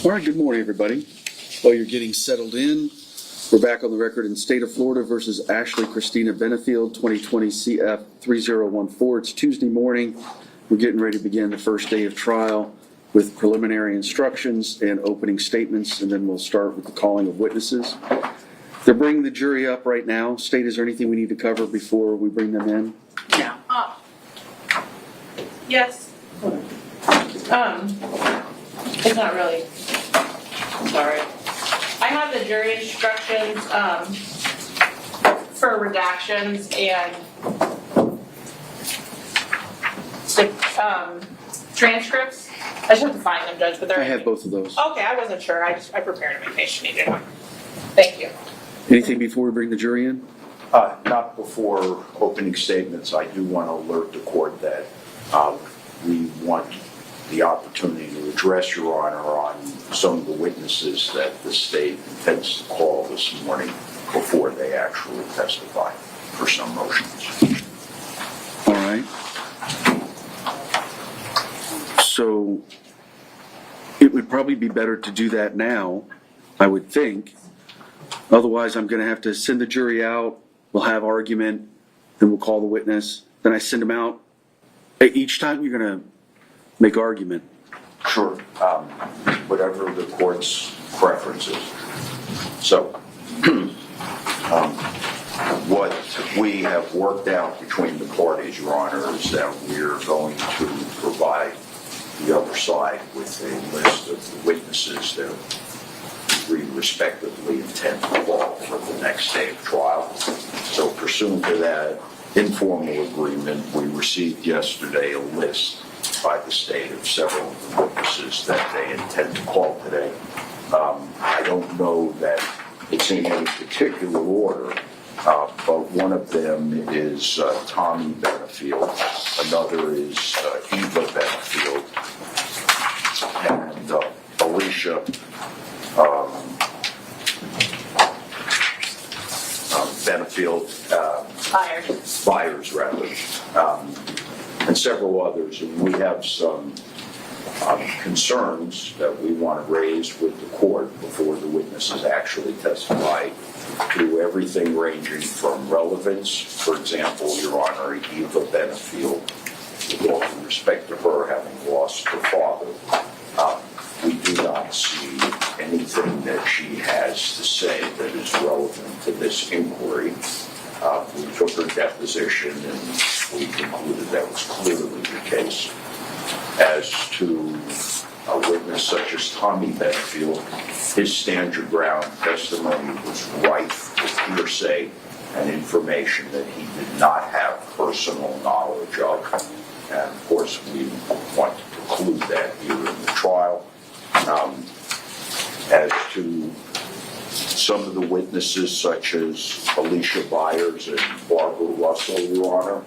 All right, good morning, everybody. While you're getting settled in, we're back on the record in State of Florida versus Ashley Christina Benefield, 2020 CF 3014. It's Tuesday morning. We're getting ready to begin the first day of trial with preliminary instructions and opening statements, and then we'll start with the calling of witnesses. They're bringing the jury up right now. State, is there anything we need to cover before we bring them in? No. Yes. It's not really. Sorry. I have the jury instructions for redactions and transcripts. I just have to find them, Judge, but they're. I have both of those. Okay, I wasn't sure. I prepared them in case you needed one. Thank you. Anything before we bring the jury in? Not before opening statements. I do want to alert the court that we want the opportunity to address Your Honor on some of the witnesses that the state intends to call this morning before they actually testify for some motions. All right. So it would probably be better to do that now, I would think. Otherwise, I'm going to have to send the jury out. We'll have argument. Then we'll call the witness. Then I send them out. Each time you're going to make argument. Sure. Whatever the court's preference is. So, what we have worked out between the parties, Your Honor, is that we're going to provide the other side with a list of the witnesses that we respectively intend to call for the next day of trial. So, pursuant to that informal agreement, we received yesterday a list by the state of several of the witnesses that they intend to call today. I don't know that it's in any particular order, but one of them is Tommy Benefield, another is Eva Benfield, and Alicia Benefield, Byers rather, and several others. And we have some concerns that we want to raise with the court before the witnesses actually testify, to everything ranging from relevance. For example, Your Honor, Eva Benefield, with all due respect to her having lost her father, we do not see anything that she has to say that is relevant to this inquiry. We took her deposition and we concluded that was clearly the case. As to a witness such as Tommy Benefield, his stand your ground testimony was rife with hearsay and information that he did not have personal knowledge of. And of course, we want to preclude that here in the trial. As to some of the witnesses, such as Alicia Byers and Barbara Russell, Your Honor,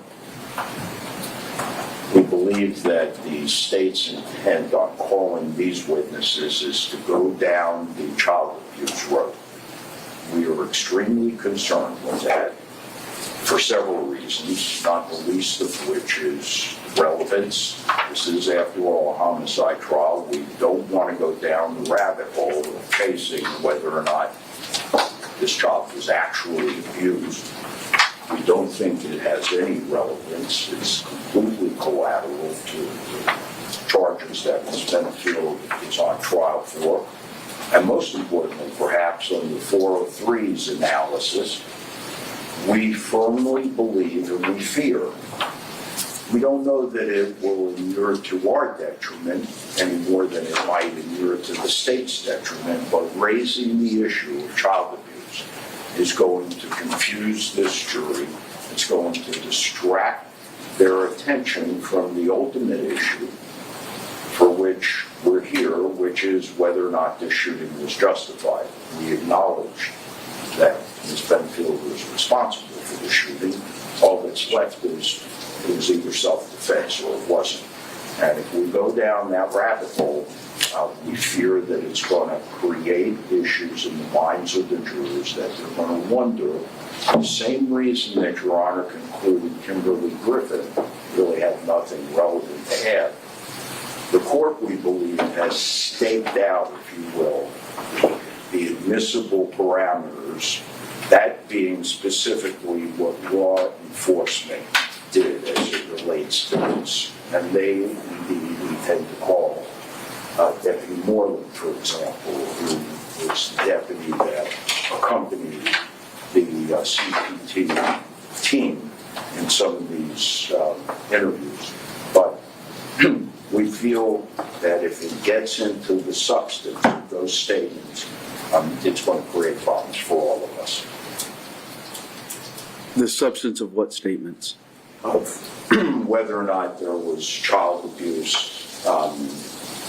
we believe that the state's intent on calling these witnesses is to go down the child abuse road. We are extremely concerned with that for several reasons, not the least of which is relevance. This is, after all, a homicide trial. We don't want to go down the rabbit hole of chasing whether or not this child was actually abused. We don't think it has any relevance. It's completely collateral to the charges that Ms. Benefield is on trial for. And most importantly, perhaps, on the 403's analysis, we firmly believe and we fear. We don't know that it will inure to our detriment any more than it might inure to the state's detriment, but raising the issue of child abuse is going to confuse this jury. It's going to distract their attention from the ultimate issue for which we're here, which is whether or not this shooting was justified. We acknowledge that Ms. Benfield was responsible for the shooting. All that's left is it was either self-defense or it wasn't. And if we go down that rabbit hole, we fear that it's going to create issues in the minds of the jurors that they're going to wonder, the same reason that Your Honor concluded Kimberly Griffin really had nothing relevant to add. The court, we believe, has staked out, if you will, the admissible parameters, that being specifically what law enforcement did as it relates to this. And they, indeed, we tend to call Deputy Moreland, for example, who was the deputy that accompanied the CPT team in some of these interviews. But we feel that if it gets into the substance of those statements, it's going to create problems for all of us. The substance of what statements? Of whether or not there was child abuse,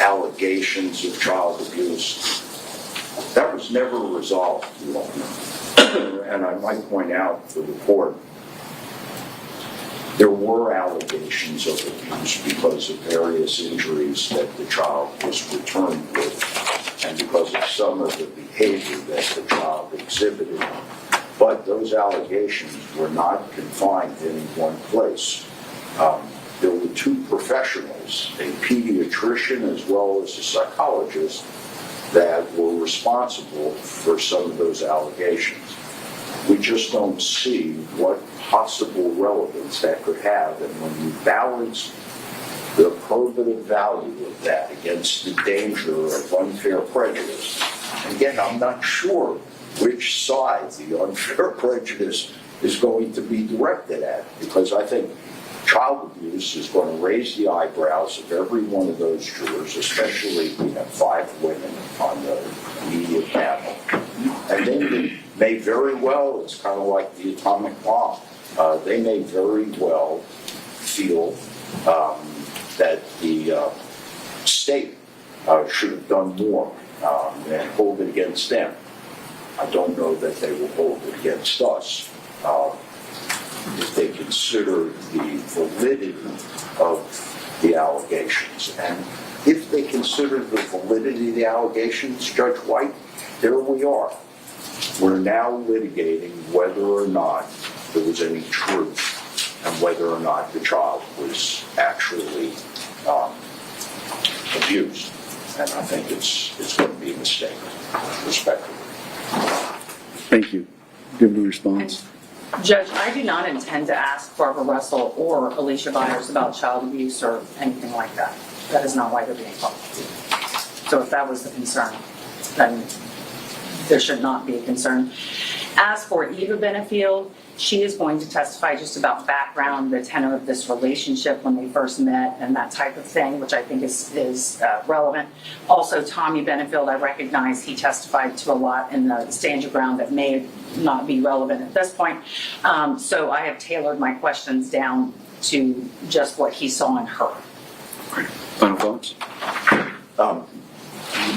allegations of child abuse. That was never resolved, Your Honor. And I might point out for the court, there were allegations of abuse because of various injuries that the child was returned with, and because of some of the behavior that the child exhibited. But those allegations were not confined to any one place. There were two professionals, a pediatrician as well as a psychologist, that were responsible for some of those allegations. We just don't see what possible relevance that could have. And when you balance the probative value of that against the danger of unfair prejudice, and again, I'm not sure which side the unfair prejudice is going to be directed at, because I think child abuse is going to raise the eyebrows of every one of those jurors, especially we have 5 women on the immediate panel. And they may very well, it's kind of like the atomic bomb, they may very well feel that the state should have done more and hold it against them. I don't know that they will hold it against us. If they consider the validity of the allegations. And if they consider the validity of the allegations, Judge White, there we are. We're now litigating whether or not there was any truth and whether or not the child was actually abused. And I think it's going to be a mistake, respectfully. Thank you. Give the response. Judge, I do not intend to ask Barbara Russell or Alicia Byers about child abuse or anything like that. That is not why they're being called. So if that was the concern, then there should not be a concern. As for Eva Benfield, she is going to testify just about background, the tenor of this relationship when they first met and that type of thing, which I think is relevant. Also, Tommy Benefield, I recognize he testified to a lot in the stand your ground that may not be relevant at this point. So I have tailored my questions down to just what he saw in her. Final thoughts?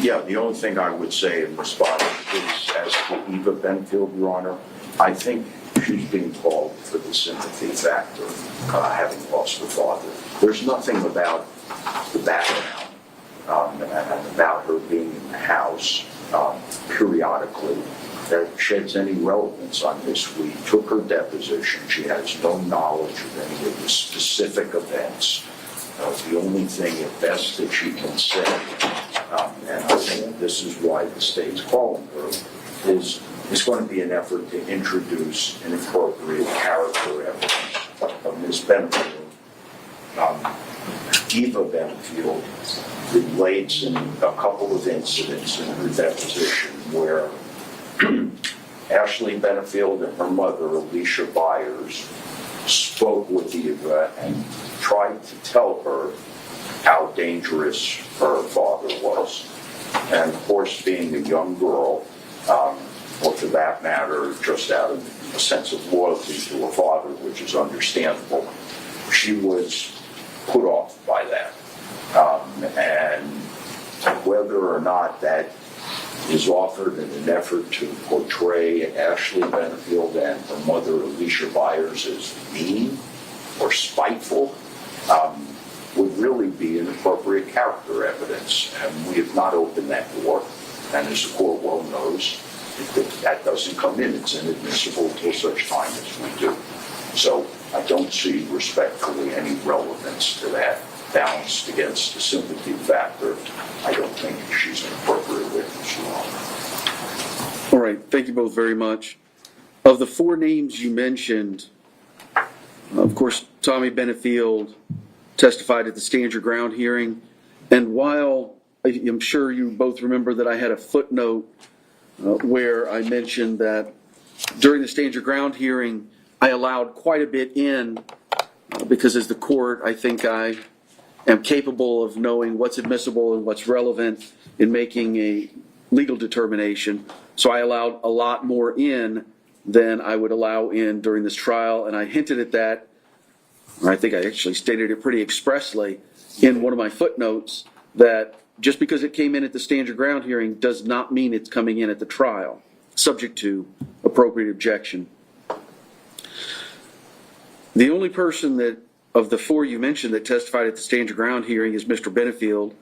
Yeah, the only thing I would say in response is, as to Eva Benfield, Your Honor, I think she's being called for the sympathy factor, having lost her father. There's nothing about the background and about her being in the house periodically that sheds any relevance on this. We took her deposition. She has no knowledge of any of the specific events. The only thing at best that she can say, and I think this is why the state's calling her, is it's going to be an effort to introduce an appropriate character evidence of Ms. Benfield. Eva Benfield relates in a couple of incidents in her deposition where Ashley Benefield and her mother, Alicia Byers, spoke with Eva and tried to tell her how dangerous her father was. And of course, being a young girl, or for that matter, just out of a sense of loyalty to her father, which is understandable, she was put off by that. And whether or not that is offered in an effort to portray Ashley Benefield and her mother, Alicia Byers, as mean or spiteful, would really be inappropriate character evidence. And we have not opened that door. And as the court well knows, that doesn't come in. It's inadmissible until such time as we do. So I don't see respectfully any relevance to that balanced against the sympathy factor, I don't think she's an appropriate witness, Your Honor. All right, thank you both very much. Of the four names you mentioned, of course, Tommy Benefield testified at the Stand Your Ground hearing, and while I'm sure you both remember that I had a footnote where I mentioned that during the Stand Your Ground hearing, I allowed quite a bit in because as the court, I think I am capable of knowing what's admissible and what's relevant in making a legal determination. So I allowed a lot more in than I would allow in during this trial, and I hinted at that, or I think I actually stated it pretty expressly in one of my footnotes, that just because it came in at the Stand Your Ground hearing does not mean it's coming in at the trial, subject to appropriate objection. The only person that, of the four you mentioned, that testified at the Stand Your Ground hearing is Mr. Benefield,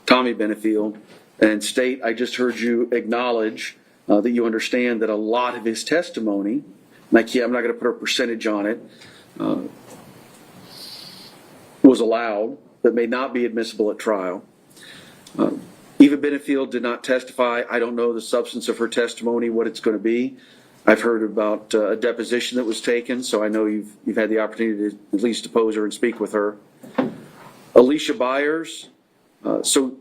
Tommy Benefield, and State, I just heard you acknowledge that you understand that a lot of his testimony, and I'm not going to put a percentage on it, was allowed, that may not be admissible at trial. Eva Benfield did not testify. I don't know the substance of her testimony, what it's going to be. I've heard about a deposition that was taken, so I know you've had the opportunity to at least depose her and speak with her. Alicia Byers, so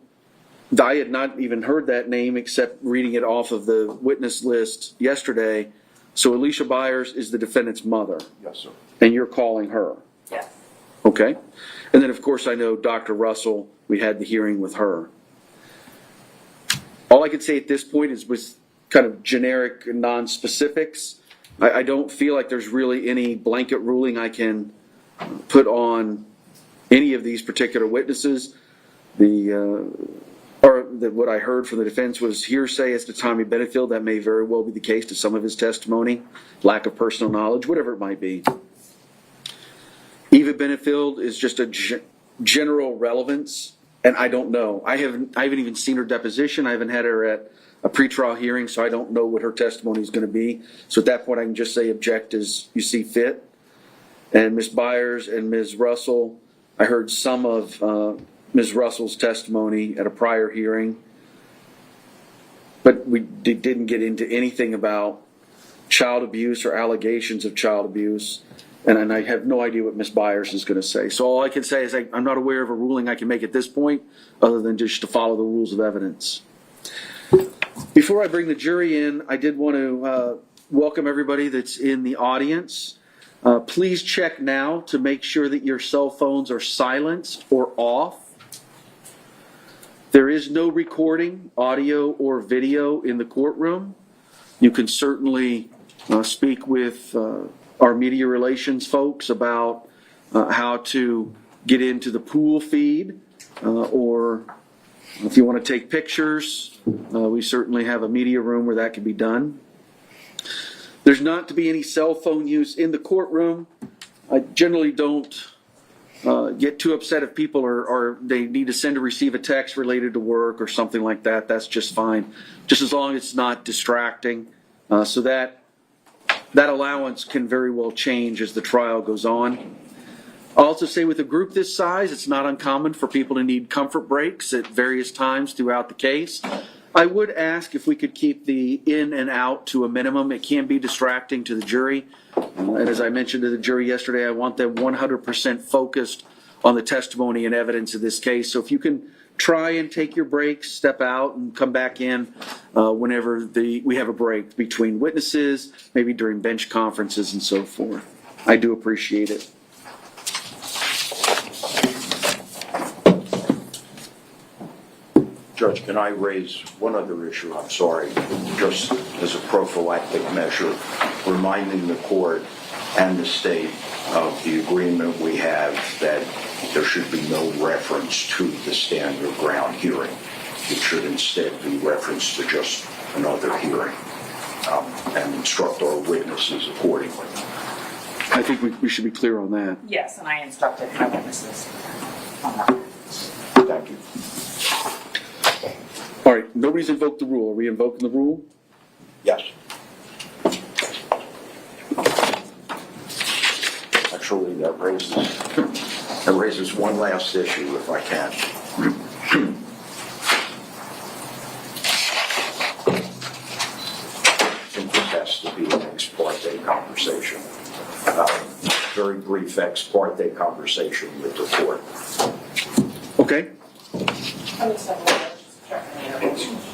I had not even heard that name except reading it off of the witness list yesterday. So Alicia Byers is the defendant's mother. Yes, sir. And you're calling her. Yes. Okay. And then, of course, I know Dr. Russell, we had the hearing with her. All I can say at this point is with kind of generic non-specifics. I don't feel like there's really any blanket ruling I can put on any of these particular witnesses. What I heard from the defense was hearsay as to Tommy Benefield. That may very well be the case to some of his testimony, lack of personal knowledge, whatever it might be. Eva Benfield is just a general relevance, and I don't know. I haven't even seen her deposition. I haven't had her at a pretrial hearing, so I don't know what her testimony is going to be. So at that point, I can just say object as you see fit. And Ms. Byers and Ms. Russell, I heard some of Ms. Russell's testimony at a prior hearing, but we didn't get into anything about child abuse or allegations of child abuse, and I have no idea what Ms. Byers is going to say. So all I can say is I'm not aware of a ruling I can make at this point other than just to follow the rules of evidence. Before I bring the jury in, I did want to welcome everybody that's in the audience. Please check now to make sure that your cell phones are silent or off. There is no recording, audio or video in the courtroom. You can certainly speak with our media relations folks about how to get into the pool feed, or if you want to take pictures, we certainly have a media room where that can be done. There's not to be any cell phone use in the courtroom. I generally don't get too upset if people are they need to send or receive a text related to work or something like that. That's just fine, just as long as it's not distracting. So that allowance can very well change as the trial goes on. I'll also say with a group this size, it's not uncommon for people to need comfort breaks at various times throughout the case. I would ask if we could keep the in and out to a minimum. It can be distracting to the jury. And as I mentioned to the jury yesterday, I want them 100% focused on the testimony and evidence of this case. So if you can try and take your breaks, step out and come back in whenever we have a break between witnesses, maybe during bench conferences and so forth. I do appreciate it. Judge, can I raise one other issue? I'm sorry, just as a prophylactic measure, reminding the court and the state of the agreement we have that there should be no reference to the Stand Your Ground hearing. It should instead be reference to just another hearing, and instruct our witnesses accordingly. I think we should be clear on that. Yes, and I instructed my witnesses on that. Thank you. All right, nobody's invoked the rule. Are we invoking the rule? Yes. Actually, that raises That raises one last issue, if I can. I think this has to be an ex parte conversation. Very brief ex parte conversation with the court. Okay. I'm just checking it.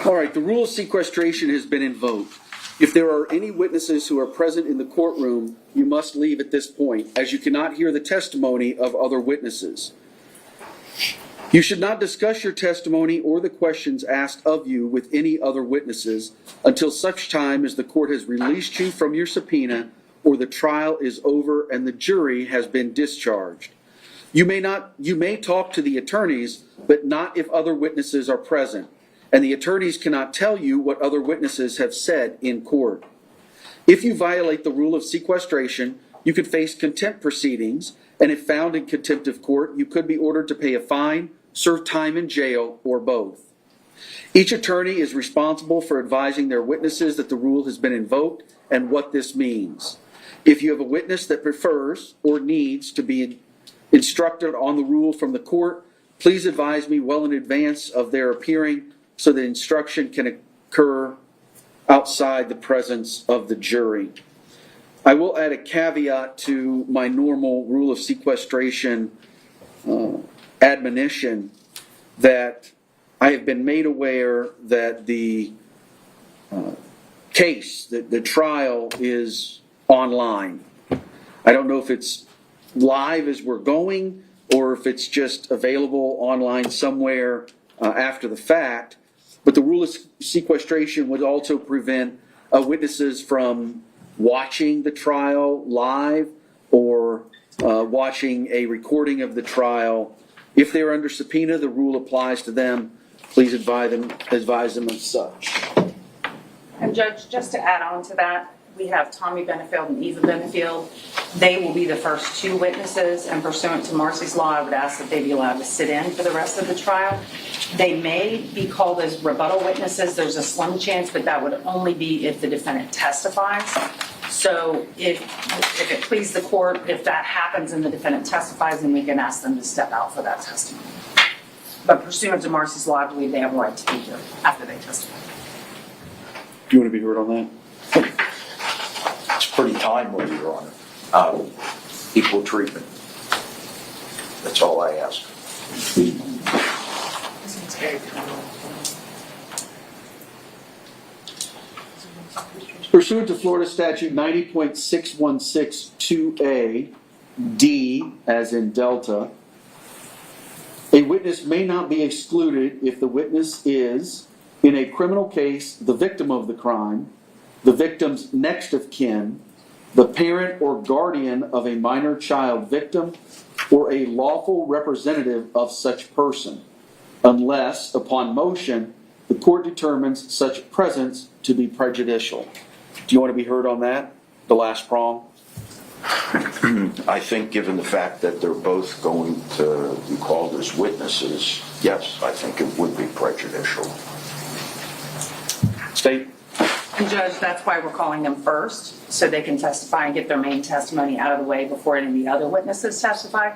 All right, the rule of sequestration has been invoked. If there are any witnesses who are present in the courtroom, you must leave at this point, as you cannot hear the testimony of other witnesses. You should not discuss your testimony or the questions asked of you with any other witnesses until such time as the court has released you from your subpoena or the trial is over and the jury has been discharged. You may talk to the attorneys, but not if other witnesses are present, and the attorneys cannot tell you what other witnesses have said in court. If you violate the rule of sequestration, you could face contempt proceedings, and if found in contempt of court, you could be ordered to pay a fine, serve time in jail, or both. Each attorney is responsible for advising their witnesses that the rule has been invoked and what this means. If you have a witness that prefers or needs to be instructed on the rule from the court, please advise me well in advance of their appearing so that instruction can occur outside the presence of the jury. I will add a caveat to my normal rule of sequestration admonition that I have been made aware that the case, the trial is online. I don't know if it's live as we're going or if it's just available online somewhere after the fact. But the rule of sequestration would also prevent witnesses from watching the trial live or watching a recording of the trial. If they're under subpoena, the rule applies to them. Please advise them of such. And Judge, just to add on to that, we have Tommy Benefield and Eva Benfield. They will be the first two witnesses, and pursuant to Marcy's law, I would ask that they be allowed to sit in for the rest of the trial. They may be called as rebuttal witnesses. There's a slim chance, but that would only be if the defendant testifies. So if it pleases the court, if that happens and the defendant testifies, then we can ask them to step out for that testimony. But pursuant to Marcy's law, I believe they have a right to be here after they testify. Do you want to be heard on that? It's pretty timely, Your Honor. Equal treatment. That's all I ask. Pursuant to Florida Statute 90.6162A, D, as in Delta, a witness may not be excluded if the witness is, in a criminal case, the victim of the crime, the victim's next of kin, the parent or guardian of a minor child victim, or a lawful representative of such person, unless, upon motion, the court determines such presence to be prejudicial. Do you want to be heard on that? The last prong? I think given the fact that they're both going to be called as witnesses, yes, I think it would be prejudicial. State. And Judge, that's why we're calling them first, so they can testify and get their main testimony out of the way before any of the other witnesses testify.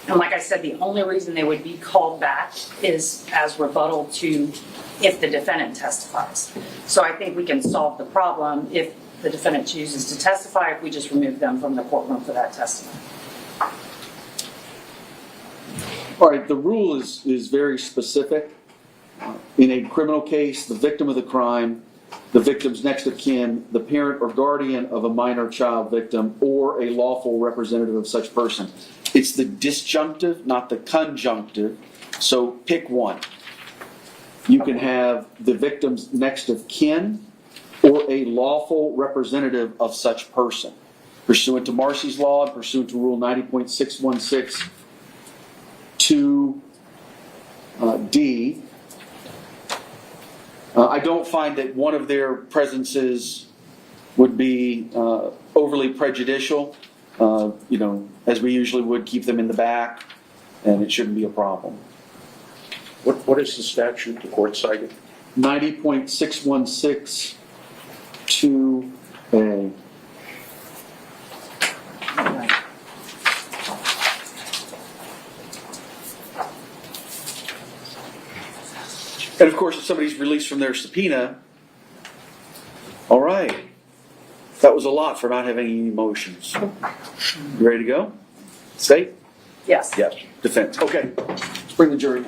And like I said, the only reason they would be called back is as rebuttal to if the defendant testifies. So I think we can solve the problem if the defendant chooses to testify, if we just remove them from the courtroom for that testimony. All right, the rule is very specific. In a criminal case, the victim of the crime, the victim's next of kin, the parent or guardian of a minor child victim, or a lawful representative of such person. It's the disjunctive, not the conjunctive. So pick one. You can have the victim's next of kin or a lawful representative of such person. Pursuant to Marcy's law and pursuant to Rule 90.6162D, I don't find that one of their presences would be overly prejudicial. As we usually would, keep them in the back, and it shouldn't be a problem. What is the statute the court cited? 90.6162A. And of course, if somebody's released from their subpoena, all right, that was a lot for not having any motions. You ready to go? State? Yes. Yes. Defense. Okay, let's bring the jury.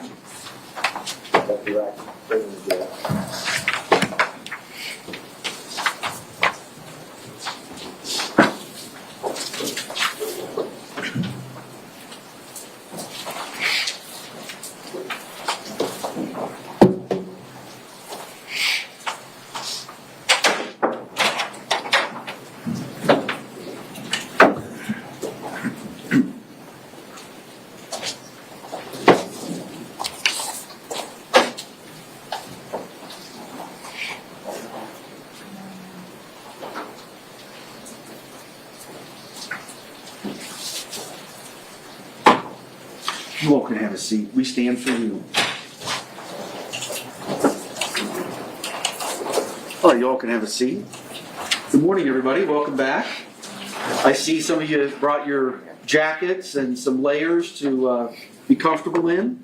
You all can have a seat. We stand for you. All right, you all can have a seat. Good morning, everybody. Welcome back. I see some of you brought your jackets and some layers to be comfortable in.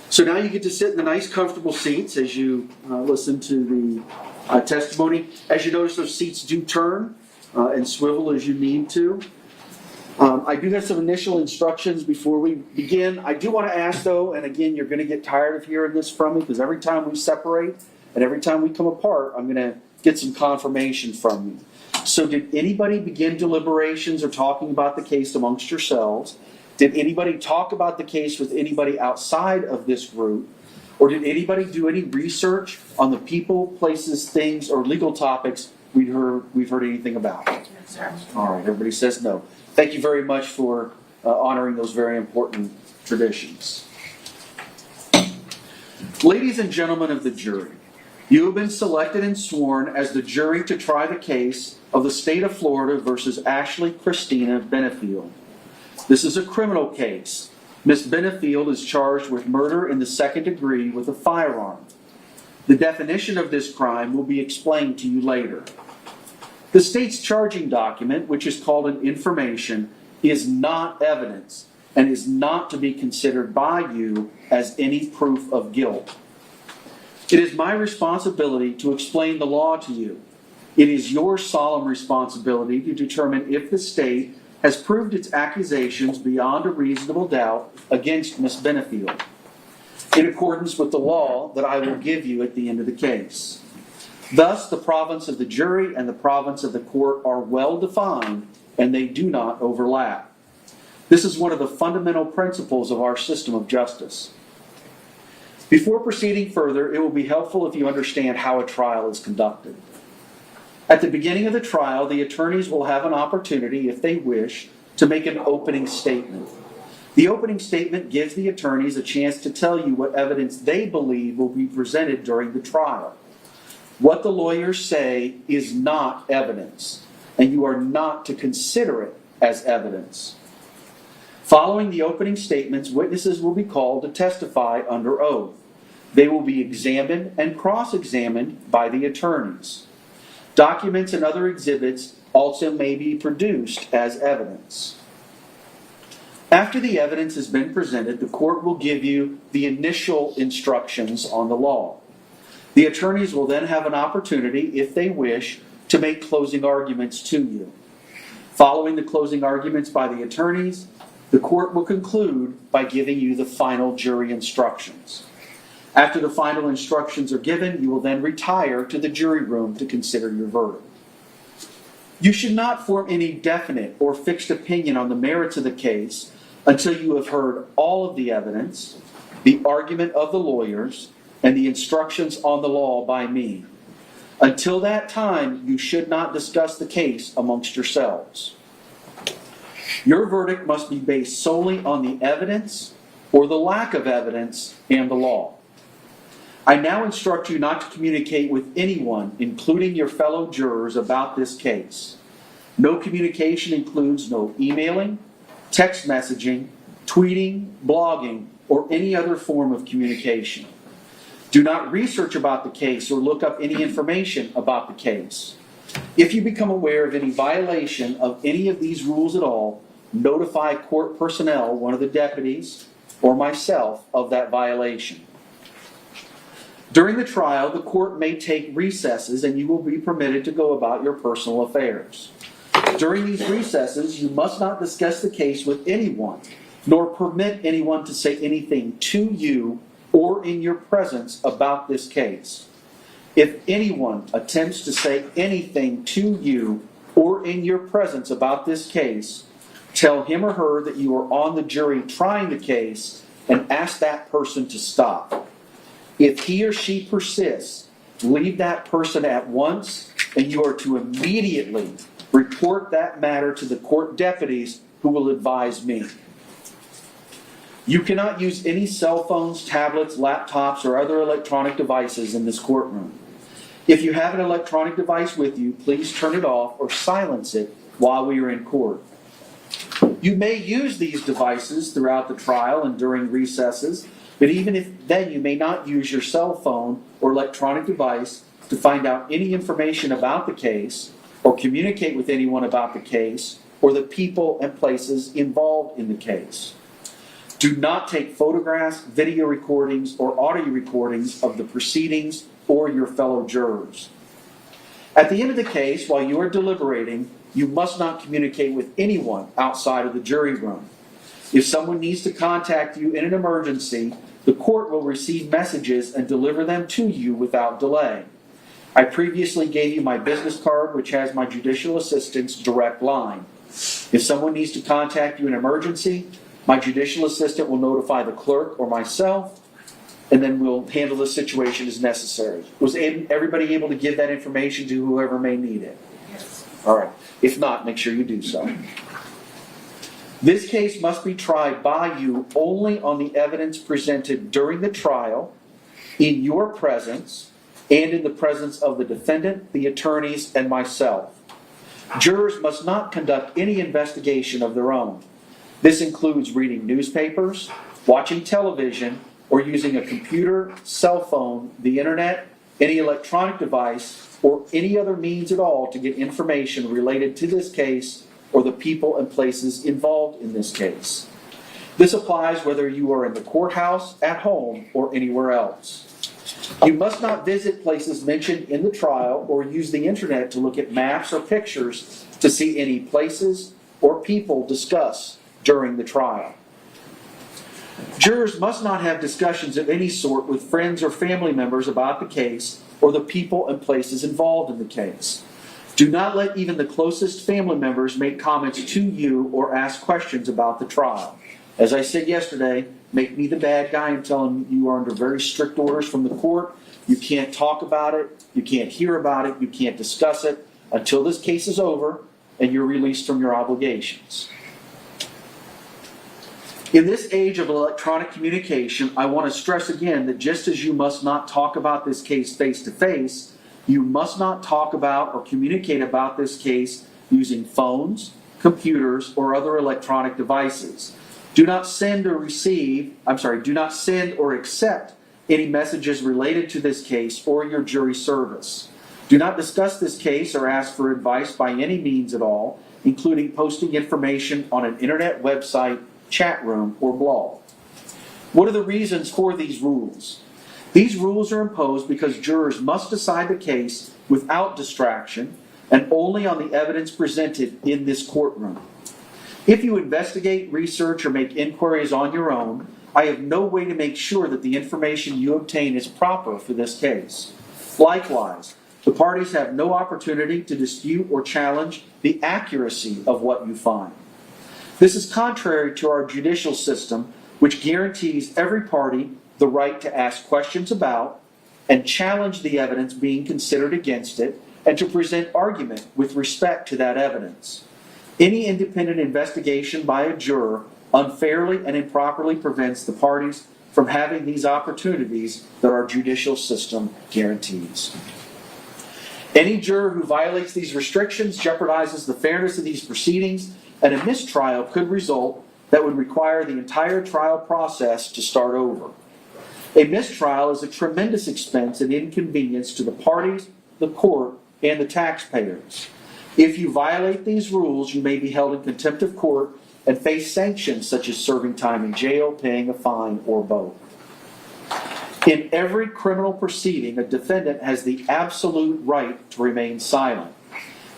So now you get to sit in the nice, comfortable seats as you listen to the testimony. As you notice, those seats do turn and swivel as you need to. I do have some initial instructions before we begin. I do want to ask, though, and again, you're going to get tired of hearing this from me because every time we separate and every time we come apart, I'm going to get some confirmation from you. So did anybody begin deliberations or talking about the case amongst yourselves? Did anybody talk about the case with anybody outside of this group? Or did anybody do any research on the people, places, things, or legal topics we've heard anything about? Yes, sir. All right, everybody says no. Thank you very much for honoring those very important traditions. Ladies and gentlemen of the jury, you have been selected and sworn as the jury to try the case of the state of Florida versus Ashley Christina Benefield. This is a criminal case. Ms. Benefield is charged with murder in the second degree with a firearm. The definition of this crime will be explained to you later. The state's charging document, which is called an information, is not evidence. and is not to be considered by you as any proof of guilt. It is my responsibility to explain the law to you. It is your solemn responsibility to determine if the state has proved its accusations beyond a reasonable doubt against Ms. Benefield, in accordance with the law that I will give you at the end of the case. Thus, the province of the jury and the province of the court are well defined, and they do not overlap. This is one of the fundamental principles of our system of justice. Before proceeding further, it will be helpful if you understand how a trial is conducted. At the beginning of the trial, the attorneys will have an opportunity, if they wish, to make an opening statement. The opening statement gives the attorneys a chance to tell you what evidence they believe will be presented during the trial. What the lawyers say is not evidence, and you are not to consider it as evidence. Following the opening statements, witnesses will be called to testify under oath. They will be examined and cross-examined by the attorneys. Documents and other exhibits also may be produced as evidence. After the evidence has been presented, the court will give you the initial instructions on the law. The attorneys will then have an opportunity, if they wish, to make closing arguments to you. Following the closing arguments by the attorneys, the court will conclude by giving you the final jury instructions. After the final instructions are given, you will then retire to the jury room to consider your verdict. You should not form any definite or fixed opinion on the merits of the case until you have heard all of the evidence, the argument of the lawyers, and the instructions on the law by me. Until that time, you should not discuss the case amongst yourselves. Your verdict must be based solely on the evidence or the lack of evidence and the law. I now instruct you not to communicate with anyone, including your fellow jurors, about this case. No communication includes no emailing, text messaging, tweeting, blogging, or any other form of communication. Do not research about the case or look up any information about the case. If you become aware of any violation of any of these rules at all, notify court personnel, one of the deputies, or myself of that violation. During the trial, the court may take recesses and you will be permitted to go about your personal affairs. During these recesses, you must not discuss the case with anyone, nor permit anyone to say anything to you or in your presence about this case. If anyone attempts to say anything to you or in your presence about this case, tell him or her that you are on the jury trying the case and ask that person to stop. If he or she persists, leave that person at once, and you are to immediately report that matter to the court deputies who will advise me. You cannot use any cell phones, tablets, laptops, or other electronic devices in this courtroom. If you have an electronic device with you, please turn it off or silence it while we are in court. You may use these devices throughout the trial and during recesses, but even if then you may not use your cell phone or electronic device to find out any information about the case or communicate with anyone about the case or the people and places involved in the case. Do not take photographs, video recordings, or audio recordings of the proceedings or your fellow jurors. At the end of the case, while you are deliberating, you must not communicate with anyone outside of the jury room. If someone needs to contact you in an emergency, the court will receive messages and deliver them to you without delay. I previously gave you my business card, which has my judicial assistant's direct line. If someone needs to contact you in an emergency, my judicial assistant will notify the clerk or myself, and then we'll handle the situation as necessary. Was everybody able to give that information to whoever may need it? Yes. All right. If not, make sure you do so. This case must be tried by you only on the evidence presented during the trial, in your presence, and in the presence of the defendant, the attorneys, and myself. Jurors must not conduct any investigation of their own. This includes reading newspapers, watching television, or using a computer, cell phone, the internet, any electronic device, or any other means at all to get information related to this case or the people and places involved in this case. This applies whether you are in the courthouse, at home, or anywhere else. You must not visit places mentioned in the trial or use the internet to look at maps or pictures to see any places or people discussed during the trial. Jurors must not have discussions of any sort with friends or family members about the case or the people and places involved in the case. Do not let even the closest family members make comments to you or ask questions about the trial. As I said yesterday, make me the bad guy and tell them you are under very strict orders from the court. You can't talk about it, you can't hear about it, you can't discuss it until this case is over and you're released from your obligations. In this age of electronic communication, I want to stress again that just as you must not talk about this case face to face, you must not talk about or communicate about this case using phones, computers, or other electronic devices. Do not send or accept any messages related to this case or your jury service. Do not discuss this case or ask for advice by any means at all, including posting information on an internet website, chat room, or blog. What are the reasons for these rules? These rules are imposed because jurors must decide the case without distraction and only on the evidence presented in this courtroom. If you investigate, research, or make inquiries on your own, I have no way to make sure that the information you obtain is proper for this case. Likewise, the parties have no opportunity to dispute or challenge the accuracy of what you find. This is contrary to our judicial system, which guarantees every party the right to ask questions about and challenge the evidence being considered against it and to present argument with respect to that evidence. Any independent investigation by a juror unfairly and improperly prevents the parties from having these opportunities that our judicial system guarantees. Any juror who violates these restrictions jeopardizes the fairness of these proceedings, and a mistrial could result that would require the entire trial process to start over. A mistrial is a tremendous expense and inconvenience to the parties, the court, and the taxpayers. If you violate these rules, you may be held in contempt of court and face sanctions such as serving time in jail, paying a fine, or both. In every criminal proceeding, a defendant has the absolute right to remain silent.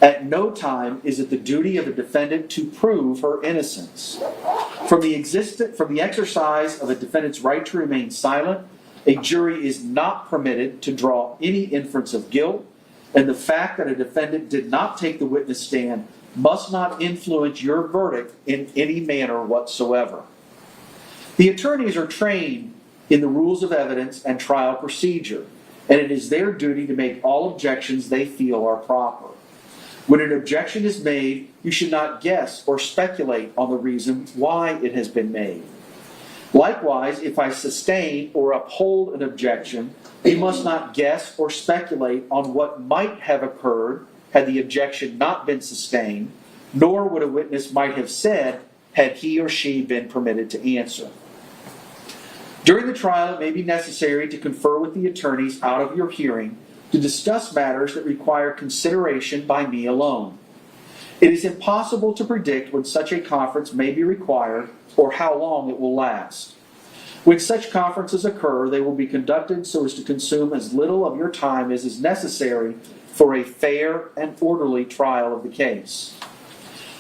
At no time is it the duty of a defendant to prove her innocence. From the exercise of a defendant's right to remain silent, a jury is not permitted to draw any inference of guilt, and the fact that a defendant did not take the witness stand must not influence your verdict in any manner whatsoever. The attorneys are trained in the rules of evidence and trial procedure, and it is their duty to make all objections they feel are proper. When an objection is made, you should not guess or speculate on the reason why it has been made. Likewise, if I sustain or uphold an objection, you must not guess or speculate on what might have occurred had the objection not been sustained, nor what a witness might have said had he or she been permitted to answer. During the trial, it may be necessary to confer with the attorneys out of your hearing to discuss matters that require consideration by me alone. It is impossible to predict when such a conference may be required or how long it will last. When such conferences occur, they will be conducted so as to consume as little of your time as is necessary for a fair and orderly trial of the case.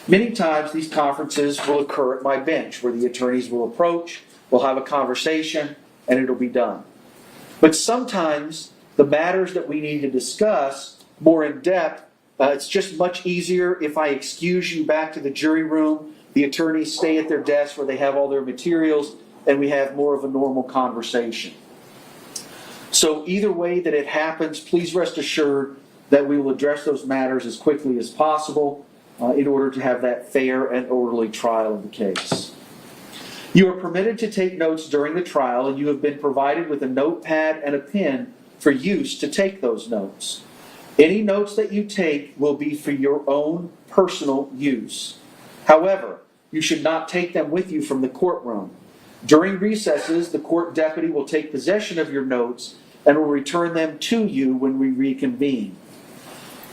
Many times these conferences will occur at my bench, where the attorneys will approach, we'll have a conversation, and it'll be done. But sometimes the matters that we need to discuss more in depth, it's just much easier if I excuse you back to the jury room, the attorneys stay at their desk where they have all their materials, and we have more of a normal conversation. So either way that it happens, please rest assured that we will address those matters as quickly as possible in order to have that fair and orderly trial of the case. You are permitted to take notes during the trial, and you have been provided with a notepad and a pen for use to take those notes. Any notes that you take will be for your own personal use. However, you should not take them with you from the courtroom. During recesses, the court deputy will take possession of your notes and will return them to you when we reconvene.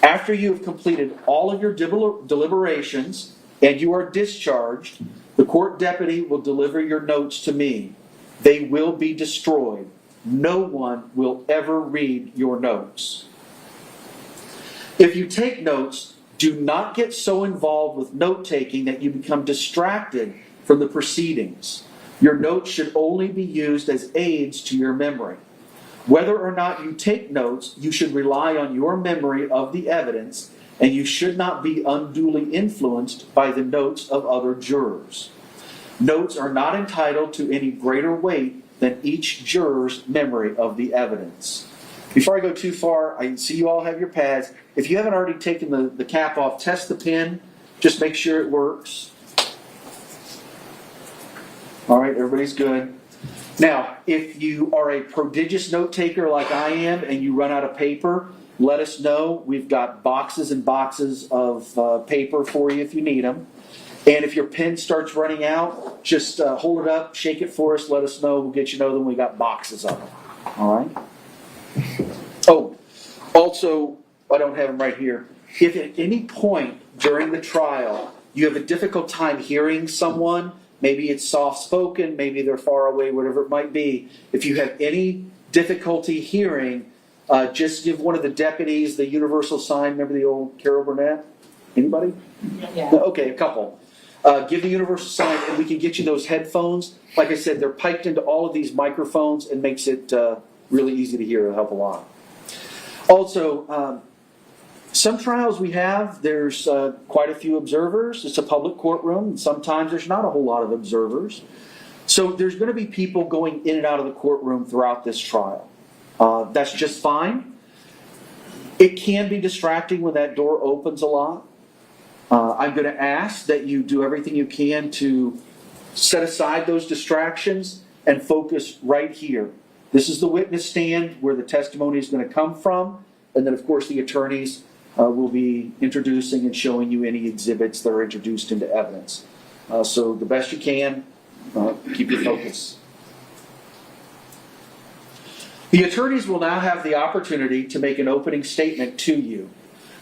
After you have completed all of your deliberations, and you are discharged, the court deputy will deliver your notes to me. They will be destroyed. No one will ever read your notes. If you take notes, do not get so involved with note-taking that you become distracted from the proceedings. Your notes should only be used as aids to your memory. Whether or not you take notes, you should rely on your memory of the evidence, and you should not be unduly influenced by the notes of other jurors. Notes are not entitled to any greater weight than each juror's memory of the evidence. Before I go too far, I see you all have your pads. If you haven't already taken the cap off, test the pen. Just make sure it works. All right, everybody's good. Now, if you are a prodigious note taker like I am and you run out of paper, let us know. We've got boxes and boxes of paper for you if you need them. And if your pen starts running out, just hold it up, shake it for us, let us know. We'll get you another one. We got boxes of them. All right? Oh, also, I don't have them right here. If at any point during the trial you have a difficult time hearing someone, maybe it's soft-spoken, maybe they're far away, whatever it might be. If you have any difficulty hearing, just give one of the deputies the universal sign. Remember the old Carol Burnett? Anybody? Yeah. Okay, a couple. Give the universal sign and we can get you those headphones. Like I said, they're piped into all of these microphones and makes it really easy to hear. It'll help a lot. Also, some trials we have, there's quite a few observers. It's a public courtroom, and sometimes there's not a whole lot of observers. So there's going to be people going in and out of the courtroom throughout this trial. That's just fine. It can be distracting when that door opens a lot. I'm going to ask that you do everything you can to set aside those distractions and focus right here. This is the witness stand where the testimony is going to come from, and then of course the attorneys will be introducing and showing you any exhibits that are introduced into evidence. So the best you can, keep your focus. The attorneys will now have the opportunity to make an opening statement to you.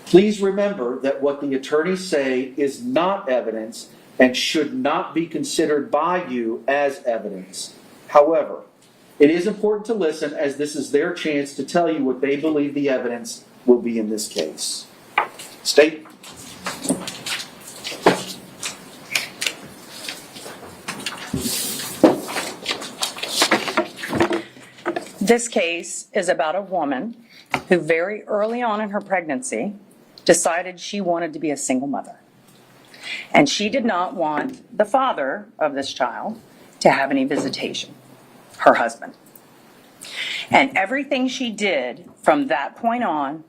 Please remember that what the attorneys say is not evidence and should not be considered by you as evidence. However, it is important to listen as this is their chance to tell you what they believe the evidence will be in this case. State. This case is about a woman who very early on in her pregnancy decided she wanted to be a single mother. And she did not want the father of this child to have any visitation, her husband. And everything she did from that point on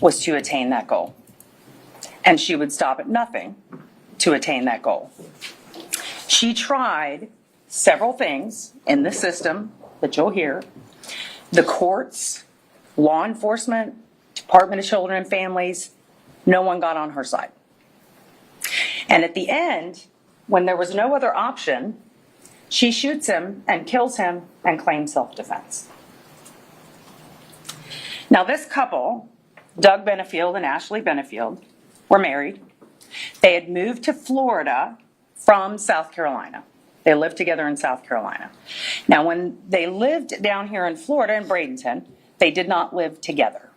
was to attain that goal. And she would stop at nothing to attain that goal. She tried several things in the system that you'll hear. The courts, law enforcement, Department of Children and Families, no one got on her side. And at the end, when there was no other option, she shoots him and kills him and claims self-defense. Now this couple, Doug Benefield and Ashley Benefield, were married. They had moved to Florida from South Carolina. They lived together in South Carolina. Now when they lived down here in Florida in Bradenton, they did not live together.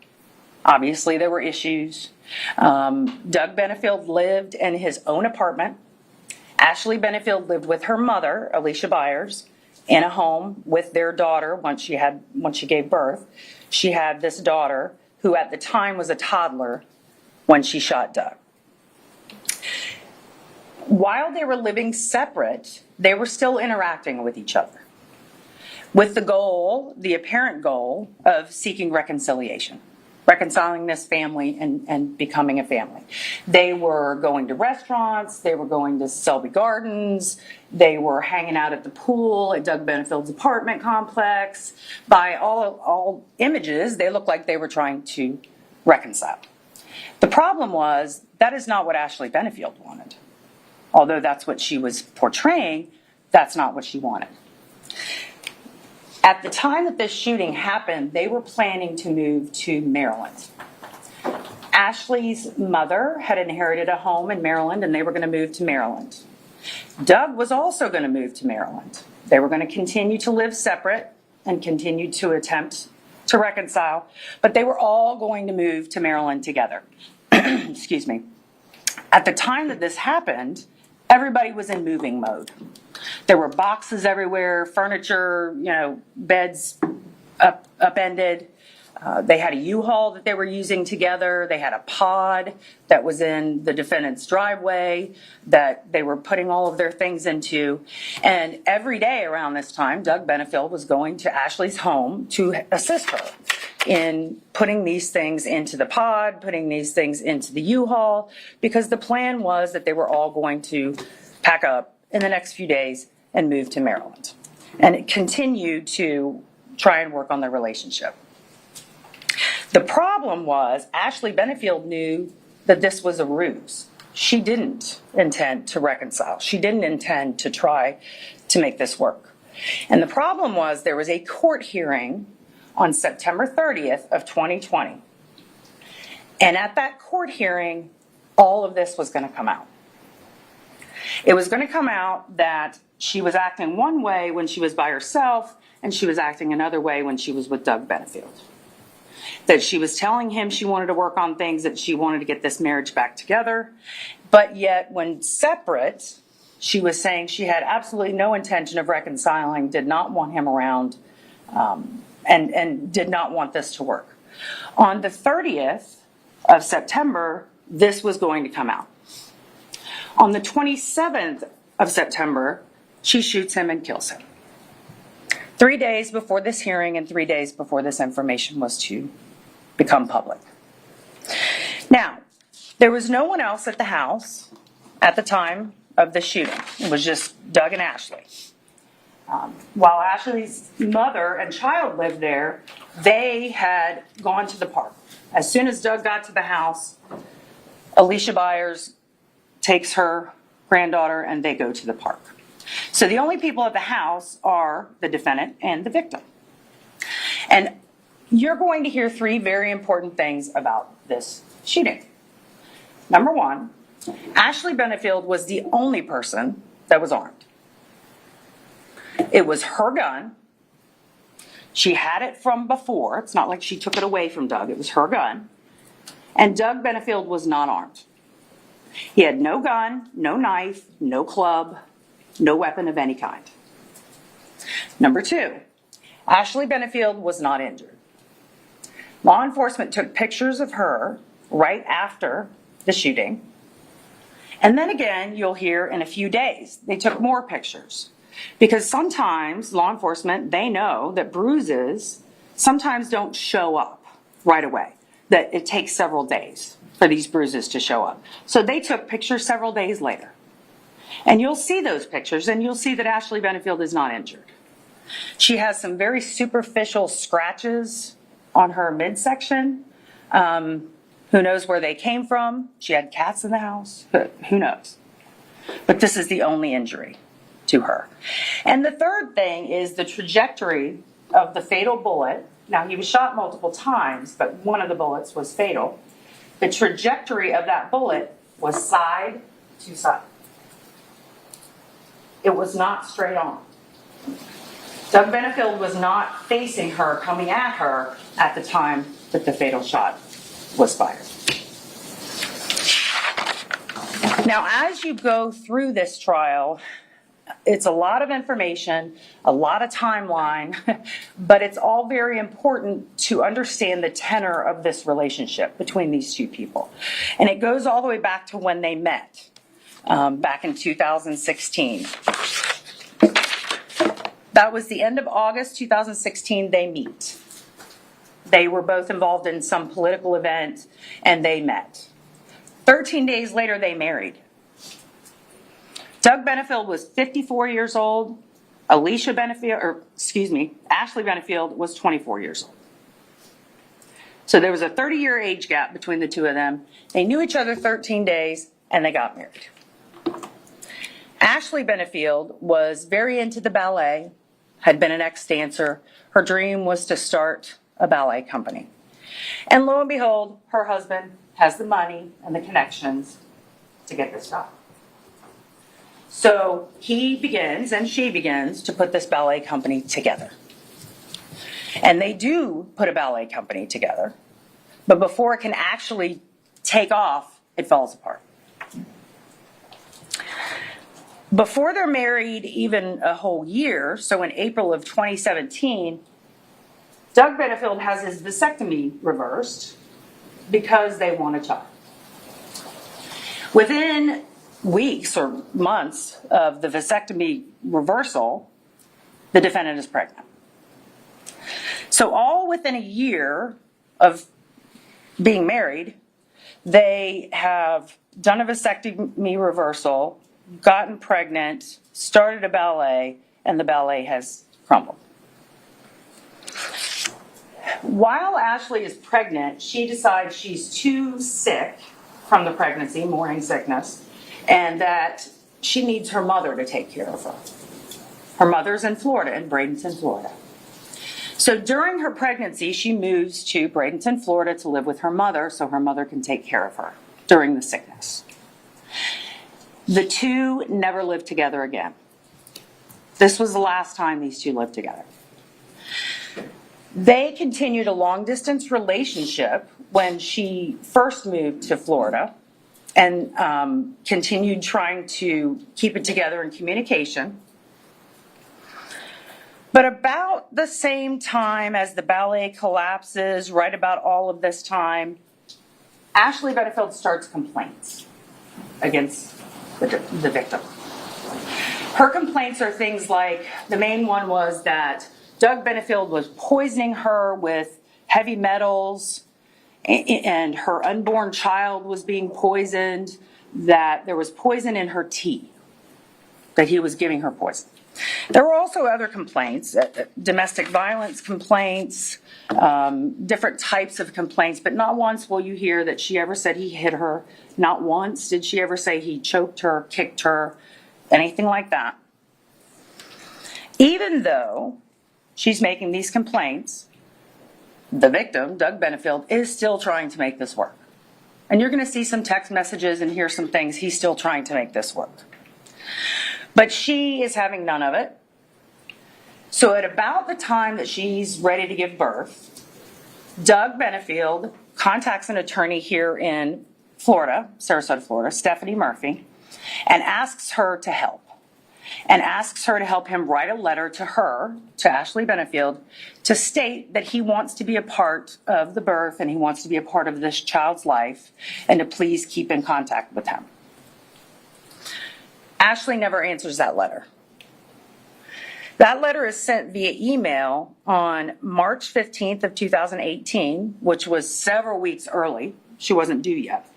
Obviously there were issues. Doug Benefield lived in his own apartment. Ashley Benefield lived with her mother, Alicia Byers, in a home with their daughter once she gave birth. She had this daughter who at the time was a toddler when she shot Doug. While they were living separate, they were still interacting with each other with the goal, the apparent goal, of seeking reconciliation, reconciling this family and becoming a family. They were going to restaurants, they were going to Selby Gardens, they were hanging out at the pool at Doug Benefield's apartment complex. By all images, they looked like they were trying to reconcile. The problem was, that is not what Ashley Benefield wanted. Although that's what she was portraying, that's not what she wanted. At the time that this shooting happened, they were planning to move to Maryland. Ashley's mother had inherited a home in Maryland, and they were going to move to Maryland. Doug was also going to move to Maryland. They were going to continue to live separate and continue to attempt to reconcile, but they were all going to move to Maryland together. Excuse me. At the time that this happened, everybody was in moving mode. There were boxes everywhere, furniture, beds upended. They had a U-Haul that they were using together. They had a pod that was in the defendant's driveway that they were putting all of their things into. And every day around this time, Doug Benefield was going to Ashley's home to assist her in putting these things into the pod, putting these things into the U-Haul, because the plan was that they were all going to pack up in the next few days and move to Maryland. And it continued to try and work on their relationship. The problem was Ashley Benefield knew that this was a ruse. She didn't intend to reconcile. She didn't intend to try to make this work. And the problem was there was a court hearing on September 30th of 2020. And at that court hearing, all of this was going to come out. It was going to come out that she was acting one way when she was by herself, and she was acting another way when she was with Doug Benefield. That she was telling him she wanted to work on things, that she wanted to get this marriage back together, but yet when separate, she was saying she had absolutely no intention of reconciling, did not want him around, and did not want this to work. On the 30th of September, this was going to come out. On the 27th of September, she shoots him and kills him. 3 days before this hearing and 3 days before this information was to become public. Now, there was no one else at the house at the time of the shooting. It was just Doug and Ashley. While Ashley's mother and child lived there, they had gone to the park. As soon as Doug got to the house, Alicia Byers takes her granddaughter and they go to the park. So the only people at the house are the defendant and the victim. And you're going to hear three very important things about this shooting. Number one, Ashley Benefield was the only person that was armed. It was her gun. She had it from before. It's not like she took it away from Doug. It was her gun. And Doug Benefield was not armed. He had no gun, no knife, no club, no weapon of any kind. Number two, Ashley Benefield was not injured. Law enforcement took pictures of her right after the shooting. And then again, you'll hear in a few days, they took more pictures. Because sometimes law enforcement, they know that bruises sometimes don't show up right away, that it takes several days for these bruises to show up. So they took pictures several days later. And you'll see those pictures, and you'll see that Ashley Benefield is not injured. She has some very superficial scratches on her midsection. Who knows where they came from? She had cats in the house. Who knows? But this is the only injury to her. And the third thing is the trajectory of the fatal bullet. Now, he was shot multiple times, but one of the bullets was fatal. The trajectory of that bullet was side to side. It was not straight on. Doug Benefield was not facing her, coming at her at the time that the fatal shot was fired. Now, as you go through this trial, it's a lot of information, a lot of timeline, but it's all very important to understand the tenor of this relationship between these two people. And it goes all the way back to when they met, back in 2016. That was the end of August 2016, they meet. They were both involved in some political event, and they met. 13 days later, they married. Doug Benefield was 54 years old. Ashley Benefield was 24 years old. So there was a 30-year age gap between the two of them. They knew each other 13 days, and they got married. Ashley Benefield was very into the ballet, had been an ex-dancer. Her dream was to start a ballet company. And lo and behold, her husband has the money and the connections to get this done. So he begins and she begins to put this ballet company together. And they do put a ballet company together, but before it can actually take off, it falls apart. Before they're married even a whole year, so in April of 2017, Doug Benefield has his vasectomy reversed because they want a child. Within weeks or months of the vasectomy reversal, the defendant is pregnant. So all within a year of being married, they have done a vasectomy reversal, gotten pregnant, started a ballet, and the ballet has crumbled. While Ashley is pregnant, she decides she's too sick from the pregnancy, morning sickness, and that she needs her mother to take care of her. Her mother's in Florida, in Bradenton, Florida. So during her pregnancy, she moves to Bradenton, Florida to live with her mother so her mother can take care of her during the sickness. The two never lived together again. This was the last time these two lived together. They continued a long-distance relationship when she first moved to Florida and continued trying to keep it together in communication. But about the same time as the ballet collapses, right about all of this time, Ashley Benefield starts complaints against the victim. Her complaints are things like, the main one was that Doug Benefield was poisoning her with heavy metals, and her unborn child was being poisoned, that there was poison in her tea, that he was giving her poison. There were also other complaints, domestic violence complaints, different types of complaints, but not once will you hear that she ever said he hit her. Not once did she ever say he choked her, kicked her, anything like that. Even though she's making these complaints, the victim, Doug Benefield, is still trying to make this work. And you're going to see some text messages and hear some things. He's still trying to make this work. But she is having none of it. So at about the time that she's ready to give birth, Doug Benefield contacts an attorney here in Florida, Sarasota, Florida, Stephanie Murphy, and asks her to help. And asks her to help him write a letter to her, to Ashley Benefield, to state that he wants to be a part of the birth and he wants to be a part of this child's life and to please keep in contact with him. Ashley never answers that letter. That letter is sent via email on March 15th of 2018, which was several weeks early. She wasn't due yet.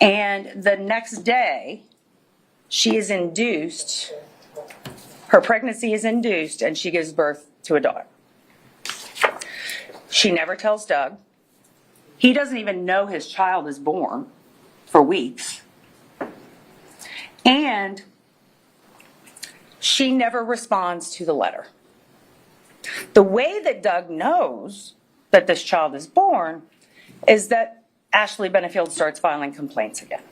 And the next day, she is induced, her pregnancy is induced, and she gives birth to a daughter. She never tells Doug. He doesn't even know his child is born for weeks. And she never responds to the letter. The way that Doug knows that this child is born is that Ashley Benefield starts filing complaints again.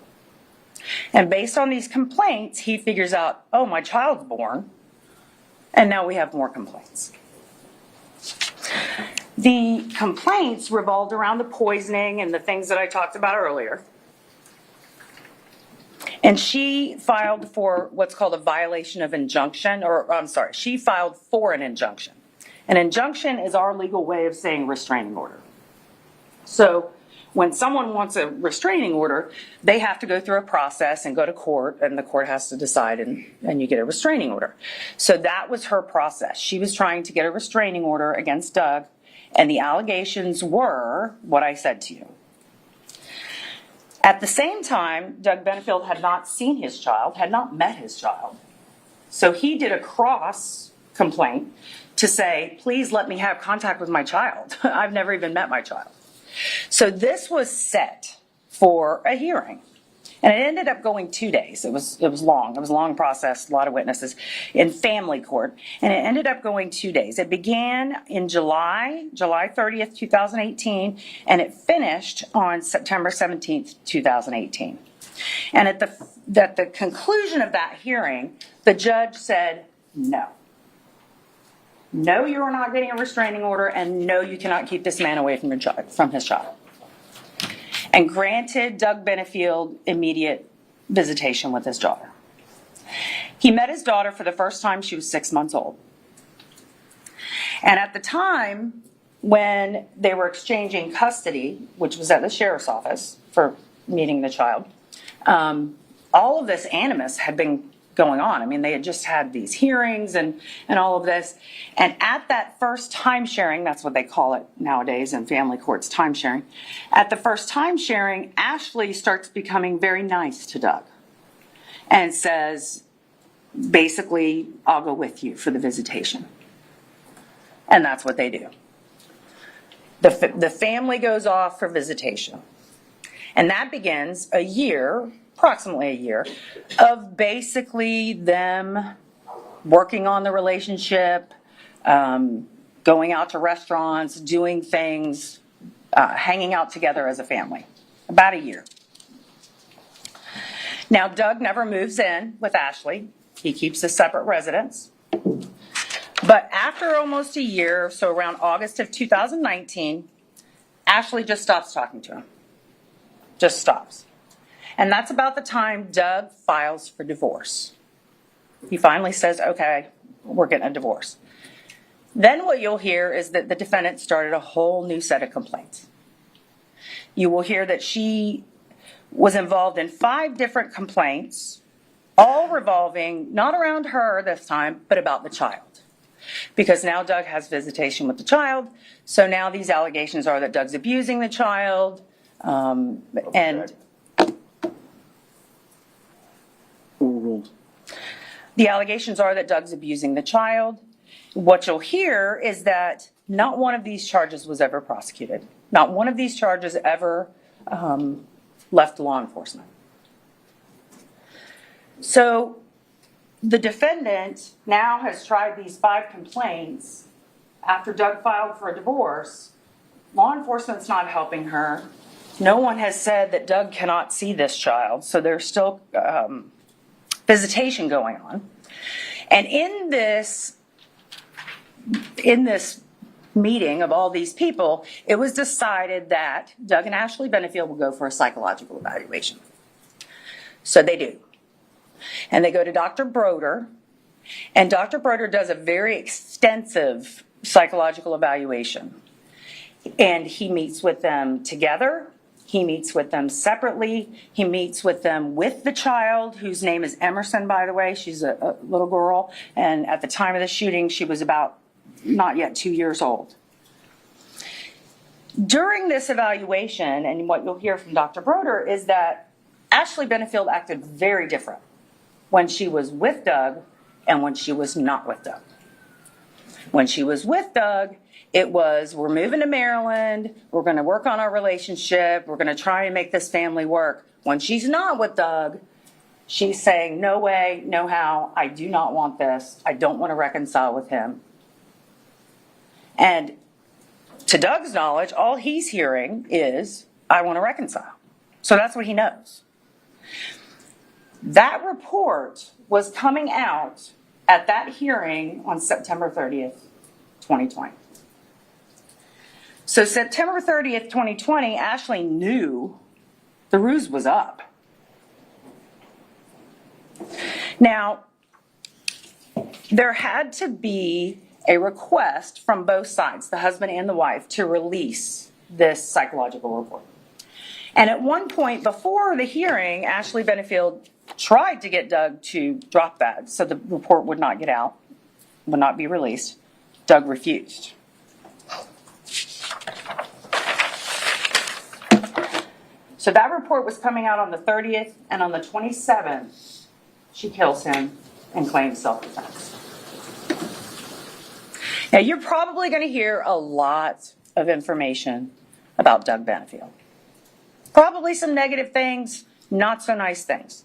And based on these complaints, he figures out, oh, my child's born, and now we have more complaints. The complaints revolved around the poisoning and the things that I talked about earlier. And she filed for what's called a violation of injunction, she filed for an injunction. An injunction is our legal way of saying restraining order. So when someone wants a restraining order, they have to go through a process and go to court, and the court has to decide, and you get a restraining order. So that was her process. She was trying to get a restraining order against Doug, and the allegations were what I said to you. At the same time, Doug Benefield had not seen his child, had not met his child. So he did a cross complaint to say, please let me have contact with my child. I've never even met my child. So this was set for a hearing. And it ended up going 2 days. It was long. It was a long process, a lot of witnesses in family court. And it ended up going 2 days. It began in July 30th, 2018, and it finished on September 17th, 2018. And at the conclusion of that hearing, the judge said, no. No, you are not getting a restraining order, and no, you cannot keep this man away from his child. And granted Doug Benefield immediate visitation with his daughter. He met his daughter for the first time. She was 6 months old. And at the time when they were exchanging custody, which was at the sheriff's office for meeting the child, all of this animus had been going on. I mean, they had just had these hearings and all of this. And at that first time sharing, that's what they call it nowadays in family courts, time sharing. At the first time sharing, Ashley starts becoming very nice to Doug and says, basically, I'll go with you for the visitation. And that's what they do. The family goes off for visitation. And that begins approximately a year, of basically them working on the relationship, going out to restaurants, doing things, hanging out together as a family. About a year. Now, Doug never moves in with Ashley. He keeps a separate residence. But after almost a year, so around August of 2019, Ashley just stops talking to him. Just stops. And that's about the time Doug files for divorce. He finally says, okay, we're getting a divorce. Then what you'll hear is that the defendant started a whole new set of complaints. You will hear that she was involved in 5 different complaints, all revolving not around her this time, but about the child. Because now Doug has visitation with the child, so now these allegations are that Doug's abusing the child, and Overruled. the allegations are that Doug's abusing the child. What you'll hear is that not one of these charges was ever prosecuted. Not one of these charges ever left law enforcement. So the defendant now has tried these 5 complaints after Doug filed for a divorce. Law enforcement's not helping her. No one has said that Doug cannot see this child, so there's still visitation going on. And in this meeting of all these people, it was decided that Doug and Ashley Benefield will go for a psychological evaluation. So they do. And they go to Dr. Broder, and Dr. Broder does a very extensive psychological evaluation. And he meets with them together. He meets with them separately. He meets with them with the child, whose name is Emerson, by the way. She's a little girl. And at the time of the shooting, she was about not yet 2 years old. During this evaluation, and what you'll hear from Dr. Broder, is that Ashley Benefield acted very different when she was with Doug and when she was not with Doug. When she was with Doug, it was, we're moving to Maryland, we're going to work on our relationship, we're going to try and make this family work. When she's not with Doug, she's saying, no way, no how, I do not want this, I don't want to reconcile with him. And to Doug's knowledge, all he's hearing is, I want to reconcile. So that's what he knows. That report was coming out at that hearing on September 30th, 2020. So September 30th, 2020, Ashley knew the ruse was up. Now, there had to be a request from both sides, the husband and the wife, to release this psychological report. And at one point before the hearing, Ashley Benefield tried to get Doug to drop that so the report would not get out, would not be released. Doug refused. So that report was coming out on the 30th, and on the 27th, she kills him and claims self-defense. Now, you're probably going to hear a lot of information about Doug Benefield. Probably some negative things, not so nice things.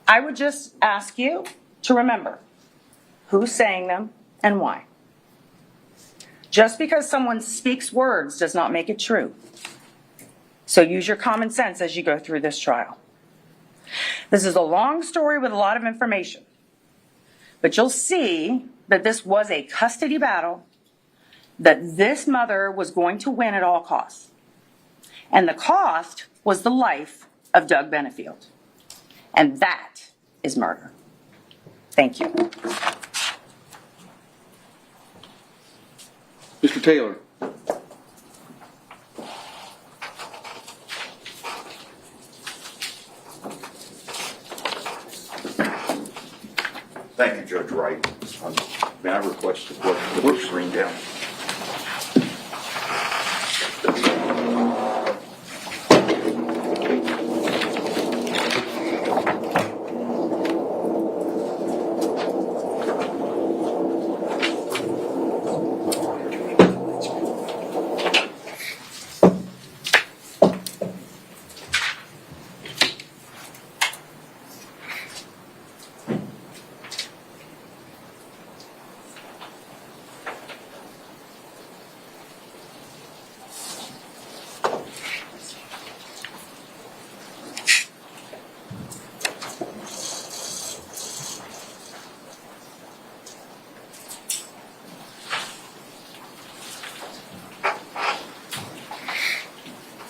I would just ask you to remember who's saying them and why. Just because someone speaks words does not make it true. So use your common sense as you go through this trial. This is a long story with a lot of information, but you'll see that this was a custody battle that this mother was going to win at all costs. And the cost was the life of Doug Benefield. And that is murder. Thank you. Mr. Taylor. Thank you, Judge Wright. May I request the clerk to put the screen down?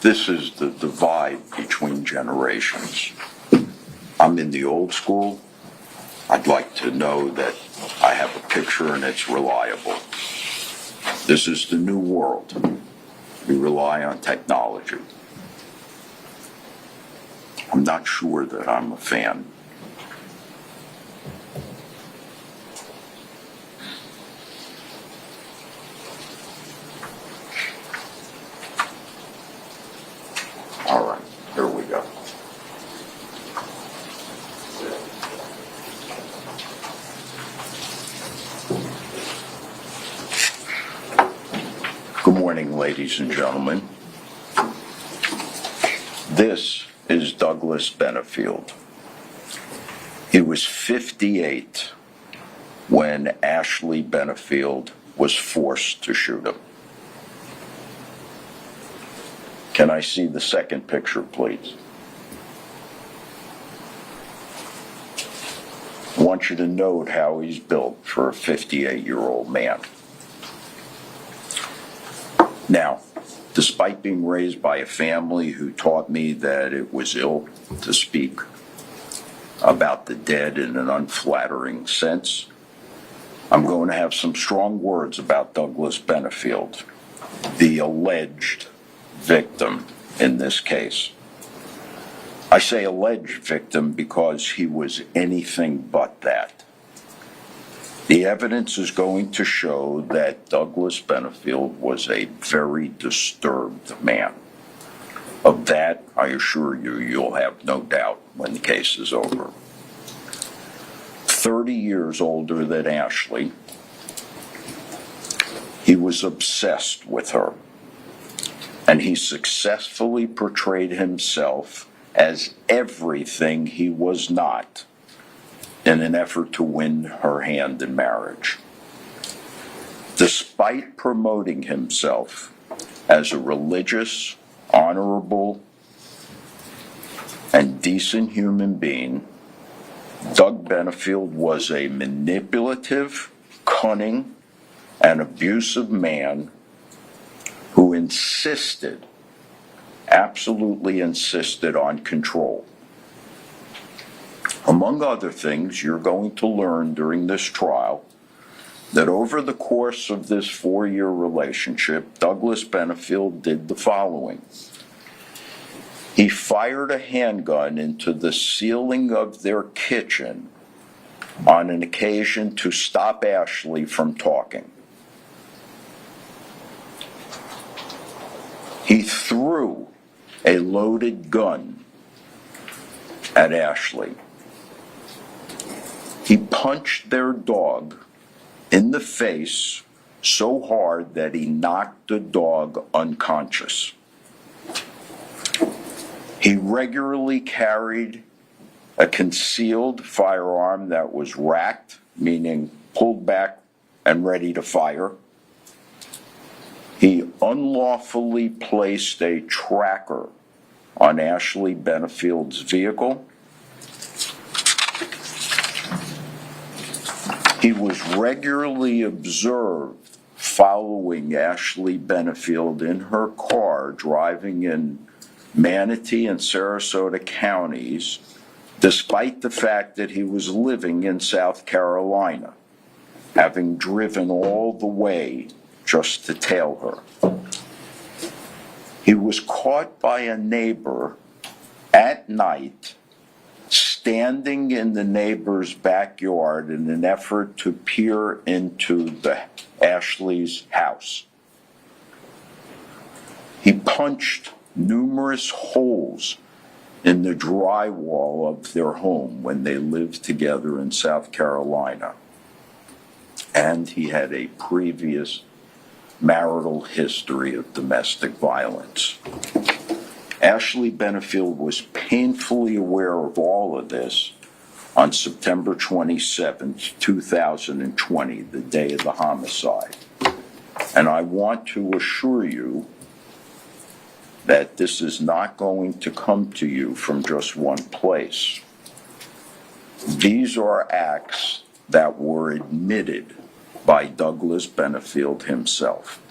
This is the divide between generations. I'm in the old school. I'd like to know that I have a picture and it's reliable. This is the new world. We rely on technology. I'm not sure that I'm a fan. All right, here we go. Good morning, ladies and gentlemen. This is Douglas Benefield. He was 58 when Ashley Benefield was forced to shoot him. Can I see the second picture, please? I want you to note how he's built for a 58-year-old man. Now, despite being raised by a family who taught me that it was ill to speak about the dead in an unflattering sense, I'm going to have some strong words about Douglas Benefield, the alleged victim in this case. I say alleged victim because he was anything but that. The evidence is going to show that Douglas Benefield was a very disturbed man. Of that, I assure you, you'll have no doubt when the case is over. 30 years older than Ashley, he was obsessed with her. And he successfully portrayed himself as everything he was not in an effort to win her hand in marriage. Despite promoting himself as a religious, honorable, and decent human being, Doug Benefield was a manipulative, cunning, and abusive man who absolutely insisted on control. Among other things, you're going to learn during this trial that over the course of this 4-year relationship, Douglas Benefield did the following. He fired a handgun into the ceiling of their kitchen on an occasion to stop Ashley from talking. He threw a loaded gun at Ashley. He punched their dog in the face so hard that he knocked the dog unconscious. He He regularly carried a concealed firearm that was racked, meaning pulled back and ready to fire. He unlawfully placed a tracker on Ashley Benefield's vehicle. He was regularly observed following Ashley Benefield in her car driving in Manatee and Sarasota counties, despite the fact that he was living in South Carolina, having driven all the way just to tail her. He was caught by a neighbor at night standing in the neighbor's backyard in an effort to peer into Ashley's house. He punched numerous holes in the drywall of their home when they lived together in South Carolina. And he had a previous marital history of domestic violence. Ashley Benefield was painfully aware of all of this on September 27, 2020, the day of the homicide. And I want to assure you that this is not going to come to you from just one place. These are acts that were admitted by Douglas Benefield himself.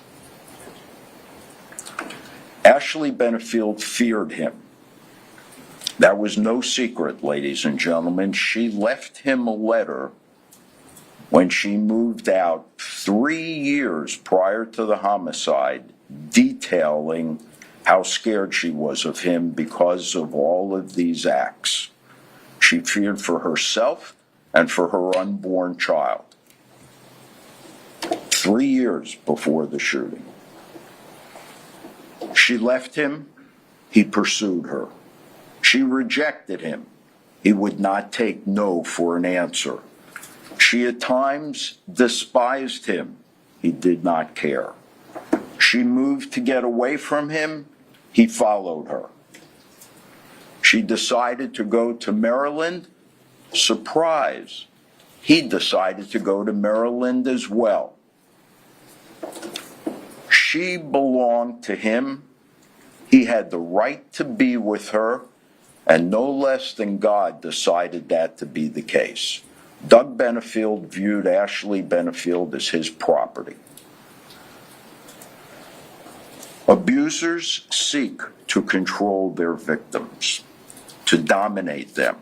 Ashley Benefield feared him. That was no secret, ladies and gentlemen. She left him a letter when she moved out 3 years prior to the homicide, detailing how scared she was of him because of all of these acts. She feared for herself and for her unborn child. 3 years before the shooting. She left him, he pursued her. She rejected him. He would not take no for an answer. She at times despised him. He did not care. She moved to get away from him. He followed her. She decided to go to Maryland. Surprise. He decided to go to Maryland as well. She belonged to him. He had the right to be with her, and no less than God decided that to be the case. Doug Benefield viewed Ashley Benefield as his property. Abusers seek to control their victims, to dominate them.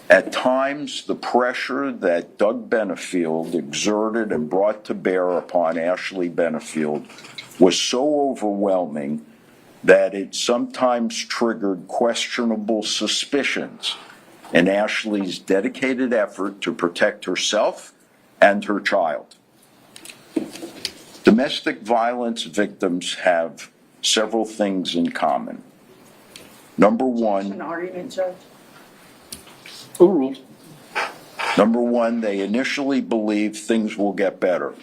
At times, the pressure that Doug Benefield exerted and brought to bear upon Ashley Benefield was so overwhelming that it sometimes triggered questionable suspicions in Ashley's dedicated effort to protect herself and her child. Domestic violence victims have several things in common. Number one, An argument, Judge? Overruled. Number one, they initially believe things will get better.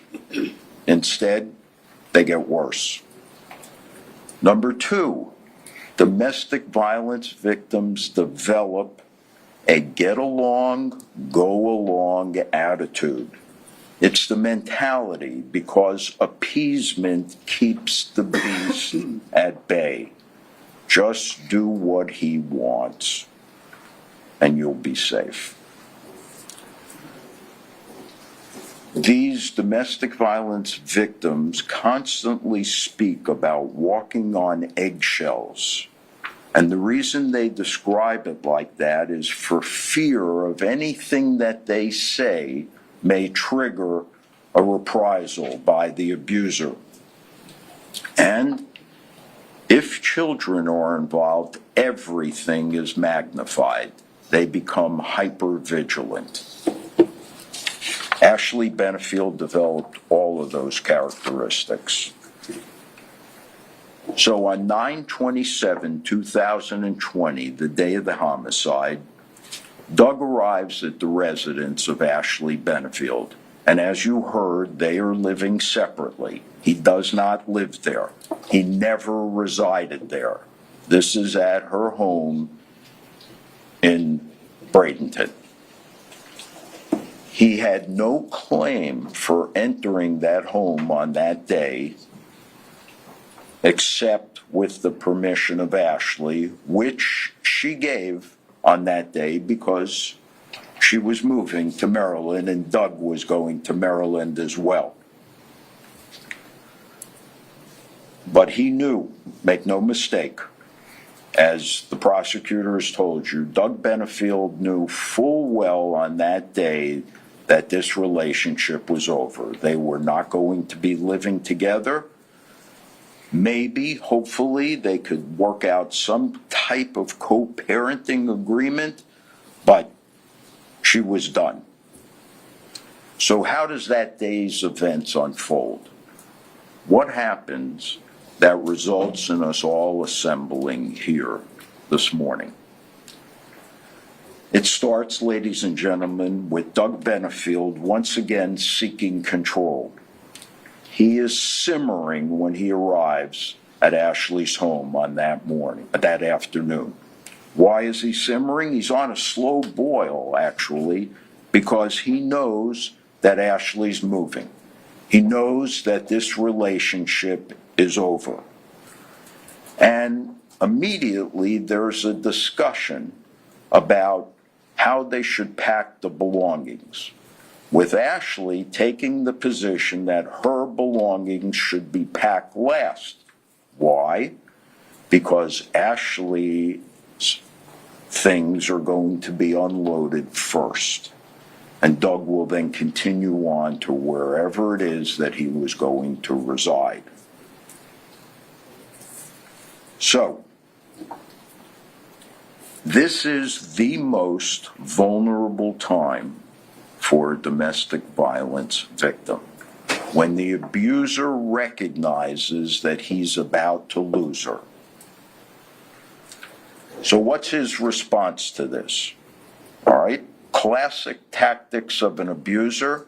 Instead, they get worse. Number two, domestic violence victims develop a get along, go along attitude. It's the mentality because appeasement keeps the beast at bay. Just do what he wants, and you'll be safe. These domestic violence victims constantly speak about walking on eggshells. And the reason they describe it like that is for fear of anything that they say may trigger a reprisal by the abuser. And if children are involved, everything is magnified. They become hyper-vigilant. Ashley Benefield developed all of those characteristics. So on 9/27/2020, the day of the homicide, Doug arrives at the residence of Ashley Benefield. And as you heard, they are living separately. He does not live there. He never resided there. This is at her home in Bradenton. He had no claim for entering that home on that day, except with the permission of Ashley, which she gave on that day because she was moving to Maryland and Doug was going to Maryland as well. But he knew, make no mistake, as the prosecutors told you, Doug Benefield knew full well on that day that this relationship was over. They were not going to be living together. Maybe, hopefully, they could work out some type of co-parenting agreement, but she was done. So how does that day's events unfold? What happens that results in us all assembling here this morning? It starts, ladies and gentlemen, with Doug Benefield once again seeking control. He is simmering when he arrives at Ashley's home on that afternoon. Why is he simmering? He's on a slow boil, actually, because he knows that Ashley's moving. He knows that this relationship is over. And immediately there's a discussion about how they should pack the belongings, with Ashley taking the position that her belongings should be packed last. Why? Because Ashley's things are going to be unloaded first, and Doug will then continue on to wherever it is that he was going to reside. So, this is the most vulnerable time for a domestic violence victim, when the abuser recognizes that he's about to lose her. So what's his response to this? All right, classic tactics of an abuser,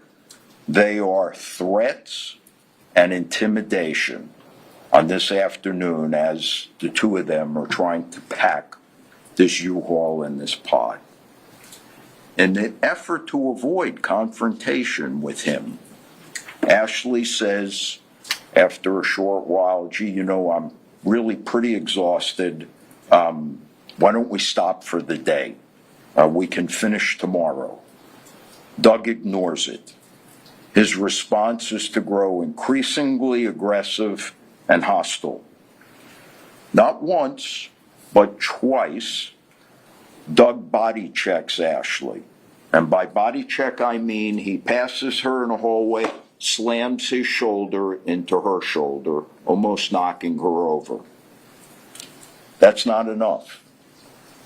they are threats and intimidation on this afternoon as the two of them are trying to pack this U-Haul and this pod. In an effort to avoid confrontation with him, Ashley says, after a short while, gee, you know, I'm really pretty exhausted. Why don't we stop for the day? We can finish tomorrow. Doug ignores it. His response is to grow increasingly aggressive and hostile. Not once, but twice, Doug body checks Ashley. And by body check, I mean he passes her in a hallway, slams his shoulder into her shoulder, almost knocking her over. That's not enough.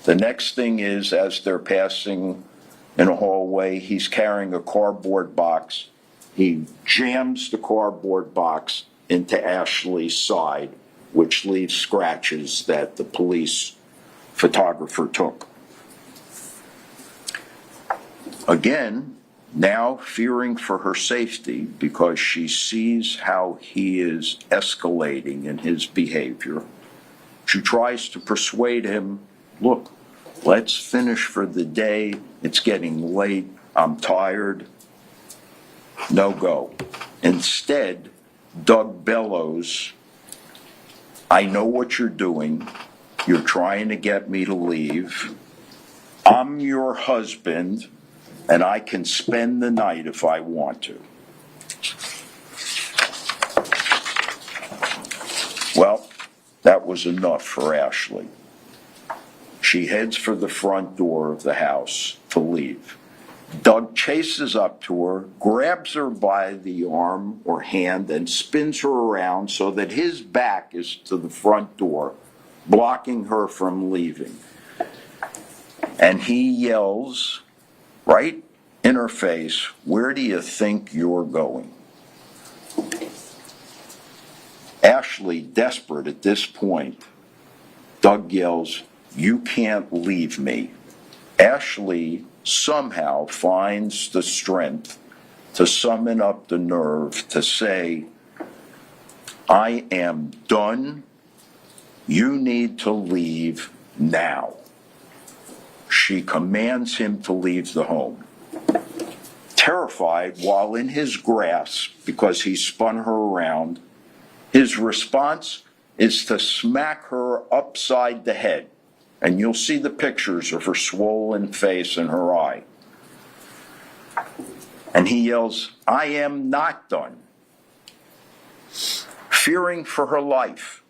The next thing is, as they're passing in a hallway, he's carrying a cardboard box. He jams the cardboard box into Ashley's side, which leaves scratches that the police photographer took. Again, now fearing for her safety because she sees how he is escalating in his behavior, she tries to persuade him, look, let's finish for the day. It's getting late. I'm tired. No go. Instead, Doug bellows, I know what you're doing. You're trying to get me to leave. I'm your husband, and I can spend the night if I want to. Well, that was enough for Ashley. She heads for the front door of the house to leave. Doug chases up to her, grabs her by the arm or hand, and spins her around so that his back is to the front door, blocking her from leaving. And he yells right in her face, where do you think you're going? Ashley, desperate at this point, Doug yells, you can't leave me. Ashley somehow finds the strength to summon up the nerve to say, I am done "You need to leave now." She commands him to leave the home. Terrified, while in his grasp, because he spun her around, his response is to smack her upside the head. And you'll see the pictures of her swollen face and her eye. And he yells, "I am not done." Fearing for her life,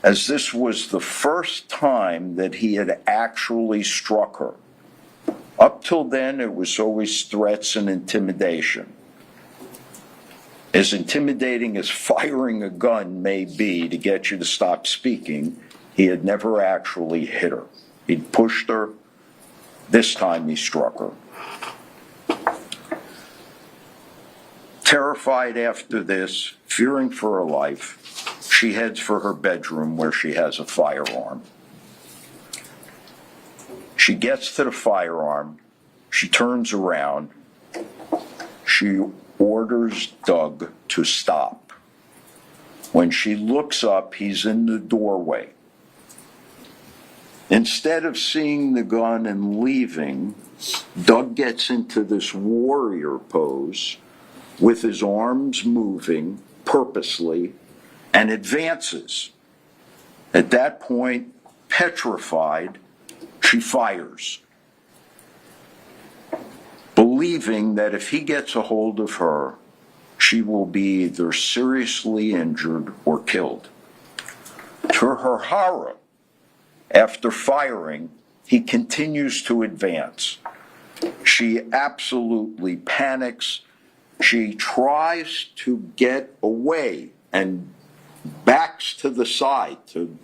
as this was the first time that he had actually struck her. Up till then, it was always threats and intimidation. As intimidating as firing a gun may be to get you to stop speaking, he had never actually hit her. He'd pushed her. This time he struck her. Terrified after this, fearing for her life, she heads for her bedroom where she has a firearm. She gets to the firearm. She turns around. She orders Doug to stop. When she looks up, he's in the doorway. Instead of seeing the gun and leaving, Doug gets into this warrior pose with his arms moving purposely and advances. At that point, petrified, she fires, believing that if he gets a hold of her, she will be either seriously injured or killed. To her horror, after firing, he continues to advance. She absolutely panics. She tries to get away and backs to the side to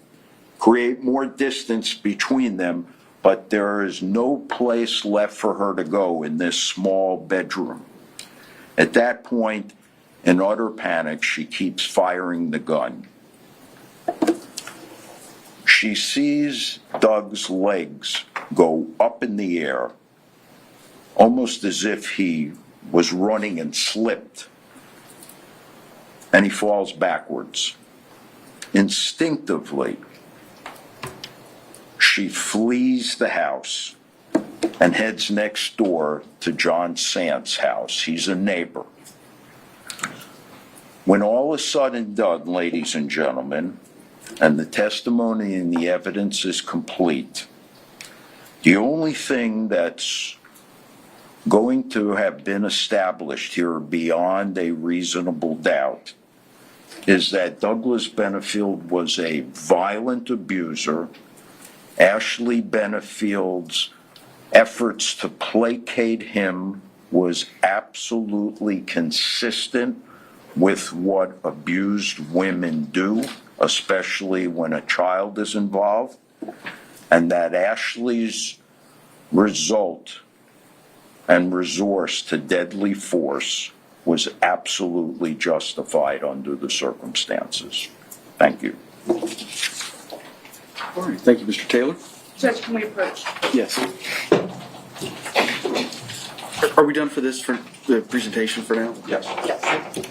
create more distance between them, but there is no place left for her to go in this small bedroom. At that point, in utter panic, she keeps firing the gun. She sees Doug's legs go up in the air, almost as if he was running and slipped, and he falls backwards. Instinctively, she flees the house and heads next door to John Sant's house. He's a neighbor. When all is said and done, ladies and gentlemen, and the testimony and the evidence is complete, the only thing that's going to have been established here beyond a reasonable doubt is that Douglas Benefield was a violent abuser. Ashley Benefield's efforts to placate him was absolutely consistent with what abused women do, especially when a child is involved, and that Ashley's result and resource to deadly force was absolutely justified under the circumstances. Thank you. All right, thank you, Mr. Taylor. Judge, can we approach? Yes. Are we done for this, for the presentation for now? Yes. Yes.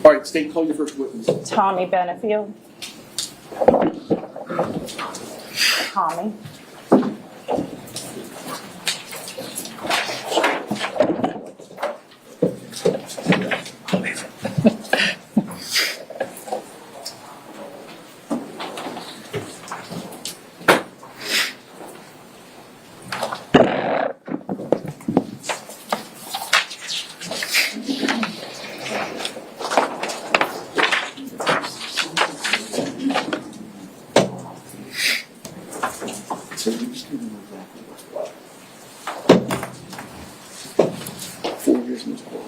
All right, State, call your first witness. Tommy Benefield. Tommy. So you just give them exactly what? 4 years in this court.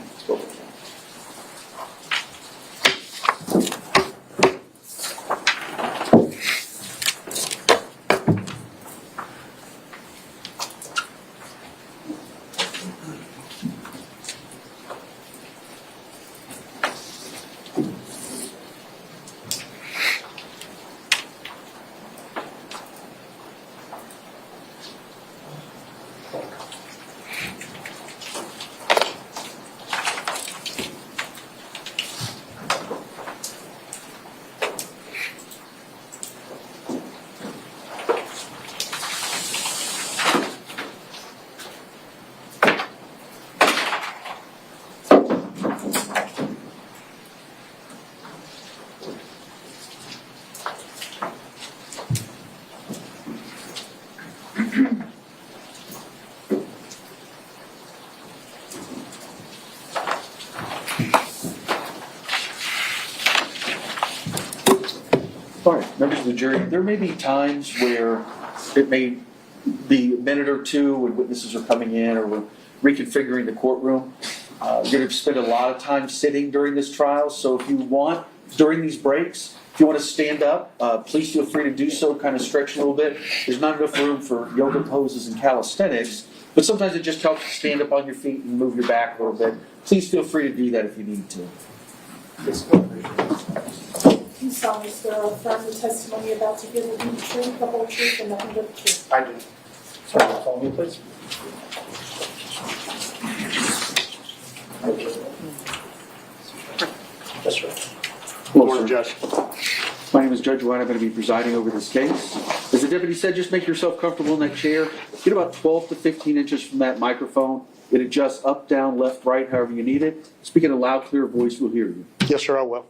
All right, members of the jury, there may be times where it may be a minute or two when witnesses are coming in or we're reconfiguring the courtroom. You're going to spend a lot of time sitting during this trial, so if you want, during these breaks, if you want to stand up, please feel free to do so, kind of stretch a little bit. There's not enough room for yoga poses and calisthenics, but sometimes it just helps to stand up on your feet and move your back a little bit. Please feel free to do that if you need to. You solemnly swear or affirm the testimony you're about to give will be the truth, the whole truth, and nothing but the truth. I do. Sorry, follow me, please. Yes, sir. Hello, Morning, sir. Judge. My name is Judge White. I'm going to be presiding over this case. As the deputy said, just make yourself comfortable in that chair. Get about 12 to 15 inches from that microphone. It adjusts up, down, left, right, however you need it. Speak in a loud, clear voice, we'll hear you. Yes, sir, I will.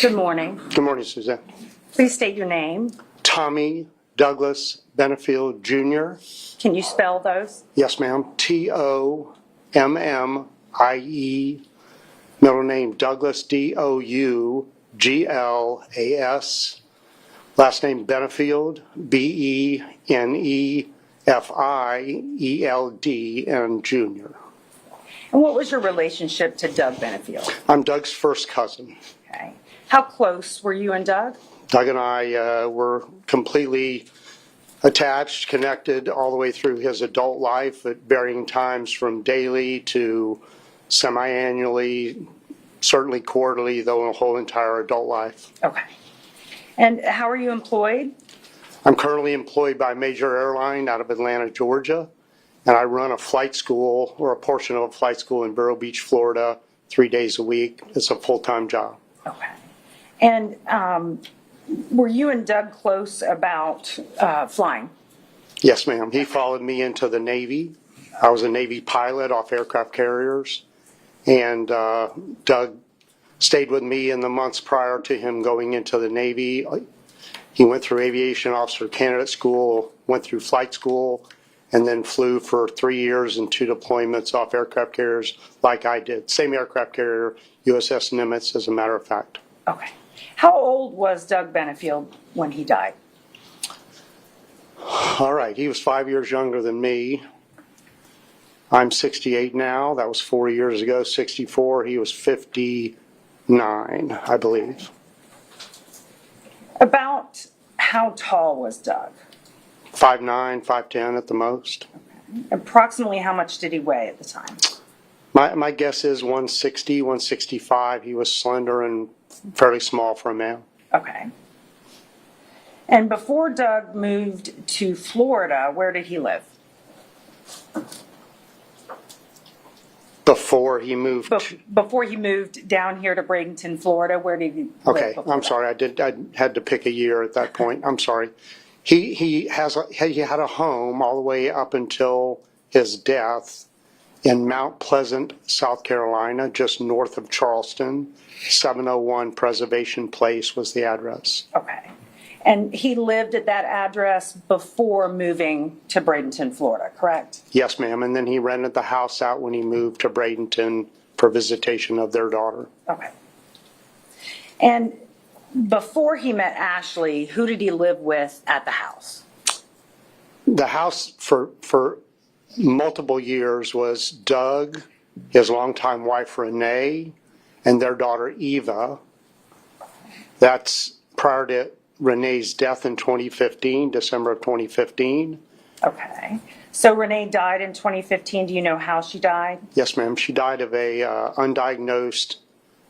Good morning. Good morning, Suzanne. Please state your name. Tommy Douglas Benefield, Jr. Can you spell those? Yes, ma'am. Tommie. Middle name Douglas, Douglas. Last name Benefield, Benefield, and Jr. And what was your relationship to Doug Benefield? I'm Doug's first cousin. Okay. How close were you and Doug? Doug and I were completely attached, connected all the way through his adult life at varying times from daily to semi-annually, certainly quarterly, though the whole entire adult life. Okay. And how are you employed? I'm currently employed by a major airline out of Atlanta, Georgia, and I run a flight school or a portion of a flight school in Vero Beach, Florida, 3 days a week. It's a full-time job. Okay. And were you and Doug close about flying? Yes, ma'am. He followed me into the Navy. I was a Navy pilot off aircraft carriers, and Doug stayed with me in the months prior to him going into the Navy. He went through aviation officer candidate school, went through flight school, and then flew for 3 years and 2 deployments off aircraft carriers like I did. Same aircraft carrier, USS Nimitz, as a matter of fact. Okay. How old was Doug Benefield when he died? All right, he was 5 years younger than me. I'm 68 now. That was 4 years ago. 64. He was 59, I believe. About how tall was Doug? 5'9", 5'10" at the most. Approximately how much did he weigh at the time? My guess is 160, 165. He was slender and fairly small for a man. Okay. And before Doug moved to Florida, where did he live? Before he moved. Before he moved down here to Bradenton, Florida, where did he live? Okay, before I'm that? sorry. I had to pick a year at that point. I'm sorry. He had a home all the way up until his death in Mount Pleasant, South Carolina, just north of Charleston. 701 Preservation Place was the address. Okay. And he lived at that address before moving to Bradenton, Florida, correct? Yes, ma'am. And then he rented the house out when he moved to Bradenton for visitation of their daughter. Okay. And before he met Ashley, who did he live with at the house? The house for multiple years was Doug, his longtime wife Renee, and their daughter Eva. That's prior to Renee's death in 2015, December of 2015. Okay. So Renee died in 2015. Do you know how she died? Yes, ma'am. She died of a undiagnosed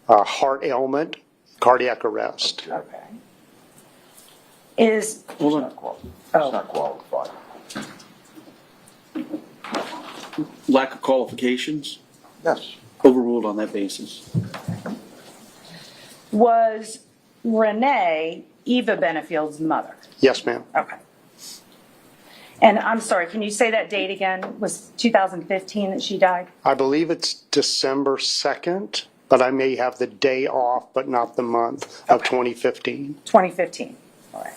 heart ailment, cardiac arrest. Okay. Is, Hold on. It's not qualified. Lack of qualifications, Yes. overruled on that basis. was Renee Eva Benefield's mother? Yes, ma'am. Okay. And I'm sorry, can you say that date again? Was 2015 that she died? I believe it's December 2nd, but I may have the day off, but not the month of 2015. 2015. All right.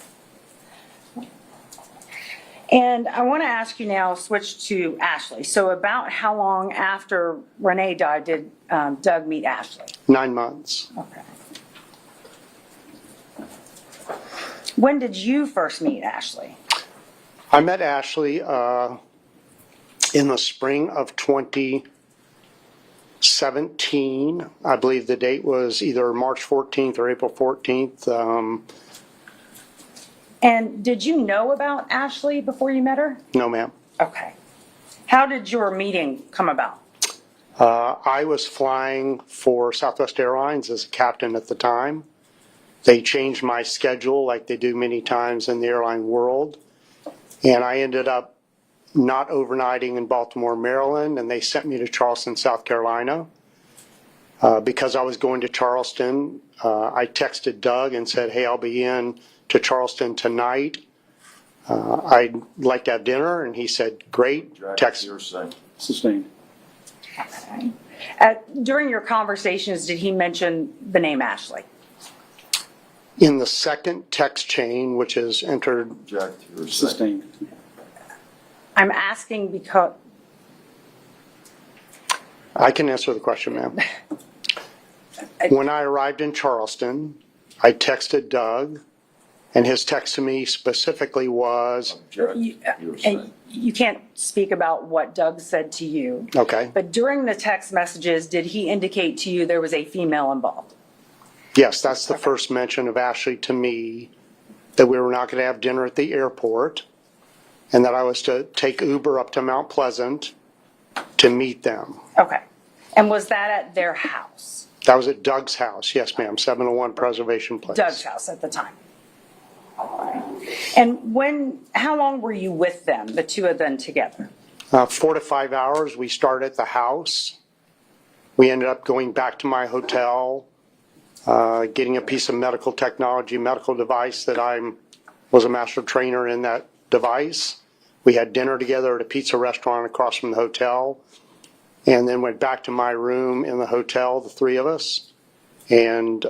And I want to ask you now, switch to Ashley. So about how long after Renee died did Doug meet Ashley? 9 months. Okay. When did you first meet Ashley? I met Ashley in the spring of 2017. I believe the date was either March 14th or April 14th. And did you know about Ashley before you met her? No, ma'am. Okay. How did your meeting come about? I was flying for Southwest Airlines as a captain at the time. They changed my schedule like they do many times in the airline world. And I ended up not overnighting in Baltimore, Maryland, and they sent me to Charleston, South Carolina. Because I was going to Charleston, I texted Doug and said, hey, I'll be in to Charleston tonight. I'd like to have dinner, and he said, great. Text. Sustained. Okay. During your conversations, did he mention the name Ashley? In the second text chain, which is entered, Sustained. I'm asking because, I can answer the question, ma'am. When I arrived in Charleston, I texted Doug, and his text to me specifically was, and you can't speak about what Doug said to you, okay, but during the text messages, did he indicate to you there was a female involved? yes, that's the first mention of Ashley to me, that we were not going to have dinner at the airport, and that I was to take Uber up to Mount Pleasant to meet them. Okay. And was that at their house? That was at Doug's house, yes, ma'am, 701 Preservation Place. Doug's house at the time. All right. And how long were you with them, the two of them together? 4 to 5 hours. We started at the house. We ended up going back to my hotel, getting a piece of medical technology, medical device that was a master trainer in that device. We had dinner together at a pizza restaurant across from the hotel, and then went back to my room in the hotel, the three of us, and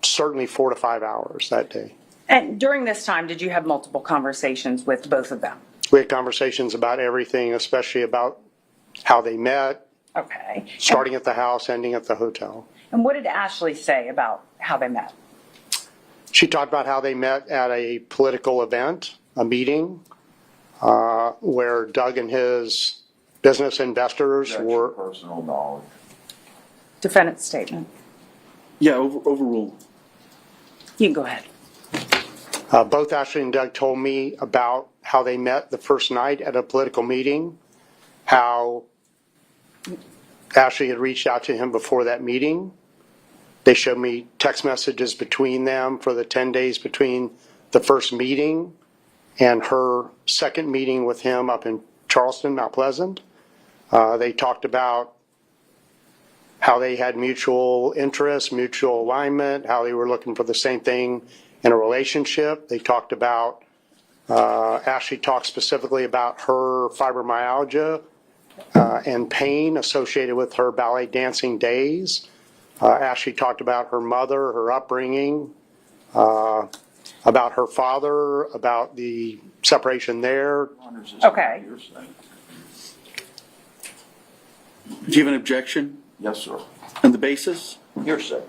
certainly 4 to 5 hours that day. And during this time, did you have multiple conversations with both of them? We had conversations about everything, especially about how they met, Okay. starting at the house, ending at the hotel. And what did Ashley say about how they met? She talked about how they met at a political event, a meeting, where Doug and his business investors were. Personal knowledge. Defendant's statement. Yeah, overruled. You can go ahead. Both Ashley and Doug told me about how they met the first night at a political meeting, how Ashley had reached out to him before that meeting. They showed me text messages between them for the 10 days between the first meeting and her second meeting with him up in Charleston, Mount Pleasant. They talked about how they had mutual interests, mutual alignment, how they were looking for the same thing in a relationship. They talked about, Ashley talked specifically about her fibromyalgia and pain associated with her ballet dancing days. Ashley talked about her mother, her upbringing, about her father, about the separation there. Okay. Do you have an objection Yes, sir. on the basis? Hearsay.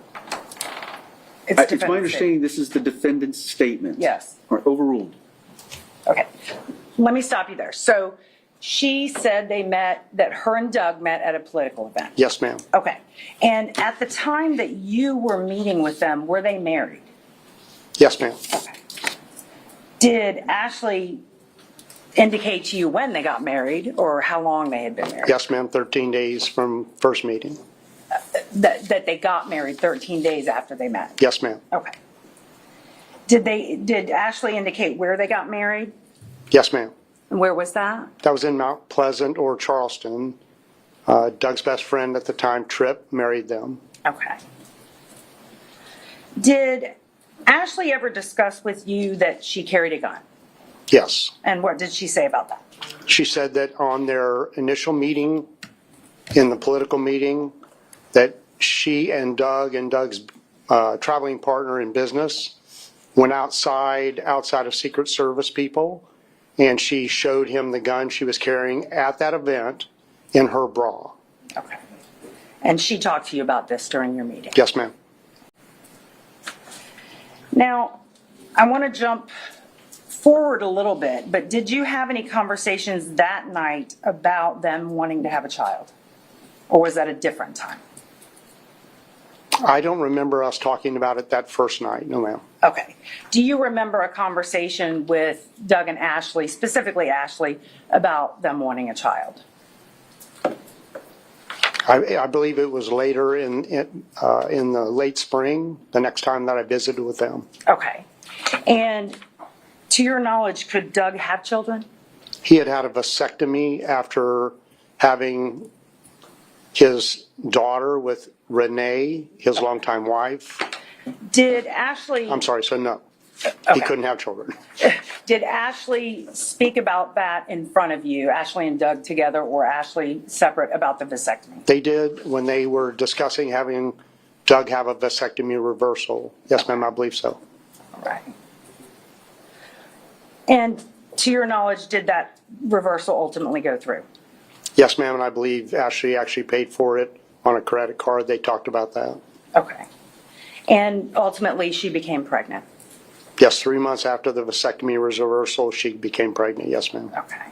It's It's my understanding this is the defendant's statement. Yes. All right, overruled. Okay. let me stop you there. So she said that her and Doug met at a political event. Yes, ma'am. Okay. And at the time that you were meeting with them, were they married? Yes, ma'am. Okay. Did Ashley indicate to you when they got married or how long they had been married? Yes, ma'am. 13 days from first meeting. That they got married 13 days after they met? Yes, ma'am. Okay. Did Ashley indicate where they got married? Yes, ma'am. And where was that? That was in Mount Pleasant or Charleston. Doug's best friend at the time, Tripp, married them. Okay. Did Ashley ever discuss with you that she carried a gun? Yes. And what did she say about that? She said that on their initial meeting, in the political meeting, that she and Doug's traveling partner in business went outside of Secret Service people, and she showed him the gun she was carrying at that event in her bra. Okay. And she talked to you about this during your meeting? Yes, ma'am. Now, I want to jump forward a little bit, but did you have any conversations that night about them wanting to have a child? Or was that a different time? I don't remember us talking about it that first night. No, ma'am. Okay. Do you remember a conversation with Doug and Ashley, specifically Ashley, about them wanting a child? I believe it was later in the late spring, the next time that I visited with them. Okay. And to your knowledge, could Doug have children? He had a vasectomy after having his daughter with Renee, his longtime wife. Did Ashley... I'm sorry, so no. Okay. He couldn't have children. Did Ashley speak about that in front of you, Ashley and Doug together, or Ashley separate about the vasectomy? They did when they were discussing having Doug have a vasectomy reversal. Yes, ma'am, I believe so. All right. And to your knowledge, did that reversal ultimately go through? Yes, ma'am, and I believe Ashley actually paid for it on a credit card. They talked about that. Okay. And ultimately, she became pregnant? Yes, 3 months after the vasectomy reversal, she became pregnant. Yes, ma'am. Okay.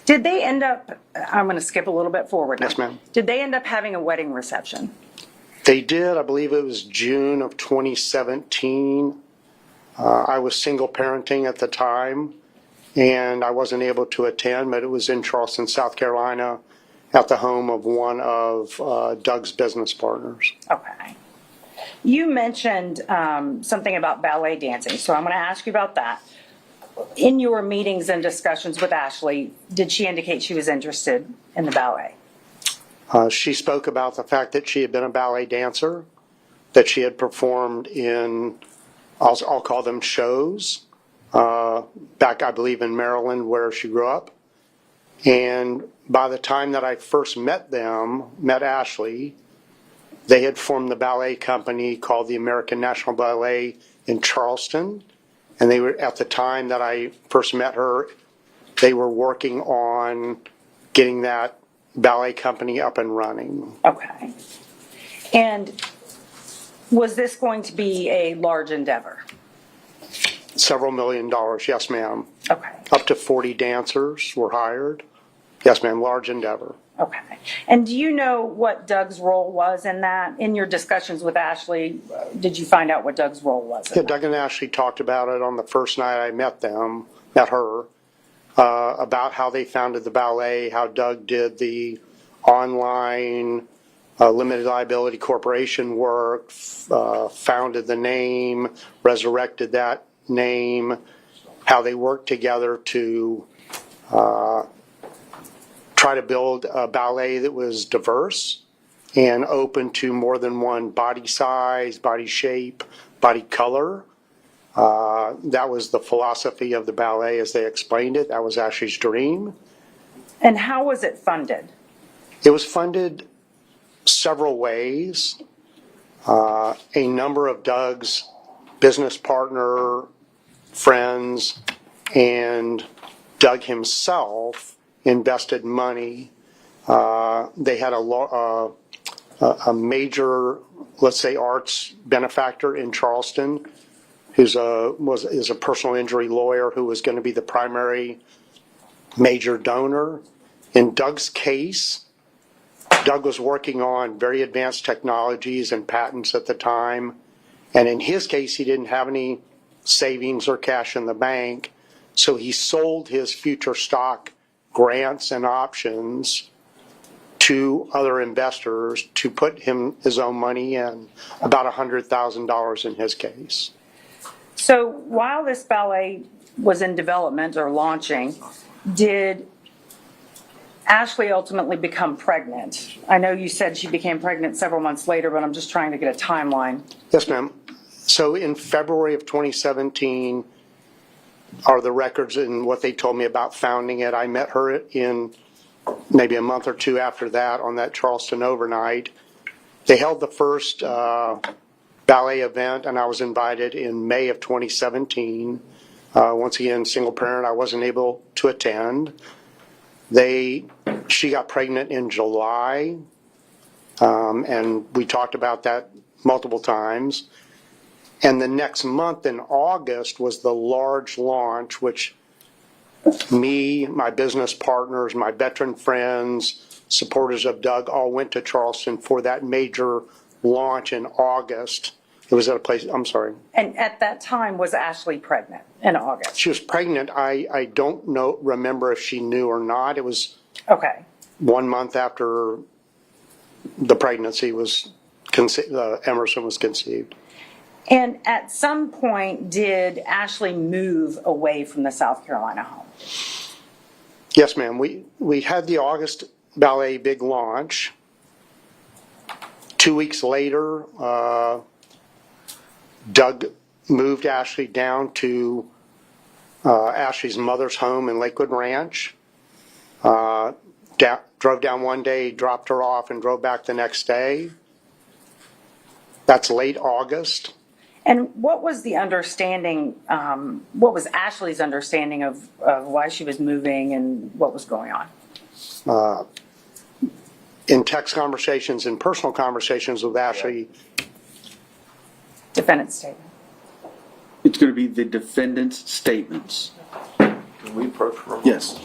Did they end up, I'm going to skip a little bit forward now. Yes, ma'am. Did they end up having a wedding reception? They did. I believe it was June of 2017. I was single parenting at the time, and I wasn't able to attend, but it was in Charleston, South Carolina, at the home of one of Doug's business partners. Okay. You mentioned something about ballet dancing, so I'm going to ask you about that. In your meetings and discussions with Ashley, did she indicate she was interested in the ballet? She spoke about the fact that she had been a ballet dancer, that she had performed in, I'll call them shows, back, I believe, in Maryland, where she grew up. And by the time that I first met Ashley, they had formed the ballet company called the American National Ballet in Charleston. And they were, at the time that I first met her, they were working on getting that ballet company up and running. Okay. And was this going to be a large endeavor? Several $1 million, yes, ma'am. Okay. Up to 40 dancers were hired. Yes, ma'am, large endeavor. Okay. And do you know what Doug's role was in that? In your discussions with Ashley, did you find out what Doug's role was? Yeah, Doug and Ashley talked about it on the first night I met her, about how they founded the ballet, how Doug did the online limited liability corporation work, founded the name, resurrected that name, how they worked together to try to build a ballet that was diverse and open to more than one body size, body shape, body color. That was the philosophy of the ballet as they explained it. That was Ashley's dream. And how was it funded? It was funded several ways. A number of Doug's business partner, friends, and Doug himself invested money. They had a major, let's say, arts benefactor in Charleston is a personal injury lawyer who was going to be the primary major donor. In Doug's case, Doug was working on very advanced technologies and patents at the time. And in his case, he didn't have any savings or cash in the bank. So he sold his future stock grants and options to other investors to put his own money in, about $100,000 in his case. So while this ballet was in development or launching, did Ashley ultimately become pregnant? I know you said she became pregnant several months later, but I'm just trying to get a timeline. Yes, ma'am. So in February of 2017 are the records and what they told me about founding it. I met her in maybe a month or two after that on that Charleston overnight. They held the first ballet event, and I was invited in May of 2017. Once again, single parent, I wasn't able to attend. She got pregnant in July, and we talked about that multiple times. And the next month in August was the large launch, which me, my business partners, my veteran friends, supporters of Doug all went to Charleston for that major launch in August. It was at a place, I'm sorry. And at that time, was Ashley pregnant in August? She was pregnant. I don't remember if she knew or not. It was Okay. 1 month after the pregnancy was Emerson was conceived. And at some point, did Ashley move away from the South Carolina home? Yes, ma'am. We had the August ballet big launch. 2 weeks later, Doug moved Ashley down to Ashley's mother's home in Lakewood Ranch. Drove down one day, dropped her off, and drove back the next day. That's late August. And what was the understanding, what was Ashley's understanding of why she was moving and what was going on? In text conversations and personal conversations with Ashley, Defendant's statement. It's going to be the defendant's statements. Can we approach for a moment? Yes.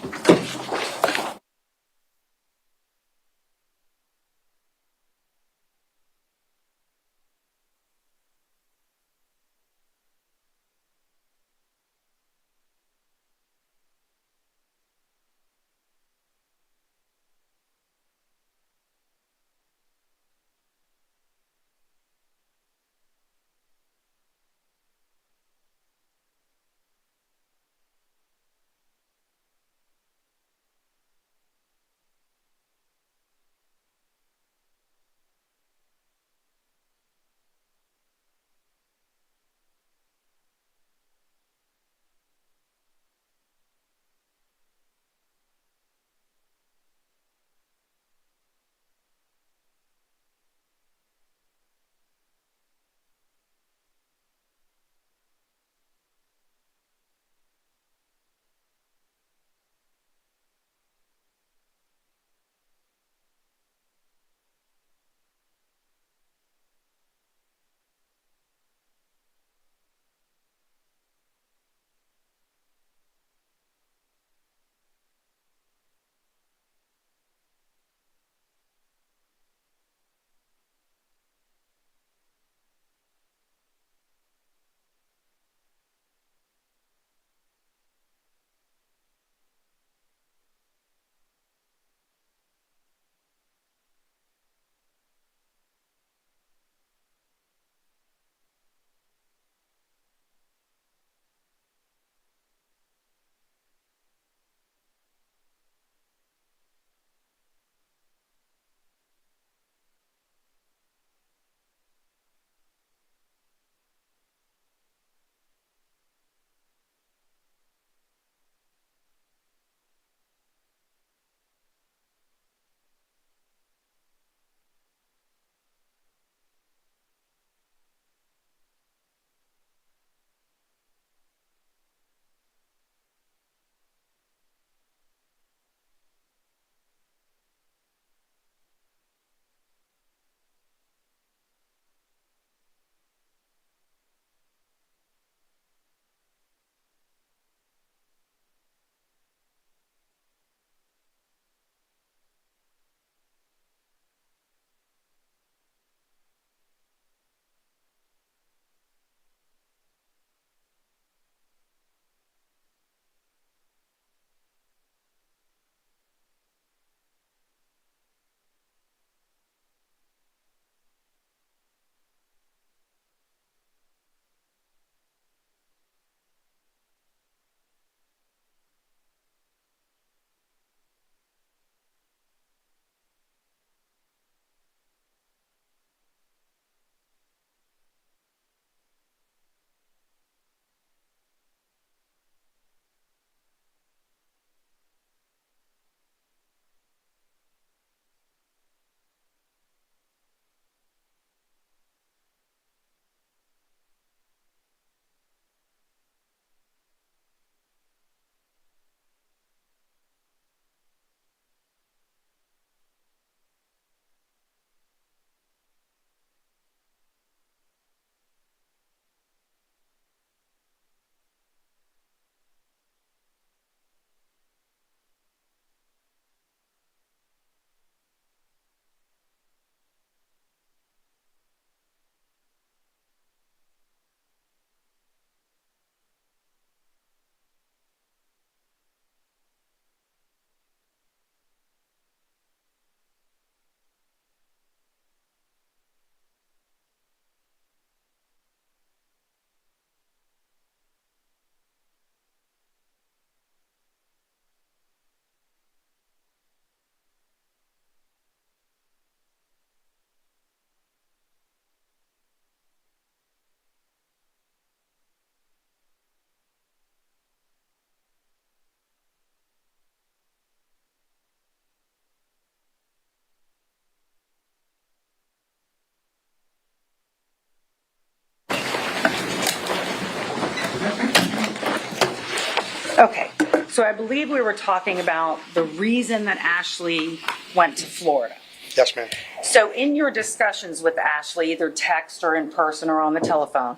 Okay, so I believe we were talking about the reason that Ashley went to Florida. Yes, ma'am. So in your discussions with Ashley, either text or in person or on the telephone,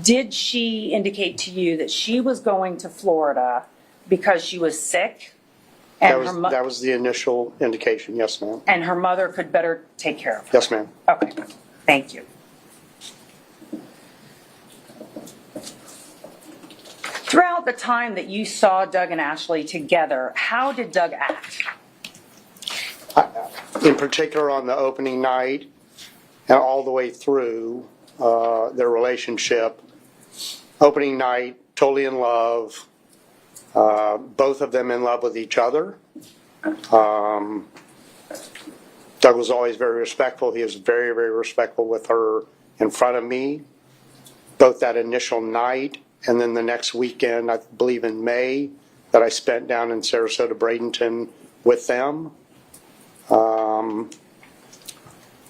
did she indicate to you that she was going to Florida because she was sick? And That was the initial indication. Yes, ma'am. and her mother could better take care of her? Yes, ma'am. Okay, thank you. Throughout the time that you saw Doug and Ashley together, how did Doug act? In particular, on the opening night and all the way through their relationship. Opening night, totally in love. Both of them in love with each other. Doug was always very respectful. He was very, very respectful with her in front of me. Both that initial night and then the next weekend, I believe in May, that I spent down in Sarasota, Bradenton with them.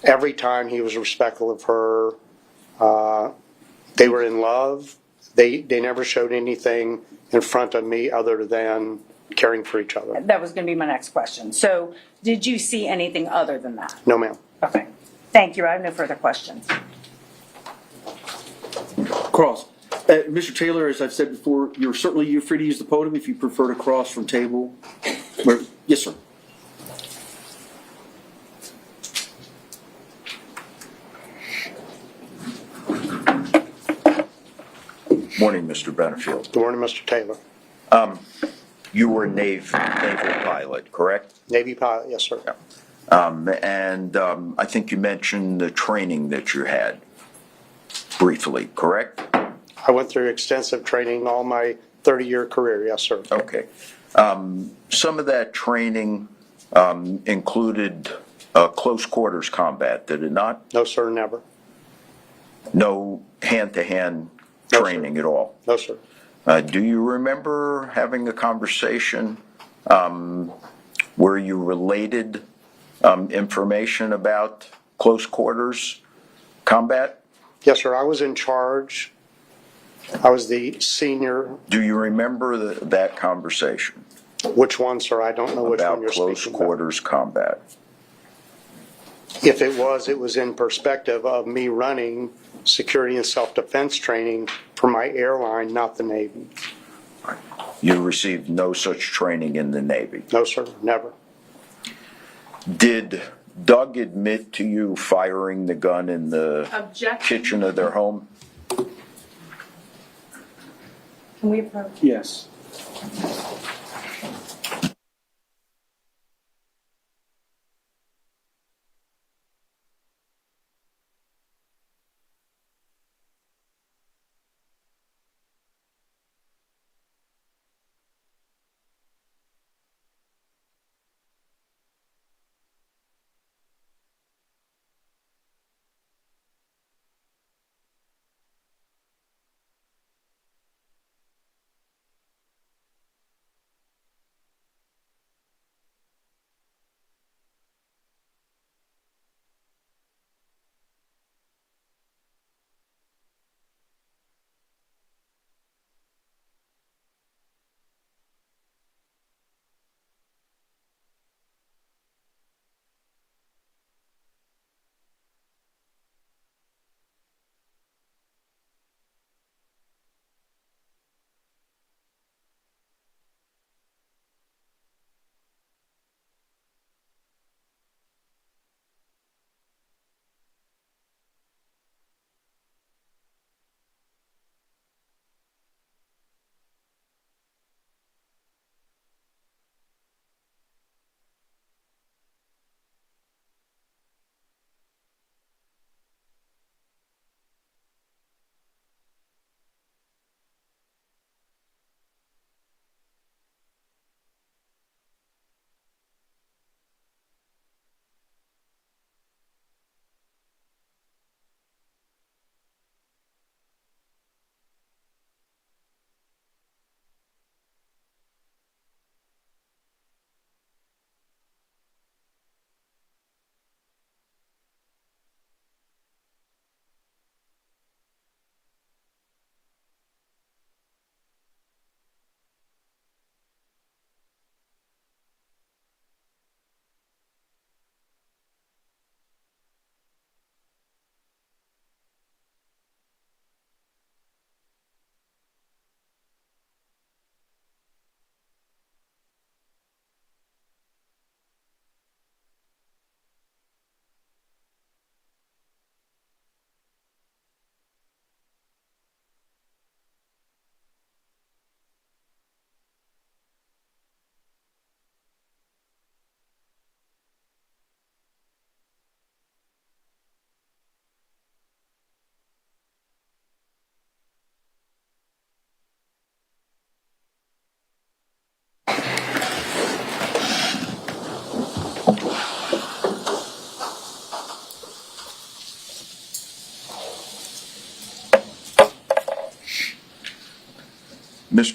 Every time he was respectful of her. They were in love. They never showed anything in front of me other than caring for each other. That was going to be my next question. So did you see anything other than that? No, ma'am. Okay, thank you. I have no further questions. Cross. Mr. Taylor, as I've said before, you're free to use the podium if you prefer to cross from table. Yes, sir. Morning, Mr. Benefield. Good morning, Mr. Taylor. You were a naval pilot, correct? Navy pilot, yes, sir. I think you mentioned the training that you had briefly, correct? I went through extensive training all my 30-year career, yes, sir. Okay. Some of that training included close quarters combat, did it not? No, sir, never. No hand-to-hand No, sir. training at all? No, sir. Do you remember having a conversation where you related information about close quarters combat? Yes, sir. I was in charge. I was the senior. Do you remember that conversation Which one, sir? I don't know which one about you're close speaking about. quarters combat? If it was in perspective of me running security and self-defense training for my airline, not the Navy. You received no such training in the Navy. No, sir, never. Did Doug admit to you firing the gun in the Objection. kitchen of their home? Can we approach? Yes.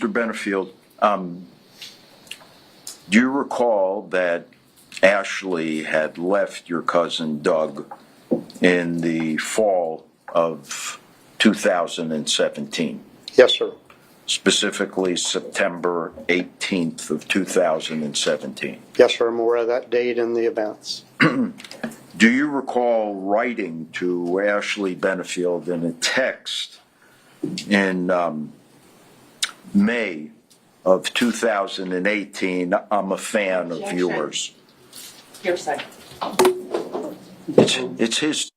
Mr. Benefield, do you recall that Ashley had left your cousin Doug in the fall of 2017? Yes, sir. Specifically September 18th of 2017. Yes, sir. I'm aware of that date and the events. Do you recall writing to Ashley Benefield in a text in May of 2018, "I'm a fan of Objection. yours"? Hearsay. It's his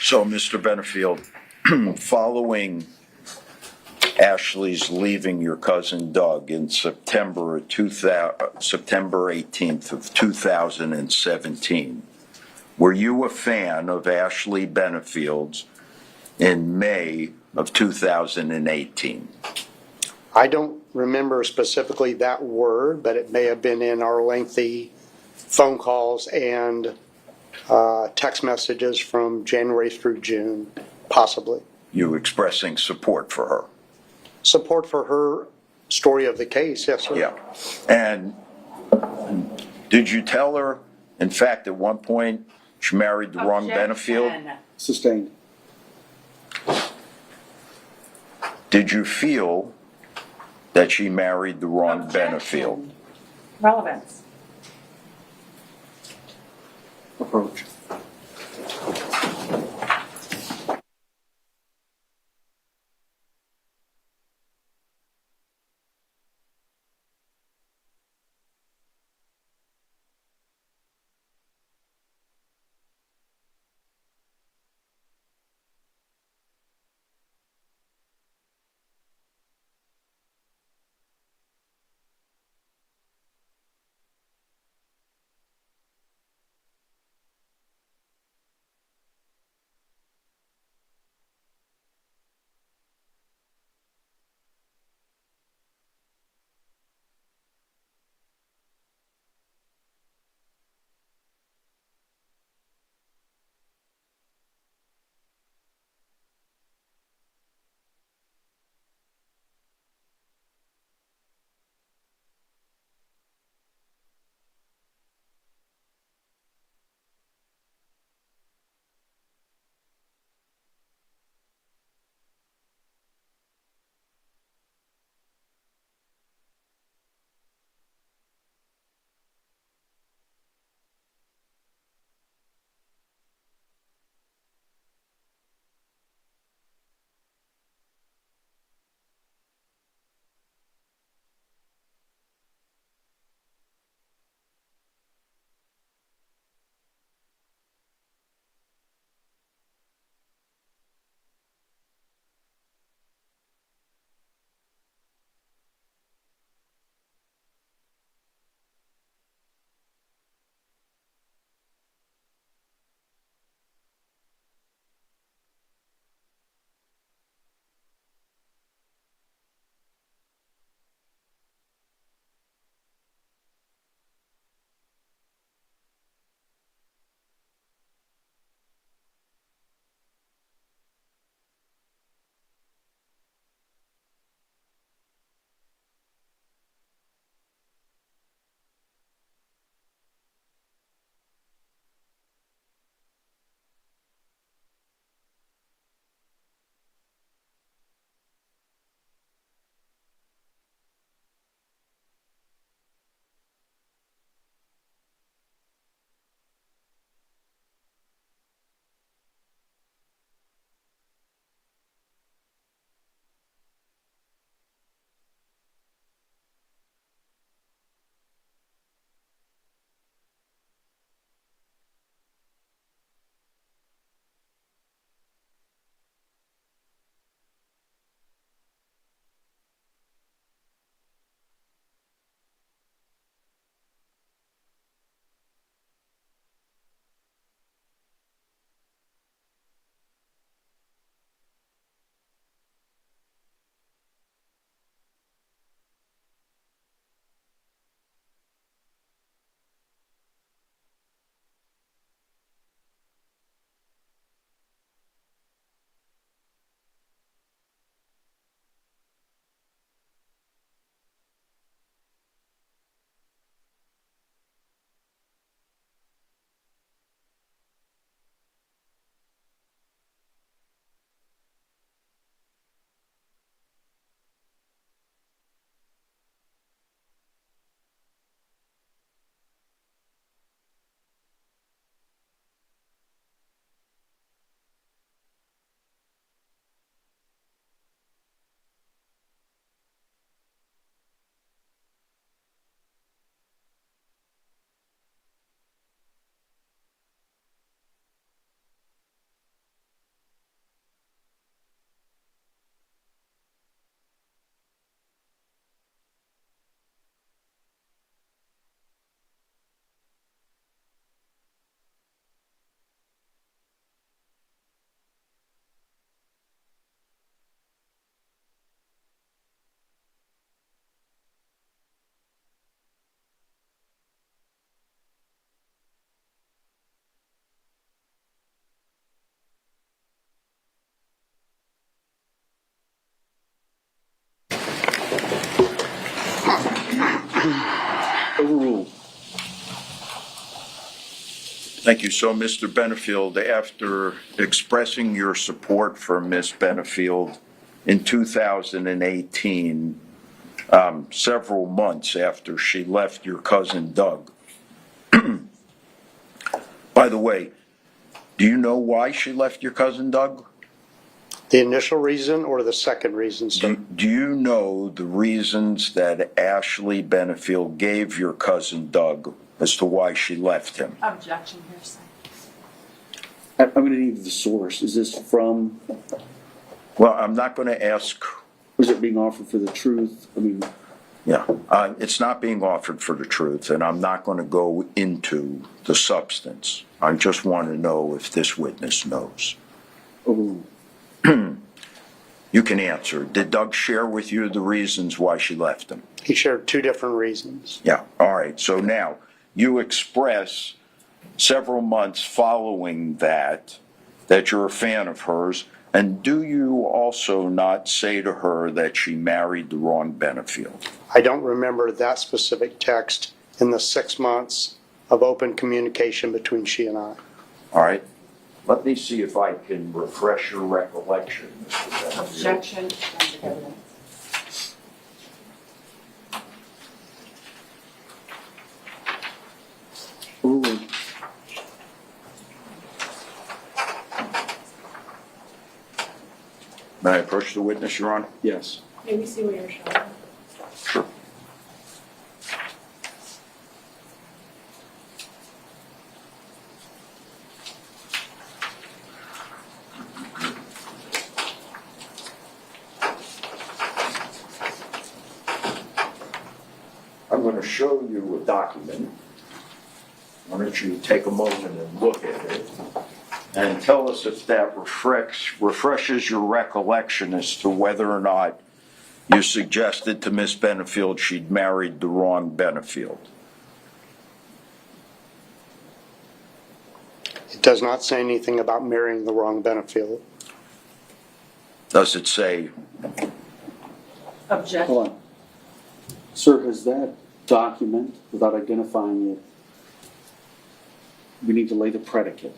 So, Mr. Benefield, following Ashley's leaving your cousin Doug in September 18th of 2017, were you a fan of Ashley Benefield's in May of 2018? I don't remember specifically that word, but it may have been in our lengthy phone calls and text messages from January through June, possibly. You expressing support for her? Support for her story of the case, yes, sir. Yeah. And did you tell her, in fact, at one point, she married the wrong Benefield? Objection. Sustained. Did you feel that she married the wrong Benefield? Objection. Relevance. Approach. Thank you. So, Mr. Benefield, after expressing your support for Ms. Benefield in 2018, several months after she left your cousin Doug, by the way, do you know why she left your cousin Doug? The initial reason or the second reason, sir? Do you know the reasons that Ashley Benefield gave your cousin Doug as to why she left him? Objection, hearsay. I'm going to need the source. Is this from, Well, I'm not going to ask. was it being offered for the truth? I mean, Yeah, it's not being offered for the truth, and I'm not going to go into the substance. I just want to know if this witness knows. oh, You can answer. Did Doug share with you the reasons why she left him? He shared two different reasons. Yeah, all right. So now you express several months following that you're a fan of hers, and do you also not say to her that she married the wrong Benefield? I don't remember that specific text in the 6 months of open communication between she and I. All right. Let me see if I can refresh your recollection, Mr. Benefield. Objection, forensic evidence. oh, May I approach the witness, Your Honor? yes. Maybe see what you're showing. Sure. I'm going to show you a document. Why don't you take a moment and look at it and tell us if that refreshes your recollection as to whether or not you suggested to Miss Benefield she'd married the wrong Benefield. It does not say anything about marrying the wrong Benefield. Does it say, Objection. Hold on. Sir, has that document, without identifying it, we need to lay the predicate.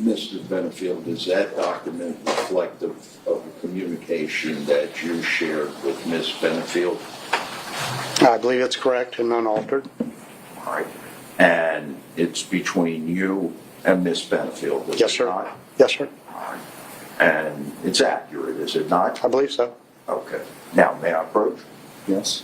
Mr. Benefield, is that document reflective of the communication that you shared with Miss Benefield? I believe it's correct and unaltered. All right. And it's between you and Miss Benefield, is Yes, it sir. not? Yes, sir. All right. And it's accurate, is it not? I believe so. Okay. Now, may I approach? Yes?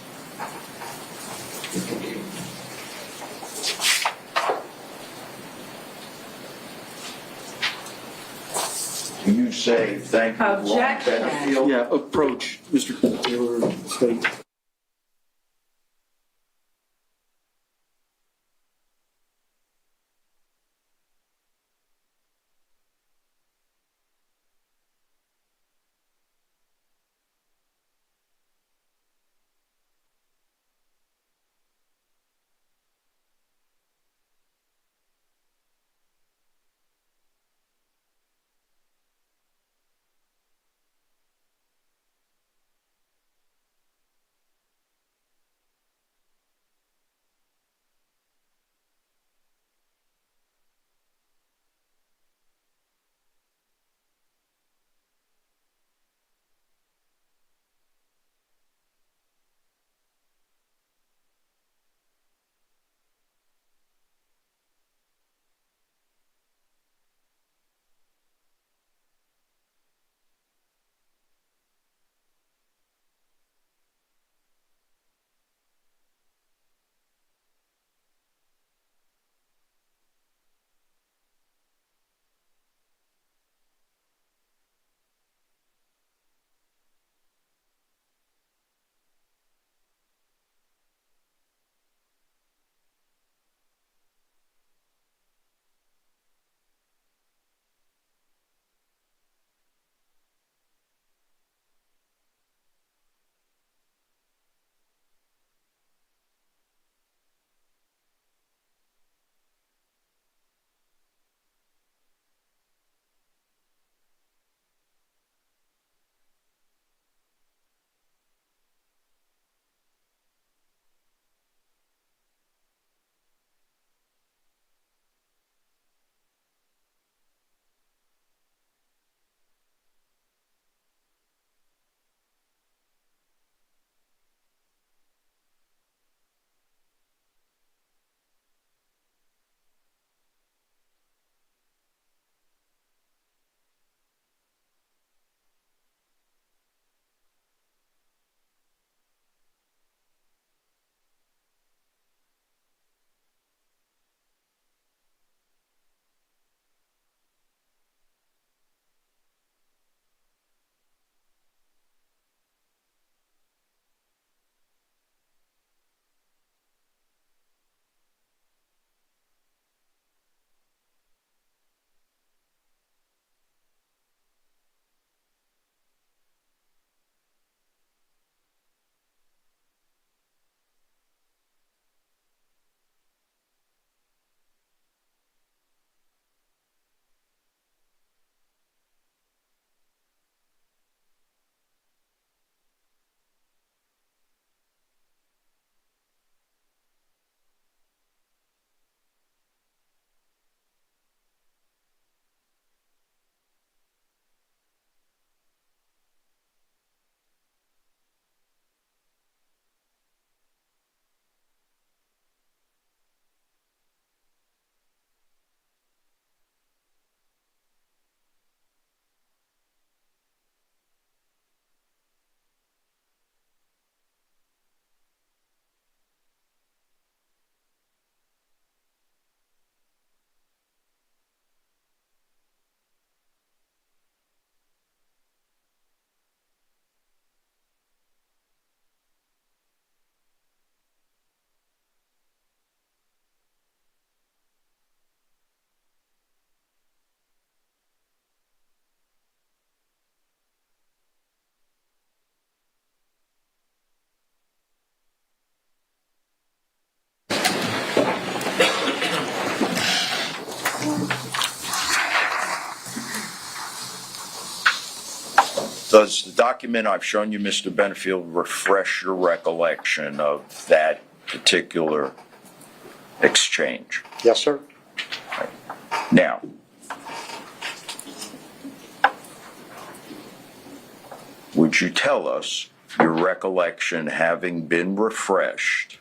Do you say thank you, Ron Objection. Benefield? Yeah, approach, Mr. Taylor, state. Does the document I've shown you, Mr. Benefield, refresh your recollection of that particular exchange? Yes, sir. Now, would you tell us your recollection having been refreshed,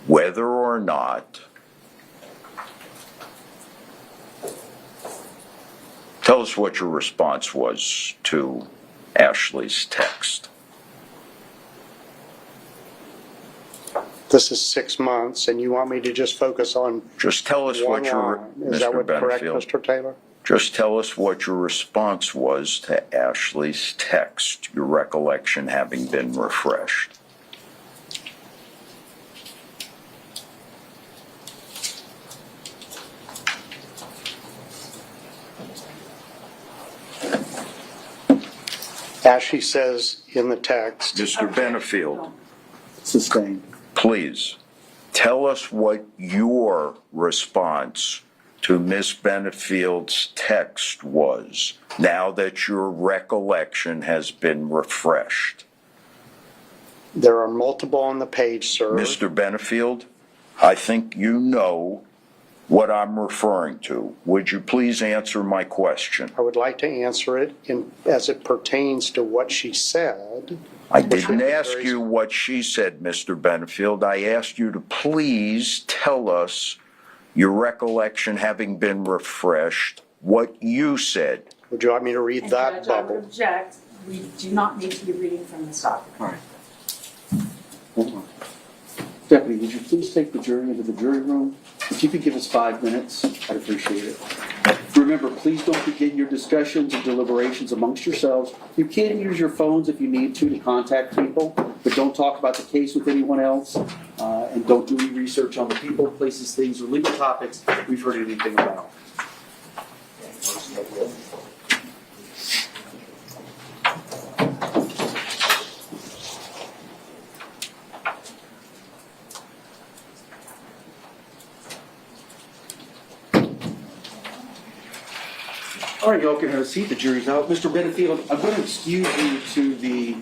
whether or not, tell us what your response was to Ashley's text? This is 6 months, and you want me to just focus on Just tell us one what your, line? Is that Mr. what correct, Benefield, Mr. Taylor? just tell us what your response was to Ashley's text, your recollection having been refreshed. Ashley says in the text, Mr. Benefield, Sustained. please, tell us what your response to Miss Benefield's text was, now that your recollection has been refreshed. there are multiple on the page, sir. Mr. Benefield, I think you know what I'm referring to. Would you please answer my question? I would like to answer it as it pertains to what she said. I didn't ask you what she said, Mr. Benefield. I asked you to please tell us your recollection having been refreshed, what you said. Would you like me to read And that Judge, I would bubble? object, we do not need to be reading from this document. All right. Hold on. Deputy, would you please take the jury into the jury room? If you could give us 5 minutes, I'd appreciate it. Remember, please don't begin your discussions and deliberations amongst yourselves. You can use your phones if you need to contact people, but don't talk about the case with anyone else, and don't do any research on the people, places, things, or legal topics we've heard anything about. All right, y'all can have a seat. The jury's out. Mr. Benefield, I'm going to excuse you to the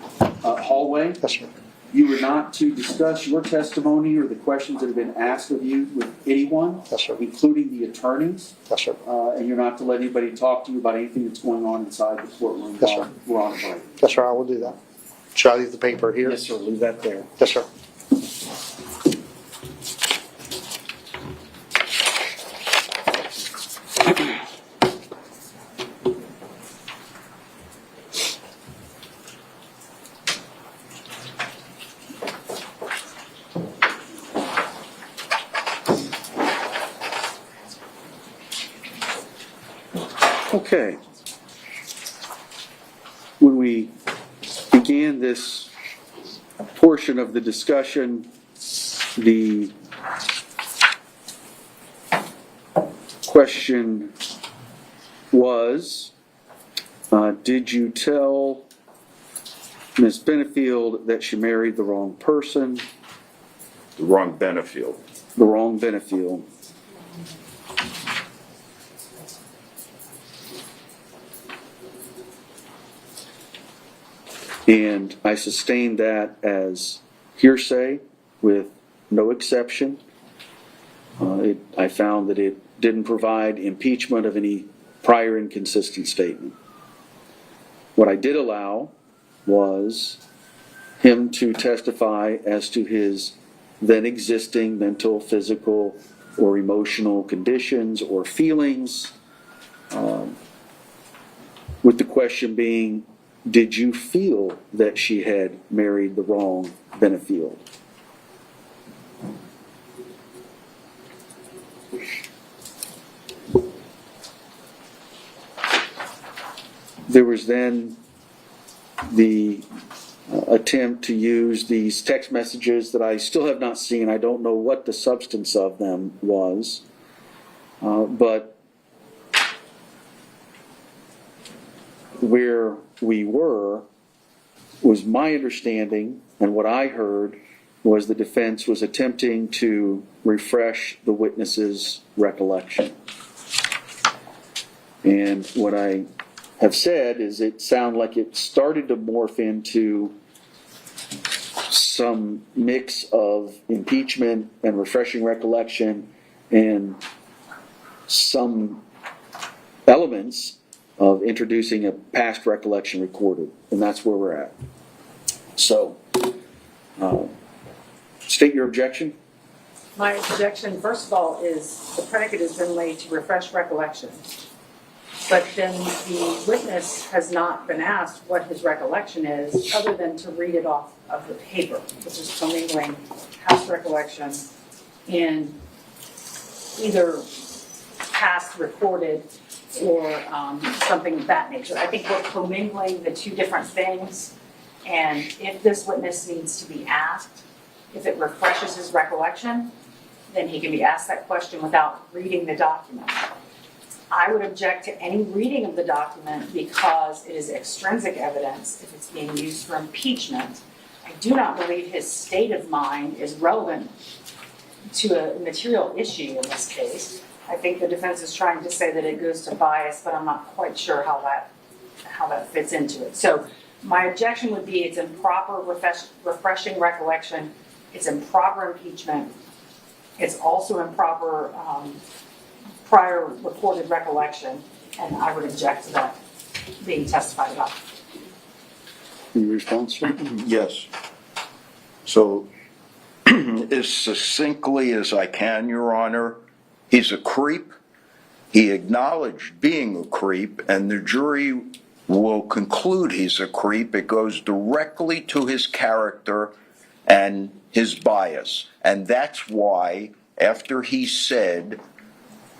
hallway. Yes, sir. You are not to discuss your testimony or the questions that have been asked of you with anyone, Yes, sir. including the attorneys. Yes, sir. And you're not to let anybody talk to you about anything that's going on inside the courtroom Yes, while sir. we're on a break. Yes, sir, I will do that. Shall I leave the paper here? Yes, sir. Leave that there. Yes, sir. Okay. When we began this portion of the discussion, the question was, did you tell Ms. Benefield that she married the wrong person, The wrong Benefield. the wrong Benefield? And I sustained that as hearsay with no exception. I found that it didn't provide impeachment of any prior inconsistent statement. What I did allow was him to testify as to his then existing mental, physical, or emotional conditions or feelings, with the question being, did you feel that she had married the wrong Benefield? There was then the attempt to use these text messages that I still have not seen. I don't know what the substance of them was, but where we were was my understanding, and what I heard was the defense was attempting to refresh the witness's recollection. And what I have said is it sounded like it started to morph into some mix of impeachment and refreshing recollection and some elements of introducing a past recollection recorded, and that's where we're at. So, state your objection. My objection, first of all, is the predicate has been laid to refresh recollection. But then the witness has not been asked what his recollection is, other than to read it off of the paper, which is commingling past recollection and either past recorded or something of that nature. I think we're commingling the two different things, and if this witness needs to be asked, if it refreshes his recollection, then he can be asked that question without reading the document. I would object to any reading of the document because it is extrinsic evidence if it's being used for impeachment. I do not believe his state of mind is relevant to a material issue in this case. I think the defense is trying to say that it goes to bias, but I'm not quite sure how that fits into it. So my objection would be it's improper refreshing recollection, it's improper impeachment, it's also improper prior recorded recollection, and I would object to that being testified about. Any response, sir? Yes. So, as succinctly as I can, Your Honor, he's a creep. He acknowledged being a creep, and the jury will conclude he's a creep. It goes directly to his character and his bias. And that's why, after he said,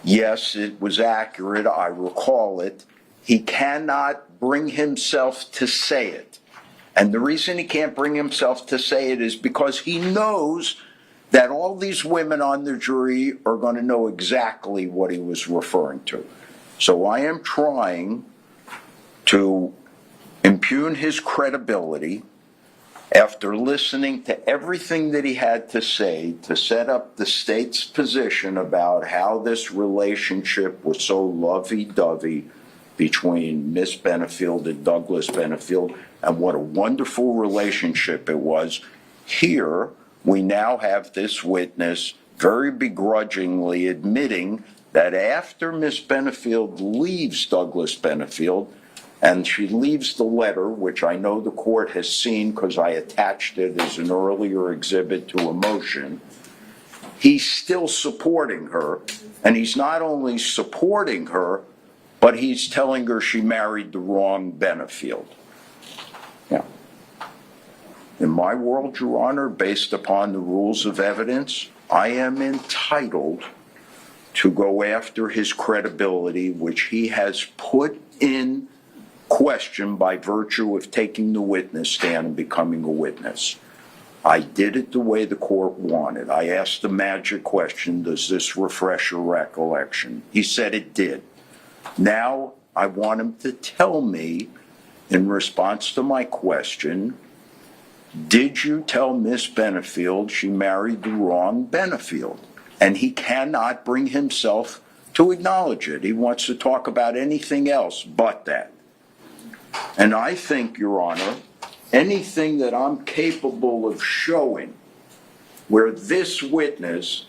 yes, it was accurate, I recall it, he cannot bring himself to say it. And the reason he can't bring himself to say it is because he knows that all these women on the jury are going to know exactly what he was referring to. So I am trying to impugn his credibility after listening to everything that he had to say to set up the state's position about how this relationship was so lovey-dovey between Miss Benefield and Douglas Benefield, and what a wonderful relationship it was. Here, we now have this witness very begrudgingly admitting that after Miss Benefield leaves Douglas Benefield, and she leaves the letter, which I know the court has seen because I attached it as an earlier exhibit to a motion, he's still supporting her. And he's not only supporting her, but he's telling her she married the wrong Benefield. Now, in my world, Your Honor, based upon the rules of evidence, I am entitled to go after his credibility, which he has put in question by virtue of taking the witness stand and becoming a witness. I did it the way the court wanted. I asked the magic question, does this refresh your recollection? He said it did. Now I want him to tell me, in response to my question, did you tell Miss Benefield she married the wrong Benefield? And he cannot bring himself to acknowledge it. He wants to talk about anything else but that. And I think, Your Honor, anything that I'm capable of showing where this witness,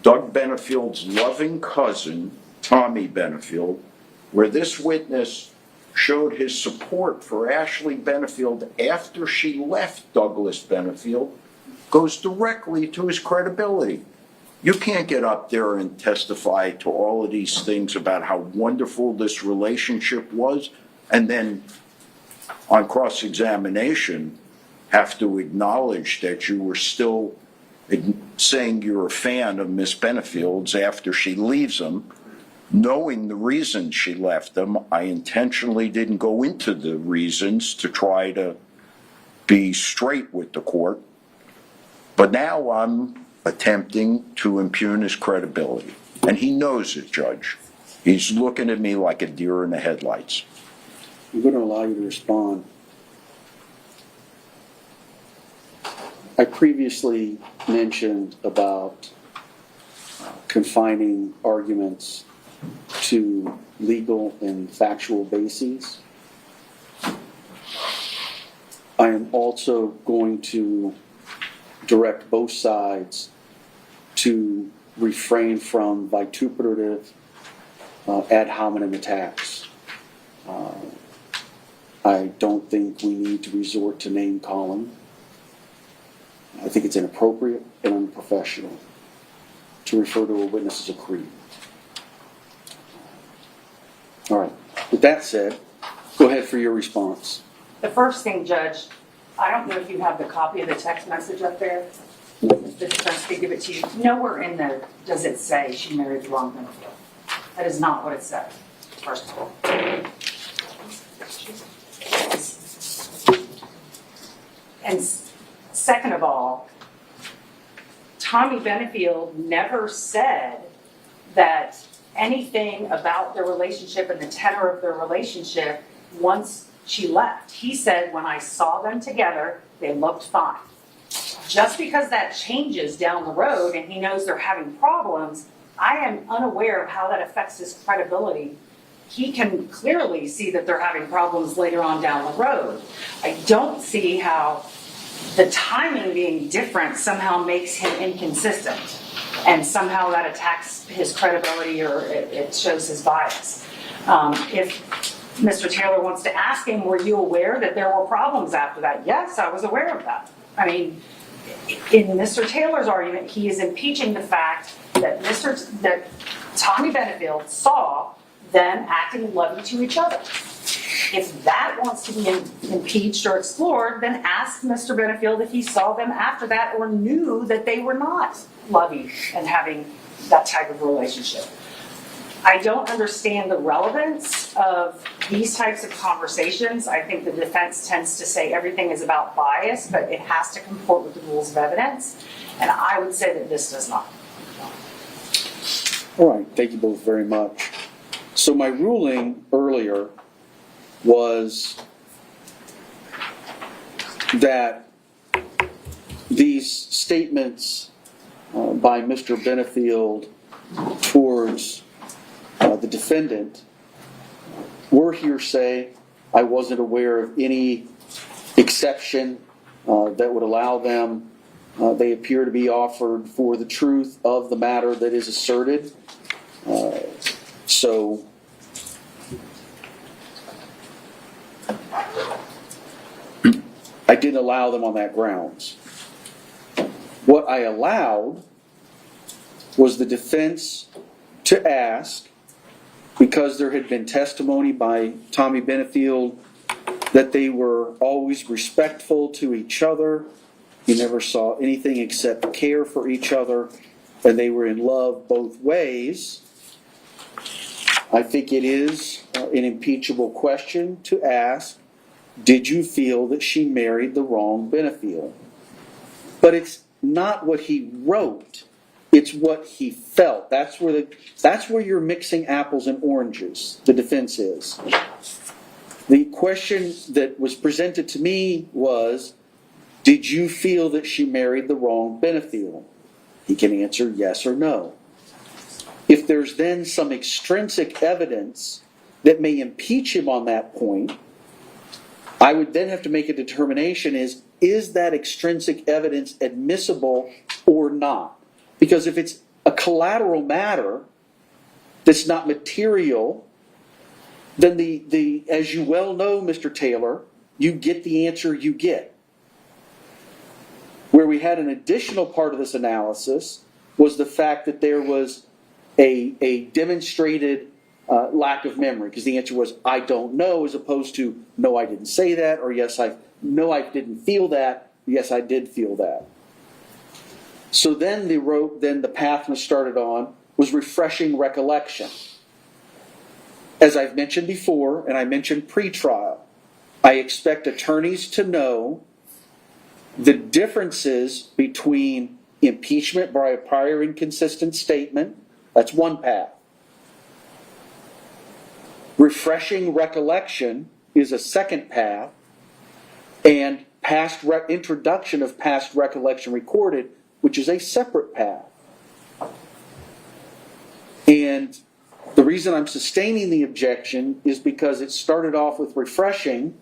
Doug Benefield's loving cousin, Tommy Benefield, where this witness showed his support for Ashley Benefield after she left Douglas Benefield, goes directly to his credibility. You can't get up there and testify to all of these things about how wonderful this relationship was, and then on cross-examination have to acknowledge that you were still saying you're a fan of Miss Benefield's after she leaves them, knowing the reasons she left them. I intentionally didn't go into the reasons to try to be straight with the court, but now I'm attempting to impugn his credibility. And he knows it, Judge. He's looking at me like a deer in the headlights. I'm going to allow you to respond. I previously mentioned about confining arguments to legal and factual bases. I am also going to direct both sides to refrain from vituperative ad hominem attacks. I don't think we need to resort to name calling. I think it's inappropriate and unprofessional to refer to a witness as a creep. All right. With that said, go ahead for your response. The first thing, Judge, I don't know if you have the copy of the text message up there. The defense could give it to you. Nowhere in there does it say she married the wrong Benefield. That is not what it says, first of all. And second of all, Tommy Benefield never said that anything about their relationship and the tenor of their relationship once she left. He said, when I saw them together, they looked fine. Just because that changes down the road and he knows they're having problems, I am unaware of how that affects his credibility. He can clearly see that they're having problems later on down the road. I don't see how the timing being different somehow makes him inconsistent and somehow that attacks his credibility or it shows his bias. If Mr. Taylor wants to ask him, were you aware that there were problems after that? Yes, I was aware of that. I mean, in Mr. Taylor's argument, he is impeaching the fact that that Tommy Benefield saw them acting lovey to each other. If that wants to be impeached or explored, then ask Mr. Benefield if he saw them after that or knew that they were not lovey and having that type of relationship. I don't understand the relevance of these types of conversations. I think the defense tends to say everything is about bias, but it has to comport with the rules of evidence. And I would say that this does not. All right, thank you both very much. So my ruling earlier was that these statements by Mr. Benefield towards the defendant were hearsay. I wasn't aware of any exception that would allow them. They appear to be offered for the truth of the matter that is asserted. So I didn't allow them on that grounds. What I allowed was the defense to ask, because there had been testimony by Tommy Benefield that they were always respectful to each other, he never saw anything except care for each other, and they were in love both ways. I think it is an impeachable question to ask, did you feel that she married the wrong Benefield? But it's not what he wrote. It's what he felt. That's where you're mixing apples and oranges, the defense is. The question that was presented to me was, did you feel that she married the wrong Benefield? He can answer yes or no. If there's then some extrinsic evidence that may impeach him on that point, I would then have to make a determination is that extrinsic evidence admissible or not? Because if it's a collateral matter that's not material, then the as you well know, Mr. Taylor, you get the answer you get. Where we had an additional part of this analysis was the fact that there was a demonstrated lack of memory, because the answer was I don't know, as opposed to no, I didn't say that, or yes, I didn't feel that, yes, I did feel that. So then the path was started on was refreshing recollection. As I've mentioned before, and I mentioned pre-trial, I expect attorneys to know the differences between impeachment by a prior inconsistent statement, that's one path. Refreshing recollection is a second path, and introduction of past recollection recorded, which is a separate path. And The reason I'm sustaining the objection is because it started off with refreshing,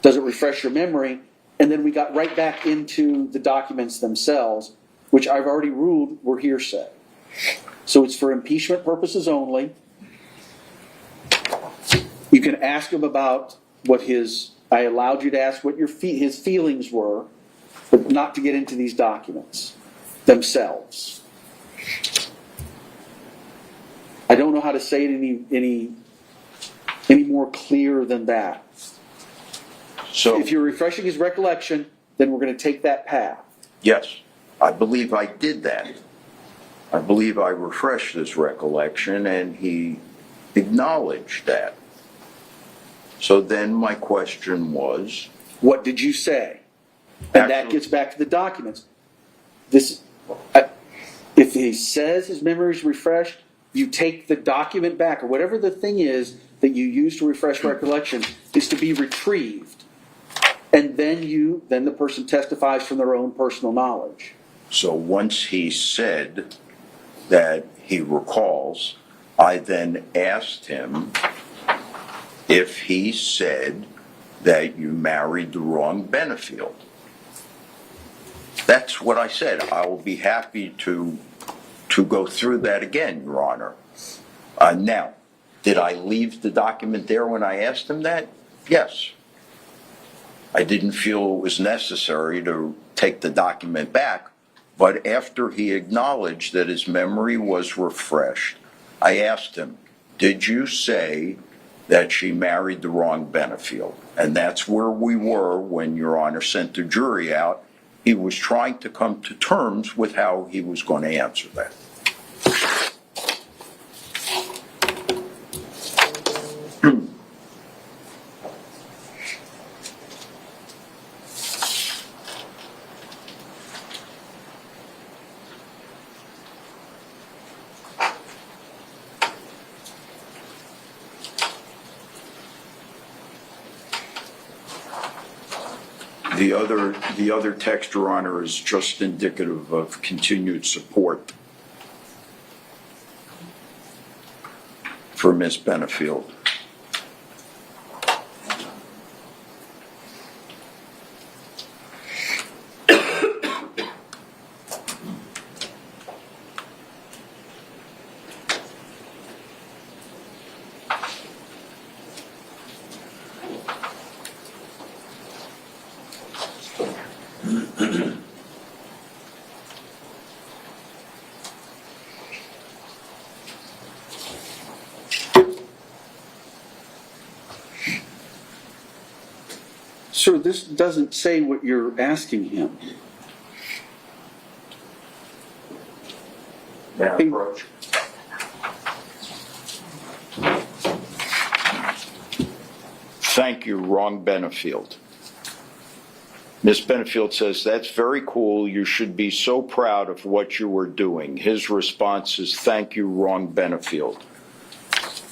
does it refresh your memory? And then we got right back into the documents themselves, which I've already ruled were hearsay. So it's for impeachment purposes only. You can ask him about what I allowed you to ask what his feelings were, but not to get into these documents themselves. I don't know how to say it any more clear than that. So, If you're refreshing his recollection, then we're going to take that path. yes, I believe I did that. I believe I refreshed his recollection and he acknowledged that. So then my question was, What did you say? And that Actually- gets back to the documents. If he says his memory is refreshed, you take the document back, or whatever the thing is that you use to refresh recollection is to be retrieved. And then the person testifies from their own personal knowledge. so once he said that he recalls, I then asked him if he said that you married the wrong Benefield. That's what I said. I will be happy to go through that again, Your Honor. Now, did I leave the document there when I asked him that? Yes. I didn't feel it was necessary to take the document back, but after he acknowledged that his memory was refreshed, I asked him, did you say that she married the wrong Benefield? And that's where we were when Your Honor sent the jury out. He was trying to come to terms with how he was going to answer that. The other text, Your Honor, is just indicative of continued support for Ms. Benefield. Sir, this doesn't say what you're asking him. May I approach? Thank you, wrong Benefield. Ms. Benefield says, that's very cool. You should be so proud of what you were doing. His response is, thank you, wrong Benefield.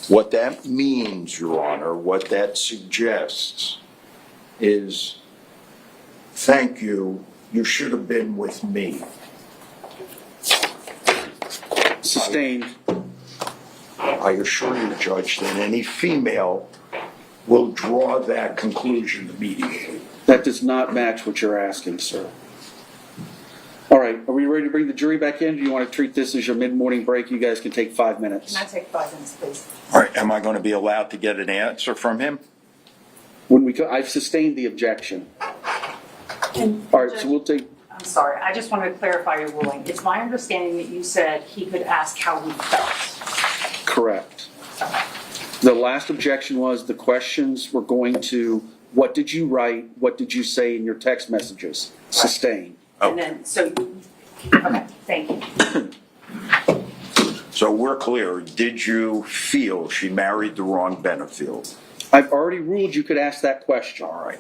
What that means, Your Honor, what that suggests is, thank you, you should have been with me. Sustained. I assure you, Judge, that any female will draw that conclusion immediately. That does not match what you're asking, sir. All right, are we ready to bring the jury back in? Do you want to treat this as your mid-morning break? You guys can take 5 minutes. Can I take 5 minutes, please? All right, am I going to be allowed to get an answer from him? I've sustained the objection. And All right, so we'll take, I'm sorry, I just wanted to clarify your ruling. It's my understanding that you said he could ask how he felt. correct. Okay. The last objection was the questions were going to, what did you write? What did you say in your text messages? Sustained. And then, okay, thank you. So we're clear. Did you feel she married the wrong Benefield? I've already ruled you could ask that question. All right.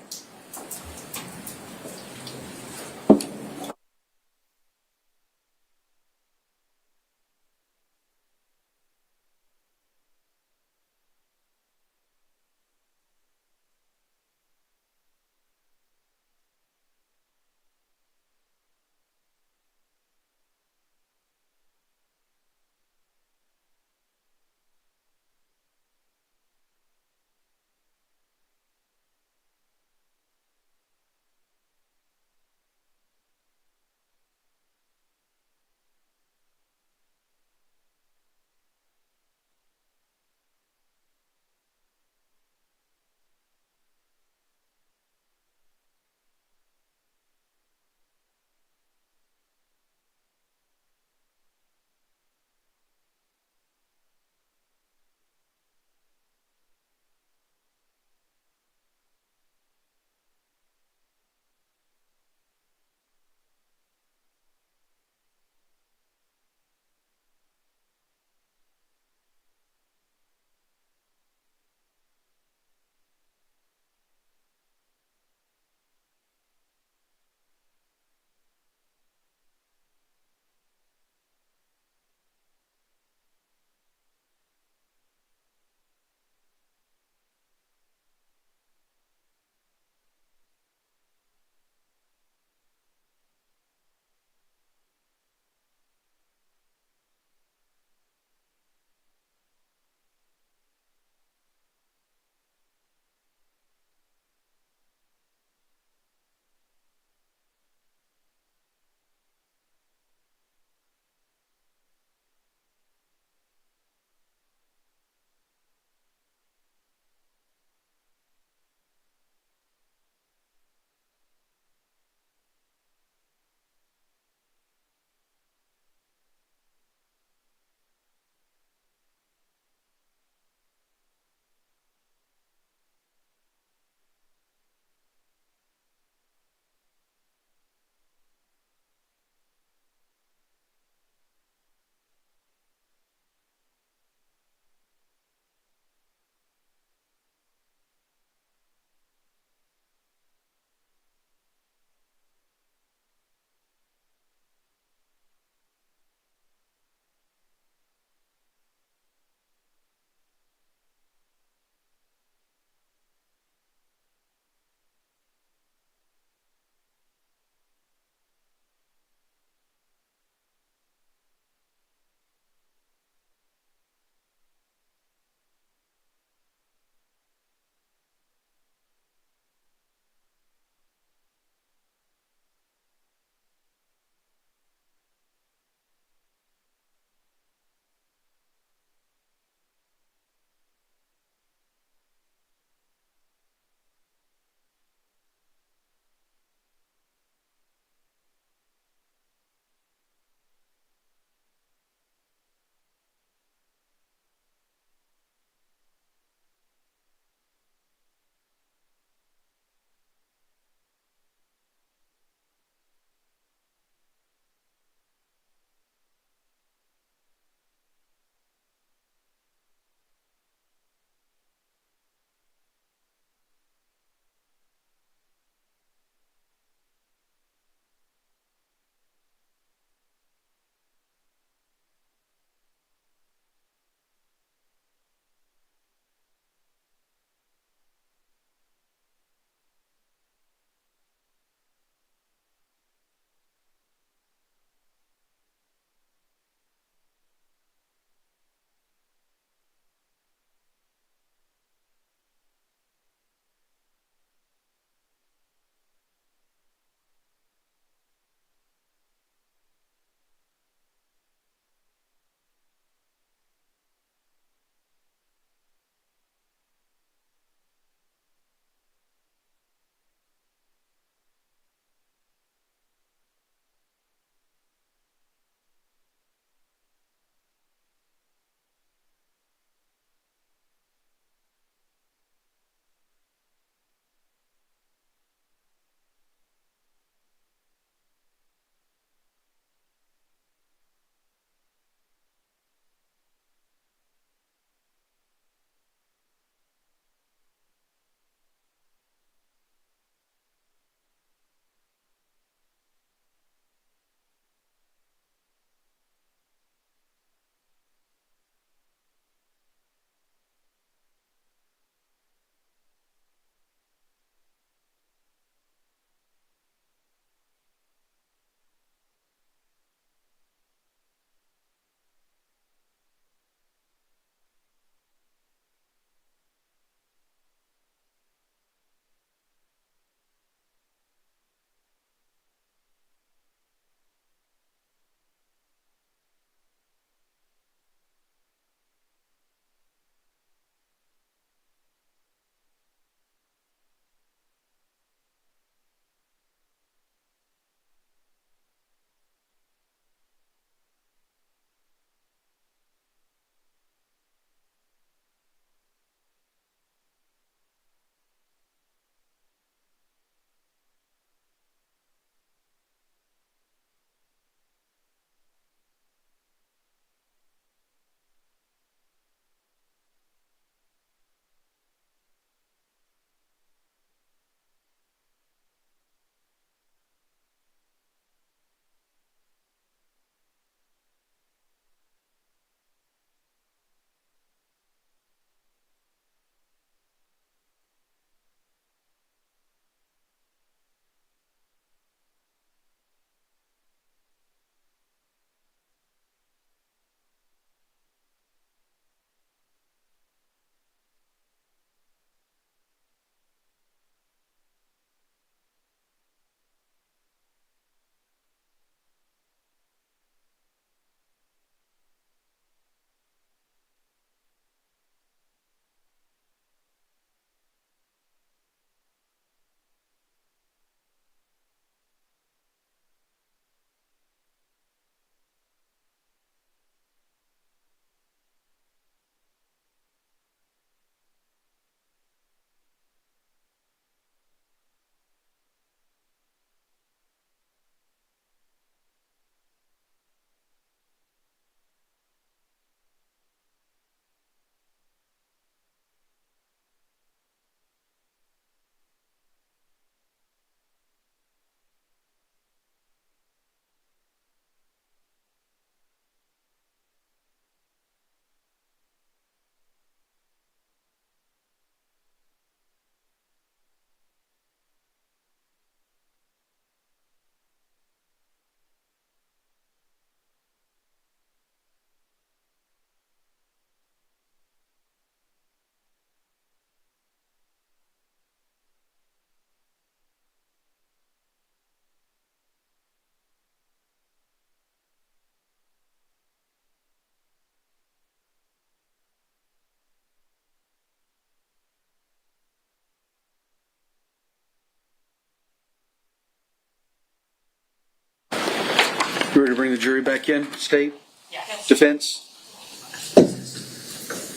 You ready to bring the jury back in, state, Yes. defense?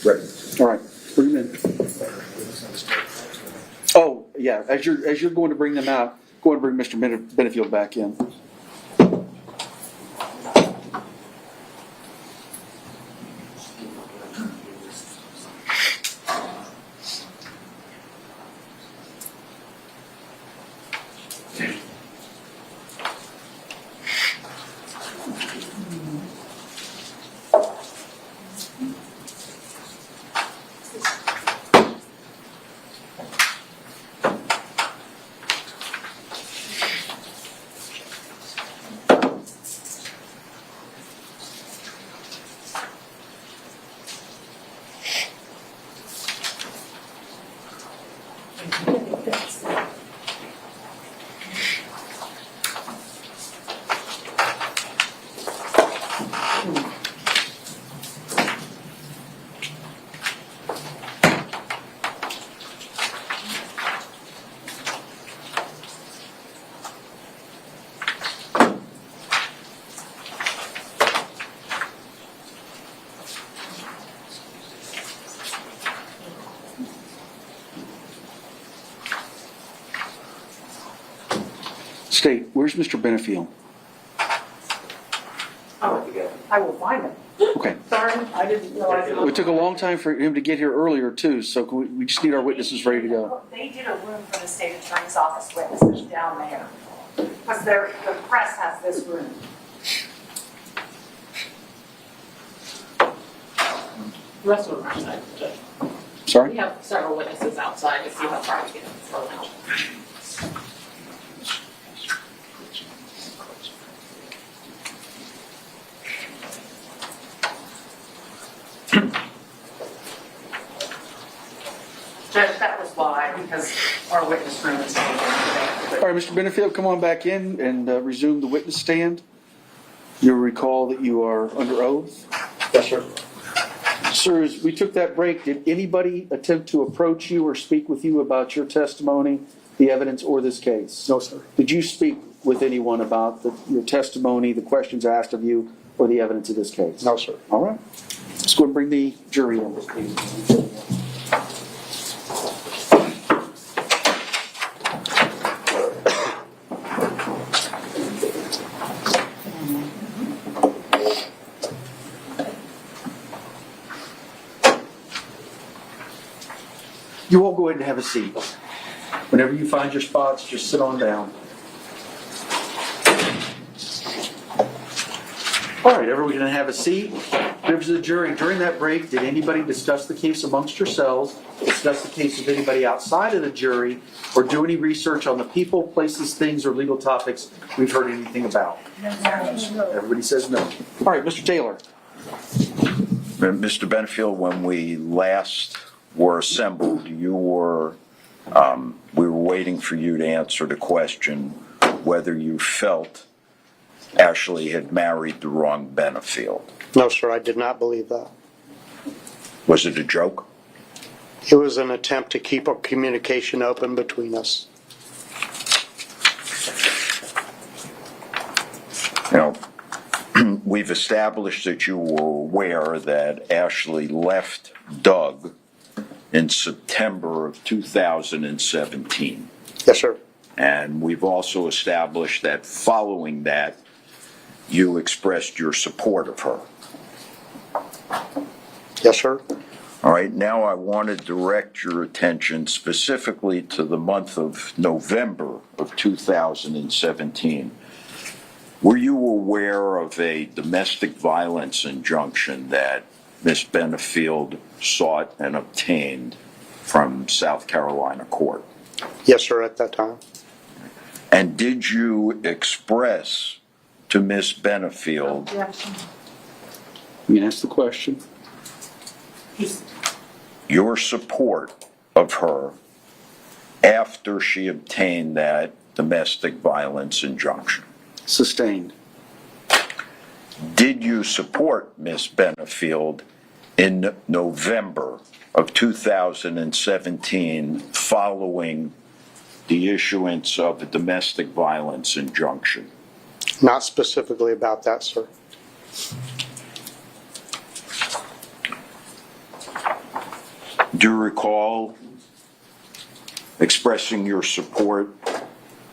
Ready. All right, bring them in. Oh, yeah, as you're going to bring them out, go and bring Mr. Benefield back in. State, where's Mr. Benefield? I will find him. Okay. Sorry, I didn't realize. It took a long time for him to get here earlier too, so we just need our witnesses ready to go. They did a room for the state attorney's office witnesses down there. Because the press has this room. The rest of them are outside. Sorry? We have several witnesses outside to see how far we get for now. Judge, that was why, because our witness room is taken today. All right, Mr. Benefield, come on back in and resume the witness stand. You'll recall that you are under oath. Yes, sir. Sir, as we took that break, did anybody attempt to approach you or speak with you about your testimony, the evidence, or this case? No, sir. Did you speak with anyone about your testimony, the questions asked of you, or the evidence of this case? No, sir. All right. Let's go and bring the jury in, please. You all go ahead and have a seat. Whenever you find your spots, just sit on down. All right, everyone can have a seat. Members of the jury, during that break, did anybody discuss the case amongst yourselves, discuss the case with anybody outside of the jury, or do any research on the people, places, things, or legal topics we've heard anything about? Everybody says no. All right, Mr. Taylor. Mr. Benefield, when we last were assembled, we were waiting for you to answer the question whether you felt Ashley had married the wrong Benefield. No, sir, I did not believe that. Was it a joke? It was an attempt to keep a communication open between us. You know, we've established that you were aware that Ashley left Doug in September of 2017. Yes, sir. And we've also established that following that, you expressed your support of her. Yes, sir. All right, now I want to direct your attention specifically to the month of November of 2017. Were you aware of a domestic violence injunction that Ms. Benefield sought and obtained from South Carolina court? Yes, sir, at that time. And did you express to Ms. Benefield You can ask the question. your support of her after she obtained that domestic violence injunction? Sustained. Did you support Ms. Benefield in November of 2017 following the issuance of a domestic violence injunction? Not specifically about that, sir. Do you recall expressing your support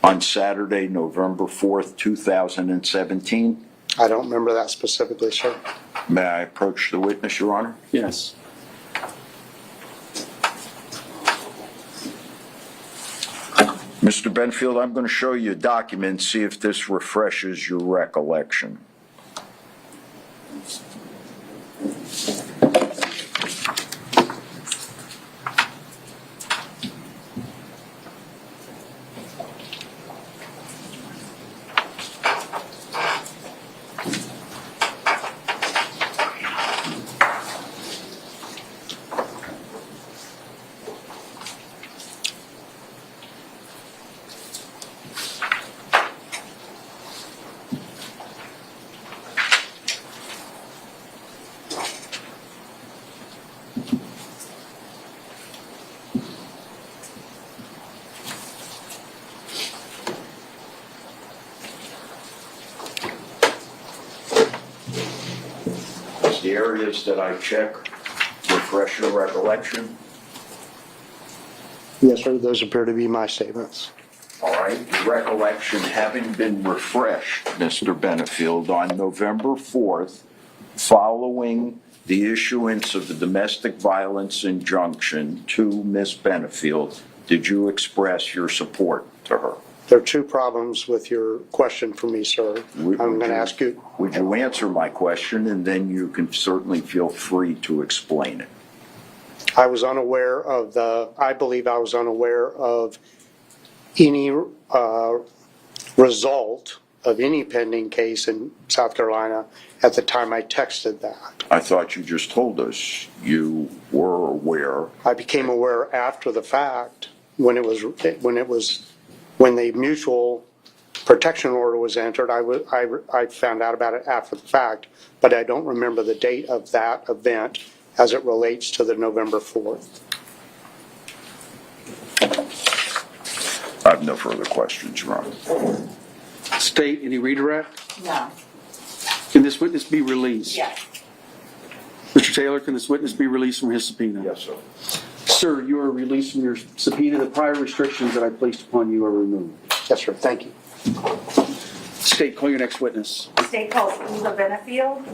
on Saturday, November 4th, 2017? I don't remember that specifically, sir. May I approach the witness, Your Honor? Yes. Mr. Benfield, I'm going to show you a document, see if this refreshes your recollection. Does the areas that I check refresh your recollection? Yes, sir. Those appear to be my statements. All right, your recollection having been refreshed, Mr. Benefield, on November 4th, following the issuance of the domestic violence injunction to Ms. Benefield, did you express your support to her? There are two problems with your question for me, sir. I'm going to ask you. Would you answer my question, and then you can certainly feel free to explain it. I was unaware of I believe I was unaware of any result of any pending case in South Carolina at the time I texted that. I thought you just told us you were aware. I became aware after the fact when the mutual protection order was entered. I found out about it after the fact, but I don't remember the date of that event as it relates to the November 4th. I have no further questions, Your Honor. State, any redirect? No. Can this witness be released? Yes. Mr. Taylor, can this witness be released from his subpoena? Yes, sir. Sir, you are released from your subpoena. The prior restrictions that I placed upon you are removed. Yes, sir. Thank you. State, call your next witness. State calls Eva Benfield.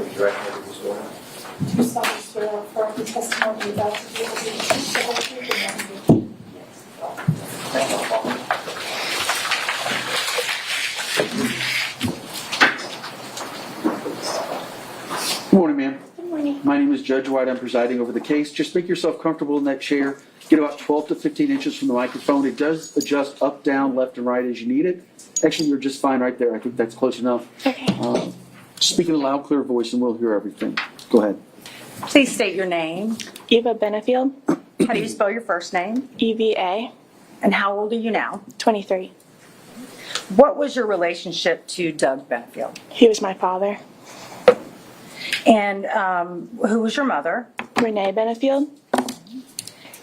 Do you solemnly swear or affirm the testimony you're about to give will be the truth, the whole truth, and nothing Good morning, ma'am. Good morning. My name is Judge White. I'm presiding over the case. Just make yourself comfortable in that chair. Get about 12 to 15 inches from the microphone. It does adjust up, down, left, and right as you need it. Actually, you're just fine right there. I think that's close enough. Okay. Speak in a loud, clear voice, and we'll hear everything. Go ahead. Please state your name. Eva Benfield, How do you spell your first name? EVA, And how old are you now? 23. What was your relationship to Doug Benfield? He was my father. And who was your mother? Renee Benefield,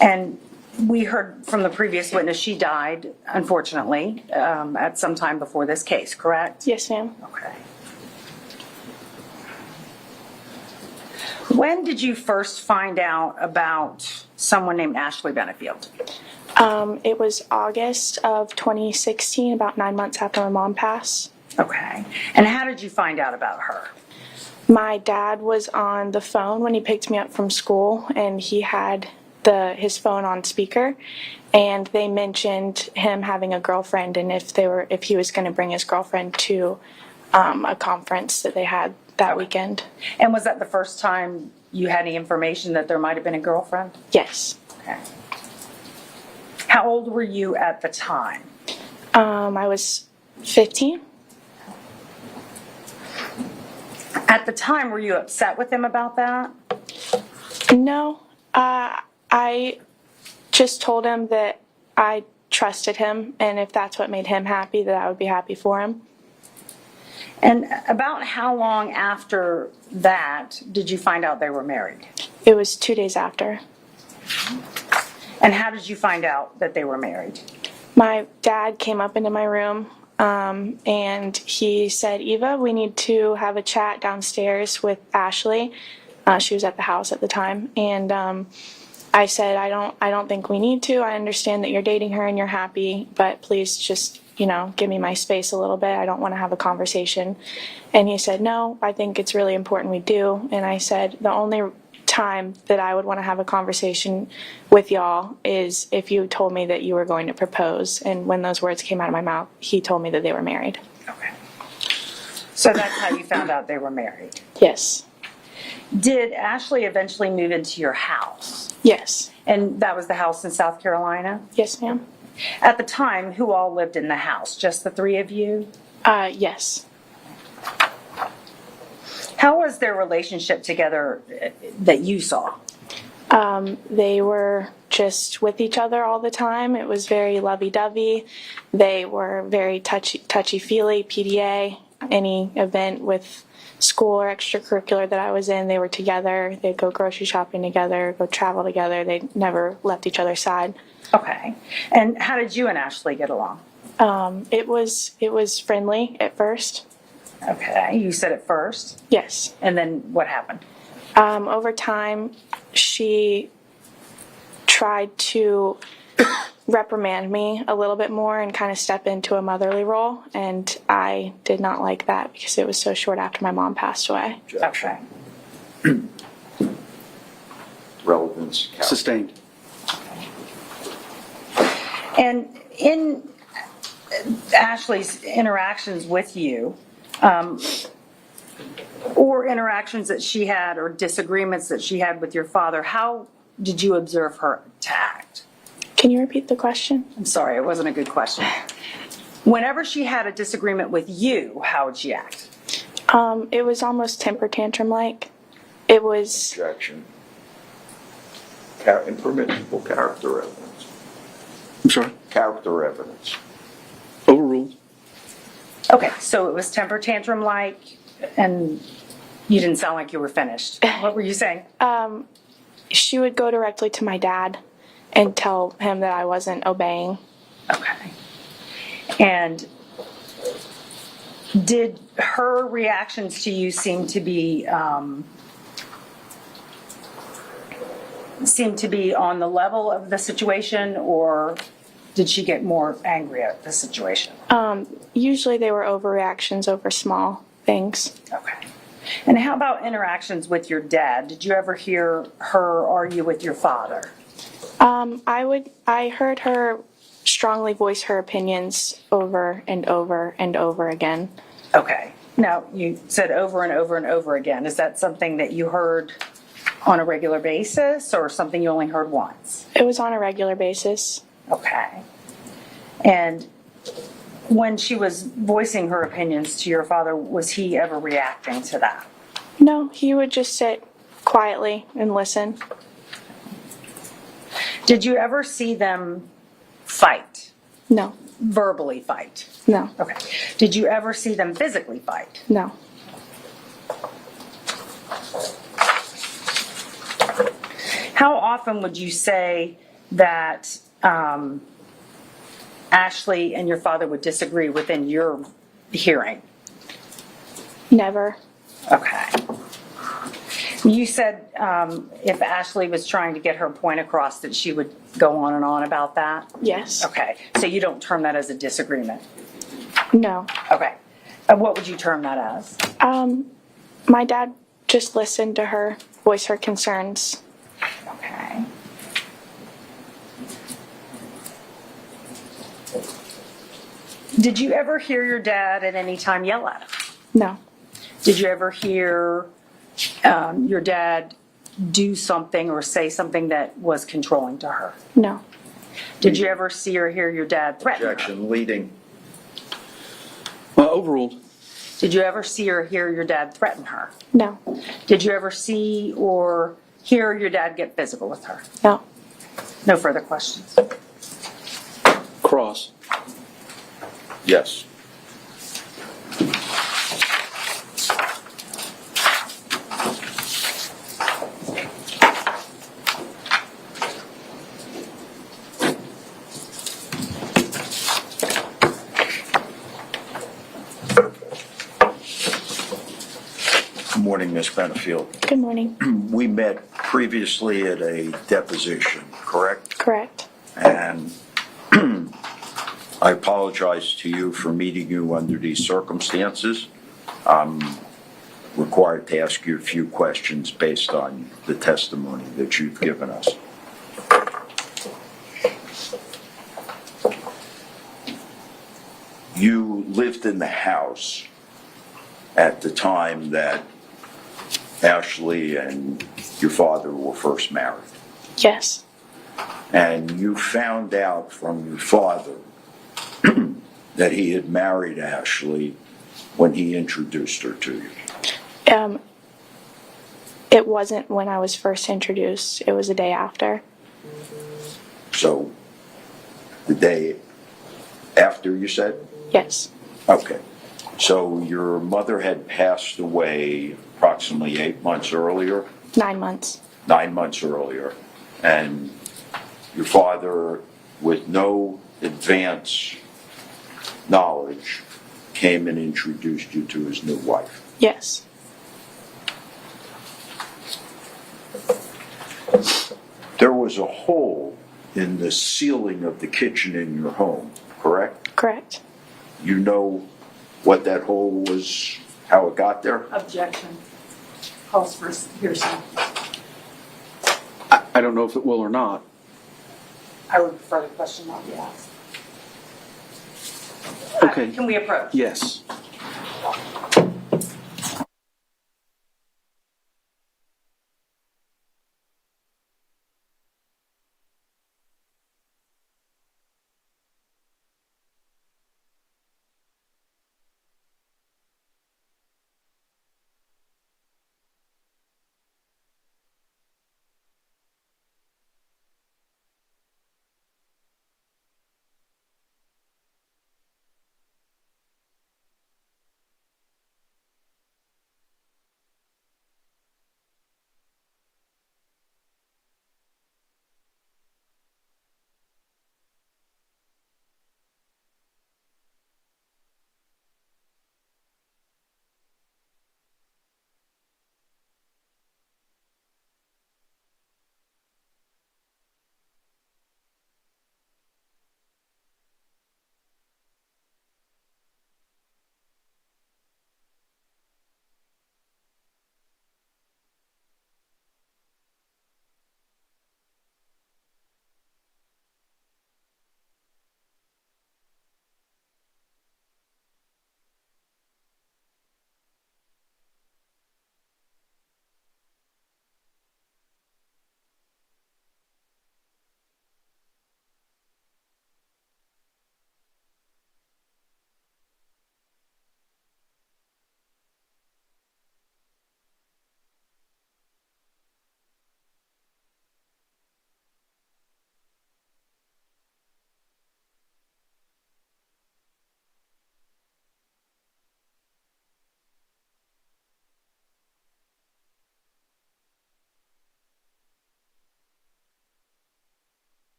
And we heard from the previous witness, she died, unfortunately, at some time before this case, correct? Yes, ma'am. Okay. When did you first find out about someone named Ashley Benefield? It was August of 2016, about 9 months after my mom passed. Okay. And how did you find out about her? My dad was on the phone when he picked me up from school, and he had his phone on speaker, and they mentioned him having a girlfriend, and if he was going to bring his girlfriend to a conference that they had that weekend. And was that the first time you had any information that there might have been a girlfriend? Yes. Okay. How old were you at the time? I was 15. At the time, were you upset with him about that? No. I just told him that I trusted him, and if that's what made him happy, that I would be happy for him. And about how long after that did you find out they were married? It was 2 days after. And how did you find out that they were married? My dad came up into my room, and he said, "Eva, we need to have a chat downstairs with Ashley." She was at the house at the time, and I said, I don't think we need to. I understand that you're dating her and you're happy, but please just, give me my space a little bit. I don't want to have a conversation. And he said, "No, I think it's really important we do." And I said, "The only time that I would want to have a conversation with y'all is if you told me that you were going to propose." And when those words came out of my mouth, he told me that they were married. Okay. So that's how you found out they were married. Yes. Did Ashley eventually move into your house? Yes. And that was the house in South Carolina? Yes, ma'am. At the time, who all lived in the house? Just the three of you? Yes. How was their relationship together that you saw? They were just with each other all the time. It was very lovey-dovey. They were very touchy-feely, PDA. Any event with school or extracurricular that I was in, they were together. They'd go grocery shopping together, go travel together. They never left each other's side. Okay. And how did you and Ashley get along? It was friendly at first. Okay. You said it first. Yes. And then what happened? Over time, she tried to reprimand me a little bit more and kind of step into a motherly role, and I did not like that because it was so short after my mom passed away. Okay. Relevance. Sustained. And in Ashley's interactions with you, or interactions that she had or disagreements that she had with your father, how did you observe her to act? Can you repeat the question? I'm sorry, it wasn't a good question. Whenever she had a disagreement with you, how would she act? It was almost temper tantrum-like. It was... Objection. Impermissible character evidence. I'm sorry? Character evidence. Overruled. Okay, so it was temper tantrum-like, and you didn't sound like you were finished. What were you saying? She would go directly to my dad and tell him that I wasn't obeying. Okay. And did her reactions to you seem to be on the level of the situation, or did she get more angry at the situation? Usually they were overreactions over small things. Okay. And how about interactions with your dad? Did you ever hear her argue with your father? I heard her strongly voice her opinions over and over and over again. Okay. Now, you said over and over and over again. Is that something that you heard on a regular basis or something you only heard once? It was on a regular basis. Okay. And when she was voicing her opinions to your father, was he ever reacting to that? No, he would just sit quietly and listen. Did you ever see them fight? No, Verbally fight? no, Okay. Did you ever see them physically fight? no. How often would you say that Ashley and your father would disagree within your hearing? Never. Okay. You said if Ashley was trying to get her point across, that she would go on and on about that? Yes. Okay, so you don't term that as a disagreement? No. Okay. What would you term that as? My dad just listened to her voice her concerns. Okay. Did you ever hear your dad at any time yell at her? No. Did you ever hear your dad do something or say something that was controlling to her? No. Did you ever see or hear your dad threaten her? Objection, leading. Overruled. Did you ever see or hear your dad threaten her? No. Did you ever see or hear your dad get physical with her? No. No further questions. Cross. Yes. Good morning, Ms. Benefield. Good morning. We met previously at a deposition, correct? Correct. And I apologize to you for meeting you under these circumstances. I'm required to ask you a few questions based on the testimony that you've given us. You lived in the house at the time that Ashley and your father were first married. Yes. And you found out from your father that he had married Ashley when he introduced her to you. It wasn't when I was first introduced. It was a day after. So, the day after, you said? Yes. Okay. So your mother had passed away approximately 8 months earlier, 9 months. 9 months earlier, and your father, with no advance knowledge, came and introduced you to his new wife. Yes. There was a hole in the ceiling of the kitchen in your home, correct? Correct. You know what that hole was, how it got there? Objection. Calls for hearsay. I don't know if it will or not. I would prefer the question not be asked. Okay. Can we approach? Yes.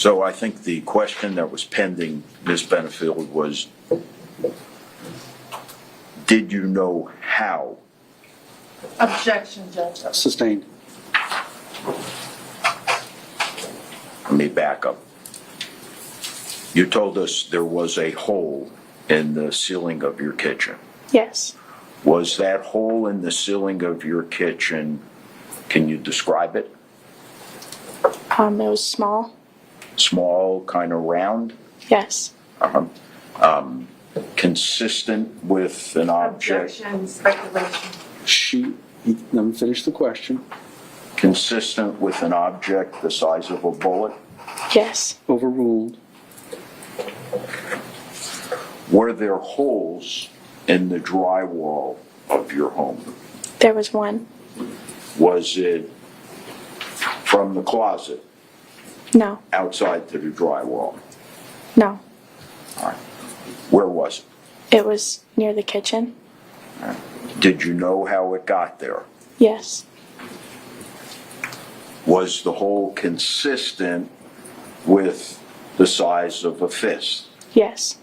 So I think the question that was pending, Ms. Benefield, was, did you know how? Objection, Judge. Sustained. Let me back up. You told us there was a hole in the ceiling of your kitchen. Yes. Was that hole in the ceiling of your kitchen, can you describe it? It was small. Small, kind of round? Yes. Consistent with an object? Objection, speculation. Let me finish the question. Consistent with an object the size of a bullet? Yes. Overruled. Were there holes in the drywall of your home? There was one. Was it from the closet No. outside to the drywall? No. All right. Where was it? It was near the kitchen. Did you know how it got there? Yes. Was the hole consistent with the size of a fist? Yes.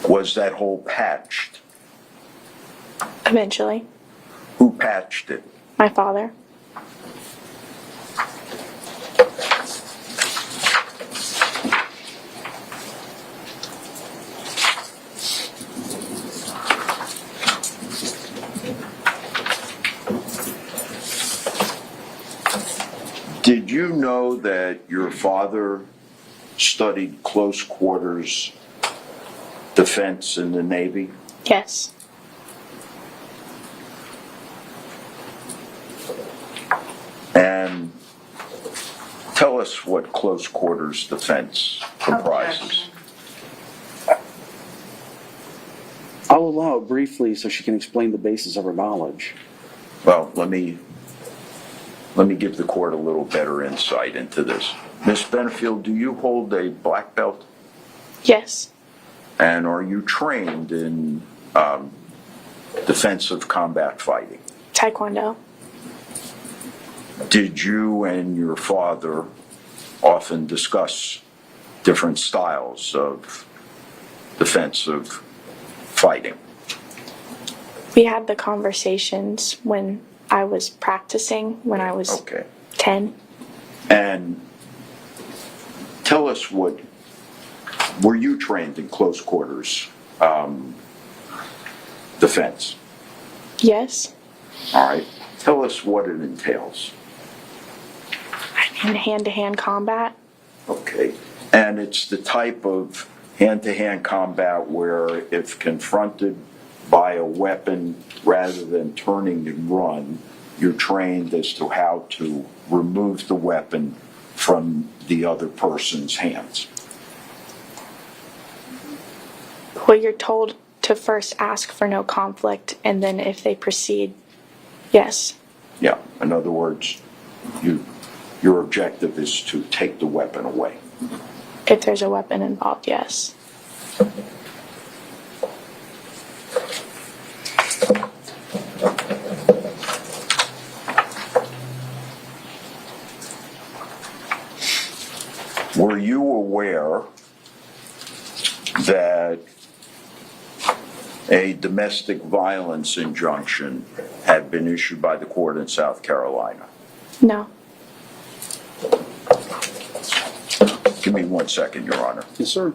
Was that hole patched? Eventually. Who patched it? My father. Did you know that your father studied close quarters defense in the Navy? Yes. And tell us what close quarters defense comprises. I'll allow it briefly so she can explain the basis of her knowledge. Well, let me give the court a little better insight into this. Ms. Benefield, do you hold a black belt? Yes. And are you trained in defensive combat fighting? Taekwondo. Did you and your father often discuss different styles of defensive fighting? We had the conversations when I was practicing, when I was Okay. 10. And tell us were you trained in close quarters defense? Yes. All right. Tell us what it entails. In hand-to-hand combat. Okay. And it's the type of hand-to-hand combat where if confronted by a weapon, rather than turning and run, you're trained as to how to remove the weapon from the other person's hands. Well, you're told to first ask for no conflict, and then if they proceed, yes. Yeah. In other words, your objective is to take the weapon away. If there's a weapon involved, yes. Were you aware that a domestic violence injunction had been issued by the court in South Carolina? No. Give me 1 second, Your Honor. Yes, sir.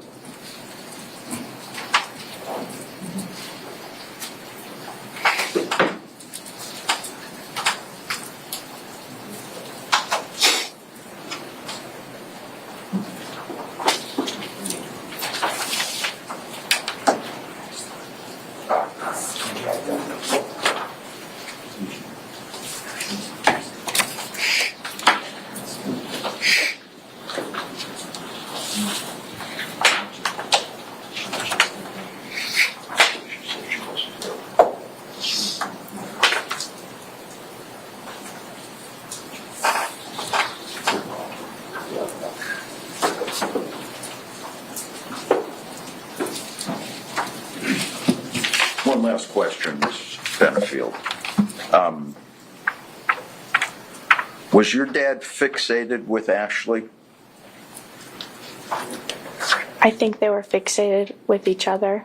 One last question, Ms. Benefield. Was your dad fixated with Ashley? I think they were fixated with each other.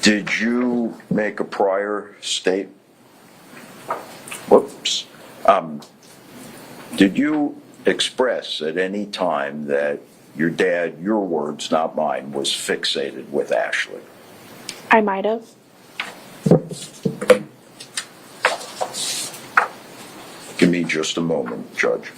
Did you make a prior state? Whoops. Did you express at any time that your dad, your words, not mine, was fixated with Ashley? I might have. Give me just a moment, Judge.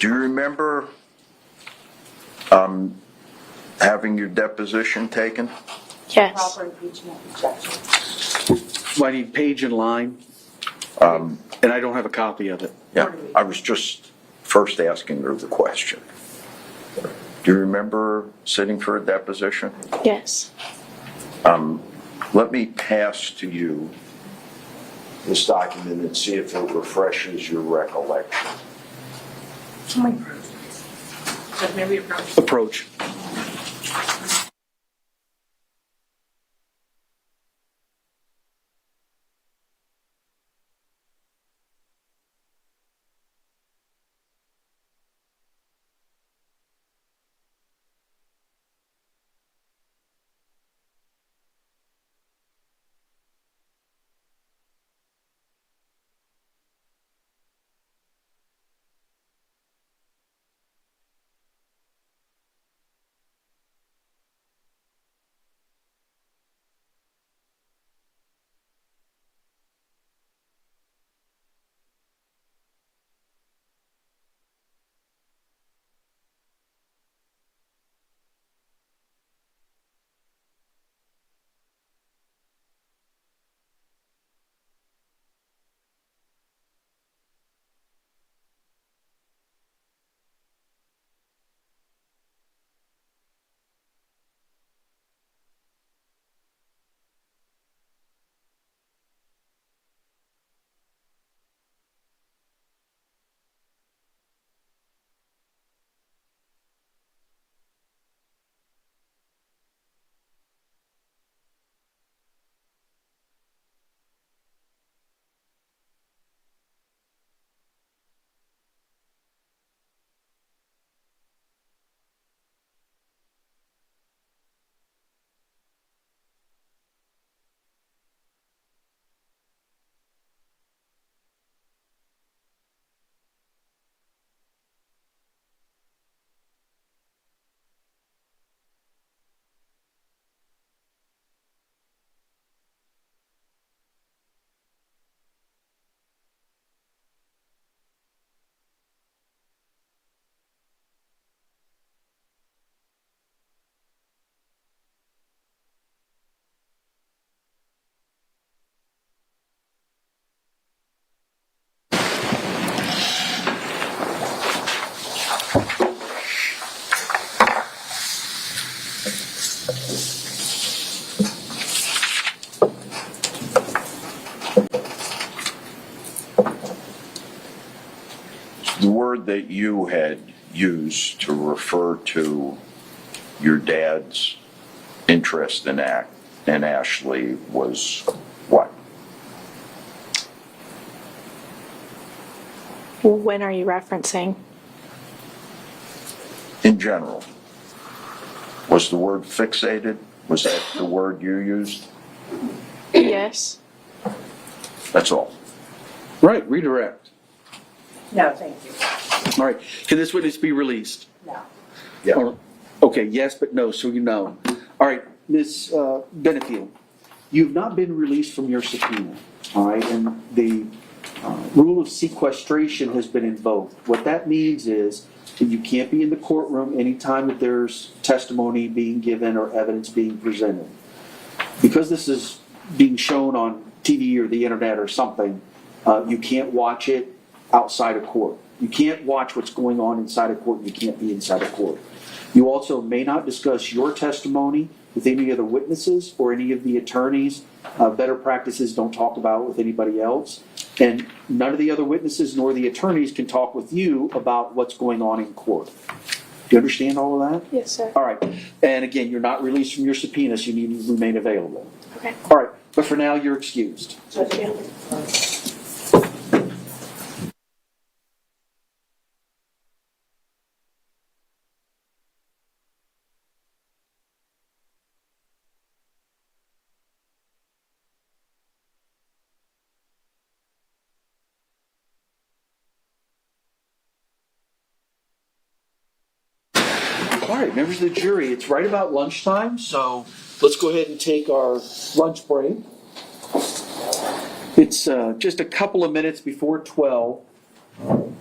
Do you remember having your deposition taken? Yes. Proper impeachment objection. I need page and line, and I don't have a copy of it. Yeah, I was just first asking her the question. Do you remember sitting for a deposition? Yes. Let me pass to you this document and see if it refreshes your recollection. Maybe approach. Approach. The word that you had used to refer to your dad's interest in Ashley was what? When are you referencing? In general. Was the word fixated? Was that the word you used? Yes. That's all. Right, redirect. No, thank you. All right, can this witness be released? No. Yeah. Or- Okay, yes, but no, so you know. All right, Ms. Benefield, you've not been released from your subpoena, all right? And the rule of sequestration has been invoked. What that means is that you can't be in the courtroom anytime that there's testimony being given or evidence being presented. Because this is being shown on TV or the internet or something, you can't watch it outside of court. You can't watch what's going on inside a court. You can't be inside a court. You also may not discuss your testimony with any of the witnesses or any of the attorneys. Better practices don't talk about it with anybody else. And none of the other witnesses nor the attorneys can talk with you about what's going on in court. Do you understand all of that? Yes, sir. All right. And again, you're not released from your subpoena, so you need to remain available. Okay. All right. But for now, you're excused. All right, members of the jury, it's right about lunchtime, so let's go ahead and take our lunch break. It's just a couple of minutes before 12.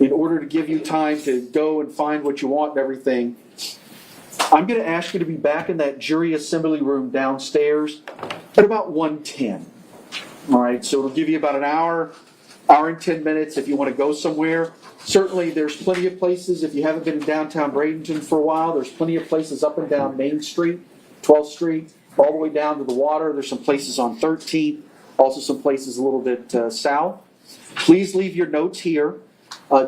In order to give you time to go and find what you want and everything, I'm going to ask you to be back in that jury assembly room downstairs at about 1:10. All right, so it'll give you about an hour and 10 minutes if you want to go somewhere. Certainly, there's plenty of places. If you haven't been in downtown Bradenton for a while, there's plenty of places up and down Main Street, 12th Street, all the way down to the water. There's some places on 13th, also some places a little bit south. Please leave your notes here.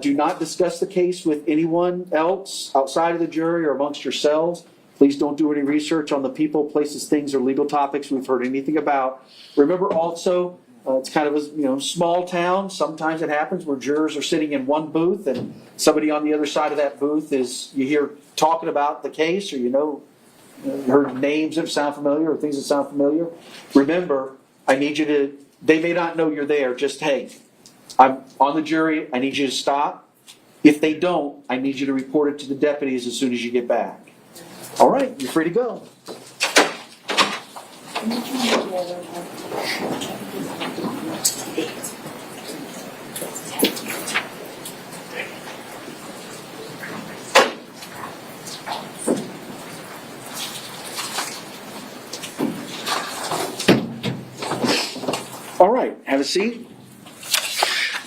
Do not discuss the case with anyone else outside of the jury or amongst yourselves. Please don't do any research on the people, places, things, or legal topics we've heard anything about. Remember also, it's kind of a small town. Sometimes it happens where jurors are sitting in one booth and somebody on the other side of that booth you hear talking about the case, or you heard names that sound familiar or things that sound familiar. Remember, they may not know you're there, just, hey, I'm on the jury, I need you to stop. If they don't, I need you to report it to the deputies as soon as you get back. All right, you're free to go. All right, have a seat.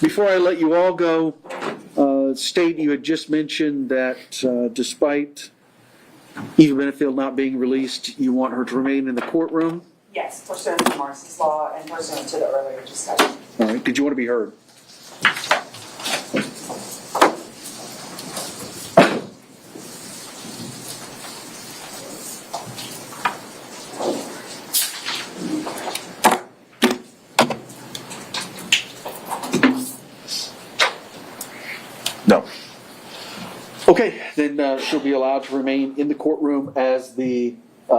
Before I let you all go, State, you had just mentioned that despite Eva Benfield not being released, you want her to remain in the courtroom? Yes, pursuant to Marcy's law and pursuant to the earlier discussion. All right, did you want to be heard? No. Okay, then she'll be allowed to remain in the courtroom as the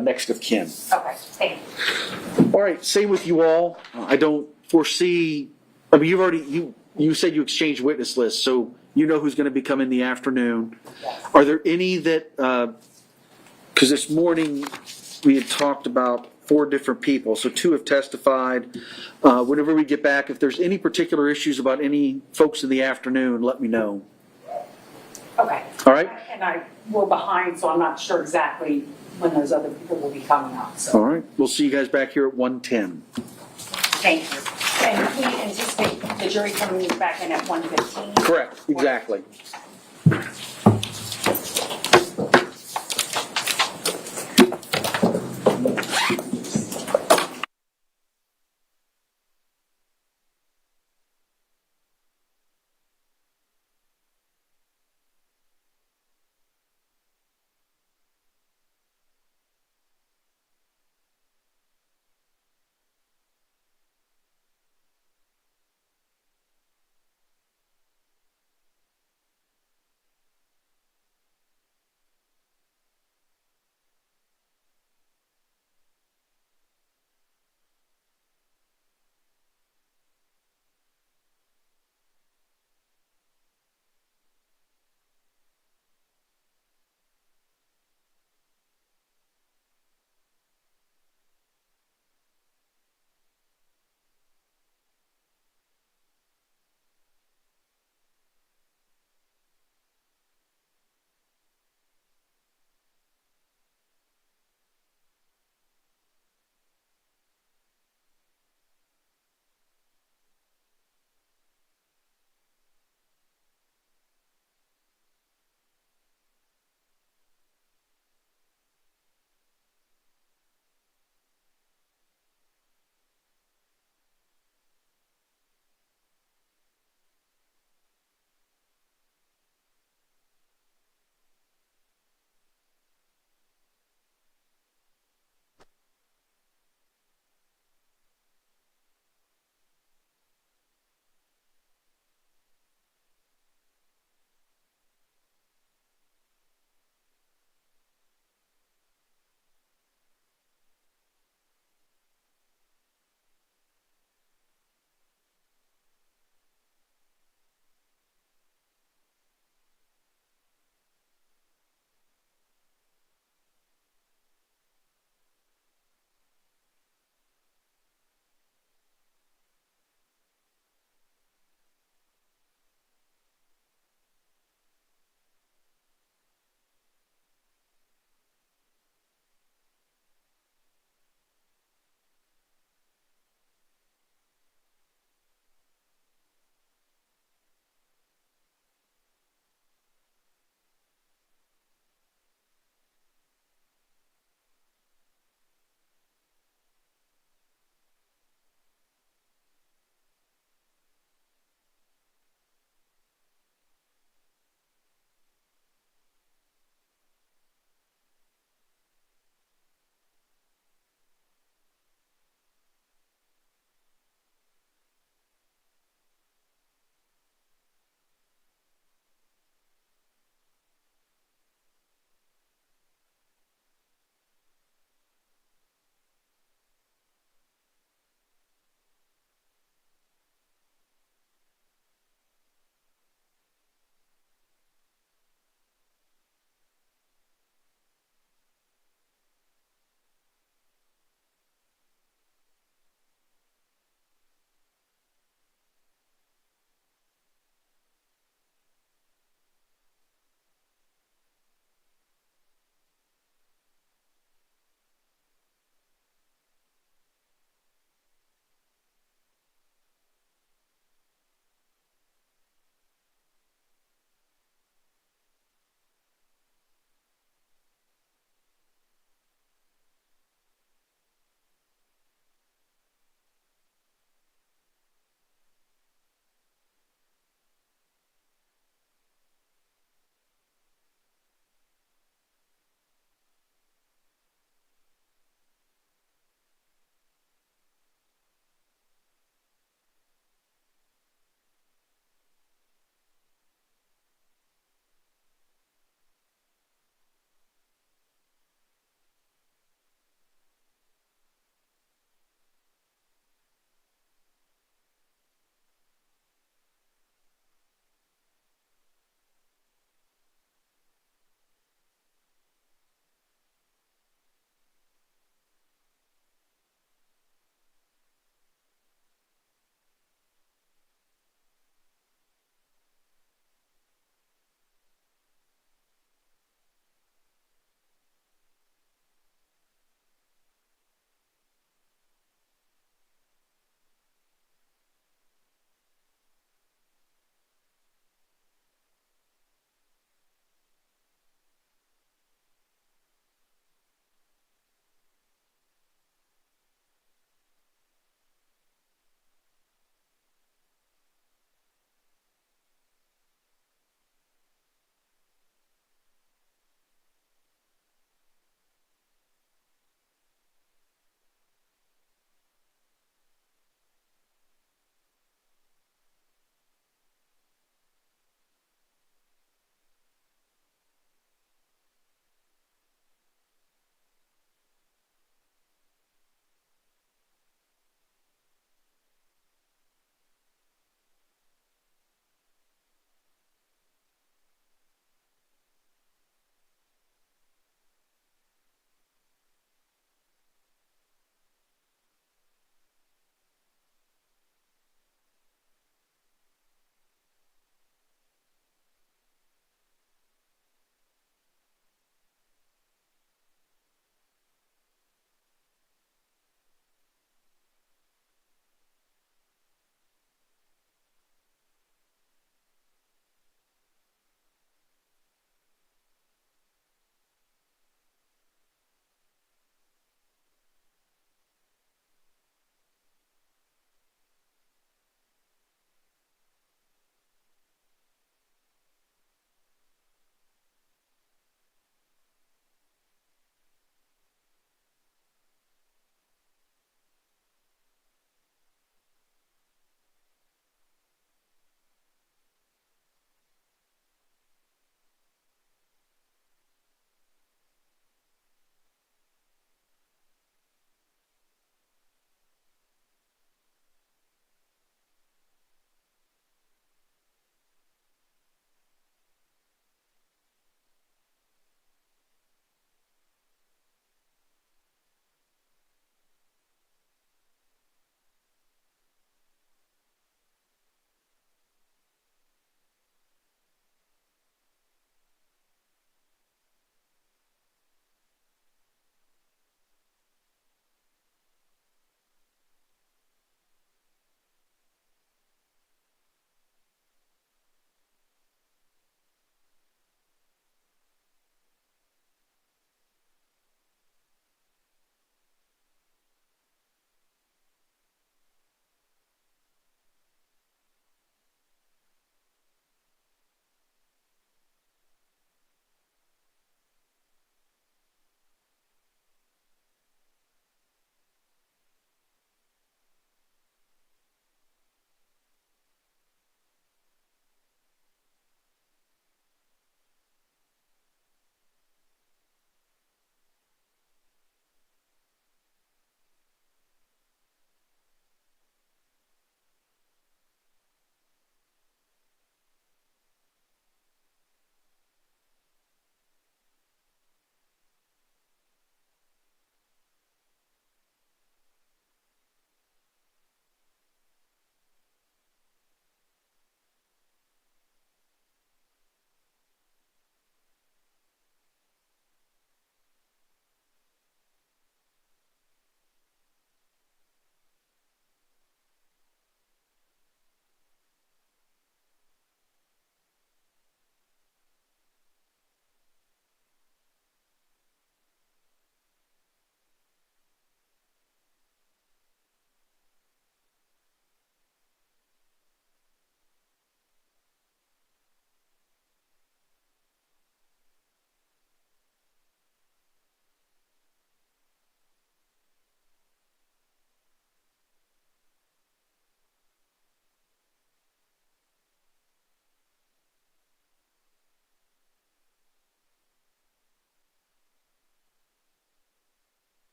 next of kin. Okay, thank you. All right, same with you all. I don't foresee, you said you exchanged witness lists, so you know who's going to be coming in the afternoon. Yes. Are there any that, because this morning we had talked about 4 different people, so 2 have testified. Whenever we get back, if there's any particular issues about any folks in the afternoon, let me know. Okay. All right? And we're behind, so I'm not sure exactly when those other people will be coming up. So. All right, we'll see you guys back here at 1:10. Thank you. And we anticipate the jury coming back in at 1:15? Correct, exactly.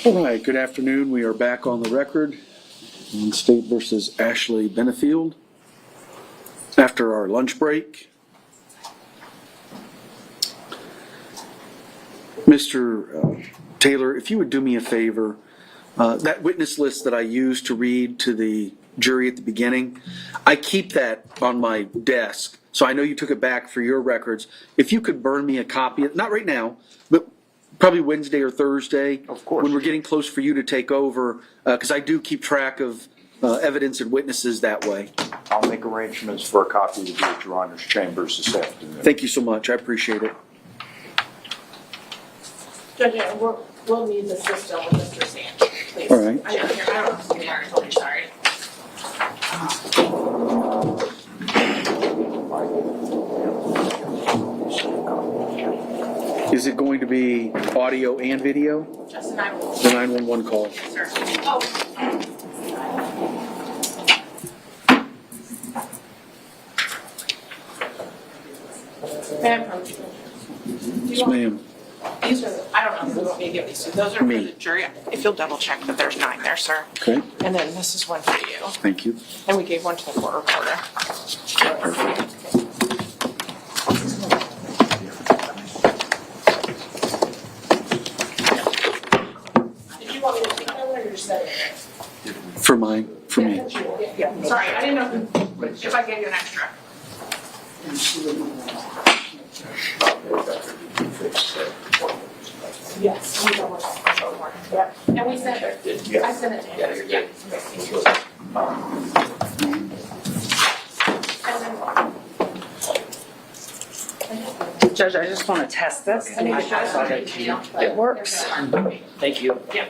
All right, good afternoon. We are back on the record in State versus Ashley Benefield after our lunch break. Mr. Taylor, if you would do me a favor, that witness list that I used to read to the jury at the beginning, I keep that on my desk, so I know you took it back for your records. If you could burn me a copy, not right now, but probably Wednesday or Thursday. Of course. When we're getting close for you to take over, because I do keep track of evidence and witnesses that way. I'll make arrangements for a copy to be at Your Honor's chambers this afternoon. Thank you so much. I appreciate it. Judge, we'll need the system with Mr. Sant, please. All right. I don't know, I'm totally sorry. Is it going to be audio and video? Just an eye roll. The 911 call. Sir. Oh. May I approach you? Yes, ma'am. These are, I don't know if you want me to give these to you. Those are for Me. the jury. If you'll double check that there's 9 there, sir. Okay, And then this is one for you. thank you. And we gave one to the court reporter. Did you want me to take that one or just set it? For mine, for me. Yeah. Sorry, I didn't know if I gave you an extra. Yes. We know what's yeah. And we sent it. I sent it to him. Yeah. And then, Judge, I just want to test this. I need to show it. It works. Thank you. Yeah.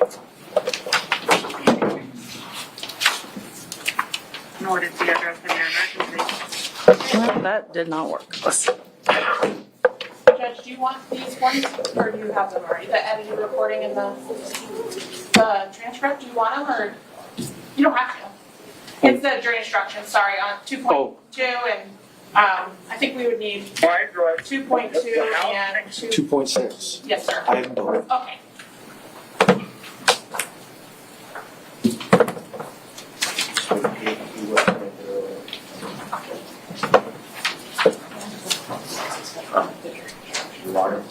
Nor did the address in your emergency. Well, that did not work. Let's Judge, do you want these ones, or do you have them already? The edited recording and the transcript, do you want them, or you don't have to? It's the jury instructions, sorry, on 2.2, and I think we would need 2.2 and 2. 2.6. Yes, sir. I have both. Okay. Your Honor,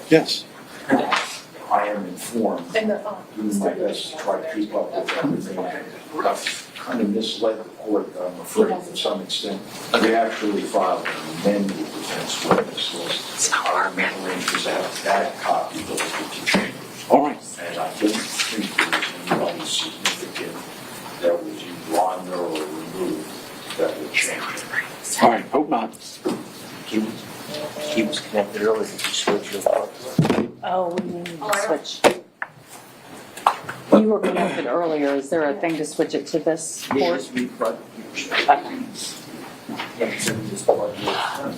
Yes. I am informed, And the, doing my best to try to keep up with everything. I've kind of misled the court, I'm afraid, to some extent. We actually filed an amended defense witness list. Our arrangements to have that copy delivered to chambers. All right. And I didn't think there was anybody significant that was either on there or removed that would change it. All right, hope not. He was connected earlier. Did you switch your phone? Oh, we need to switch. You were connected earlier. Is there a thing to switch it to this port?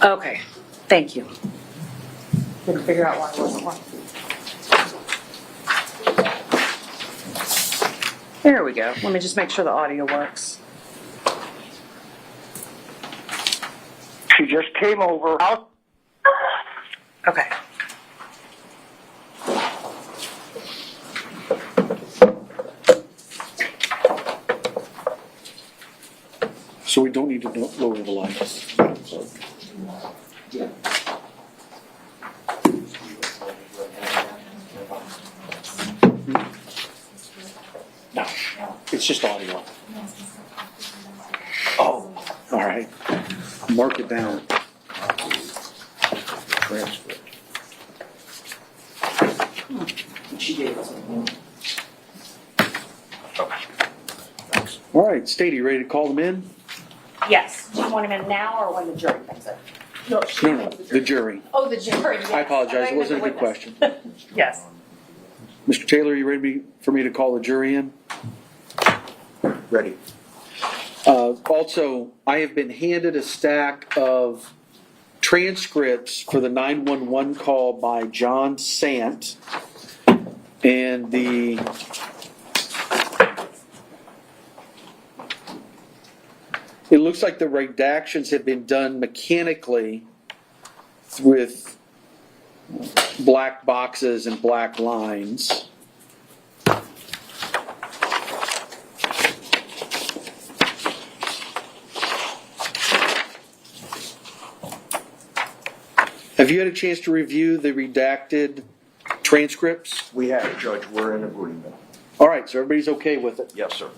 Okay, thank you. Couldn't figure out why it wasn't working. There we go. Let me just make sure the audio works. She just came over. Okay. So we don't need to lower the lights. No, it's just audio. Oh, all right. Mark it down. Transcript. She gave us All right, Stady, you ready to call them in? Yes. Do you want him in now or when the jury comes in? no, No, the jury. Oh, the jury, yes. I apologize, it thought you wasn't a meant good the question. Yes. Mr. Taylor, you ready for me to call the jury in? Ready. Also, I have been handed a stack of transcripts for the 911 call by John Sant. And it looks like the redactions have been done mechanically with black boxes and black lines. Have you had a chance to review the redacted transcripts? We have, Judge, we're in agreement. All right, so everybody's okay with it? Yes, sir.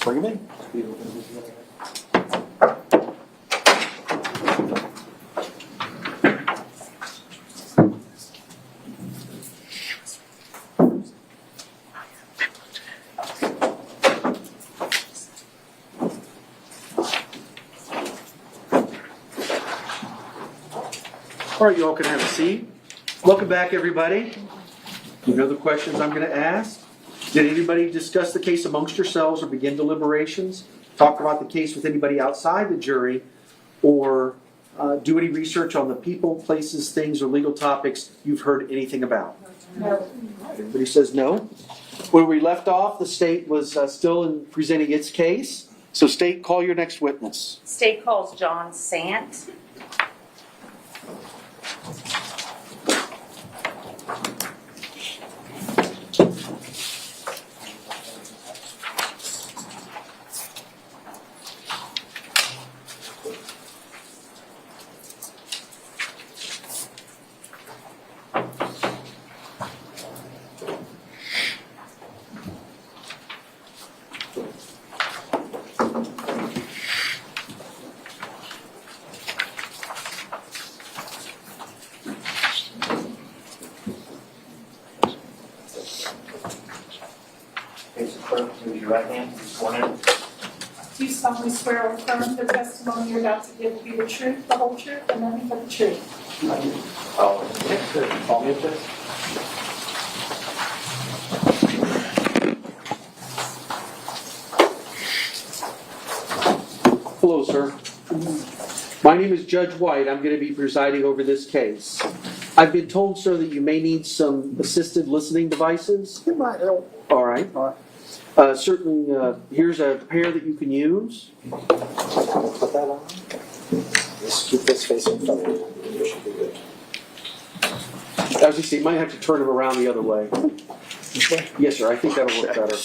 Bring them in. All right, you all can have a seat. Welcome back, everybody. You know the questions I'm going to ask. Did anybody discuss the case amongst yourselves or begin deliberations? Talk about the case with anybody outside the jury? Or do any research on the people, places, things, or legal topics you've heard anything about? No. Everybody says no. When we left off, the state was still in presenting its case. So state, call your next witness. State calls John Sant. Raise your right hand. Sworn in. Do you solemnly swear or affirm the testimony you're about to give will be the truth, the whole truth, and nothing but the truth? Call me up there. Hello, sir. My name is Judge White. I'm going to be presiding over this case. I've been told, sir, that you may need some assisted listening devices. It might help. All right. All right. Certainly, here's a pair that you can use. Put that on. Just keep this facing forward. You should be good. As you see, you might have to turn them around the other way. This way? Yes, sir. I think that'll work better.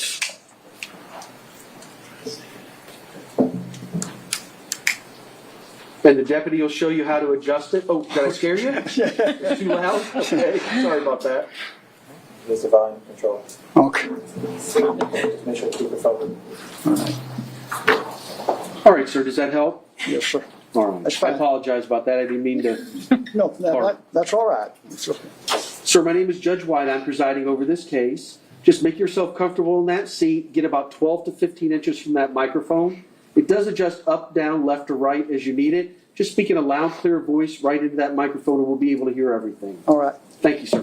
And the deputy will show you how to adjust it. Oh, did I scare you? It's too loud? Okay, sorry about that. There's the volume control. Okay. Just make sure to keep it forward. All right, sir, does that help? Yes, sir. All right. That's fine. I apologize about that. I didn't mean to. No, that's all right. It's okay. Sir, my name is Judge White. I'm presiding over this case. Just make yourself comfortable in that seat. Get about 12 to 15 inches from that microphone. It does adjust up, down, left, or right as you need it. Just speak in a loud, clear voice right into that microphone and we'll be able to hear everything. All right. Thank you, sir.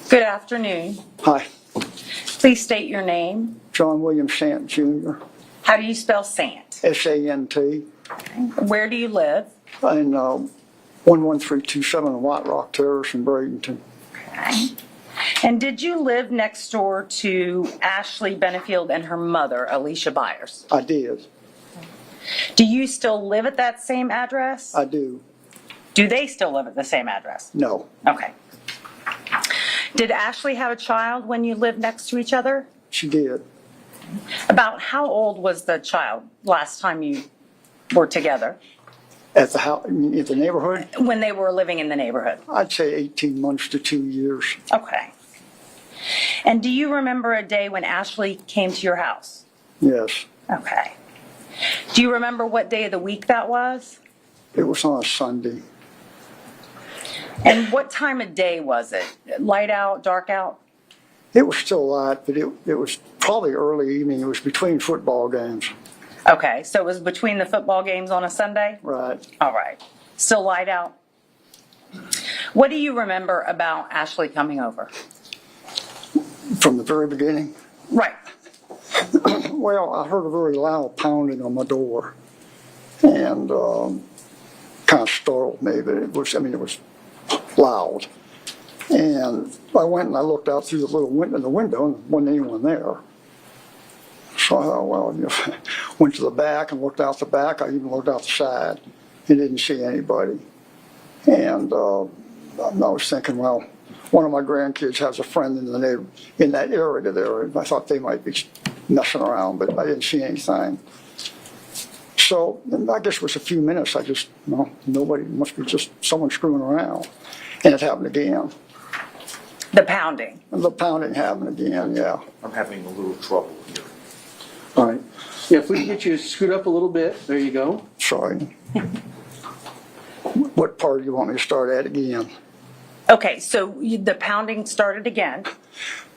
Good afternoon. Hi, Please state your name. John William Sant Jr., How do you spell Sant? S-A-N-T, Where do you live? in 11327 White Rock Terrace in Bradenton. Okay. And did you live next door to Ashley Benefield and her mother, Alicia Byers? I did. Do you still live at that same address? I do. Do they still live at the same address? No, Okay. Did Ashley have a child when you lived next to each other? she did. About how old was the child last time you were together? At the house, in the neighborhood, When they were living in the neighborhood? I'd say 18 months to 2 years. Okay. And do you remember a day when Ashley came to your house? Yes. Okay. Do you remember what day of the week that was? It was on a Sunday. And what time of day was it? Light out, dark out? It was still light, but it was probably early evening. It was between football games. Okay, so it was between the football games on a Sunday? Right. All right. Still light out? What do you remember about Ashley coming over? From the very beginning. Right. Well, I heard a very loud pounding on my door, and kind of startled me. But it was loud. And I went and I looked out through the little window, and there wasn't anyone there. So I thought, well, went to the back and looked out the back. I even looked out the side. he didn't see anybody. And I was thinking, well, one of my grandkids has a friend in that area there, and I thought they might be messing around, but I didn't see anything. So I guess it was a few minutes. Nobody, must be just someone screwing around. And it happened again. The pounding. The pounding happened again, yeah. I'm having a little trouble here. All right. Yeah, if we can get you scoot up a little bit, there you go. Sorry. What part do you want me to start at again? Okay, so the pounding started again.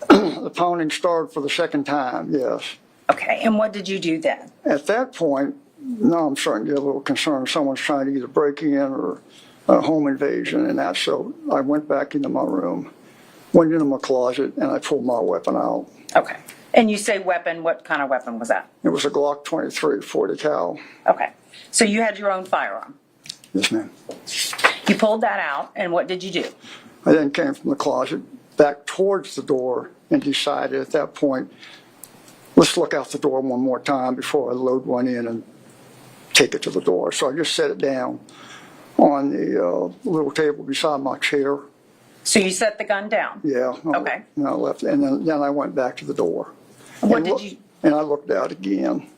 The pounding started for the second time, yes. Okay, and what did you do then? At that point, now I'm starting to get a little concerned. Someone's trying to either break in or a home invasion and that. So I went back into my room, went into my closet, and I pulled my weapon out. Okay. And you say weapon, what kind of weapon was that? It was a Glock 23 .40 cal. Okay. So you had your own firearm. Yes, ma'am. You pulled that out, and what did you do? I then came from the closet back towards the door and decided at that point, let's look out the door one more time before I load one in and take it to the door. So I just set it down on the little table beside my chair. So you set the gun down? Yeah. Okay. And I left, and then I went back to the door. What did you? And I looked out again,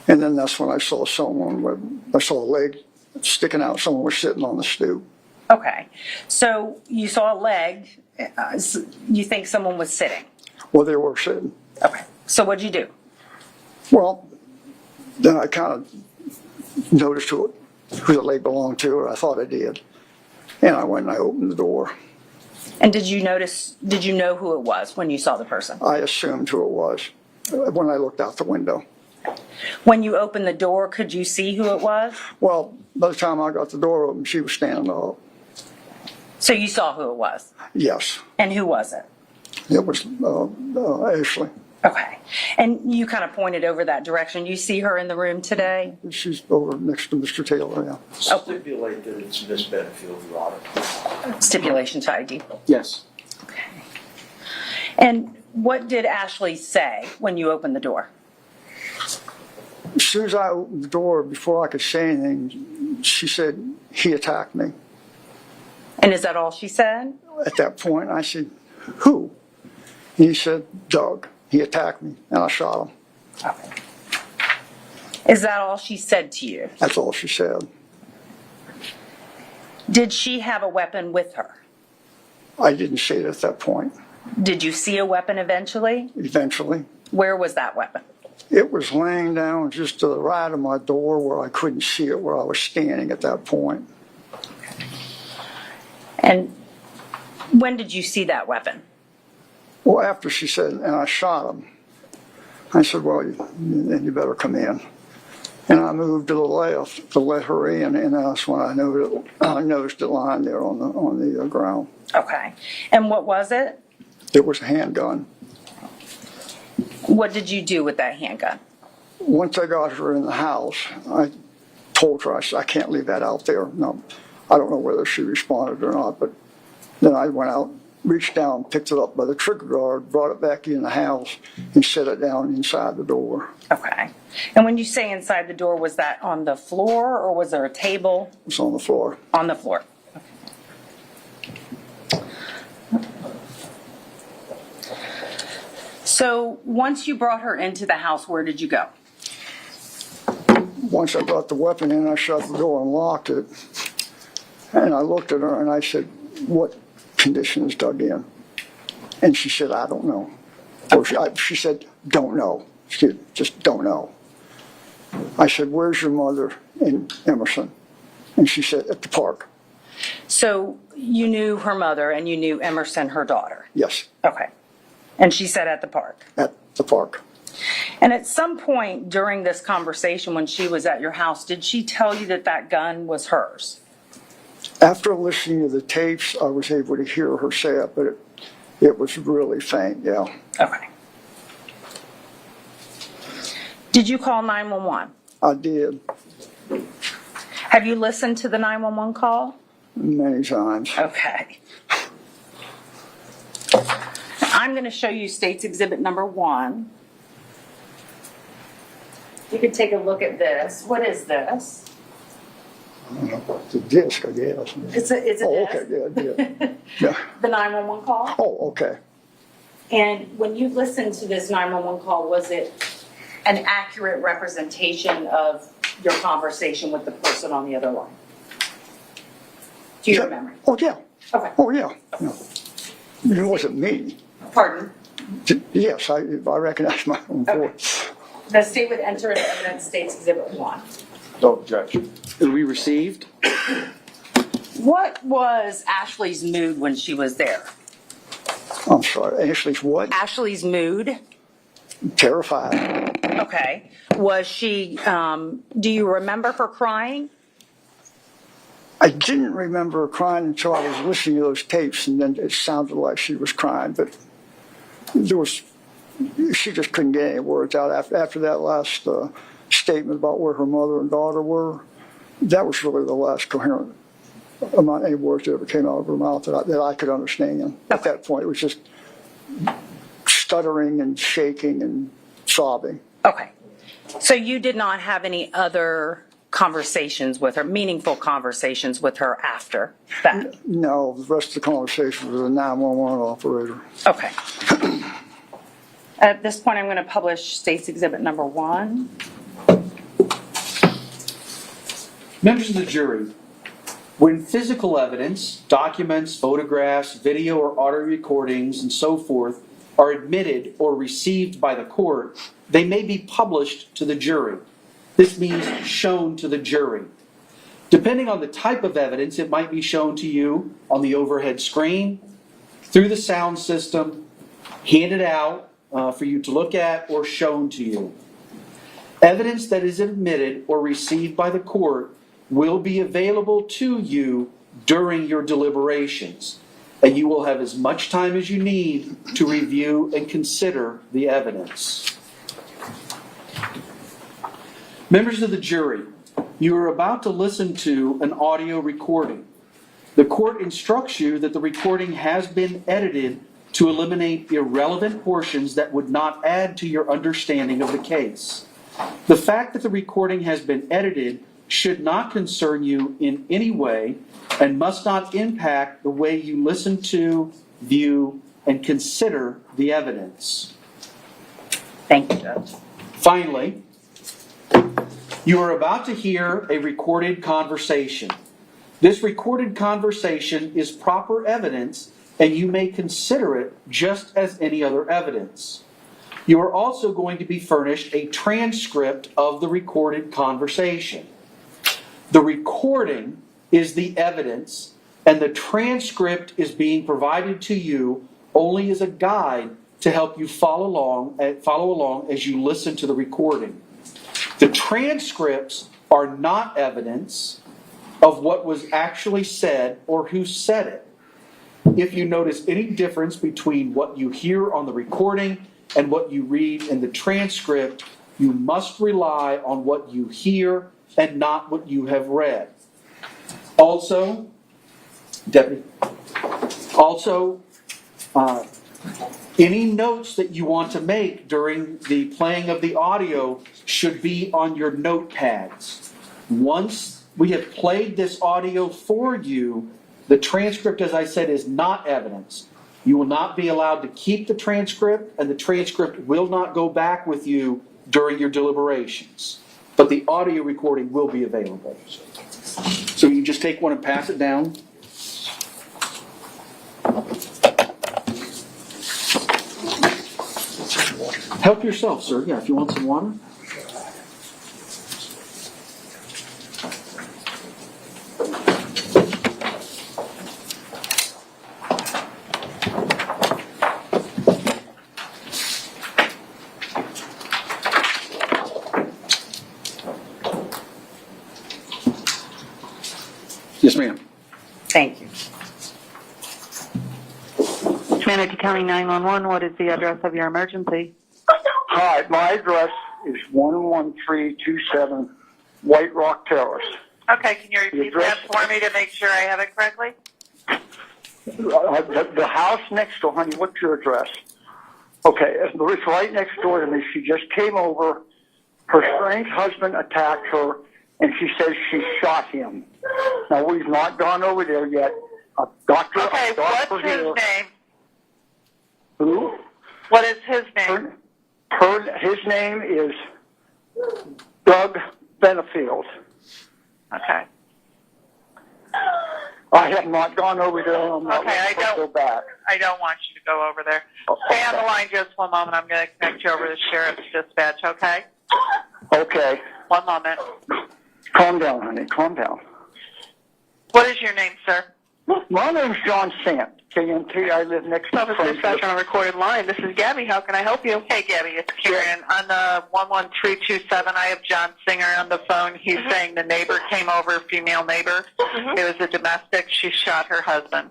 and then that's when I saw I saw a leg sticking out. Someone was sitting on the stoop. Okay. So you saw a leg. You think someone was sitting? Well, they were sitting. Okay. So what'd you do? Well, then I kind of noticed who the leg belonged to, or I thought I did. And I went and I opened the door. And did you know who it was when you saw the person? I assumed who it was when I looked out the window. When you opened the door, could you see who it was? Well, by the time I got the door open, she was standing up. So you saw who it was? Yes. And who was it? It was Ashley. Okay. And you kind of pointed over that direction. You see her in the room today? She's over next to Mr. Taylor, yeah. Stipulate that it's Miss Benefield, Your Honor. Stipulation to ID. Yes. Okay. And what did Ashley say when you opened the door? As soon as I opened the door, before I could say anything, she said, he attacked me. And is that all she said? At that point, I said, who? And he said, Doug. He attacked me, and I shot him. Okay. Is that all she said to you? That's all she said. Did she have a weapon with her? I didn't see it at that point. Did you see a weapon eventually? Eventually. Where was that weapon? It was laying down just to the right of my door where I couldn't see it, where I was standing at that point. And when did you see that weapon? Well, after she said, and I shot him, I said, well, then you better come in. And I moved to the left to let her in, and that's when I noticed it lying there on the ground. Okay. And what was it? It was a handgun. What did you do with that handgun? Once I got her in the house, I told her, I said, I can't leave that out there. No, I don't know whether she responded or not, but then I went out, reached down, picked it up by the trigger guard, brought it back in the house, and set it down inside the door. Okay. And when you say inside the door, was that on the floor or was there a table? It was on the floor. On the floor. So once you brought her into the house, where did you go? Once I brought the weapon in, I shut the door and locked it. And I looked at her and I said, what condition is Doug in? And she said, I don't know. Or she said, don't know. She just don't know. I said, where's your mother in Emerson? And she said, at the park. So you knew her mother and you knew Emerson, her daughter? Yes, Okay. And she said at the park? at the park. And at some point during this conversation when she was at your house, did she tell you that that gun was hers? After listening to the tapes, I was able to hear her say it, but it was really faint, yeah. Okay. Did you call 911? I did Have you listened to the 911 call? many times. Okay. I'm going to show you State's Exhibit number 1. You could take a look at this. What is this? The disc, I guess. It's a Oh, desk. okay, yeah. Yeah. The 911 call? Oh, okay. And when you listened to this 911 call, was it an accurate representation of your conversation with the person on the other line? Do you remember? Oh, yeah. Okay. Oh, yeah. No. It wasn't me. Pardon? Yes, I recognize my own voice. The state would enter into evidence states exhibit 1. No objection. And we received? What was Ashley's mood when she was there? I'm sorry, Ashley's what? Ashley's mood? Terrified. Okay. Was she, do you remember her crying? I didn't remember her crying until I was listening to those tapes, and then it sounded like she was crying, but she just couldn't get any words out after that last statement about where her mother and daughter were. That was really the last coherent amount, any words that ever came out of her mouth that I could understand. At that point, it was just stuttering and shaking and sobbing. Okay. So you did not have any other conversations with her, meaningful conversations with her after that? No, the rest of the conversation was a 911 operator. Okay. At this point, I'm going to publish State's Exhibit number 1. Members of the jury, when physical evidence, documents, photographs, video or audio recordings, and so forth are admitted or received by the court, they may be published to the jury. This means shown to the jury. Depending on the type of evidence, it might be shown to you on the overhead screen, through the sound system, handed out for you to look at, or shown to you. Evidence that is admitted or received by the court will be available to you during your deliberations, and you will have as much time as you need to review and consider the evidence. Members of the jury, you are about to listen to an audio recording. The court instructs you that the recording has been edited to eliminate irrelevant portions that would not add to your understanding of the case. The fact that the recording has been edited should not concern you in any way and must not impact the way you listen to, view, and consider the evidence. Thank you, Judge. Finally, you are about to hear a recorded conversation. This recorded conversation is proper evidence, and you may consider it just as any other evidence. You are also going to be furnished a transcript of the recorded conversation. The recording is the evidence, and the transcript is being provided to you only as a guide to help you follow along as you listen to the recording. The transcripts are not evidence of what was actually said or who said it. If you notice any difference between what you hear on the recording and what you read in the transcript, you must rely on what you hear and not what you have read. Also, Deputy, any notes that you want to make during the playing of the audio should be on your notepads. Once we have played this audio for you, the transcript, as I said, is not evidence. You will not be allowed to keep the transcript, and the transcript will not go back with you during your deliberations. But the audio recording will be available. So you just take one and pass it down. Help yourself, sir. Yeah, if you want some water. Yes, ma'am. Thank you. Manatee County 911, what is the address of your emergency? Hi, my address is 11327 White Rock Terrace. Okay, can you repeat that for me to make sure I have it correctly? The house next door, honey, what's your address? Okay, it's right next door to me. She just came over. Her strange husband attacked her, and she says she shot him. Now, we've not gone over there yet. Doctor, Okay, what's his here. name? Who? What is his name? His name is Doug Benefield. Okay. I have not gone over there. I'm not Okay, I going to go don't- back. I don't want you to go over there. Oh, Stay on okay. the line just one moment. I'm going to connect you over to the sheriff's dispatch, okay? Okay. One moment. Calm down, honey. Calm down. What is your name, sir? My name's John Sant. KMT. I live next to Office dispatch on a recorded line. This is Gabby. How can I help you? Hey, Gabby, it's Karen. On the 11327, I have John Singer on the phone. He's saying the neighbor came over, female neighbor. It was a domestic. She shot her husband.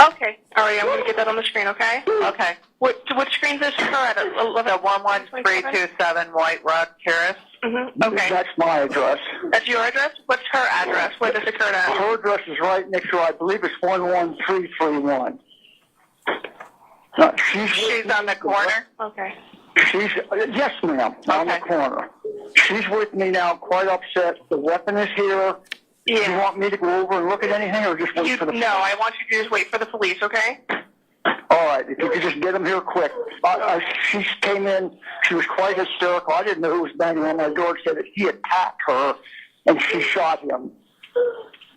Okay. All right, I'm going to get that on the screen, okay? Okay. Which screen is this for? At The 11327 White Rock Terrace. Okay. That's my address. That's your address? What's her address? Where this occurred at? Her address is right next to, I believe it's 11331. She's on the corner? Okay. Yes, ma'am, on the Okay. corner. She's with me now, quite upset. The weapon is here. Do you want me to go over and look at anything, or just wait for the... No, I want you to just wait for the police, okay? All right, if you could just get them here quick. She came in, she was quite hysterical. I didn't know who was banging on my door. Said that he attacked her, and she shot him.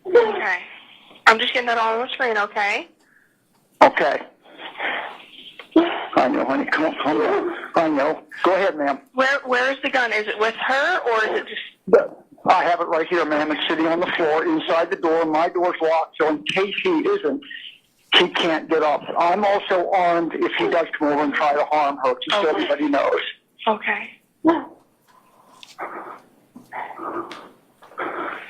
Okay. I'm just getting that all on the screen, okay? Okay. I know, honey. Come on. I know. Go ahead, ma'am. Where is the gun? Is it with her, or is it just... I have it right here, ma'am. It's sitting on the floor inside the door. My door's locked, so in case he isn't, he can't get up. I'm also armed if he does come over and try to harm her, just so everybody knows. Okay.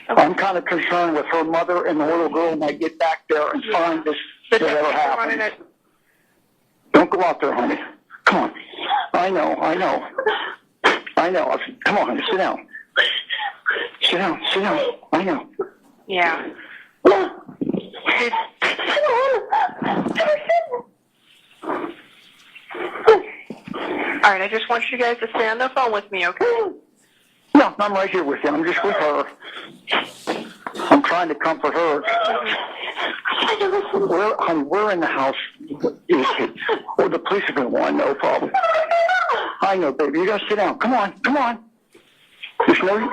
I'm kind of concerned with her mother and the little girl might get back there and find this whatever happened. Don't go out there, honey. Come on. I know. Come on, honey. Sit down. I know. Yeah. All right, I just want you guys to stay on the phone with me, okay? No, I'm right here with you. I'm just with her. I'm trying to comfort her. We're in the house. Well, the police are going to want no problem. I know, baby. You got to sit down. Come on. There's no...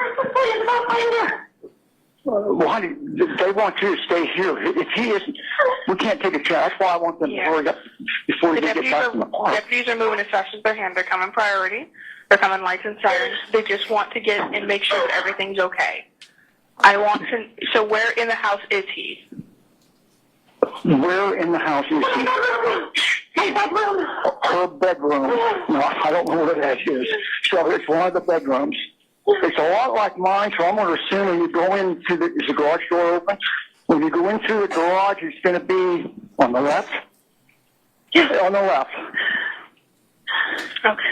Well, honey, they want you to stay here. If he isn't, we can't take a chance. That's why I want them to hurry up before you get back from the park. Deputies are moving as fast as their hand. They're coming priority. They're coming lights and sirens. They just want to get and make sure that everything's okay. So where in the house is he? Where in the house is he? Her bedroom. No, I don't know where that is. So it's one of the bedrooms. It's a lot like mine, so I'm going to assume when you go into is the garage door open? When you go into the garage, it's going to be on the left? Yeah, on the left. Okay.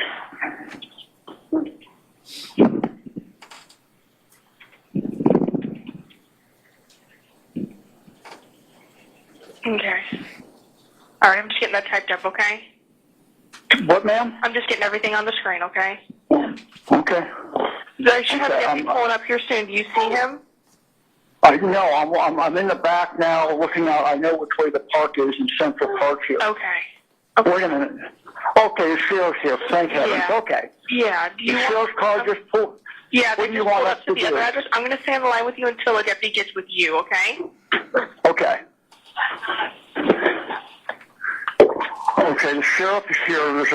Okay. All right, I'm just getting that typed up, okay? What, ma'am? I'm just getting everything on the screen, okay? Okay. I should have a deputy pulling up here soon. Do you see him? No, I'm in the back now looking out. I know which way the park is in Central Park here. Okay. Wait a minute. Okay, the sheriff's here. Thank heavens. Yeah. Okay. Yeah. Do you The sheriff's car just pulled. Yeah, What they do you just want pulled us up to to the do? other address. I'm going to stay on the line with you until a deputy gets with you, okay? Okay. Okay, the sheriff is here.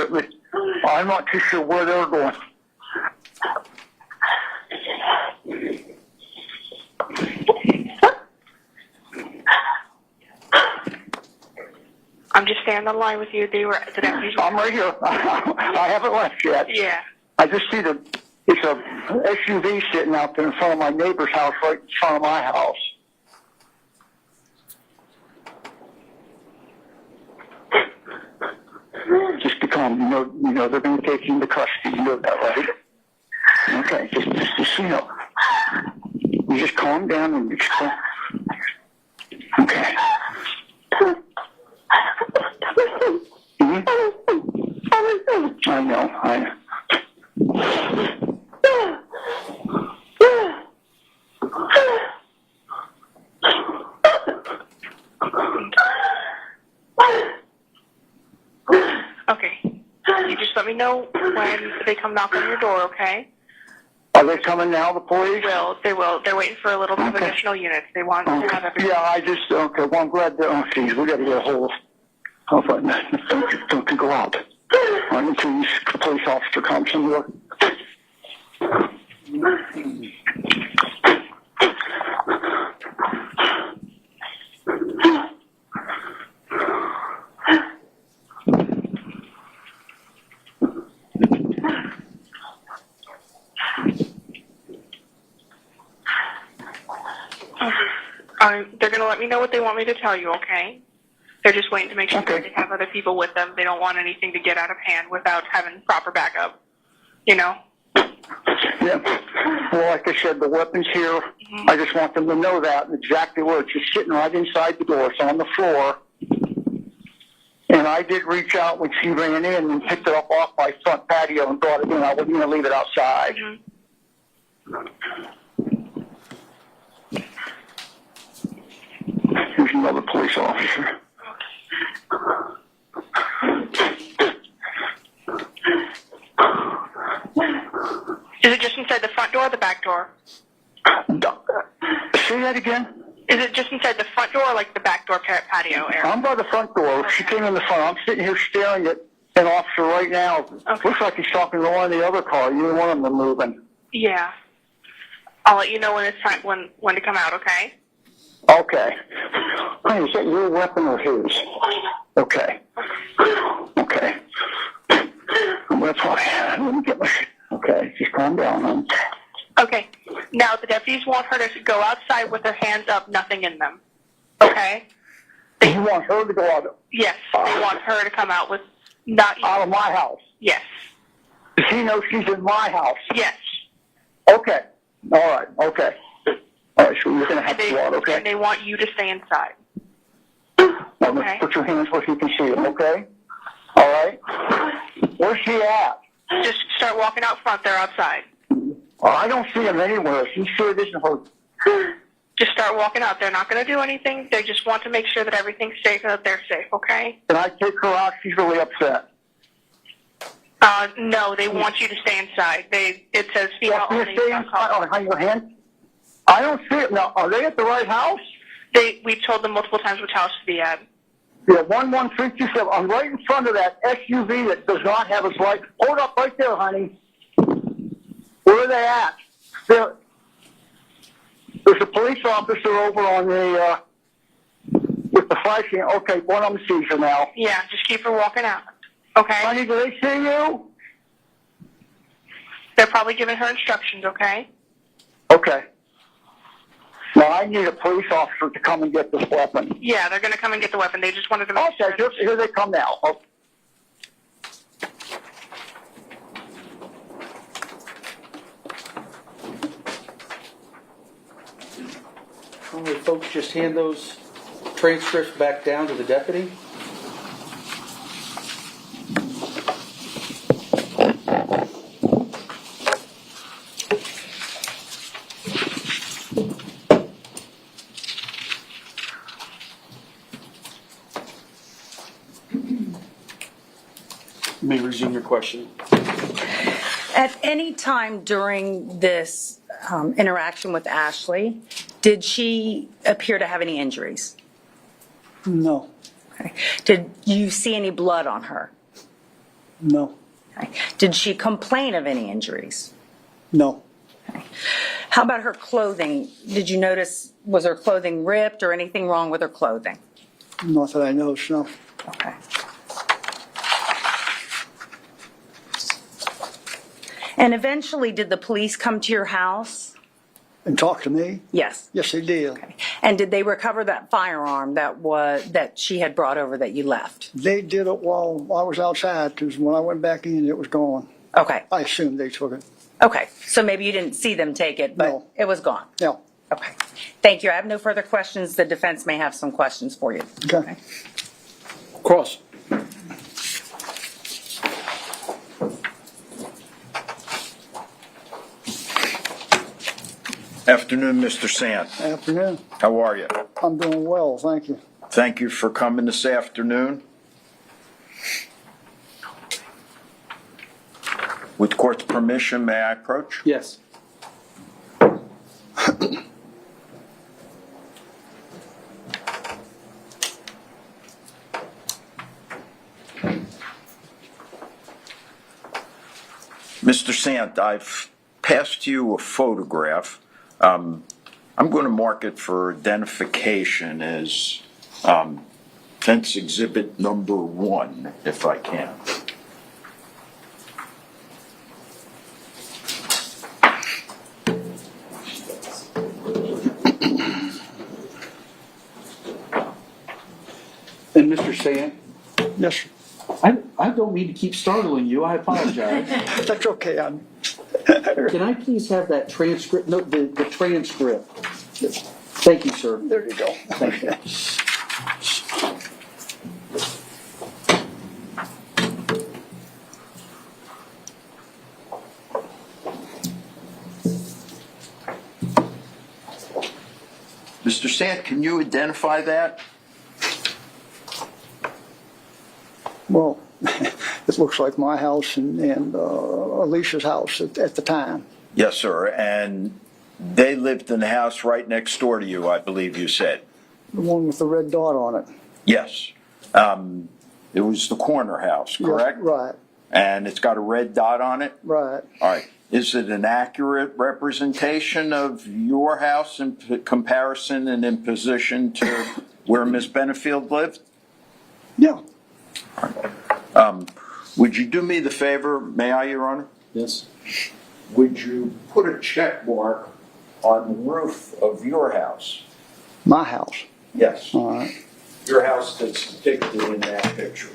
I'm not too sure where they're going. I'm just staying on the line with you. The deputies. I'm right here. I haven't left yet. Yeah. I just see it's a SUV sitting out there in front of my neighbor's house, right in front of my house. Just to calm, you know, they're going to take you into custody. You know that, right? Okay, just you know, you just calm down and just calm. Okay. I know. just let me know when they come knock on your door, okay? Are they coming now, the police? They will. They're waiting for a little bit of additional units. They want to have everything. Yeah, okay, well, I'm glad that, oh, geez, we gotta get a hold of, don't go out. Until the police officer comes and look. They're going to let me know what they want me to tell you, okay? They're just waiting to make sure that they have other people with them. They don't want anything to get out of hand without having proper backup, you know? Yeah. Well, like I said, the weapon's here. Mm-hmm. I just want them to know that exactly where it's just sitting right inside the door. It's on the floor. And I did reach out when she ran in and picked it up off my front patio and brought it in. I wasn't going to leave it outside. Mm-hmm. Here's another police officer. Is it just inside the front door or the back door? Say that again? Is it just inside the front door or like the back door patio area? I'm by the front door. She came in the front. I'm sitting here staring at an officer right now. Okay. Looks like he's talking to one of the other cars. Neither one of them are moving. Yeah. I'll let you know when it's time when to come out, okay? Okay. Hey, is that your weapon or his? Okay. Okay. That's why. Let me get my... Okay, just calm down, huh? Okay. Now, the deputies want her to go outside with her hands up, nothing in them. Okay? You want her to go out? Yes. They want her to come out with not... Out of my house? Yes. Does he know she's in my house? Yes. Okay. All right. Okay. All right, so you're going to have to go out, okay? And they want you to stay inside. Now, Okay. let's put your hands where you can see them, okay? All right? Where's she at? Just start walking out front. They're outside. I don't see him anywhere. She sure it isn't her. Just start walking out. They're not going to do anything. They just want to make sure that everything's safe and that they're safe, okay? Can I take her out? She's really upset. No, they want you to stay inside. It says female Well, only. stay inside. Oh, hang your hand. I don't see it. Now, are they at the right house? We've told them multiple times which house to be at. Yeah, 11327. I'm right in front of that SUV that does not have its light. Hold up right there, honey. Where are they at? There's a police officer over on the, with the flashing. Okay, one of them sees her now. Yeah, just keep her walking out. Okay? Honey, do they see you? They're probably giving her instructions, okay? Okay. Now, I need a police officer to come and get this weapon. Yeah, they're going to come and get the weapon. They just wanted to make Okay, sure. here they come now. Oh. All right, folks, just hand those transcripts back down to the deputy. You may resume your question. At any time during this interaction with Ashley, did she appear to have any injuries? No. Okay. Did you see any blood on her? No. Okay. Did she complain of any injuries? No. Okay. How about her clothing? Did you notice, was her clothing ripped or anything wrong with her clothing? Not that I know, no. Okay. And eventually, did the police come to your house? And talk to me? Yes. Yes, they did. Okay. And did they recover that firearm that she had brought over that you left? They did it while I was outside, because when I went back in, it was gone. Okay. I assumed they took it. Okay. So maybe you didn't see them take it, but No. it was gone. Yeah. Okay. Thank you. I have no further questions. The defense may have some questions for you. Okay. Cross. Afternoon, Mr. Sant. Afternoon. How are you? I'm doing well, thank you. Thank you for coming this afternoon. With the court's permission, may I approach? Yes. Mr. Sant, I've passed you a photograph. I'm going to mark it for identification as fence exhibit number 1, if I can. And Mr. Sant, Yes, sir. I don't mean to keep startling you. I apologize. That's okay. Can I please have that transcript? No, the transcript. Thank you, sir. There you go. Thank you. Mr. Sant, can you identify that? Well, it looks like my house and Alicia's house at the time. Yes, sir. And they lived in the house right next door to you, I believe you said. The one with the red dot on it. Yes. It was the corner house, correct? Yes, right, And it's got a red dot on it? right. All right. Is it an accurate representation of your house in comparison and in position to where Ms. Benefield lived? Yeah, Would you do me the favor, may I, Your Honor? Yes. Would you put a check mark on the roof of your house? my house. Yes. All right. Your house that's depicted in that picture.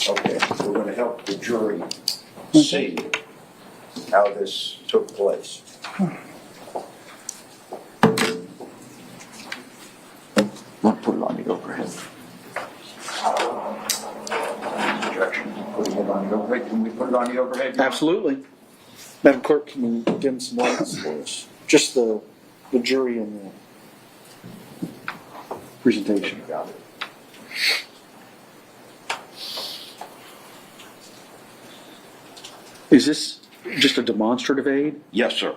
Okay, we're going to help the jury see how this took place. We'll put it on the overhead. Objection, putting it on the overhead. Can we put it on the overhead? Absolutely. Madam Clerk, can you give them some lights for us? Just the jury and the presentation. Got it. Is this just a demonstrative aid? Yes, sir.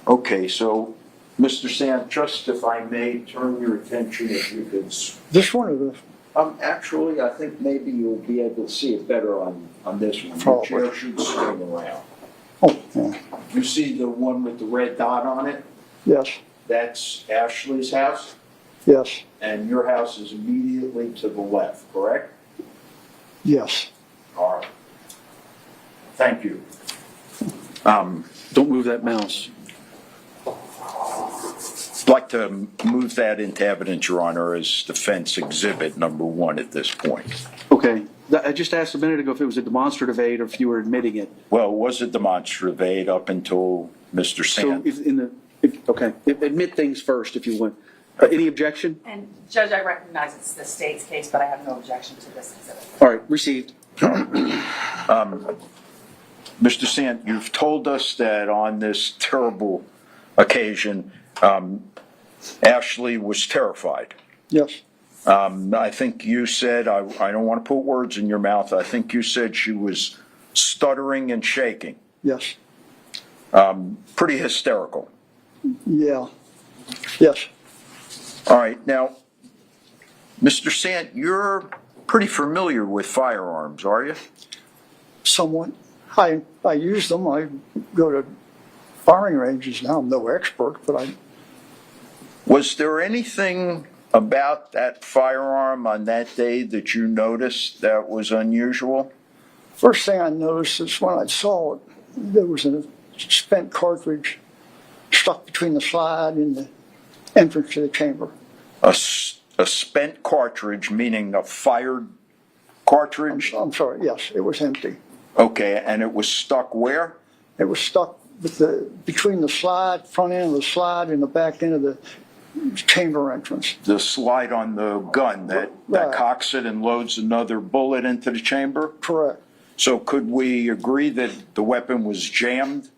Okay, so, Mr. Sant, just if I may turn your attention, if you could. This one or the, Actually, I think maybe you'll be able to see it better on this one. The Probably. chair should swing around. oh, yeah, You see the one with the red dot on it? yes, That's Ashley's house, yes, and your house is immediately to the left, correct? yes. All right. Thank you. Don't move that mouse. I'd like to move that into evidence, Your Honor, as defense exhibit number 1 at this point. Okay. I just asked a minute ago if it was a demonstrative aid or if you were admitting it. Well, it was a demonstrative aid up until Mr. So Sant. okay, admit things first if you want. Any objection? And Judge, I recognize it's the state's case, but I have no objection to this exhibit. All right, received. Mr. Sant, you've told us that on this terrible occasion, Ashley was terrified. Yes, I think you said, I don't want to put words in your mouth, I think you said she was stuttering and shaking. yes, Pretty hysterical. yeah, yes. All right, now, Mr. Sant, you're pretty familiar with firearms, are you? Somewhat. I use them. I go to firing ranges now. I'm no expert, but I, Was there anything about that firearm on that day that you noticed that was unusual? first thing I noticed is when I saw it, there was a spent cartridge stuck between the slide and the entrance to the chamber. A spent cartridge, meaning a fired cartridge? I'm sorry, yes, it was empty. Okay, and it was stuck where? It was stuck between the slide, front end of the slide and the back end of the chamber entrance. The slide on the gun that Right. cocks it and loads another bullet into the chamber? Correct. So could we agree that the weapon was jammed?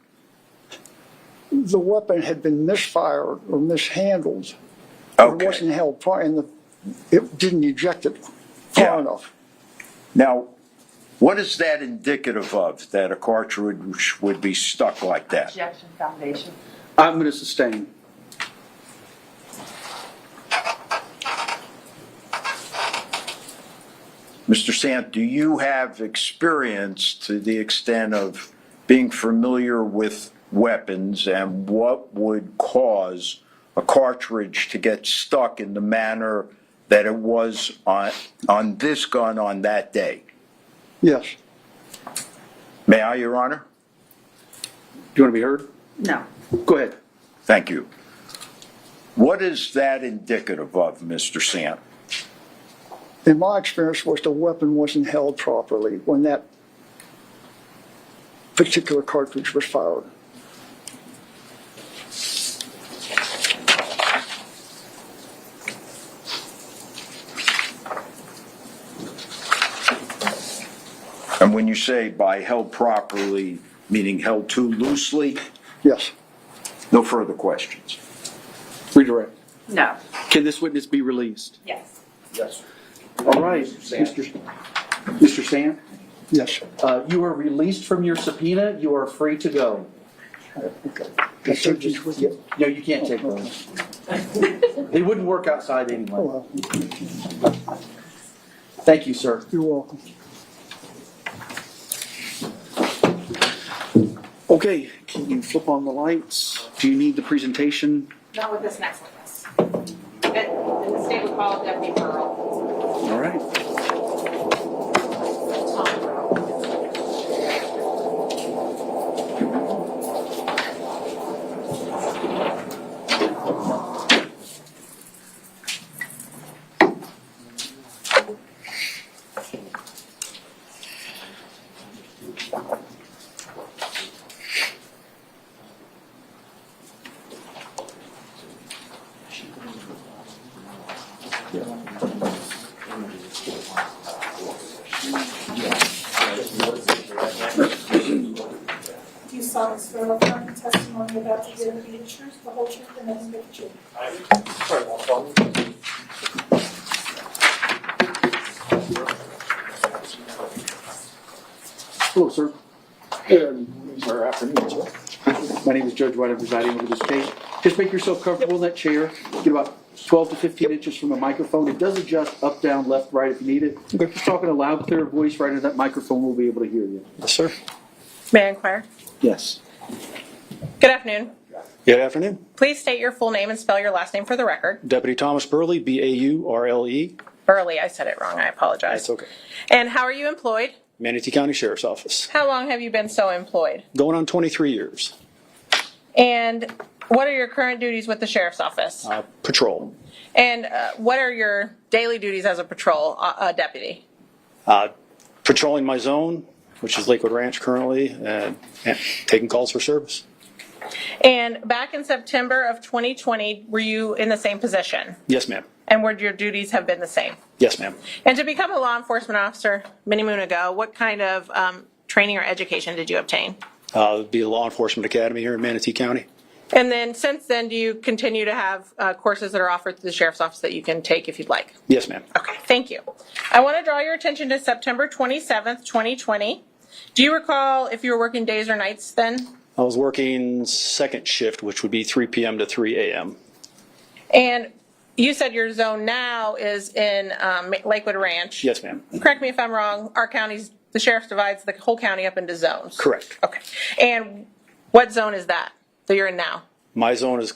The weapon had been misfired or mishandled. It Okay. wasn't held far, and it didn't eject it far Yeah. enough. Now, what is that indicative of, that a cartridge would be stuck like that? Objection foundation. I'm going to sustain. Mr. Sant, do you have experience to the extent of being familiar with weapons and what would cause a cartridge to get stuck in the manner that it was on this gun on that day? Yes. May I, Your Honor? Do you want to be heard? No. Go ahead. Thank you. What is that indicative of, Mr. Sant? In my experience, was the weapon wasn't held properly when that particular cartridge was fired. And when you say by held properly, meaning held too loosely? Yes. No further questions. Redirect. No. Can this witness be released? Yes. Yes. All right, Mr. Sant, Yes. you are released from your subpoena. You are free to go. Okay. Can I take these with you? No, you can't take those. They wouldn't work outside anyway. Oh, well, Thank you, sir. you're welcome. Okay, can you flip on the lights? Do you need the presentation? Not with this next witness. And the state would call it Deputy Burl. All right. Tom Burl. You solemnly swear or affirm the testimony you're about to give will be the truth, the whole truth, and nothing but the truth. Hello, sir. Or afternoon, sir. My name is Judge White. I'm presiding over this case. Just make yourself comfortable in that chair. Get about 12 to 15 inches from the microphone. It does adjust up, down, left, right if you need it. Okay. Just talk in a loud, clear voice right into that microphone. We'll be able to hear you. Yes, sir. May I inquire? Yes. Good afternoon. Good afternoon. Please state your full name and spell your last name for the record. Deputy Thomas Burley, Baurle. Burley, I said it wrong. I apologize. That's okay. And how are you employed? Manatee County Sheriff's Office. How long have you been so employed? Going on 23 years. And what are your current duties with the Sheriff's Office? Patrol. And what are your daily duties as a patrol deputy? Patrolling my zone, which is Lakewood Ranch currently, and taking calls for service. And back in September of 2020, were you in the same position? Yes, ma'am. And would your duties have been the same? Yes, ma'am. And to become a law enforcement officer many moon ago, what kind of training or education did you obtain? It'd be a law enforcement academy here in Manatee County. And then since then, do you continue to have courses that are offered through the Sheriff's Office that you can take if you'd like? Yes, ma'am. Okay, thank you. I want to draw your attention to September 27th, 2020. Do you recall if you were working days or nights then? I was working second shift, which would be 3 p.m. to 3 a.m. And you said your zone now is in Lakewood Ranch. Yes, ma'am. Correct me if I'm wrong. Our county's, the sheriff divides the whole county up into zones. Correct. Okay. And what zone is that you're in now? My zone is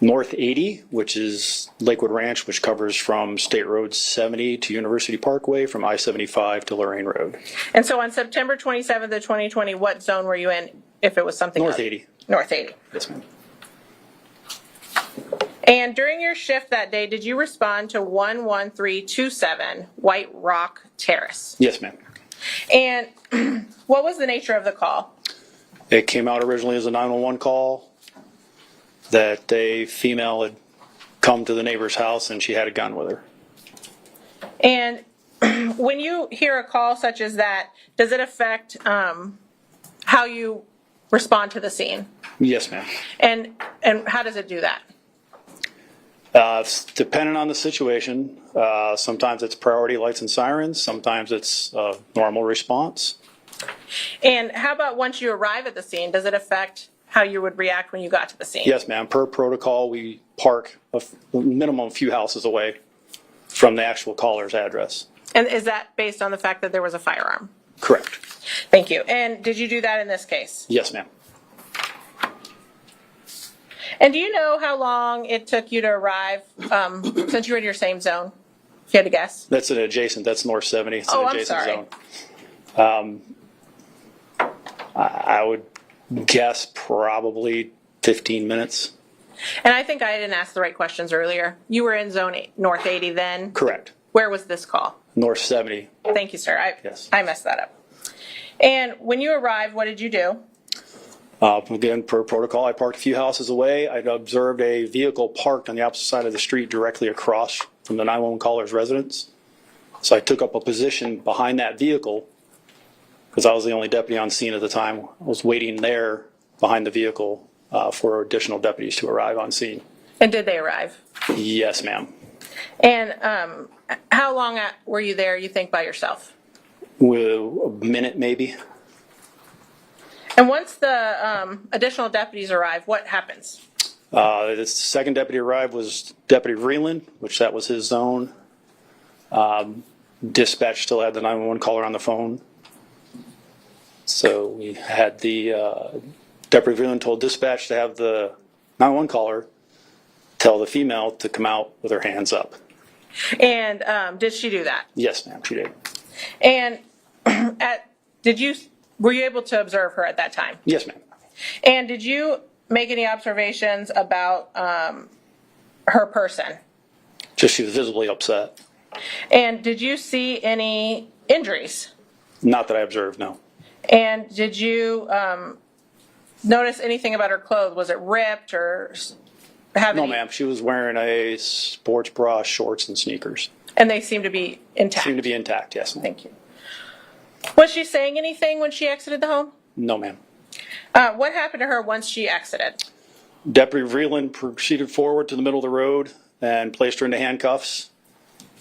North 80, which is Lakewood Ranch, which covers from State Road 70 to University Parkway, from I-75 to Lorraine Road. And so on September 27th of 2020, what zone were you in if it was something North else? 80. North 80. Yes, ma'am. And during your shift that day, did you respond to 11327 White Rock Terrace? Yes, ma'am. And what was the nature of the call? It came out originally as a 911 call that a female had come to the neighbor's house and she had a gun with her. And when you hear a call such as that, does it affect how you respond to the scene? Yes, ma'am. And how does it do that? It's dependent on the situation. Sometimes it's priority lights and sirens. Sometimes it's a normal response. And how about once you arrive at the scene, does it affect how you would react when you got to the scene? Yes, ma'am. Per protocol, we park a minimum a few houses away from the actual caller's address. And is that based on the fact that there was a firearm? Correct. Thank you. And did you do that in this case? Yes, ma'am. And do you know how long it took you to arrive, since you were in your same zone? If you had to guess. That's an adjacent. That's North 70. It's Oh, an I'm adjacent sorry. zone. I would guess probably 15 minutes. And I think I didn't ask the right questions earlier. You were in zone North 80 then? Correct. Where was this call? North 70. Thank you, sir. Yes. I messed that up. And when you arrived, what did you do? Again, per protocol, I parked a few houses away. I observed a vehicle parked on the opposite side of the street directly across from the 911 caller's residence. So I took up a position behind that vehicle because I was the only deputy on scene at the time. I was waiting there behind the vehicle for additional deputies to arrive on scene. And did they arrive? Yes, ma'am. And how long were you there, you think, by yourself? With a minute, maybe. And once the additional deputies arrive, what happens? The second deputy arrived was Deputy Vreeland, which that was his zone. Dispatch still had the 911 caller on the phone. So we had the Deputy Vreeland told dispatch to have the 911 caller tell the female to come out with her hands up. And did she do that? Yes, ma'am, she did. And were you able to observe her at that time? Yes, ma'am. And did you make any observations about her person? Just she was visibly upset. And did you see any injuries? Not that I observed, no. And did you notice anything about her clothes? Was it ripped or have No, any? ma'am. She was wearing a sports bra, shorts, and sneakers. And they seem to be intact? Seemed to be intact, yes, ma'am. Thank you. Was she saying anything when she exited the home? No, ma'am. What happened to her once she exited? Deputy Vreeland proceeded forward to the middle of the road and placed her into handcuffs.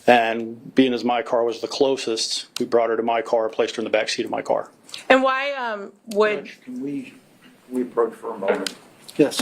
And being as my car was the closest, we brought her to my car, placed her in the back seat of my car. And why would... Judge, can we approach for a moment? Yes.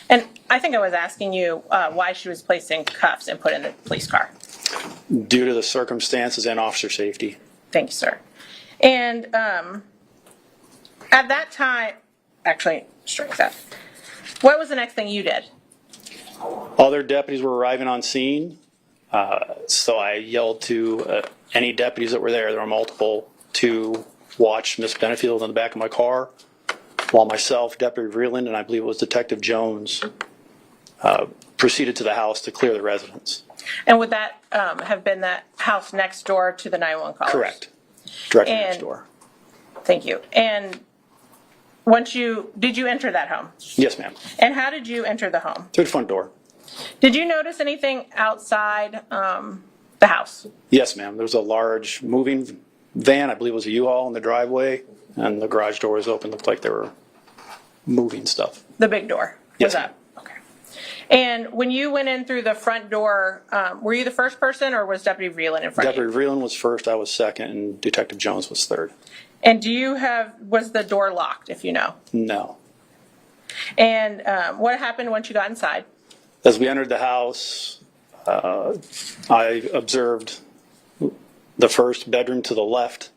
And I think I was asking you why she was placed in cuffs and put in the police car. Due to the circumstances and officer safety. Thank you, sir. And at that time, actually, strike that. What was the next thing you did? Other deputies were arriving on scene, so I yelled to any deputies that were there were multiple, to watch Miss Benefield in the back of my car, while myself, Deputy Vreeland, and I believe it was Detective Jones, proceeded to the house to clear the residence. And would that have been that house next door to the 911 callers? Correct. Directly And- next door. Thank you. And did you enter that home? Yes, ma'am. And how did you enter the home? Through the front door. Did you notice anything outside the the house? Yes, ma'am. There was a large moving van, I believe it was a U-Haul in the driveway, and the garage door was open. Looked like they were moving stuff. The big door Yes, was up? Okay. And when you went in through the front door, were you the first person or was Deputy Vreeland in front of you? Deputy Vreeland was first, I was second, and Detective Jones was third. And was the door locked, if you know? No. And what happened once you got inside? As we entered the house, I observed the first bedroom to the left.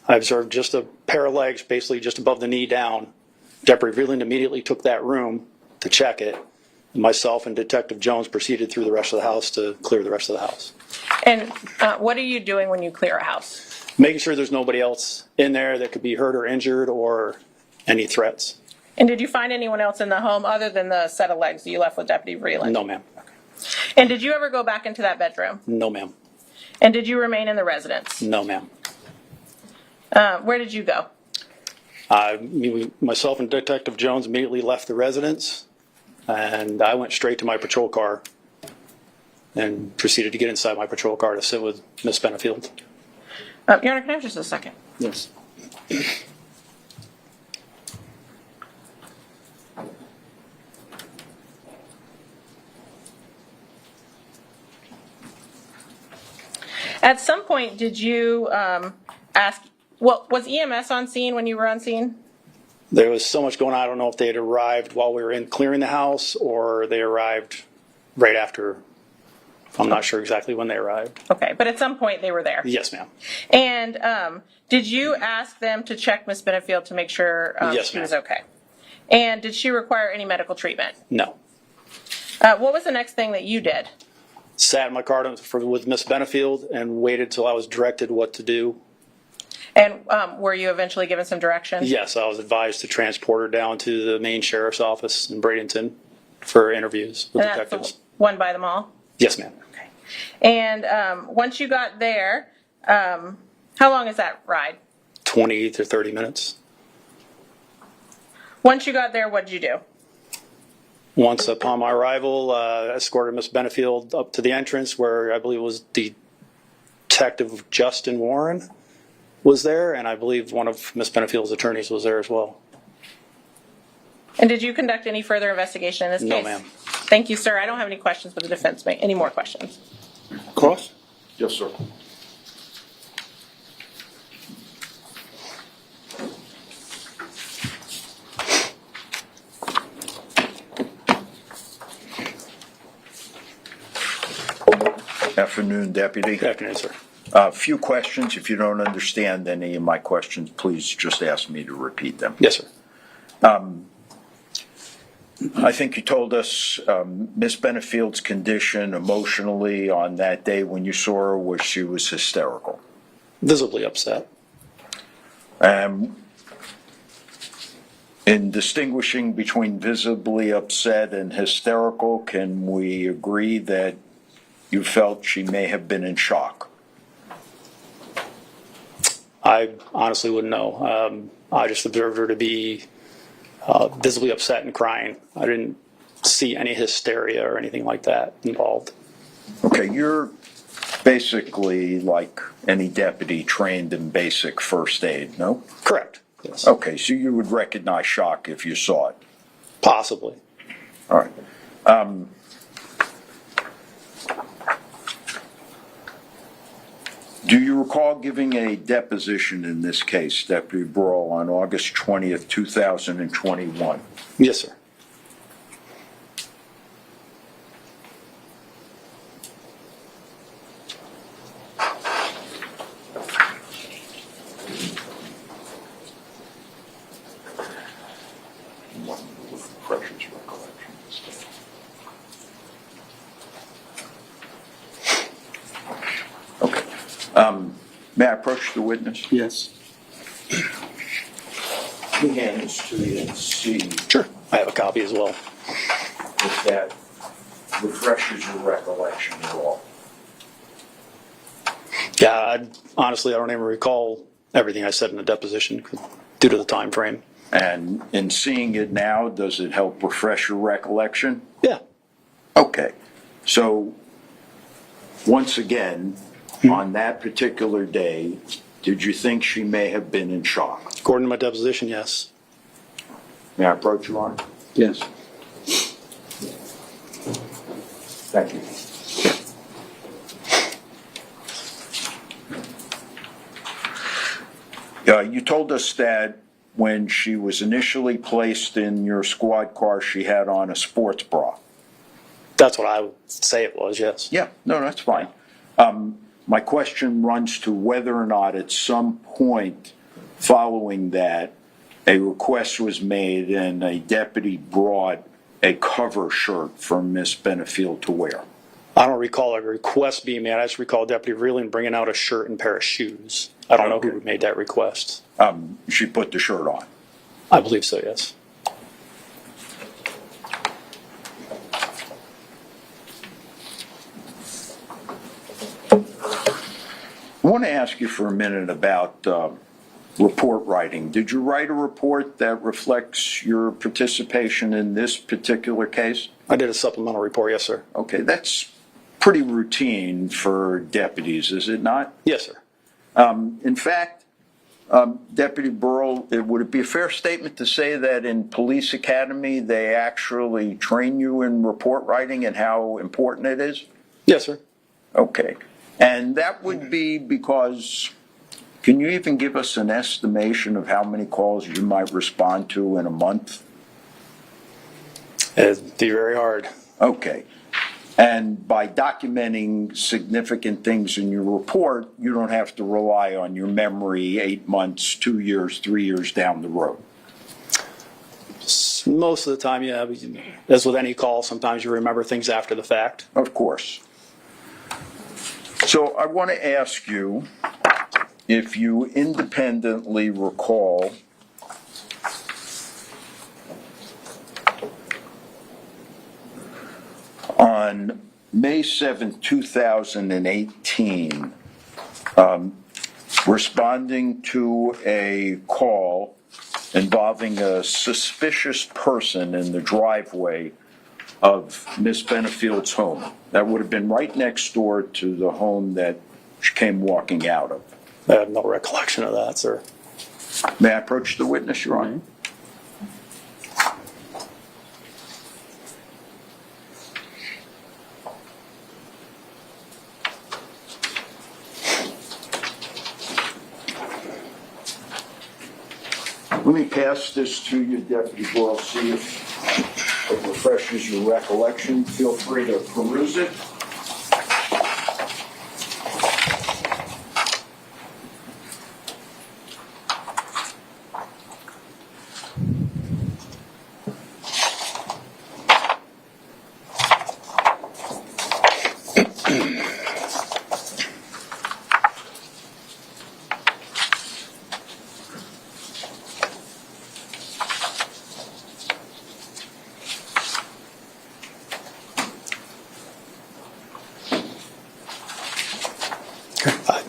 I observed just a pair of legs, basically just above the knee down. Deputy Vreeland immediately took that room to check it. Myself and Detective Jones proceeded through the rest of the house to clear the rest of the house. And what are you doing when you clear a house? Making sure there's nobody else in there that could be hurt or injured or any threats. And did you find anyone else in the home other than the set of legs that you left with Deputy Vreeland? No, ma'am. And did you ever go back into that bedroom? No, ma'am. And did you remain in the residence? No, ma'am. Where did you go? Myself and Detective Jones immediately left the residence, and I went straight to my patrol car and proceeded to get inside my patrol car to sit with Miss Benefield. Your Honor, can I have just a second? Yes. At some point, did you ask, was EMS on scene when you were on scene? There was so much going on. I don't know if they had arrived while we were in clearing the house or they arrived right after. I'm not sure exactly when they arrived. Okay, but at some point they were there. Yes, ma'am. And did you ask them to check Miss Benefield to make sure Yes, she ma'am. was okay? And did she require any medical treatment? No. What was the next thing that you did? Sat in my car with Miss Benefield and waited till I was directed what to do. And were you eventually given some direction? Yes, I was advised to transport her down to the main sheriff's office in Bradenton for interviews with And that's detectives. the one by the mall? Yes, ma'am. Okay. And once you got there, how long is that ride? 20 to 30 minutes. Once you got there, what did you do? Once upon my arrival, escorted Miss Benefield up to the entrance where I believe it was Detective Justin Warren was there, and I believe one of Miss Benefield's attorneys was there as well. And did you conduct any further investigation in this case? No, ma'am. Thank you, sir. I don't have any questions for the defense. Any more questions? Cross? Yes, sir. Afternoon, Deputy. Good afternoon, sir. A few questions. If you don't understand any of my questions, please just ask me to repeat them. Yes, sir. I think you told us Miss Benefield's condition emotionally on that day when you saw her was she was hysterical. Visibly upset. In distinguishing between visibly upset and hysterical, can we agree that you felt she may have been in shock? I honestly wouldn't know. I just observed her to be visibly upset and crying. I didn't see any hysteria or anything like that involved. Okay, you're basically like any deputy trained in basic first aid, no? Correct. Yes. Okay, so you would recognize shock if you saw it? Possibly. All right. Do you recall giving a deposition in this case, Deputy Brawl, on August 20th, 2021? Yes, sir. Okay. May I approach the witness? Yes. He hands to you and see Sure. I have a copy as well. if that refreshes your recollection at all. Yeah, honestly, I don't even recall everything I said in the deposition due to the time frame. And in seeing it now, does it help refresh your recollection? Yeah. Okay. So once again, on that particular day, did you think she may have been in shock? According to my deposition, yes. May I approach you, Honor? Yes. Thank you. You told us that when she was initially placed in your squad car, she had on a sports bra. That's what I would say it was, yes. Yeah, no, that's fine. My question runs to whether or not at some point following that, a request was made and a deputy brought a cover shirt for Miss Benefield to wear. I don't recall a request being made. I just recall Deputy Reeling bringing out a shirt and pair of shoes. I don't know who made that request. She put the shirt on. I believe so, yes. I want to ask you for a minute about report writing. Did you write a report that reflects your participation in this particular case? I did a supplemental report, yes, sir. Okay, that's pretty routine for deputies, is it not? Yes, sir. In fact, Deputy Burl, would it be a fair statement to say that in Police Academy they actually train you in report writing and how important it is? Yes, sir. Okay. And that would be because, can you even give us an estimation of how many calls you might respond to in a month? It'd be very hard. Okay. And by documenting significant things in your report, you don't have to rely on your memory 8 months, 2 years, 3 years down the road. Most of the time, yeah. As with any call, sometimes you remember things after the fact. Of course. So I want to ask you if you independently recall on May 7, 2018, responding to a call involving a suspicious person in the driveway of Miss Benefield's home. That would have been right next door to the home that she came walking out of. I have no recollection of that, sir. May I approach the witness, Your Honor? Let me pass this to you, Deputy Burl, see if it refreshes your recollection. Feel free to peruse it.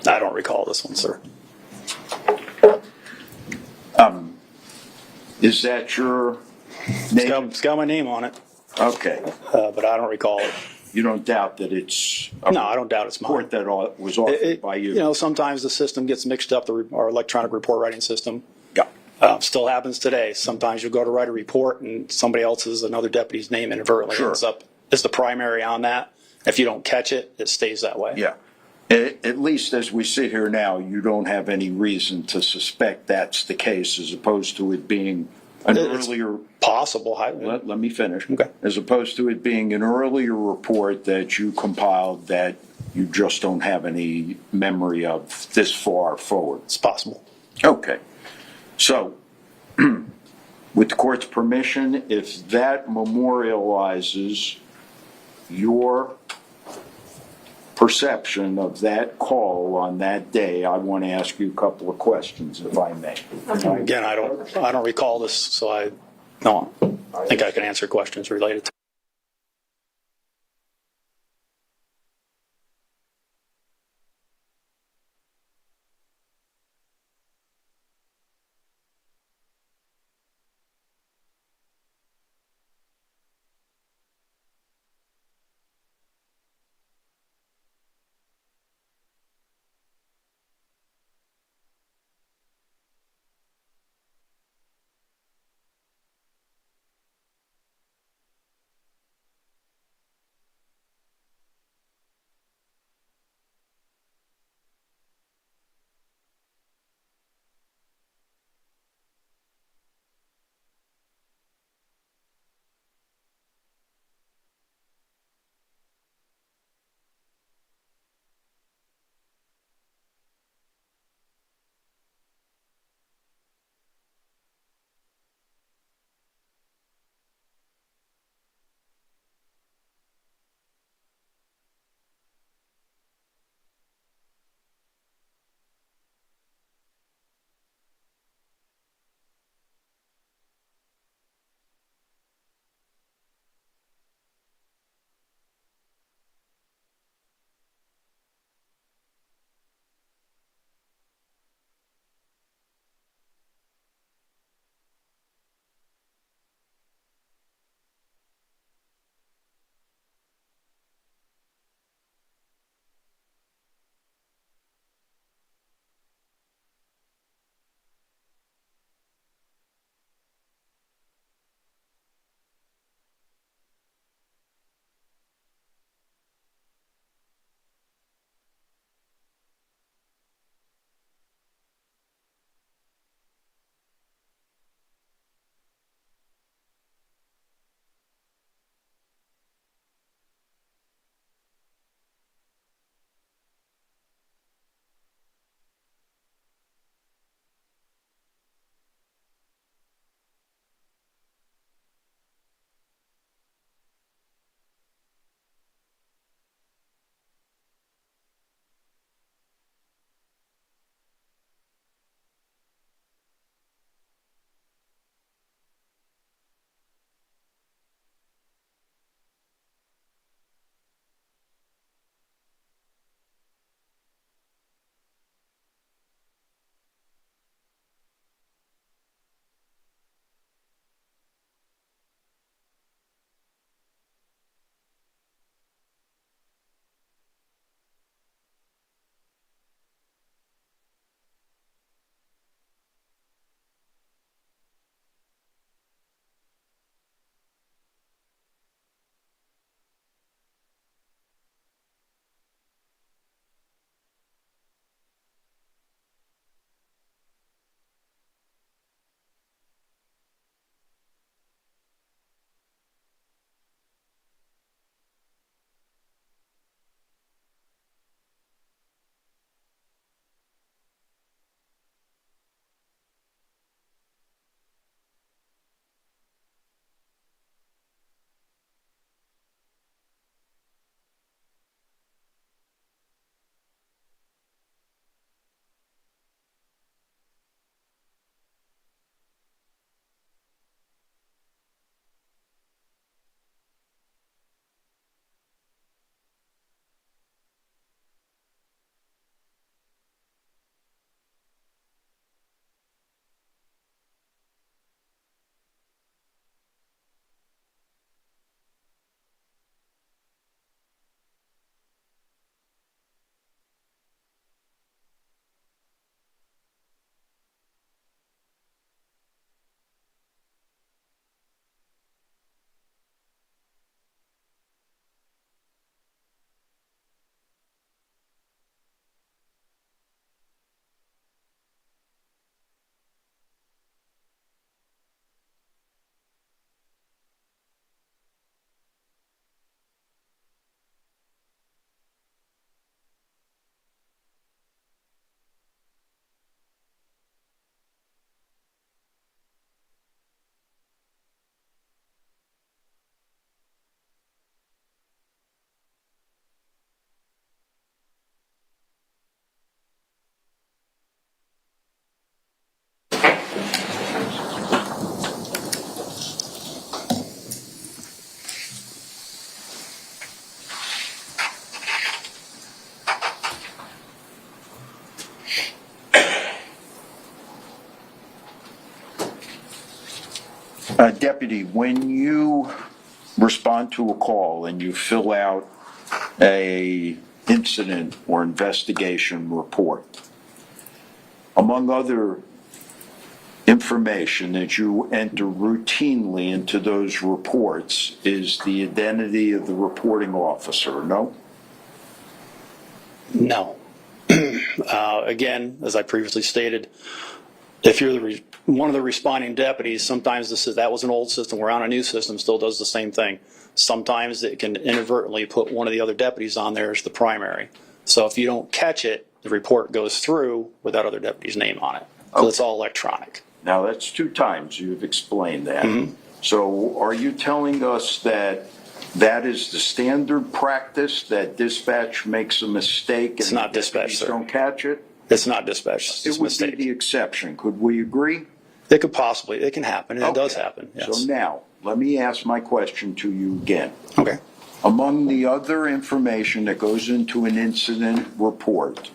I don't recall this one, sir. Is that your name? It's got my name on it, Okay. but I don't recall it. You don't doubt that it's No, I don't doubt it's mine. report that was authored by you? You know, sometimes the system gets mixed up, our electronic report writing system. Yeah. Still happens today. Sometimes you'll go to write a report and somebody else's, another deputy's name inadvertently Sure. ends up as the primary on that. If you don't catch it, it stays that way. Yeah. At least as we sit here now, you don't have any reason to suspect that's the case, as opposed to it being an It's earlier. possible. Let me finish. Okay. As opposed to it being an earlier report that you compiled that you just don't have any memory of this far forward. It's possible. Okay. So, with the court's permission, if that memorializes your perception of that call on that day, I want to ask you a couple of questions, if I may. Again, I don't recall this, so I don't think I can answer questions related to Deputy, when you respond to a call and you fill out a incident or investigation report, among other information that you enter routinely into those reports is the identity of the reporting officer, no? No. Again, as I previously stated, if you're one of the responding deputies, sometimes that was an old system. We're on a new system, still does the same thing. Sometimes it can inadvertently put one of the other deputies on there as the primary. So if you don't catch it, the report goes through with that other deputy's name on it. So it's all electronic. Now, that's 2 times you've explained that. Mm-hmm. So are you telling us that that is the standard practice, that dispatch makes a mistake It's and not dispatch, sir. don't catch it? It's not dispatch. It's It just a would mistake. be the exception. Could we agree? It could possibly. It can happen, and it does Okay. happen. Yes. So now, let me ask my question to you again. Okay. Among the other information that goes into an incident report,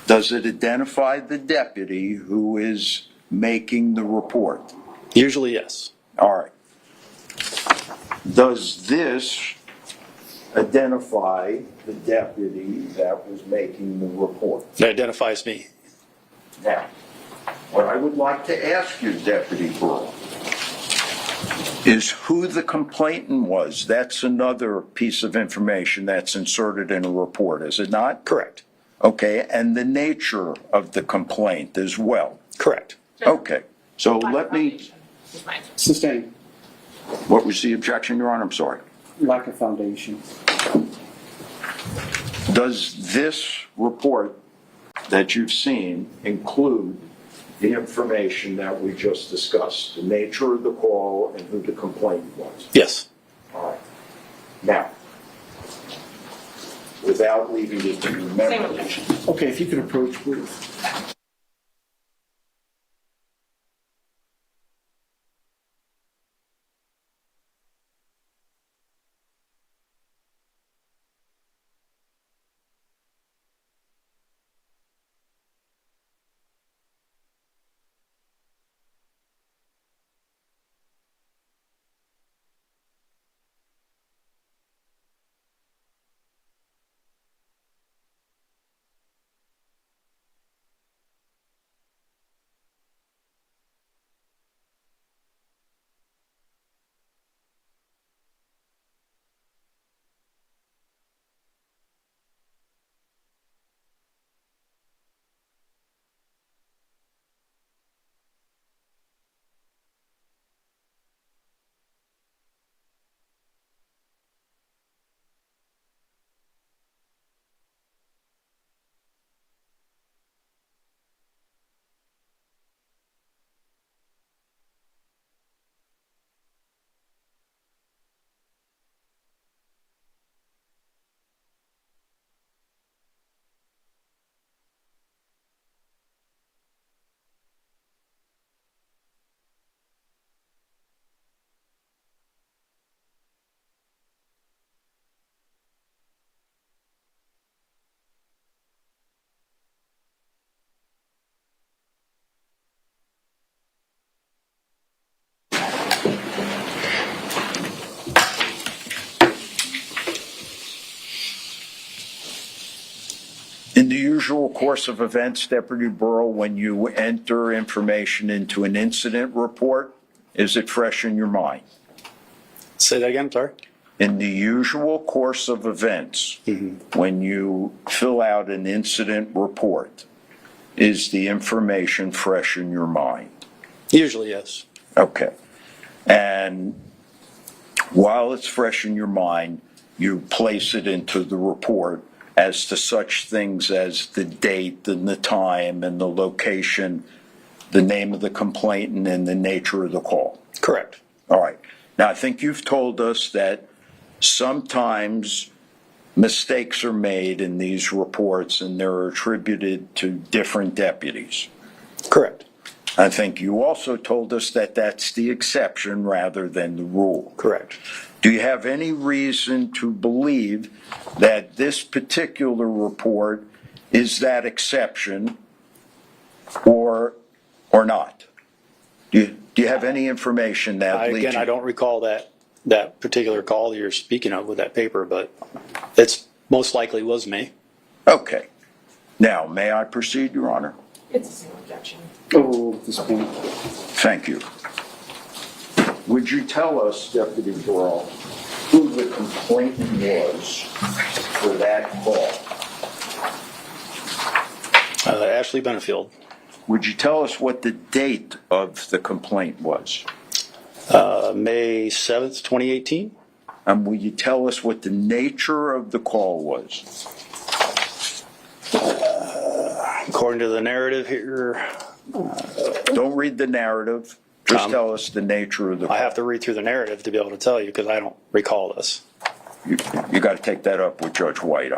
does it identify the deputy who is making the report? Usually, yes. All right. Does this identify the deputy that was making the report? It identifies me. Now, what I would like to ask you, Deputy Burley, is who the complainant was. That's another piece of information that's inserted in a report, is it not? Correct. Okay, and the nature of the complaint as well. Correct. Okay, so let me, Sustained. what was the objection, Your Honor? I'm sorry. Lack of foundation. Does this report that you've seen include the information that we just discussed, the nature of the call and who the complainant was? Yes. All right. Now, without leaving it to your memory, Okay, if you could approach, please. in the usual course of events, Deputy Burrell, when you enter information into an incident report, is it fresh in your mind? Say that again, sorry? In the usual course of events, when you fill out an incident report, is the information fresh in your mind? Usually, yes. Okay. And while it's fresh in your mind, you place it into the report as to such things as the date and the time and the location, the name of the complainant and the nature of the call. Correct. All right. Now, I think you've told us that sometimes mistakes are made in these reports and they're attributed to different deputies. Correct. I think you also told us that that's the exception rather than the rule. Correct. Do you have any reason to believe that this particular report is that exception or not? Do Do you have any information that leads Again, you? I don't recall that particular call you're speaking of with that paper, but it's most likely was me. Okay. Now, may I proceed, Your Honor? It's a single objection. Oh, at this point. Thank you. Would you tell us, Deputy Burrell, who the complainant was for that call? Ashley Benefield. Would you tell us what the date of the complaint was? May 7th, 2018. And will you tell us what the nature of the call was? According to the narrative here, Don't read the narrative. Just tell us the nature of the call. I have to read through the narrative to be able to tell you because I don't recall this. You got to take that up with Judge White.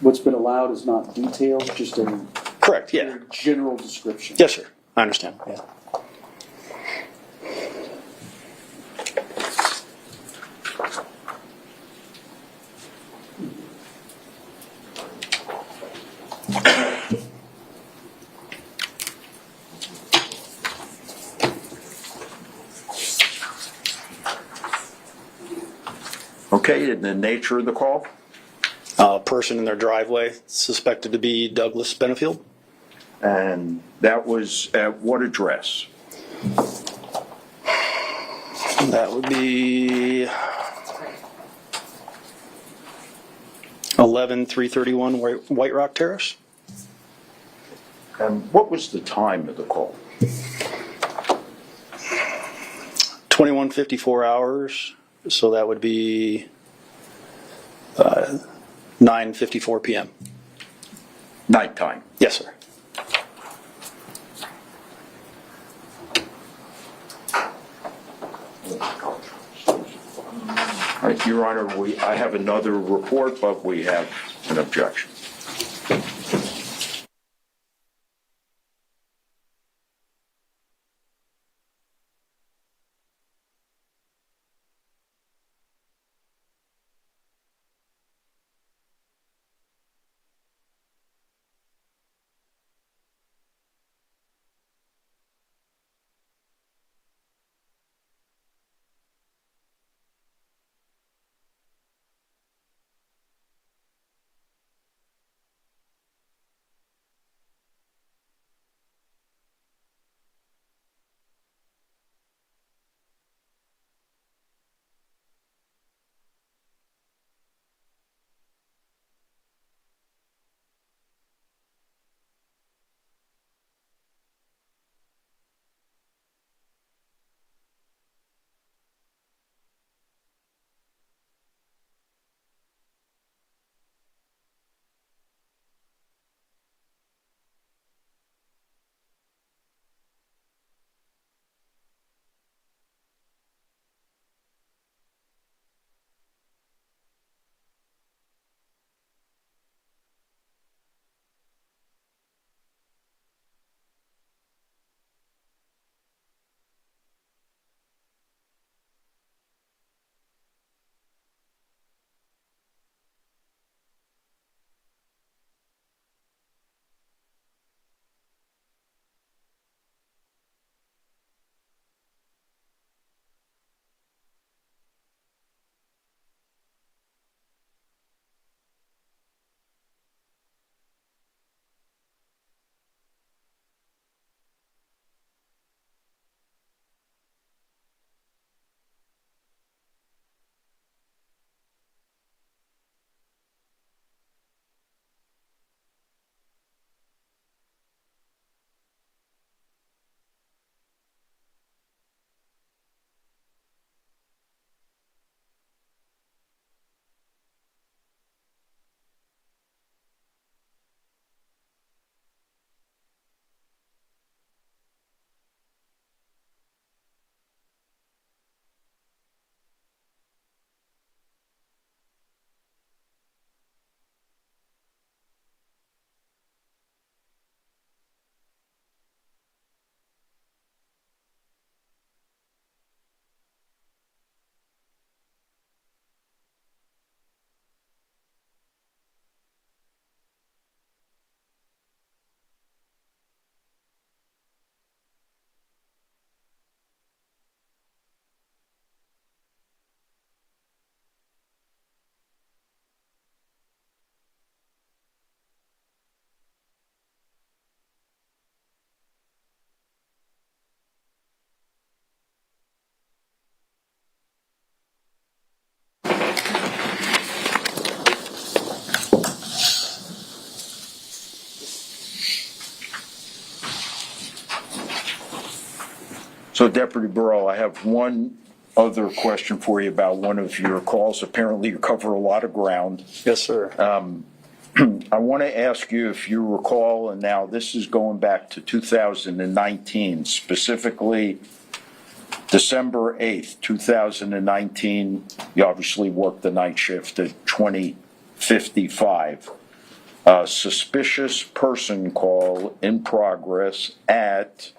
What's been allowed is not detailed, just a Correct, yeah. general description. Yes, sir. I understand, yeah. Okay, and the nature of the call? Person in their driveway suspected to be Douglas Benefield. And that was at what address? That would be 11331 White Rock Terrace. And what was the time of the call? 2154 hours, so that would be 9:54 p.m. Nighttime. Yes, sir. All right, Your Honor, I have another report, but we have an objection. So Deputy Burrell, I have one other question for you about one of your calls. Apparently you cover a lot of ground. Yes, sir. I want to ask you if you recall, and now this is going back to 2019, specifically December 8th, 2019, you obviously worked the night shift at 2055. Suspicious person call in progress at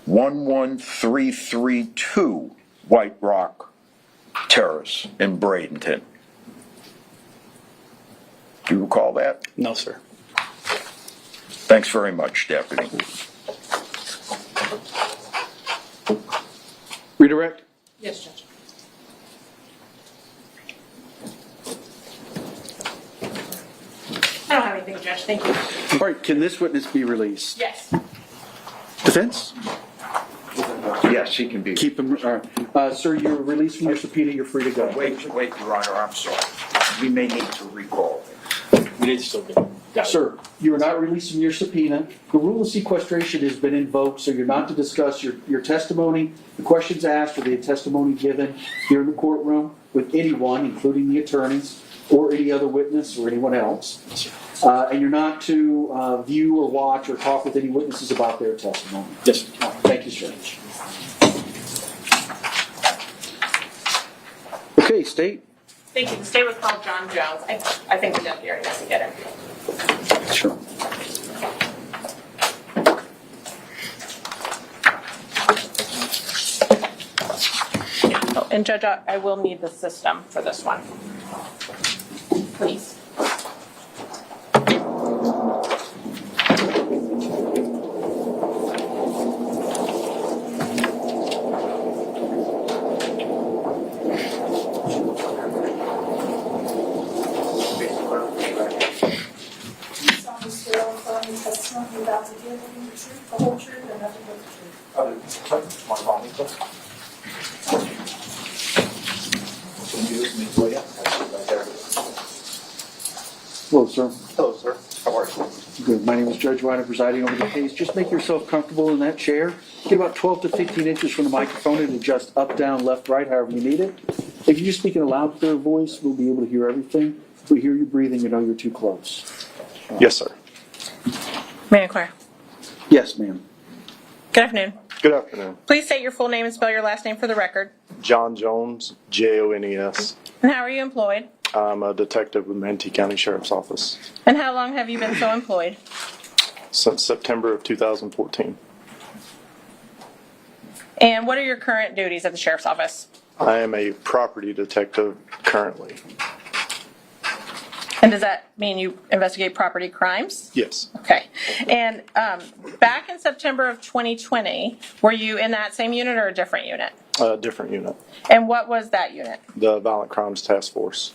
(11332) White Rock Terrace in Bradenton. Do you recall that? No, sir. Thanks very much, Deputy. Redirect? Yes, Judge. I don't have anything, Judge. Thank you. All right, can this witness be released? Yes. Defense? Yes, he can be. Keep him, all right. Sir, you're released from your subpoena, you're free to go. Wait, Your Honor, I'm sorry. We may need to recall. We need to still get. Sir, you are not released from your subpoena. The rule of sequestration has been invoked, so you're not to discuss your testimony, the questions asked, or the testimony given here in the courtroom with anyone, including the attorneys, or any other witness, or anyone else. And you're not to view or watch or talk with any witnesses about their testimony. Yes. Thank you, sir. Okay, State. Thank you. The state was called John Jones. I think the deputy already has to get him. Sure. Oh, and Judge, I will need the system for this one. Please. You solemnly swear or affirm the testimony you're about to give will be the truth, the whole truth, and nothing but the truth. Hello, sir. Hello, sir. How are you? Good. My name is Judge Ryder, presiding over the case. Just make yourself comfortable in that chair. Get about 12 to 15 inches from the microphone and adjust up, down, left, right, however you need it. If you just speak in a loud, clear voice, we'll be able to hear everything. If we hear you breathing, you know you're too close. Yes, sir. May I inquire? Yes, ma'am. Good afternoon. Good afternoon. Please state your full name and spell your last name for the record. John Jones, Jones. And how are you employed? I'm a detective with Manatee County Sheriff's Office And how long have you been so employed? since September of 2014. And what are your current duties at the sheriff's office? I am a property detective currently. And does that mean you investigate property crimes? Yes, Okay. And back in September of 2020, were you in that same unit or a different unit? a different unit, And what was that unit? the Violent Crimes Task Force.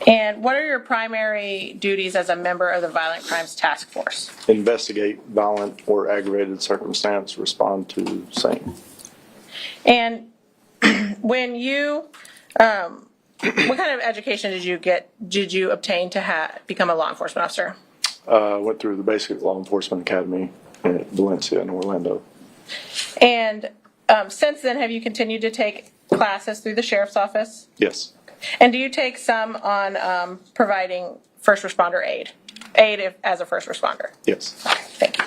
And what are your primary duties as a member of the Violent Crimes Task Force? Investigate violent or aggravated circumstance, respond to same. And when you, what kind of education did you obtain to become a law enforcement officer? Went through the basic law enforcement academy at Valencia and Orlando. And since then, have you continued to take classes through the sheriff's office? Yes, And do you take some on providing first responder aid as a first responder? yes. Thank you.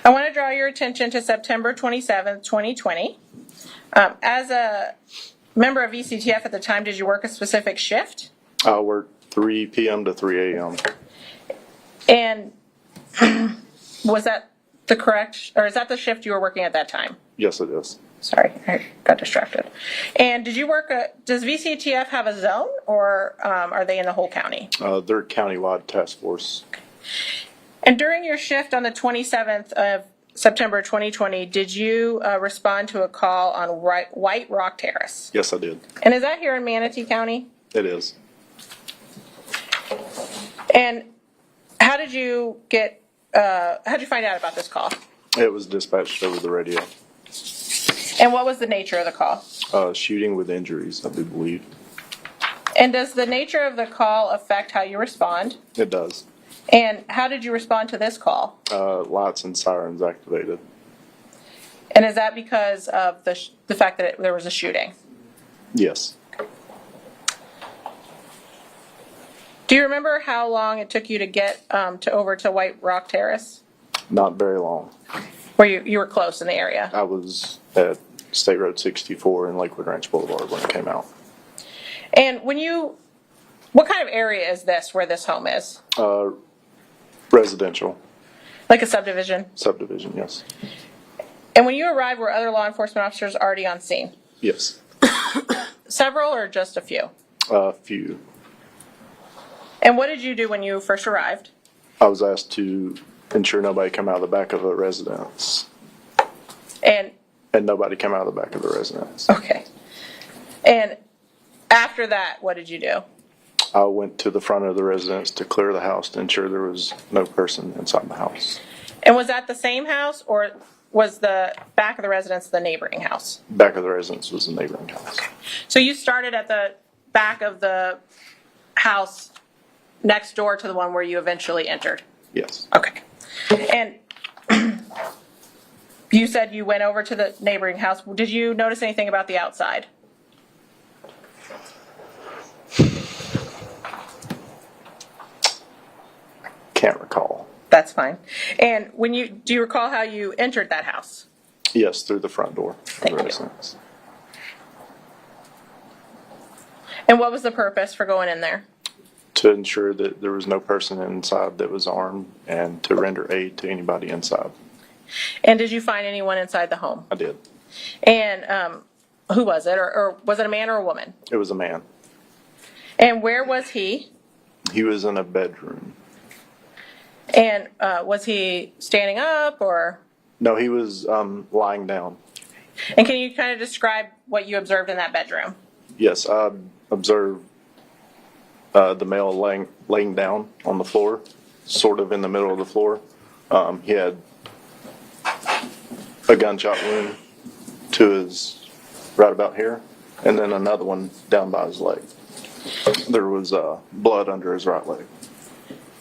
I want to draw your attention to September 27th, 2020. As a member of VCTF at the time, did you work a specific shift? I worked 3 p.m. to 3 a.m. And was that the correct, or is that the shift you were working at that time? Yes, it is. Sorry, I got distracted. And did you does VCTF have a zone, or are they in the whole county? They're countywide task force. And during your shift on the 27th of September 2020, did you respond to a call on White Rock Terrace? Yes, I did. And is that here in Manatee County? It is. And how did you find out about this call? It was dispatched over the radio. And what was the nature of the call? Shooting with injuries, I do believe. And does the nature of the call affect how you respond? It does. And how did you respond to this call? Lights and sirens activated. And is that because of the fact that there was a shooting? Yes. Do you remember how long it took you to get over to White Rock Terrace? Not very long. Where you were close in the area? I was at State Road 64 and Lakewood Ranch Boulevard when it came out. And what kind of area is this where this home is? Residential. Like a subdivision? Subdivision, yes. And when you arrived, were other law enforcement officers already on scene? Yes. Several or just a few? A few. And what did you do when you first arrived? I was asked to ensure nobody come out of the back of a residence. And nobody came out of the back of the residence. Okay. And after that, what did you do? I went to the front of the residence to clear the house to ensure there was no person inside the house. And was that the same house, or was the back of the residence the neighboring house? Back of the residence was the neighboring house. So you started at the back of the house next door to the one where you eventually entered? Yes. Okay. And you said you went over to the neighboring house. Did you notice anything about the outside? Can't recall. That's fine. And do you recall how you entered that house? Yes, through the front door of Thank the you. residence. And what was the purpose for going in there? To ensure that there was no person inside that was armed and to render aid to anybody inside. And did you find anyone inside the home? I did. And who was it? Or was it a man or a woman? It was a man. And where was he? He was in a bedroom. And was he standing up or? No, he was lying down. And can you kind of describe what you observed in that bedroom? Yes, I observed the male laying down on the floor, sort of in the middle of the floor. He had a gunshot wound to his right about here, and then another one down by his leg. There was blood under his right leg.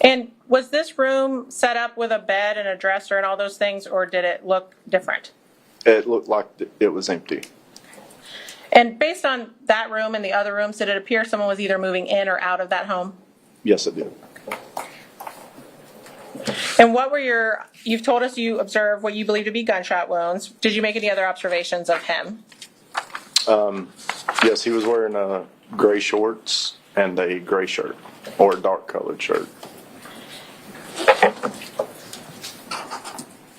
And was this room set up with a bed and a dresser and all those things, or did it look different? It looked like it was empty. And based on that room and the other rooms, did it appear someone was either moving in or out of that home? Yes, it did. And what were you've told us you observed what you believe to be gunshot wounds. Did you make any other observations of him? Yes, he was wearing gray shorts and a gray shirt, or a dark colored shirt.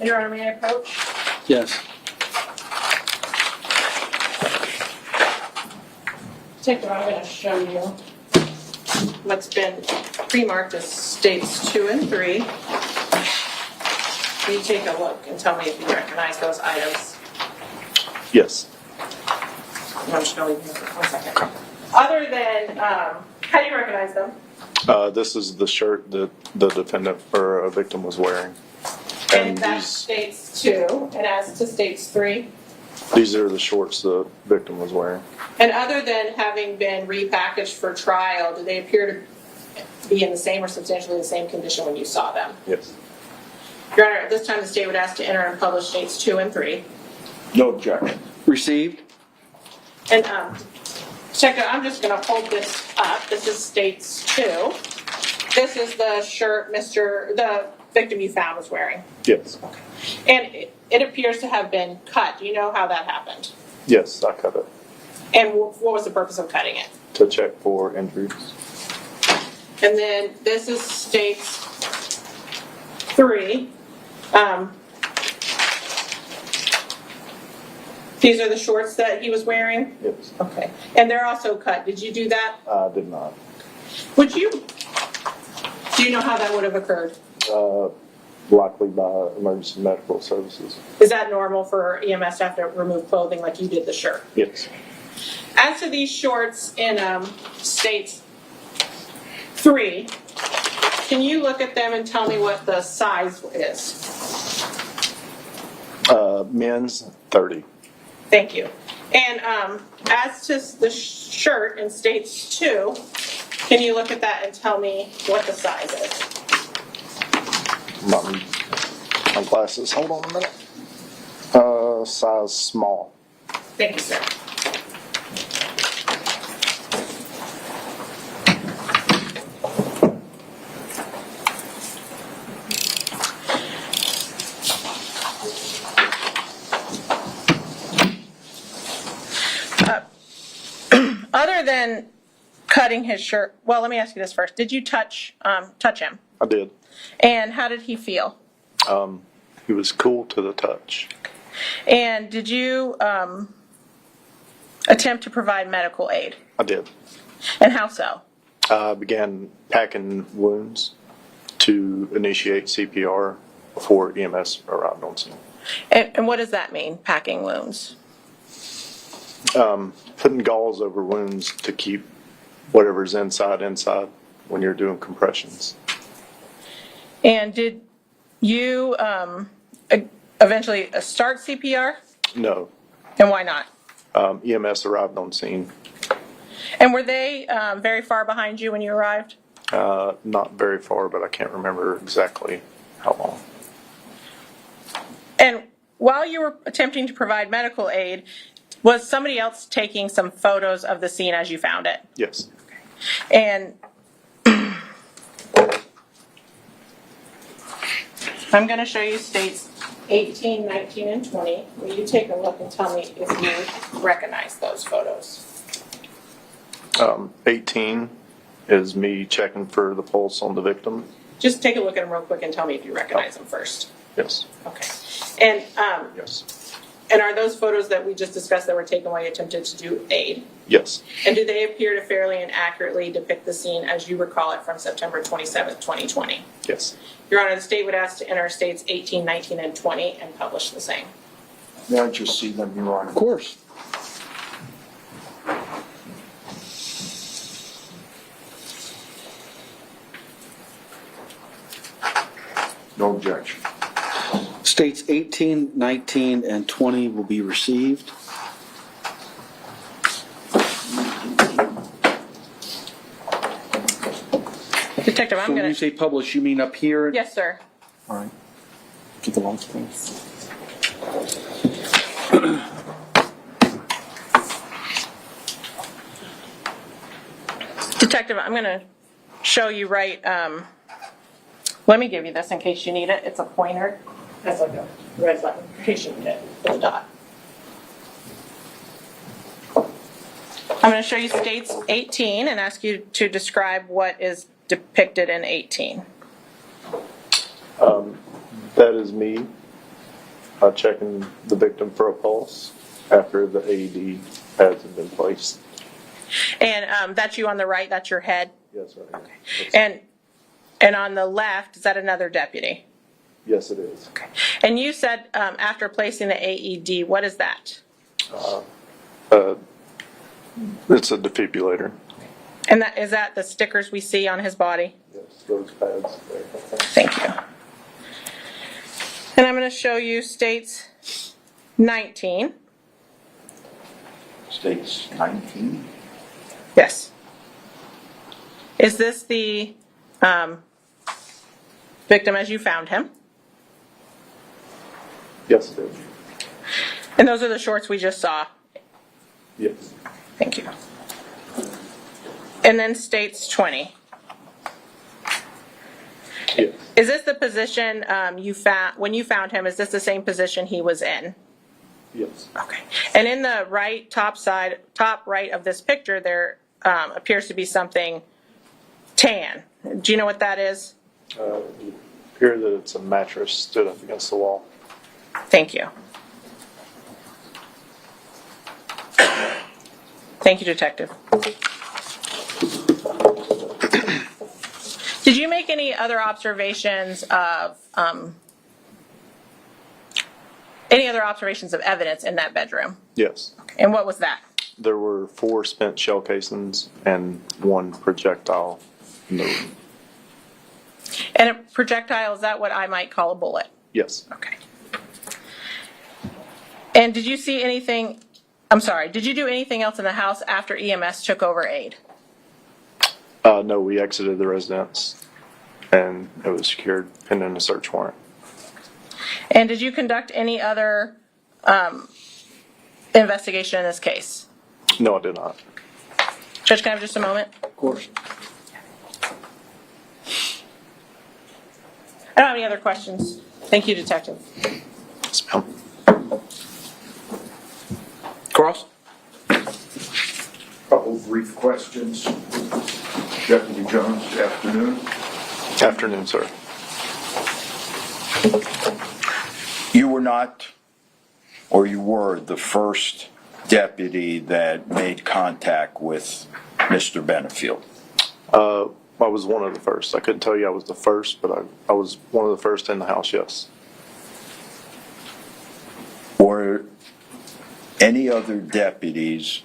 Your Honor, may I approach? Yes. I'm going to show you what's been pre-marked as states 2 and 3. You take a look and tell me if you recognize those items. Yes. I'm just going to leave you for 1 second. Other than, how do you recognize them? This is the shirt that the defendant or a victim was wearing. And that's states 2, and as to states 3? These are the shorts the victim was wearing. And other than having been repackaged for trial, do they appear to be in the same or substantially the same condition when you saw them? Yes. Your Honor, at this time the state would ask to enter and publish states 2 and 3. No objection. Received? And Detective, I'm just going to hold this up. This is states 2. This is the shirt the victim you found was wearing. Yes. And it appears to have been cut. Do you know how that happened? Yes, I cut it. And what was the purpose of cutting it? To check for injuries. And then this is states 3. These are the shorts that he was wearing? Yes. Okay. And they're also cut. Did you do that? I did not. Do you know how that would have occurred? Likely by emergency medical services. Is that normal for EMS to have to remove clothing like you did the shirt? Yes. As to these shorts in states 3, can you look at them and tell me what the size is? Men's 30. Thank you. And as to the shirt in states 2, can you look at that and tell me what the size is? My glasses. Hold on a minute. Size small. Thank you, sir. Other than cutting his shirt, well, let me ask you this first. Did you touch him? I did. And how did he feel? He was cool to the touch. And did you attempt to provide medical aid? I did. And how so? I began packing wounds to initiate CPR before EMS arrived on scene. And what does that mean, packing wounds? Putting gauze over wounds to keep whatever's inside when you're doing compressions. And did you eventually start CPR? No. And why not? EMS arrived on scene. And were they very far behind you when you arrived? Not very far, but I can't remember exactly how long. And while you were attempting to provide medical aid, was somebody else taking some photos of the scene as you found it? Yes. And I'm going to show you states 18, 19, and 20. Will you take a look and tell me if you recognize those photos? 18 is me checking for the pulse on the victim. Just take a look at them real quick and tell me if you recognize them first. Yes. Okay. And Yes. and are those photos that we just discussed that were taken while you attempted to do aid? Yes. And do they appear to fairly and accurately depict the scene as you recall it from September 27th, 2020? Yes. Your Honor, the state would ask to enter states 18, 19, and 20 and publish the same. May I just see them, Your Honor? Of course. No objection. States 18, 19, and 20 will be received. Detective, So I'm when going you to... say publish, you mean up here? Yes, sir. All right. Get the lights, please. Detective, I'm going to show you right... let me give you this in case you need it. It's a pointer. That's like a red button in case you need it with a dot. I'm going to show you states 18 and ask you to describe what is depicted in 18. That is me checking the victim for a pulse after the AED pads have been placed. And that's you on the right, that's your head. Yes, right here. And on the left, is that another deputy? Yes, it is. Okay. And you said after placing the AED, what is that? It's a defibrillator. And is that the stickers we see on his body? Yes, those pads there. Thank you. And I'm going to show you states 19. States 19? Yes. Is this the victim as you found him? Yes, it is. And those are the shorts we just saw? Yes. Thank you. And then states 20. Yes. Is this the position you found, when you found him, is this the same position he was in? Yes. Okay. And in the right top right of this picture, there appears to be something tan. Do you know what that is? It appears that it's a mattress stood up against the wall. Thank you. Thank you, Detective. Did you make any other observations of evidence in that bedroom? Yes. And what was that? There were 4 spent shell casings and 1 projectile in the room. And a projectile, is that what I might call a bullet? Yes. Okay. And did you see anything, I'm sorry, did you do anything else in the house after EMS took over aid? No, we exited the residence and it was secured pending a search warrant. And did you conduct any other investigation in this case? No, I did not. Judge, can I have just a moment? Of course. I don't have any other questions. Thank you, Detective. Yes, ma'am. Cross? Couple brief questions. Deputy Jones, afternoon. Afternoon, sir. You were not, or you were, the first deputy that made contact with Mr. Benefield. I was one of the first. I couldn't tell you I was the first, but I was one of the first in the house, yes. Were any other deputies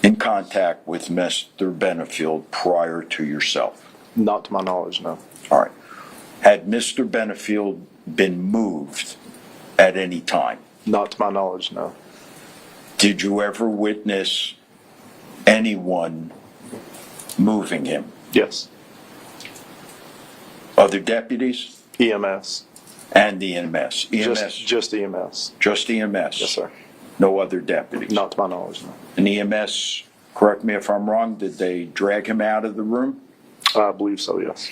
in contact with Mr. Benefield prior to yourself? Not to my knowledge, no. All right. Had Mr. Benefield been moved at any time? Not to my knowledge, no. Did you ever witness anyone moving him? Yes. Other deputies? EMS. And the EMS? EMS? Just EMS. Just EMS? Yes, sir. No other deputies? Not to my knowledge, no. And EMS, correct me if I'm wrong, did they drag him out of the room? I believe so, yes.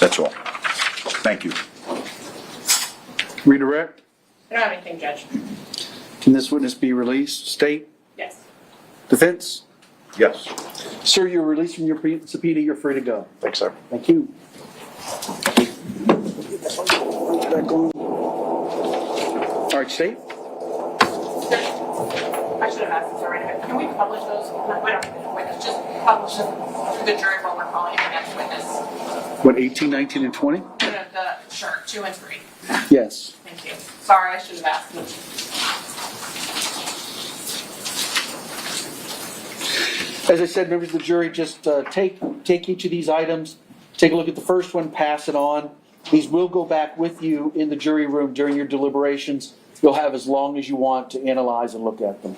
That's all. Thank you. Redirect? I don't have anything, Judge. Can this witness be released? State? Yes. Defense? Yes. Sir, you're released from your subpoena. You're free to go. Thanks, sir. Thank you. All right, State? I should have asked this already, but can we publish those? No, we don't need a witness, just publish them through the jury while we're calling the next witness. What, 18, 19, and 20? Sure, 2 and 3. Yes. Thank you. Sorry, I should have asked. As I said, members of the jury, just take each of these items, take a look at the first one, pass it on. These will go back with you in the jury room during your deliberations. You'll have as long as you want to analyze and look at them.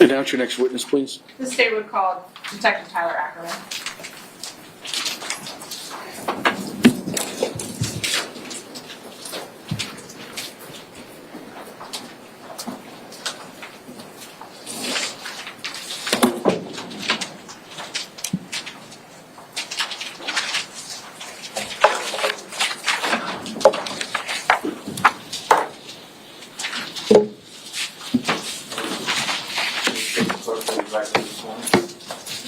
Announce your next witness, please. The state would call Detective Tyler Akerman.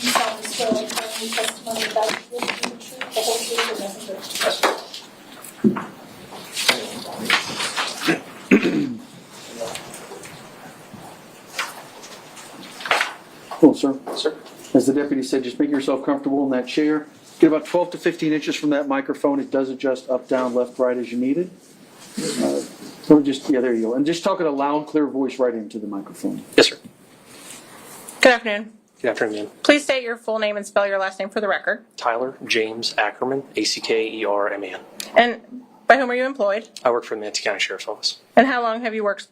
You solemnly swear or affirm the testimony you're about to give will be the truth, the whole truth, and nothing but the truth. Cool, sir. Sir. As the deputy said, just make yourself comfortable in that chair. Get about 12 to 15 inches from that microphone. It does adjust up, down, left, right as you need it. So just, yeah, there you go. And just talk in a loud, clear voice right into the microphone. Yes, sir. Good afternoon. Good afternoon. Please state your full name and spell your last name for the record. Tyler James Akerman, Akerman. And by whom are you employed? I work for the Manatee County Sheriff's Office. And how long have you worked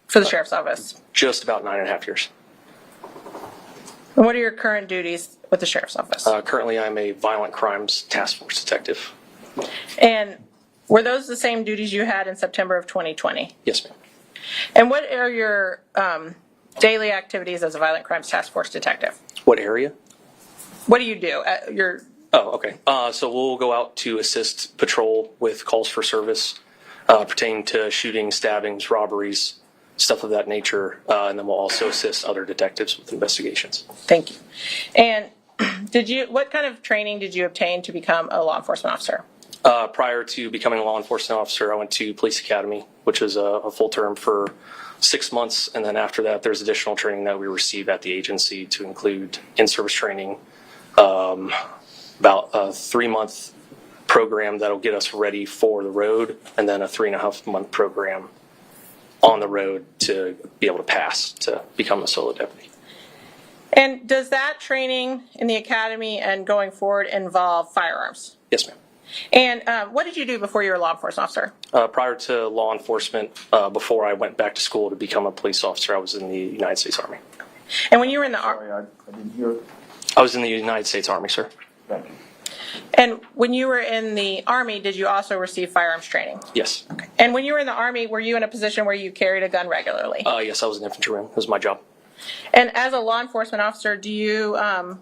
for the Sheriff's Office? Just about 9.5 years. And what are your current duties with the Sheriff's Office? Currently, I'm a violent crimes task force detective. And were those the same duties you had in September of 2020? Yes, ma'am. And what are your daily activities as a violent crimes task force detective? What area? What do you do? Your Oh, okay. So we'll go out to assist patrol with calls for service pertaining to shootings, stabbings, robberies, stuff of that nature, and then we'll also assist other detectives with investigations. Thank you. And what kind of training did you obtain to become a law enforcement officer? Prior to becoming a law enforcement officer, I went to Police Academy, which is a full term for 6 months, and then after that, there's additional training that we receive at the agency to include in-service training, about a 3-month program that'll get us ready for the road, and then a 3.5-month program on the road to be able to pass to become a solo deputy. And does that training in the academy and going forward involve firearms? Yes, ma'am. And what did you do before you were a law enforcement officer? Prior to law enforcement, before I went back to school to become a police officer, I was in the United States Army. And when you were in the Army? I didn't hear. I was in the United States Army, sir. Thank you. And when you were in the Army, did you also receive firearms training? Yes. Okay. And when you were in the Army, were you in a position where you carried a gun regularly? Yes, I was an infantryman. It was my job. And as a law enforcement officer, do you, and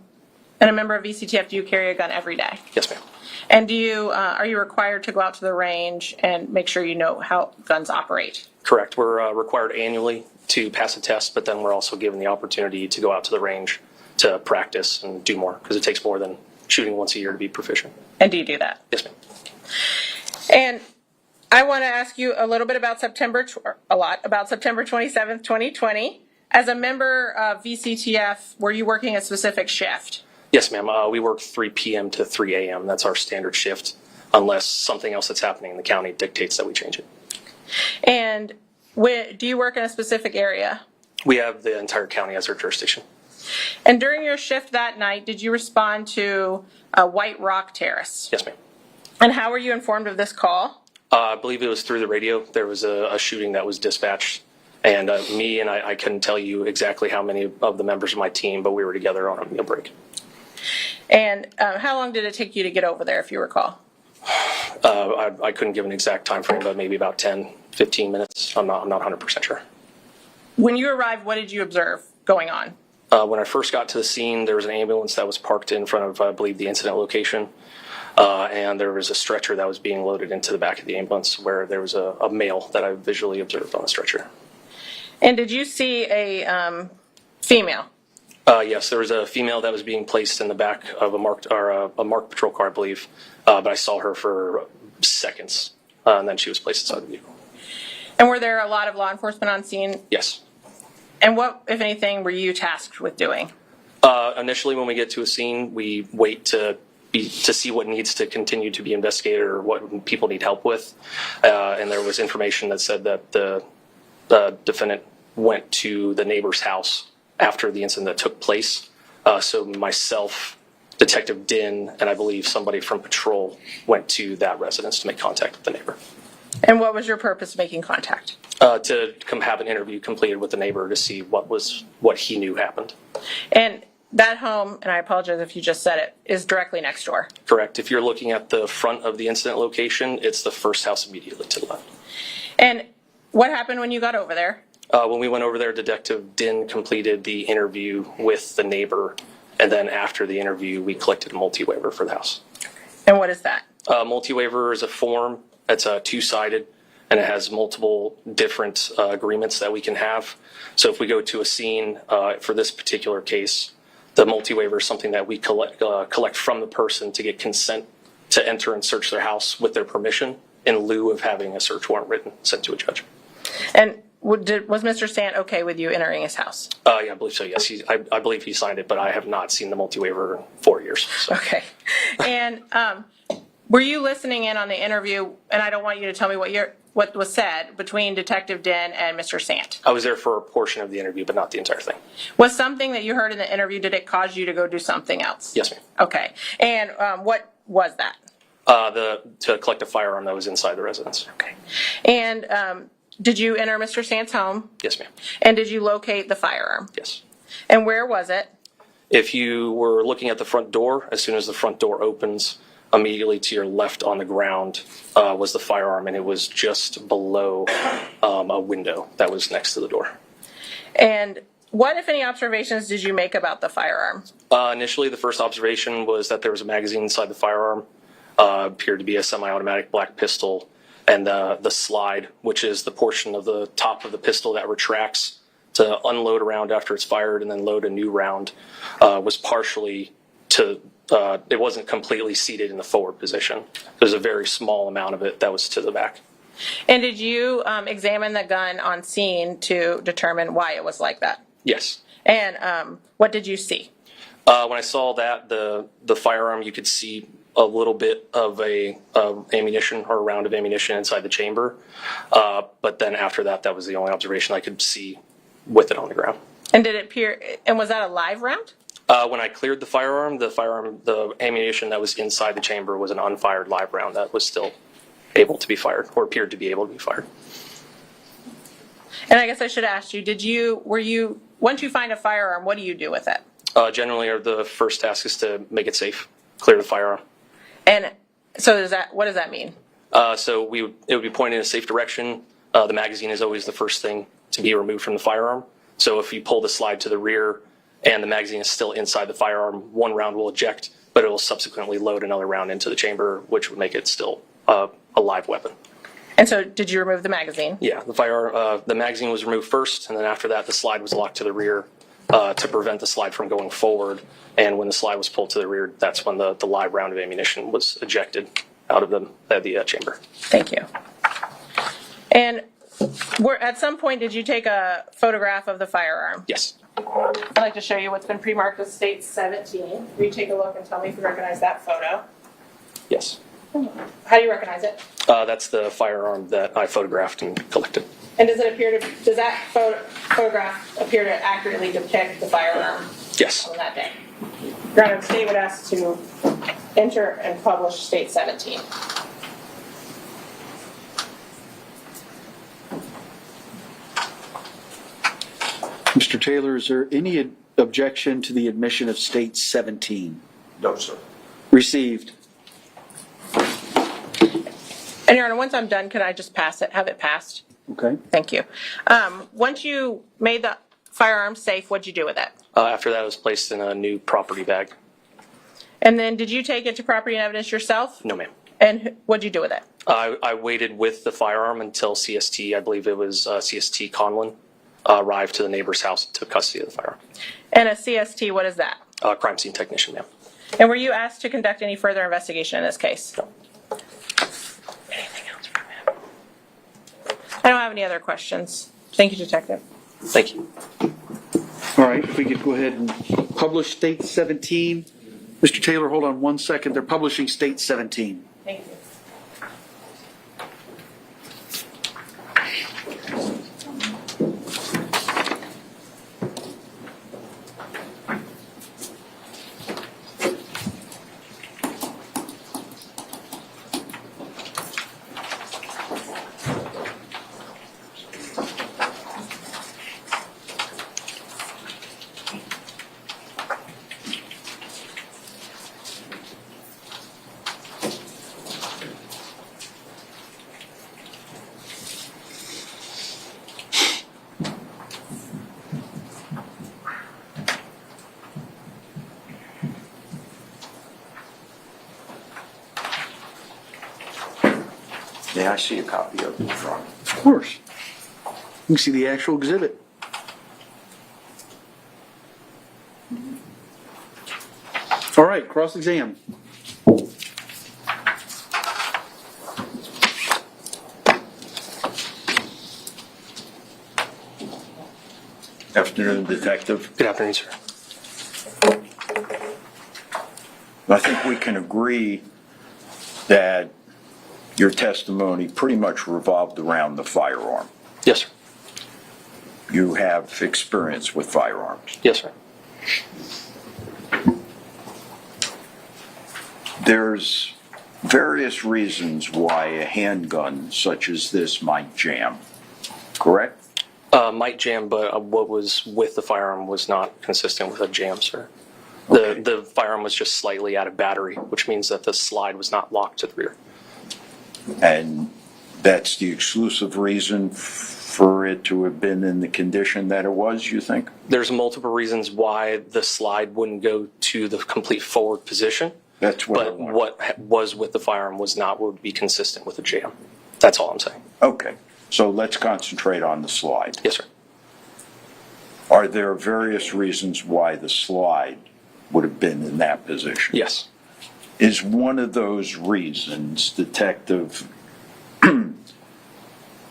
a member of VCTF, do you carry a gun every day? Yes, ma'am. And do you, are you required to go out to the range and make sure you know how guns operate? Correct. We're required annually to pass a test, but then we're also given the opportunity to go out to the range to practice and do more, because it takes more than shooting once a year to be proficient. And do you do that? Yes, ma'am. And I want to ask you a little bit about September 27th, 2020. As a member of VCTF, were you working a specific shift? Yes, ma'am. We work 3 p.m. to 3 a.m. That's our standard shift, unless something else that's happening in the county dictates that we change it. And do you work in a specific area? We have the entire county as our jurisdiction. And during your shift that night, did you respond to a White Rock Terrace? Yes, ma'am. And how were you informed of this call? I believe it was through the radio. There was a shooting that was dispatched. And I couldn't tell you exactly how many of the members of my team, but we were together on a meal break. And how long did it take you to get over there, if you recall? I couldn't give an exact time frame, but maybe about 10, 15 minutes. I'm not 100% sure. When you arrived, what did you observe going on? When I first got to the scene, there was an ambulance that was parked in front of, I believe, the incident location. And there was a stretcher that was being loaded into the back of the ambulance where there was a male that I visually observed on the stretcher. And did you see a female? Yes, there was a female that was being placed in the back of a marked patrol car, I believe. But I saw her for seconds, and then she was placed inside the vehicle. And were there a lot of law enforcement on scene? Yes. And what, if anything, were you tasked with doing? Initially, when we get to a scene, we wait to see what needs to continue to be investigated or what people need help with. And there was information that said that the defendant went to the neighbor's house after the incident that took place. So myself, Detective Din, and I believe somebody from patrol went to that residence to make contact with the neighbor. And what was your purpose of making contact? To come have an interview completed with the neighbor to see what he knew happened. And that home, and I apologize if you just said it, is directly next door. Correct. If you're looking at the front of the incident location, it's the first house immediately to the left. And what happened when you got over there? When we went over there, Detective Din completed the interview with the neighbor, and then after the interview, we collected a multi-waiver for the house. And what is that? Multi-waiver is a form that's two-sided, and it has multiple different agreements that we can have. So if we go to a scene for this particular case, the multi-waiver is something that we collect from the person to get consent to enter and search their house with their permission in lieu of having a search warrant written sent to a judge. And was Mr. Sant okay with you entering his house? Yeah, I believe so, yes. I believe he signed it, but I have not seen the multi-waiver in 4 years. So. Okay. And were you listening in on the interview, and I don't want you to tell me what was said between Detective Din and Mr. Sant? I was there for a portion of the interview, but not the entire thing. Was something that you heard in the interview, did it cause you to go do something else? Yes, ma'am. Okay. And what was that? To collect a firearm that was inside the residence. Okay. And did you enter Mr. Sant's home? Yes, ma'am. And did you locate the firearm? Yes. And where was it? If you were looking at the front door, as soon as the front door opens, immediately to your left on the ground was the firearm, and it was just below a window that was next to the door. And what, if any, observations did you make about the firearm? Initially, the first observation was that there was a magazine inside the firearm, appeared to be a semi-automatic black pistol, and the slide, which is the portion of the top of the pistol that retracts to unload a round after it's fired and then load a new round, was partially it wasn't completely seated in the forward position. There's a very small amount of it that was to the back. And did you examine the gun on scene to determine why it was like that? Yes. And what did you see? When I saw that, the firearm, you could see a little bit of ammunition or a round of ammunition inside the chamber. But then after that, that was the only observation I could see with it on the ground. And did it appear, and was that a live round? When I cleared the ammunition that was inside the chamber was an unfired live round that was still able to be fired, or appeared to be able to be fired. And I guess I should ask you, once you find a firearm, what do you do with it? Generally, the first task is to make it safe, clear the firearm. And so what does that mean? So it would be pointed in a safe direction. The magazine is always the first thing to be removed from the firearm. So if you pull the slide to the rear and the magazine is still inside the firearm, one round will eject, but it will subsequently load another round into the chamber, which would make it still a live weapon. And so did you remove the magazine? Yeah, the magazine was removed first, and then after that, the slide was locked to the rear to prevent the slide from going forward. And when the slide was pulled to the rear, that's when the live round of ammunition was ejected out of the chamber. Thank you. And at some point, did you take a photograph of the firearm? Yes. I'd like to show you what's been pre-marked as State 17. Will you take a look and tell me if you recognize that photo? Yes. How do you recognize it? That's the firearm that I photographed and collected. And does that photograph appear to accurately depict the firearm? Yes. On that day? Your Honor, the state would ask to enter and publish State 17. Mr. Taylor, is there any objection to the admission of State 17? No, sir. Received. And Your Honor, once I'm done, can I just have it passed? Okay. Thank you. Once you made the firearm safe, what'd you do with it? After that, it was placed in a new property bag. And then did you take it to property and evidence yourself? No, ma'am. And what'd you do with it? I waited with the firearm until CST, I believe it was CST Conlin, arrived to the neighbor's house and took custody of the firearm. And a CST, what is that? Crime scene technician, ma'am. And were you asked to conduct any further investigation in this case? No. Anything else from him? I don't have any other questions. Thank you, Detective. Thank you. All right, if we could go ahead and publish State 17. Mr. Taylor, hold on one second. They're publishing State 17. Thank you. May I see a copy of it, Your Honor? Of course. You can see the actual exhibit. All right, cross-exam. Afternoon, Detective. Good afternoon, sir. I think we can agree that your testimony pretty much revolved around the firearm. Yes, sir. You have experience with firearms. Yes, sir. There's various reasons why a handgun such as this might jam, correct? Might jam, but what was with the firearm was not consistent with a jam, sir. The firearm was just slightly out of battery, which means that the slide was not locked to the rear. And that's the exclusive reason for it to have been in the condition that it was, you think? There's multiple reasons why the slide wouldn't go to the complete forward position. That's what I But want. what was with the firearm would be consistent with the jam. That's all I'm saying. Okay, so let's concentrate on the slide. Yes, sir. Are there various reasons why the slide would have been in that position? Yes. Is one of those reasons, Detective,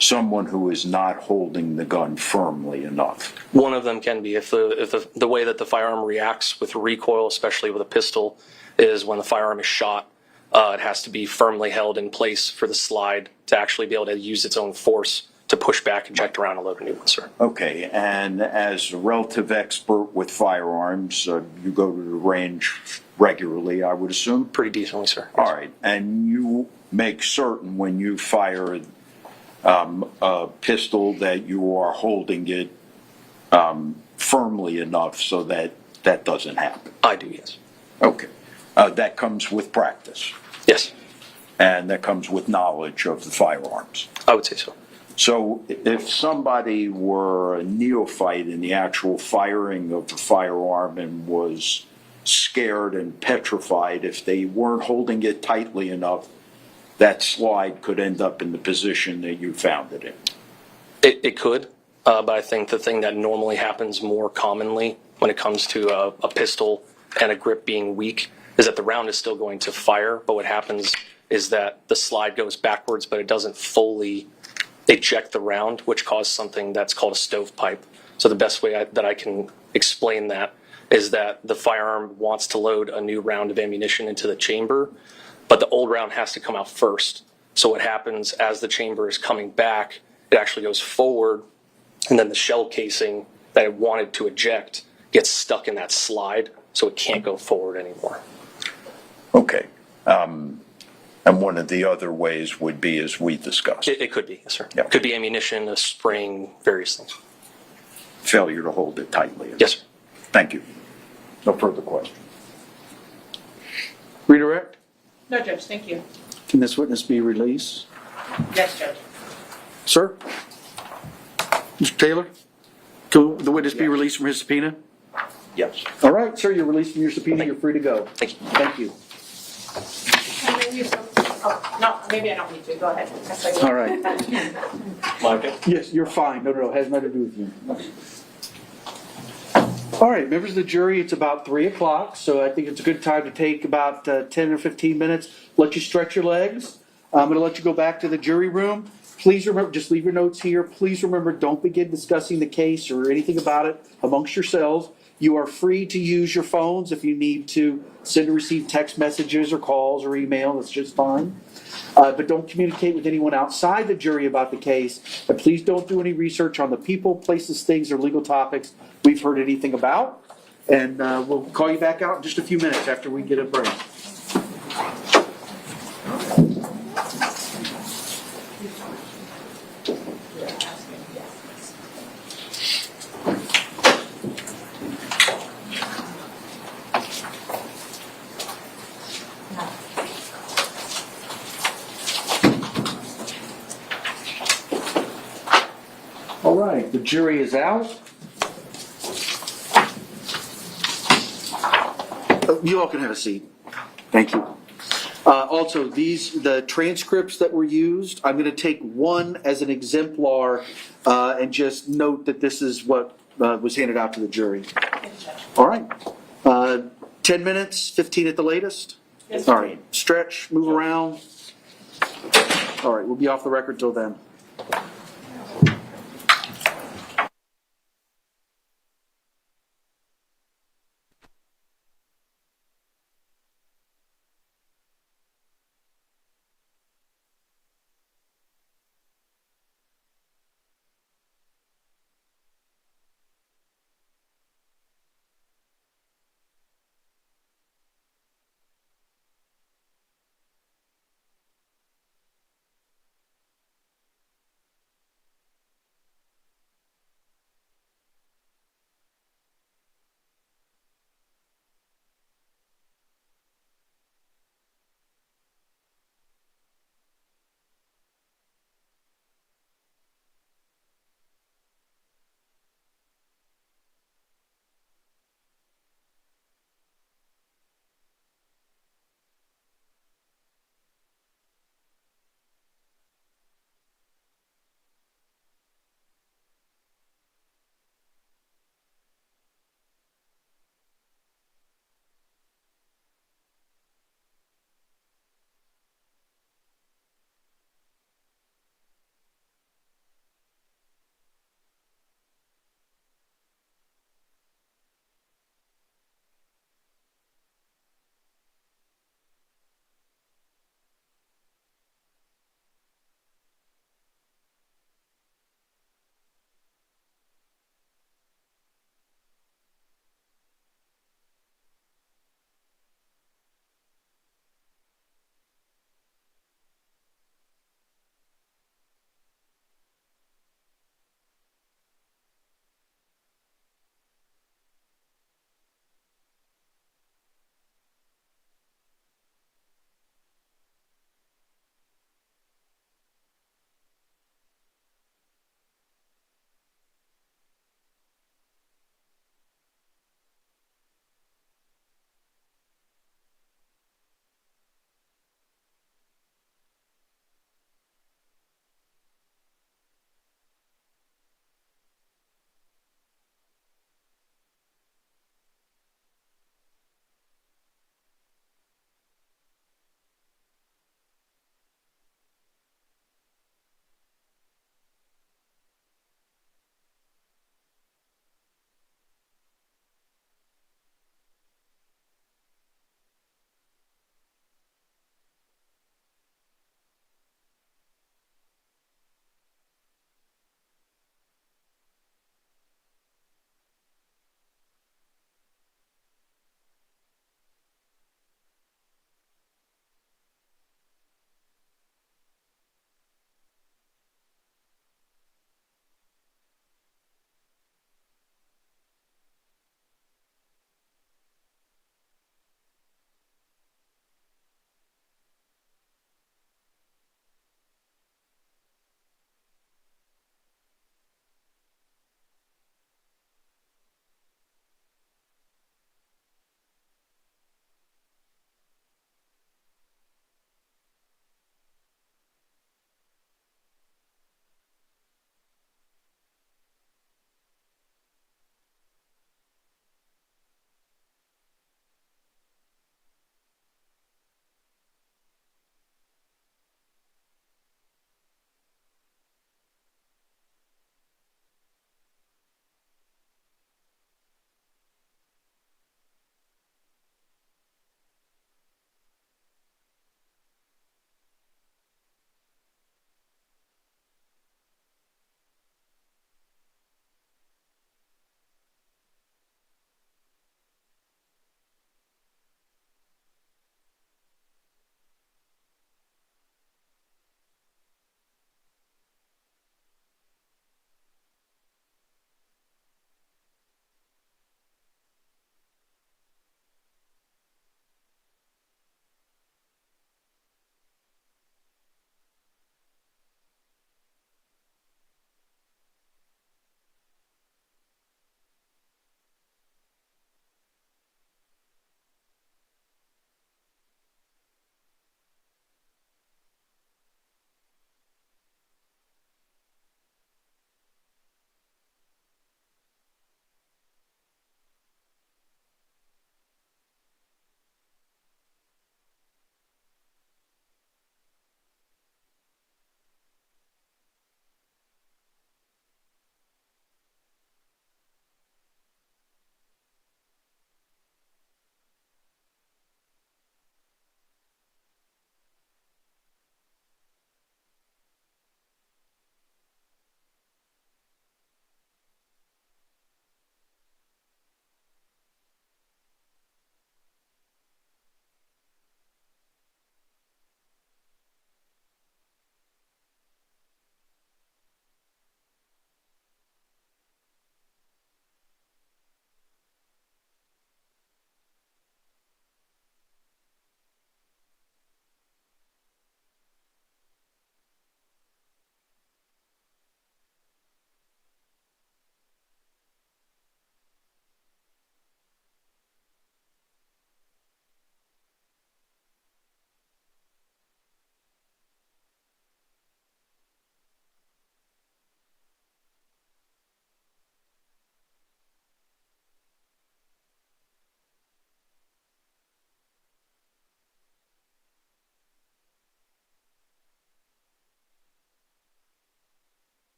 someone who is not holding the gun firmly enough? One of them can be if the way that the firearm reacts with recoil, especially with a pistol, is when the firearm is shot, it has to be firmly held in place for the slide to actually be able to use its own force to push back, eject around, and load a new one, sir. Okay, and as a relative expert with firearms, you go to the range regularly, I would assume? Pretty decently, sir. All right, and you make certain when you fire a pistol that you are holding it firmly enough so that that doesn't happen? I do, yes. Okay, that comes with practice? Yes. And that comes with knowledge of the firearms? I would say so. So if somebody were a neophyte in the actual firing of the firearm and was scared and petrified, if they weren't holding it tightly enough, that slide could end up in the position that you found it in? It could, but I think the thing that normally happens more commonly when it comes to a pistol and a grip being weak is that the round is still going to fire, but what happens is that the slide goes backwards, but it doesn't fully eject the round, which causes something that's called a stovepipe. So the best way that I can explain that is that the firearm wants to load a new round of ammunition into the chamber, but the old round has to come out first. So what happens as the chamber is coming back, it actually goes forward, and then the shell casing that it wanted to eject gets stuck in that slide, so it can't go forward anymore. Okay. And one of the other ways would be, as we discussed, It could be, yes, sir. Yeah. It could be ammunition, a spring, various things. failure to hold it tightly. Yes, sir. Thank you. No further questions. Redirect? No, Judge, thank you. Can this witness be released? Yes, Judge. Sir? Mr. Taylor? Can the witness be released from his subpoena? Yes. All right, sir, you're released from your subpoena. You're free to go. Thank you. Thank you. No, maybe I don't need to. Go ahead. Yes, I will. All right. Micah? Yes, you're fine. No, it has nothing to do with you. All right, members of the jury, it's about 3 o'clock, so I think it's a good time to take about 10 or 15 minutes, let you stretch your legs. I'm going to let you go back to the jury room. Please remember, just leave your notes here. Please remember, don't begin discussing the case or anything about it amongst yourselves. You are free to use your phones if you need to send or receive text messages or calls or email. That's just fine. But don't communicate with anyone outside the jury about the case. And please don't do any research on the people, places, things, or legal topics we've heard anything about. And we'll call you back out in just a few minutes after we get a break. All right, the jury is out. You all can have a seat. Thank you. Also, the transcripts that were used, I'm going to take one as an exemplar and just note that this is what was handed out to the jury. All right. 10 minutes, 15 at the latest? Yes, All right. Stretch, move around. All right, we'll be off the record till then.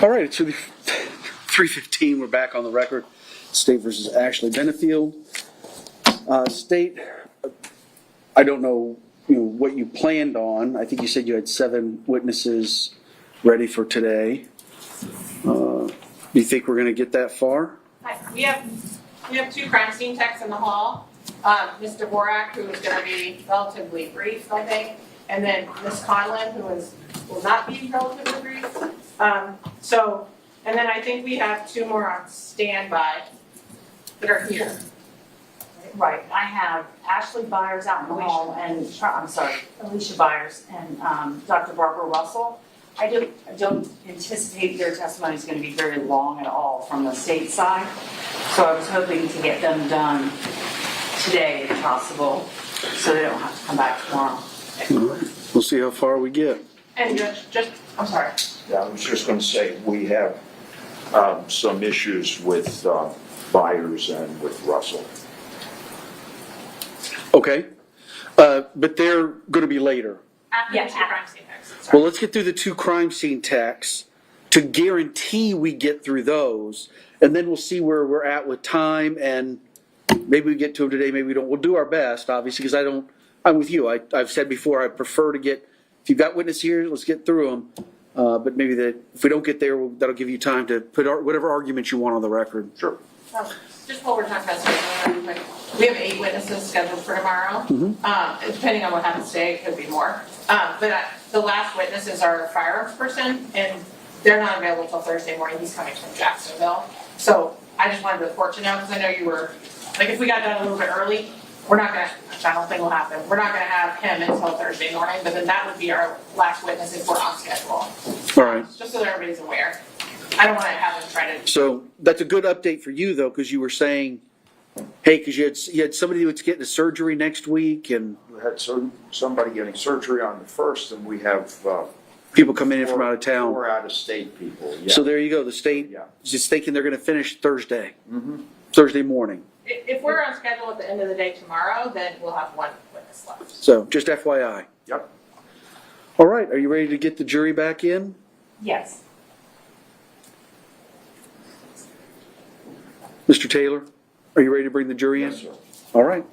All right, it's 3:15. We're back on the record. State versus Ashley Benefield. State, I don't know, what you planned on. I think you said you had 7 witnesses ready for today. Do you think we're going to get that far? We have 2 crime scene techs in the hall. Ms. Dvorak, who is going to be relatively brief, I think, and then Ms. Conlin, who will not be relatively brief. And then I think we have 2 more on standby that are here. Right, I have Ashley Byers out in the hall and, Alicia Byers and Dr. Barbara Russell. I don't anticipate their testimony is going to be very long at all from the state side. So I was hoping to get them done today if possible, so they don't have to come back tomorrow. We'll see how far we get. And I'm sorry. Yeah, I was just going to say, we have some issues with Byers and with Russell. Okay. But they're going to be later. After the 2 crime scene techs. Well, let's get through the 2 crime scene techs to guarantee we get through those, and then we'll see where we're at with time, and maybe we get to them today, maybe we don't. We'll do our best, obviously, because I'm with you. I've said before, I prefer to get, if you've got witnesses here, let's get through them. But maybe if we don't get there, that'll give you time to put whatever arguments you want on the record. Sure. Just while we're talking about scheduling, we have 8 witnesses scheduled for tomorrow. Depending on what happens today, it could be more. But the last witness is our firearms person, and they're not available until Thursday morning. He's coming from Jacksonville. So I just wanted the court to know, because I know you were, if we got done a little bit early, we're not going to, which I don't think will happen, we're not going to have him until Thursday morning, but then that would be our last witness if we're on schedule. All right. Just so that everybody's aware. I don't want to have them try to. So that's a good update for you, though, because you were saying, hey, because you had somebody that's getting a surgery next week, and We had somebody getting surgery on the 1st, and we have people coming in from out of town. 4 out-of-state people. Yeah. So there you go. The state Yeah. is just thinking they're going to finish Thursday, Thursday morning. If we're on schedule at the end of the day tomorrow, then we'll have 1 witness left. So just FYI. Yep. All right. Are you ready to get the jury back in? Yes. Mr. Taylor, are you ready to bring the jury in? Yes, sir. All right.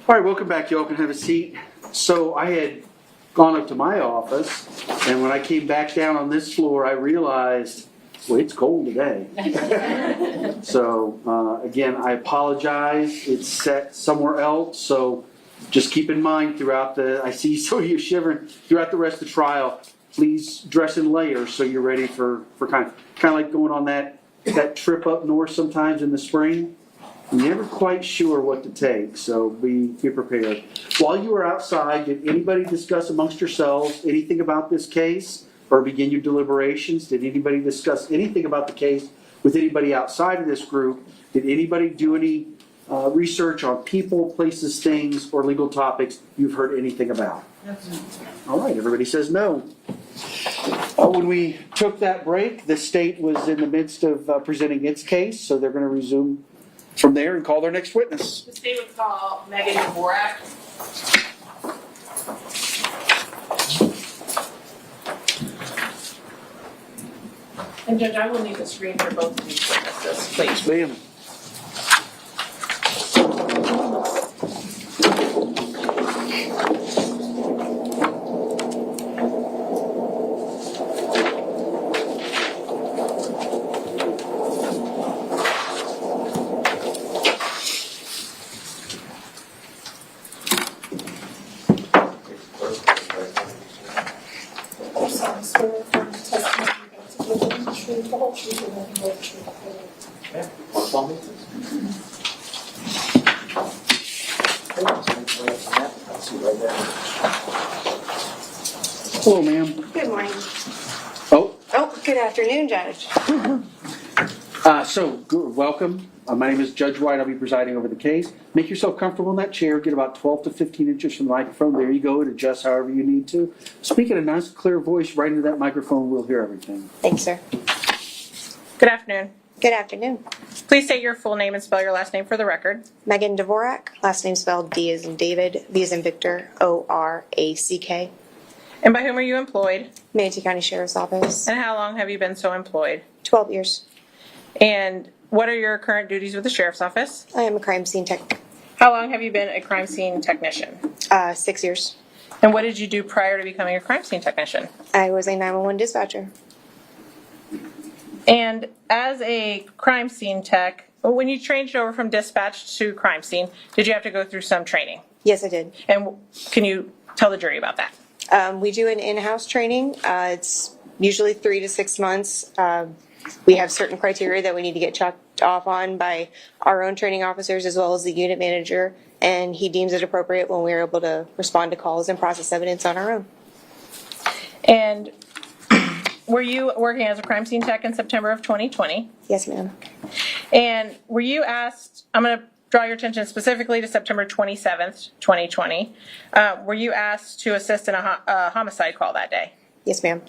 All right, welcome back. You all can have a seat. So I had gone up to my office, and when I came back down on this floor, I realized, well, it's cold today. So again, I apologize. It's set somewhere else, so just keep in mind throughout I see some of you shivering, throughout the rest of the trial, please dress in layers so you're ready for kind of like going on that trip up north sometimes in the spring. You're never quite sure what to take, so be prepared. While you were outside, did anybody discuss amongst yourselves anything about this case or begin your deliberations? Did anybody discuss anything about the case with anybody outside of this group? Did anybody do any research on people, places, things, or legal topics you've heard anything about? All right, everybody says no. When we took that break, the state was in the midst of presenting its case, so they're going to resume from there and call their next witness. The state would call Megan Dvorak. And Judge, I will need the screen for both of these witnesses, please. Ma'am. Hello, ma'am. Good morning. Oh. Oh, good afternoon, Judge. Welcome. My name is Judge White. I'll be presiding over the case. Make yourself comfortable in that chair. Get about 12 to 15 inches from the microphone. There you go. It adjusts however you need to. Speak in a nice, clear voice right into that microphone. We'll hear everything. Thanks, sir. Good afternoon. Good afternoon. Please state your full name and spell your last name for the record. Megan Dvorak, last name spelled D as in David, V as in Victor, O-R-A-C-K. And by whom are you employed? Manatee County Sheriff's Office. And how long have you been so employed? 12 years. And what are your current duties with the Sheriff's Office? I am a crime scene tech. How long have you been a crime scene technician? 6 years. And what did you do prior to becoming a crime scene technician? I was a 911 dispatcher. And as a crime scene tech, when you changed over from dispatch to crime scene, did you have to go through some training? Yes, I did. And can you tell the jury about that? We do an in-house training. It's usually 3 to 6 months. We have certain criteria that we need to get checked off on by our own training officers as well as the unit manager, and he deems it appropriate when we're able to respond to calls and process evidence on our own. And were you working as a crime scene tech in September of 2020? Yes, ma'am. And were you asked, I'm going to draw your attention specifically to September 27th, 2020. Were you asked to assist in a homicide call that day? Yes, ma'am.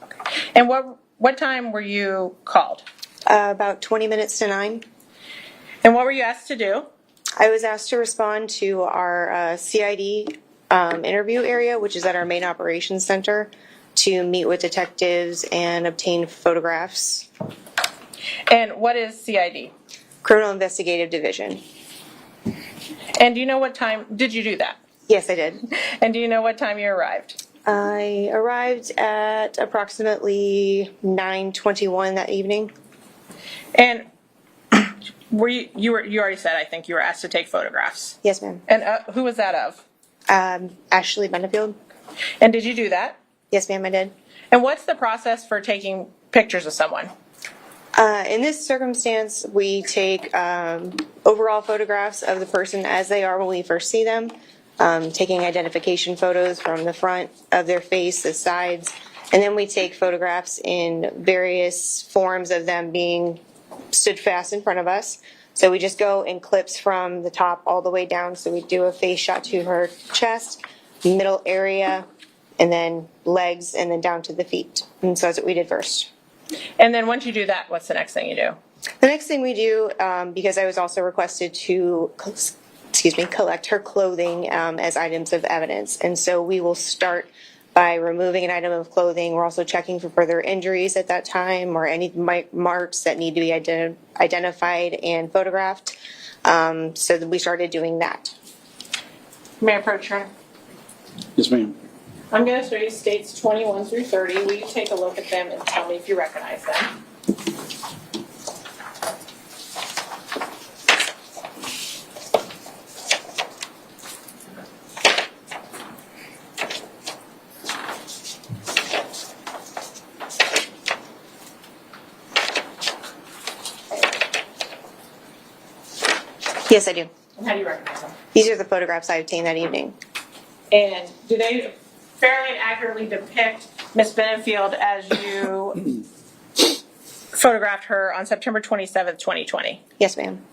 And what time were you called? About 20 minutes to 9. And what were you asked to do? I was asked to respond to our CID interview area, which is at our main operations center, to meet with detectives and obtain photographs. And what is CID? Criminal Investigative Division. And do you know what time, did you do that? Yes, I did. And do you know what time you arrived? I arrived at approximately 9:21 that evening. And were you already said, I think you were asked to take photographs. Yes, ma'am. And who was that of? Ashley Benefield. And did you do that? Yes, ma'am, I did. And what's the process for taking pictures of someone? In this circumstance, we take overall photographs of the person as they are when we first see them, taking identification photos from the front of their face, the sides, and then we take photographs in various forms of them being stood fast in front of us. So we just go in clips from the top all the way down. So we do a face shot to her chest, middle area, and then legs, and then down to the feet. And so that's what we did first. And then once you do that, what's the next thing you do? The next thing we do, because I was also requested to, collect her clothing as items of evidence. And so we will start by removing an item of clothing. We're also checking for further injuries at that time or any marks that need to be identified and photographed. So we started doing that. May I approach her? Yes, ma'am. I'm going to show you states 21 through 30. Will you take a look at them and tell me if you recognize them? Yes, I do. And how do you recognize them? These are the photographs I obtained that evening. And do they fairly accurately depict Ms. Benefield as you photographed her on September 27th, 2020? Yes, ma'am.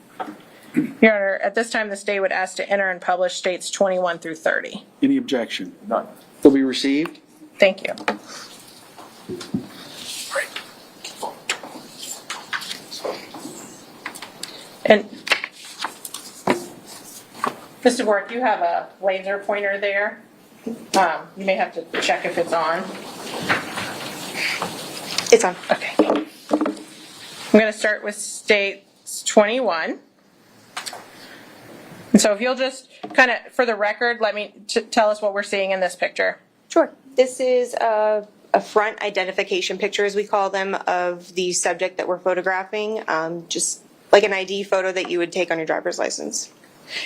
Your Honor, at this time, the state would ask to enter and publish states 21 through 30. Any objection? None. Will be received. Thank you. And Mr. Dvorak, you have a laser pointer there. You may have to check if it's on. It's on. Okay. I'm going to start with states 21. And so if you'll just kind of, for the record, let me tell us what we're seeing in this picture. Sure. This is a front identification picture, as we call them, of the subject that we're photographing, just like an ID photo that you would take on your driver's license.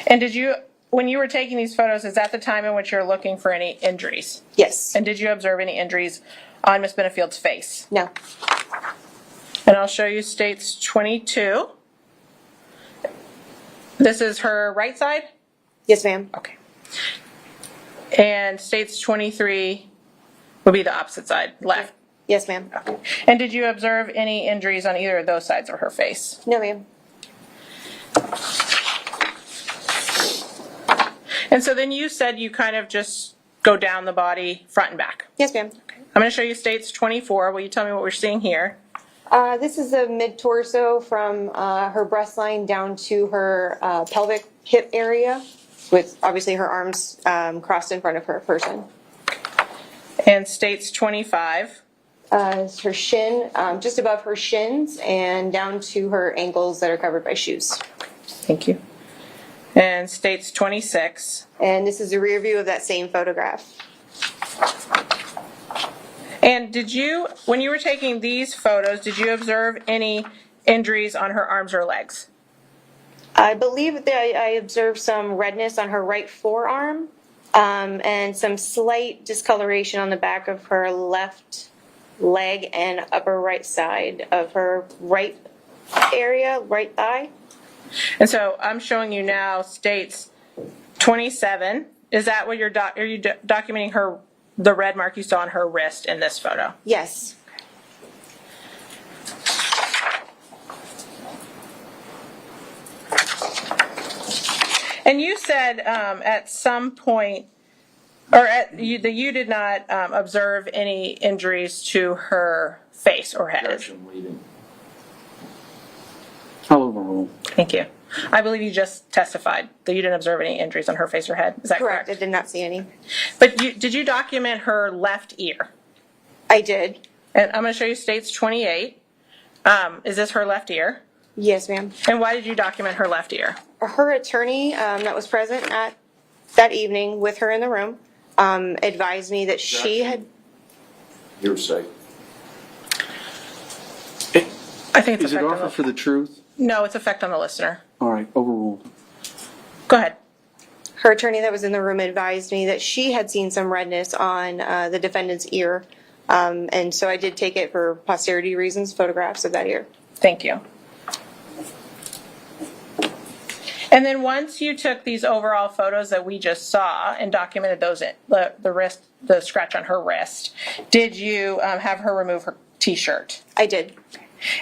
And did you, when you were taking these photos, is that the time in which you're looking for any injuries? Yes. And did you observe any injuries on Ms. Benefield's face? No. And I'll show you states 22. This is her right side? Yes, ma'am. Okay. And states 23 would be the opposite side, left. Yes, ma'am. Okay. And did you observe any injuries on either of those sides of her face? No, ma'am. And so then you said you kind of just go down the body front and back. Yes, ma'am. I'm going to show you states 24. Will you tell me what we're seeing here? This is the mid-torso from her breast line down to her pelvic hip area, with obviously her arms crossed in front of her person. And states 25. It's her shin, just above her shins, and down to her ankles that are covered by shoes. Thank you. And states 26. And this is a rear view of that same photograph. And did you, when you were taking these photos, did you observe any injuries on her arms or legs? I believe that I observed some redness on her right forearm, and some slight discoloration on the back of her left leg and upper right side of her right area, right thigh. And so I'm showing you now states 27. Is that what you're are you documenting her, the red mark you saw on her wrist in this photo? Yes. And you said at some point, or that you did not observe any injuries to her face or head. Objection leading. I'll overrule. Thank you. I believe you just testified that you didn't observe any injuries on her face or head. Is that correct? I did not see any. But did you document her left ear? I did. And I'm going to show you states 28. Is this her left ear? Yes, ma'am. And why did you document her left ear? Her attorney that was present at that evening with her in the room advised me that she had... Hearsay. I think it's Is it offer for the truth? No, it's effect on the listener. All right, overruled. Go ahead. Her attorney that was in the room advised me that she had seen some redness on the defendant's ear. And so I did take it for posterity reasons, photographs of that ear. Thank you. And then once you took these overall photos that we just saw and documented those, the scratch on her wrist, did you have her remove her t-shirt? I did.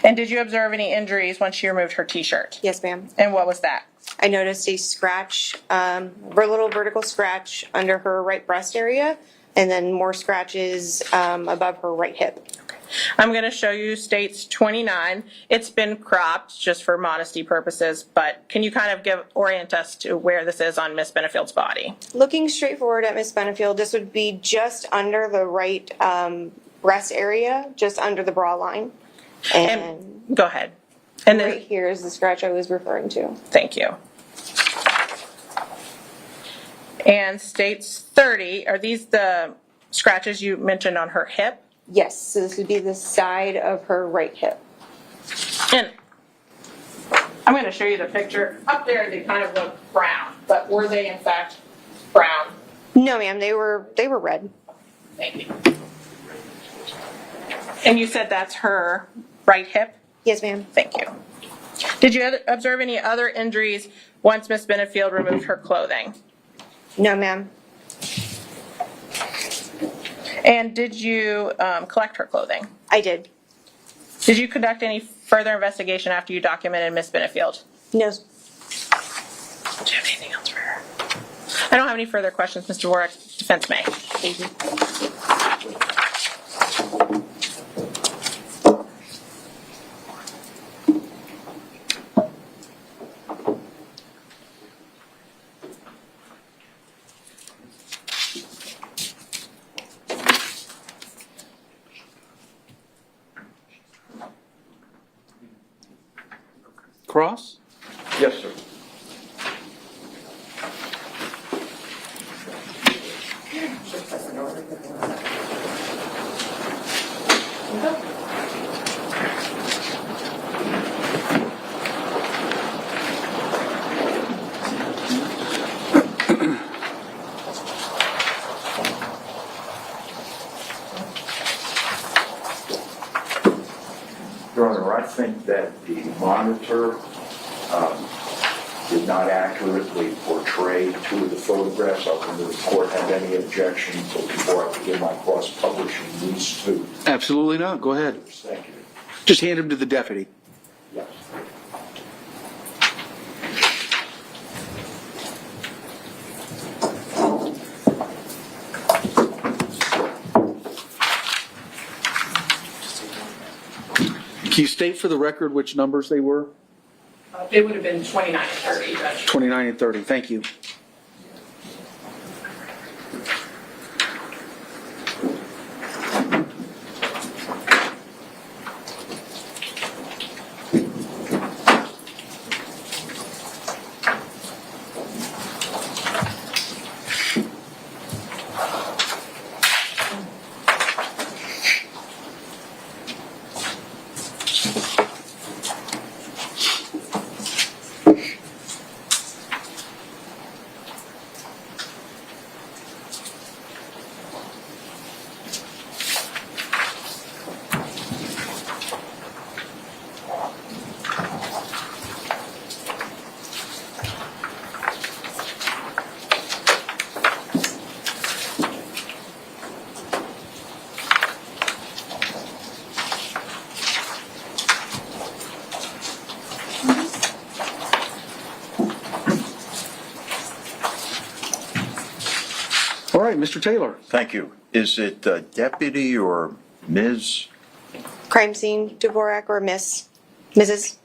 And did you observe any injuries once she removed her t-shirt? Yes, ma'am. And what was that? I noticed a scratch, a little vertical scratch under her right breast area, and then more scratches above her right hip. I'm going to show you states 29. It's been cropped just for modesty purposes, but can you kind of orient us to where this is on Miss Benefield's body? Looking straight forward at Miss Benefield, this would be just under the right breast area, just under the bra line. And go ahead. And right here is the scratch I was referring to. Thank you. And states 30, are these the scratches you mentioned on her hip? Yes, so this would be the side of her right hip. And I'm going to show you the picture. Up there, they kind of look brown, but were they in fact brown? No, ma'am, they were red. Thank you. And you said that's her right hip? Yes, ma'am. Thank you. Did you observe any other injuries once Miss Benefield removed her clothing? No, ma'am. And did you collect her clothing? I did. Did you conduct any further investigation after you documented Miss Benefield? No. Do you have anything else for her? I don't have any further questions, Mr. Dvorak. Defense may. Thank you. Cross? Yes, sir. Your Honor, I think that the monitor did not accurately portray two of the photographs. I wonder if the court had any objection before I begin my cross-publishing these two. Absolutely not. Go ahead. Thank you. Just hand them to the deputy. Yes. Can you state for the record which numbers they were? It would have been 29 and 30, Judge. 29 and 30, thank you. All right, Mr. Taylor. Thank you. Is it deputy or Ms.? Crime scene, Dvorak or Mrs.?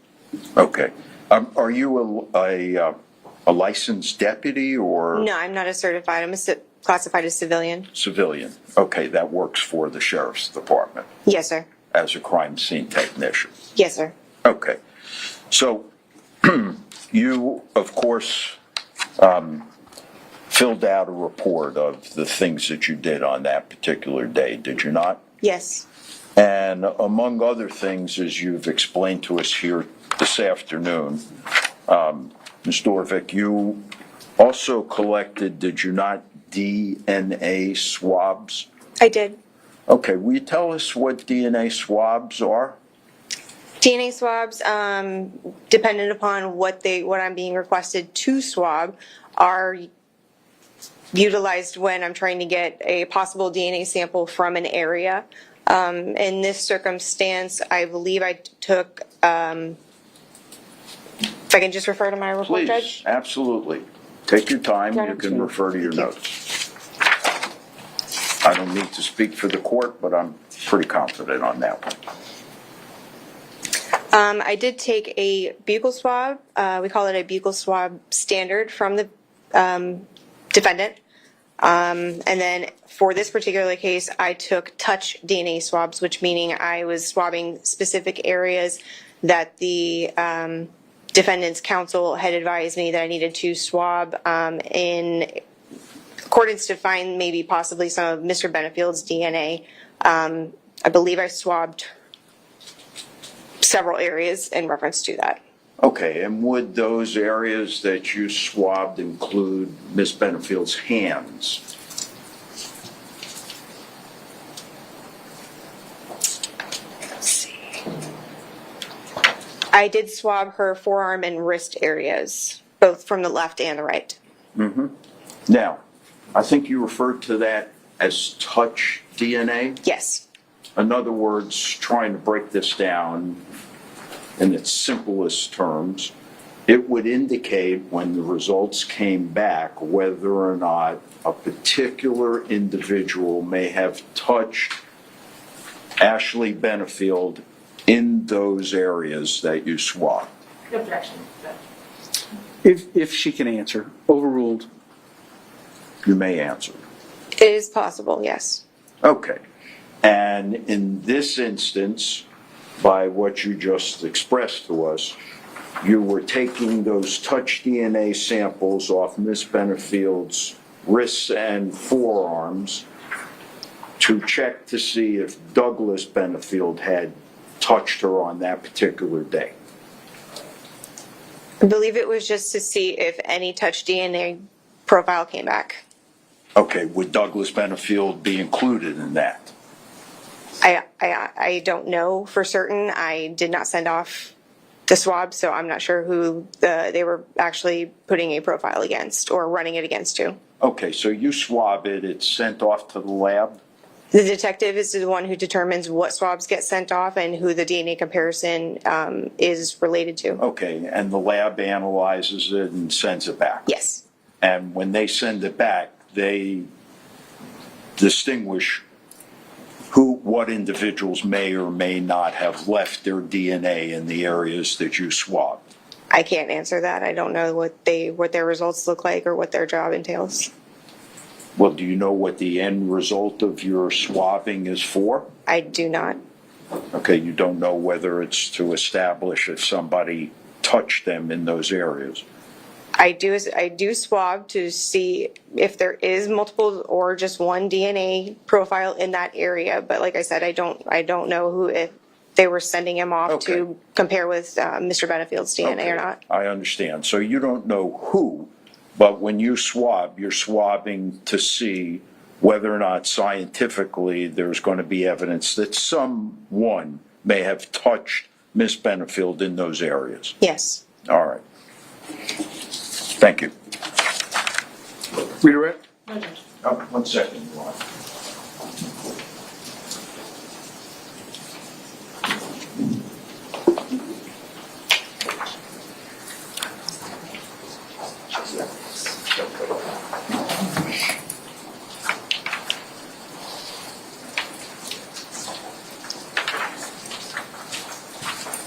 Okay. Are you a licensed deputy or? No, I'm not a certified. I'm classified as civilian. Civilian. Okay, that works for the sheriff's department Yes, sir. as a crime scene technician. Yes, sir. Okay. So you, of course, filled out a report of the things that you did on that particular day, did you not? Yes. And among other things, as you've explained to us here this afternoon, Ms. Dvorak, you also collected, did you not, DNA swabs? I did. Okay, will you tell us what DNA swabs are? DNA swabs, dependent upon what I'm being requested to swab, are utilized when I'm trying to get a possible DNA sample from an area. In this circumstance, I believe I took, if I can just refer to my report, Please, Judge? absolutely. Take your time, you can refer to your notes. I don't need to speak for the court, but I'm pretty confident on that one. I did take a buccal swab. We call it a buccal swab standard from the defendant. And then for this particular case, I took touch DNA swabs, which meaning I was swabbing specific areas that the defendant's counsel had advised me that I needed to swab in accordance to find maybe possibly some of Mr. Benefield's DNA. I believe I swabbed several areas in reference to that. Okay, and would those areas that you swabbed include Ms. Benefield's hands? Let's see. I did swab her forearm and wrist areas, both from the left and the right. Mm-hmm. Now, I think you referred to that as touch DNA? Yes. In other words, trying to break this down in its simplest terms, it would indicate when the results came back whether or not a particular individual may have touched Ashley Benefield in those areas that you swabbed. Objection. If she can answer, overruled. You may answer. It is possible, yes. Okay. And in this instance, by what you just expressed to us, you were taking those touch DNA samples off Ms. Benefield's wrists and forearms to check to see if Douglas Benefield had touched her on that particular day. I believe it was just to see if any touch DNA profile came back. Okay, would Douglas Benefield be included in that? I don't know for certain. I did not send off the swab, so I'm not sure who they were actually putting a profile against or running it against to. Okay, so you swab it, it's sent off to the lab? The detective is the one who determines what swabs get sent off and who the DNA comparison is related to. Okay, and the lab analyzes it and sends it back? Yes. And when they send it back, they distinguish who what individuals may or may not have left their DNA in the areas that you swabbed? I can't answer that. I don't know what their results look like or what their job entails. Well, do you know what the end result of your swabbing is for? I do not. Okay, you don't know whether it's to establish if somebody touched them in those areas. I do swab to see if there is multiple or just one DNA profile in that area. But like I said, I don't know who, if they were sending him off to compare with Mr. Benefield's DNA or not. I understand. So you don't know who, but when you swab, you're swabbing to see whether or not scientifically there's going to be evidence that someone may have touched Ms. Benefield in those areas. Yes. All right. Thank you. Redirect? Oh, 1 second, Ron.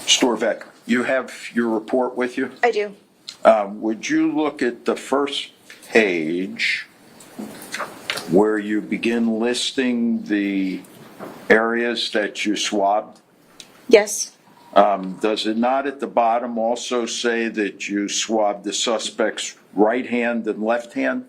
Storvek, you have your report with you? I do. Would you look at the first page where you begin listing the areas that you swabbed? Yes. Does it not at the bottom also say that you swabbed the suspect's right hand and left hand?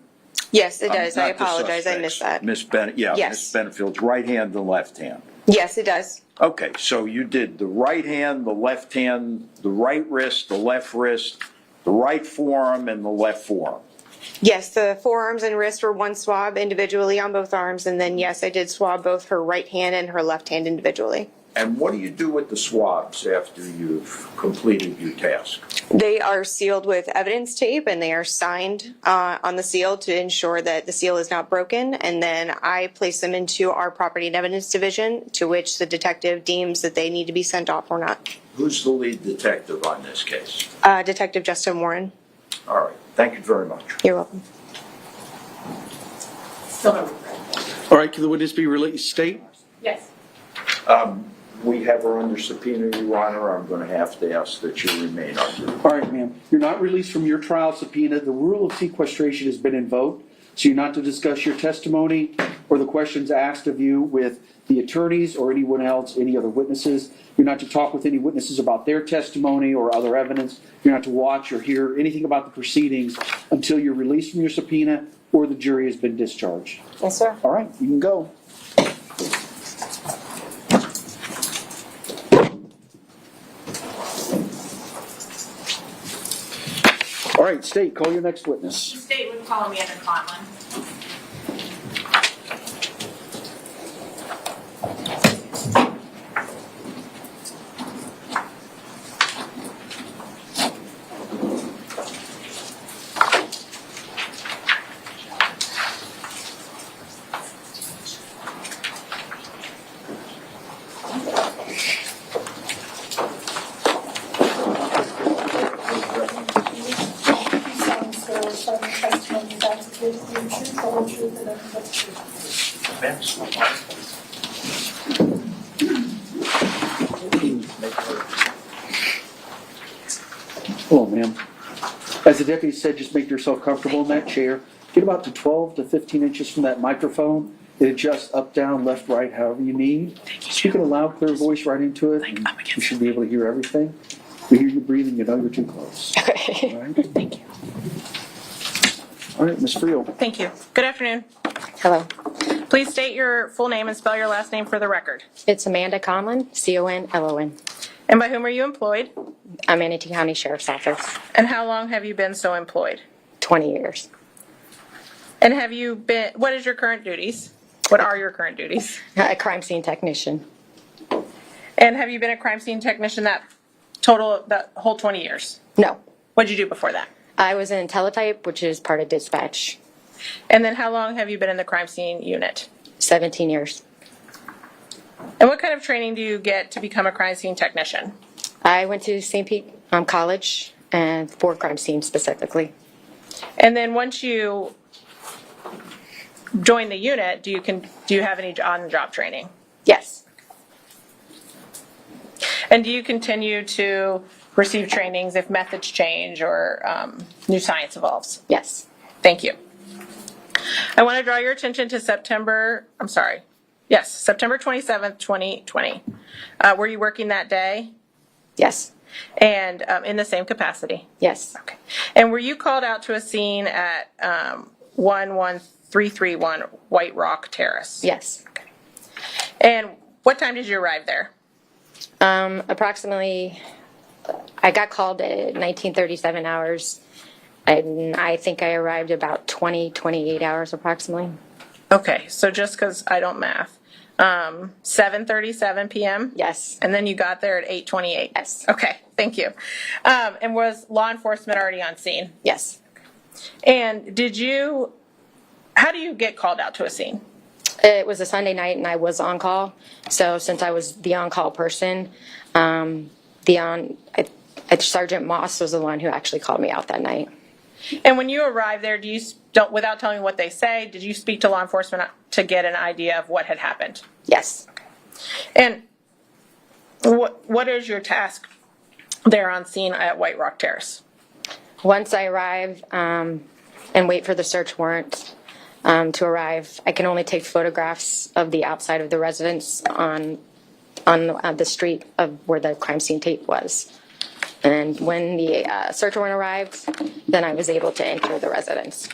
Yes, it does. I Not the apologize. I suspects. missed that. Miss Yes. Benefield's right hand and left hand. Yes, it does. Okay, so you did the right hand, the left hand, the right wrist, the left wrist, the right forearm, and the left forearm. Yes, the forearms and wrists were one swab individually on both arms, and then yes, I did swab both her right hand and her left hand individually. And what do you do with the swabs after you've completed your task? They are sealed with evidence tape and they are signed on the seal to ensure that the seal is not broken. And then I place them into our property and evidence division, to which the detective deems that they need to be sent off or not. Who's the lead detective on this case? Detective Justin Warren. All right, thank you very much. You're welcome. Still no. All right, can the witness be released? State? Yes. We have her under subpoena, Your Honor. I'm going to have to ask that you remain under. All right, ma'am. You're not released from your trial subpoena. The rule of sequestration has been invoked, so you're not to discuss your testimony or the questions asked of you with the attorneys or anyone else, any other witnesses. You're not to talk with any witnesses about their testimony or other evidence. You're not to watch or hear anything about the proceedings until you're released from your subpoena or the jury has been discharged. Yes, sir. All right, you can go. All right, State, call your next witness. The state would call Amanda Conlin. Testimony about to give the truth, the whole truth, and nothing but the truth. Hello, ma'am. As the deputy said, just make yourself comfortable in that chair. Get about to 12 to 15 inches from that microphone. It adjusts up, down, left, right, however you need. Speak in a loud, clear voice right into it. And you should be able to hear everything. We hear you breathing, you know you're too close. Okay. All right? Thank you. All right, Ms. Friel. Thank you. Good afternoon. Hello. Please state your full name and spell your last name for the record. It's Amanda Conlin, Conlon. And by whom are you employed? I'm Manatee County Sheriff's Office. And how long have you been so employed? 20 years. And have you been, what is your current duties? What are your current duties? A crime scene technician. And have you been a crime scene technician that whole 20 years? No. What did you do before that? I was in teletype, which is part of dispatch. And then how long have you been in the crime scene unit? 17 years. And what kind of training do you get to become a crime scene technician? I went to St. Pete College and for crime scene specifically. And then once you join the unit, do you have any on-the-job training? Yes. And do you continue to receive trainings if methods change or new science evolves? Yes. Thank you. I want to draw your attention to September 27th, 2020. Were you working that day? Yes. And in the same capacity? Yes. Okay. And were you called out to a scene at 11331 White Rock Terrace? Yes. Okay. And what time did you arrive there? Approximately, I got called at 1937 hours, and I think I arrived about 28 hours approximately. Okay, so just because I don't math. 7:37 p.m.? Yes. And then you got there at 8:28? Yes. Okay, thank you. And was law enforcement already on scene? Yes. And how do you get called out to a scene? It was a Sunday night, and I was on call. So since I was the on-call person, Sergeant Moss was the one who actually called me out that night. And when you arrived there, without telling me what they say, did you speak to law enforcement to get an idea of what had happened? Yes. And what is your task there on scene at White Rock Terrace? Once I arrive and wait for the search warrant to arrive, I can only take photographs of the outside of the residence on the street of where the crime scene tape was. And when the search warrant arrived, then I was able to enter the residence.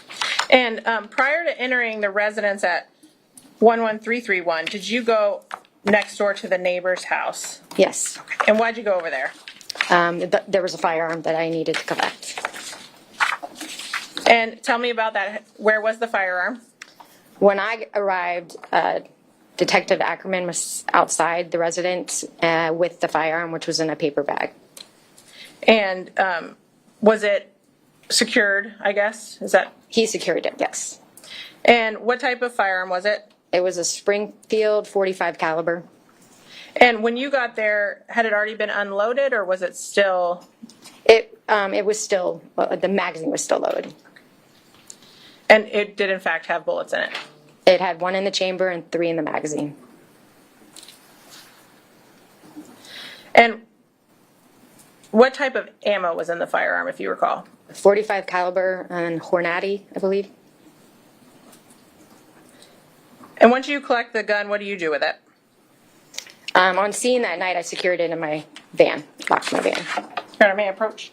And prior to entering the residence at 11331, did you go next door to the neighbor's house? Yes. Okay. And why'd you go over there? There was a firearm that I needed to collect. And tell me about that. Where was the firearm? When I arrived, Detective Akerman was outside the residence with the firearm, which was in a paper bag. And was it secured, I guess? He secured it, yes. And what type of firearm was it? It was a Springfield .45 caliber. And when you got there, had it already been unloaded, or was it still? It was still, the magazine was still loaded. And it did in fact have bullets in it? It had 1 in the chamber and 3 in the magazine. And what type of ammo was in the firearm, if you recall? .45 caliber and Hornady, I believe. And once you collect the gun, what do you do with it? On scene that night, I secured it in my van, locked my van. Your Honor, may I approach?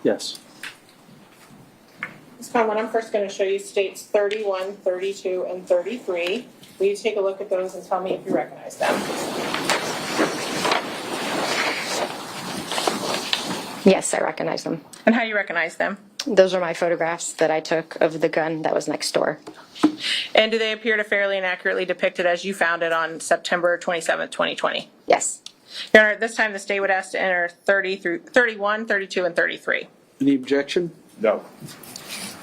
Yes. Ms. Conlin, I'm first going to show you states 31, 32, and 33. Will you take a look at those and tell me if you recognize them? Yes, I recognize them. And how you recognize them? Those are my photographs that I took of the gun that was next door. And do they appear to fairly and accurately depict it as you found it on September 27th, 2020? Yes. Your Honor, at this time the state would ask to enter 30 through 31, 32, and 33. Any objection? No.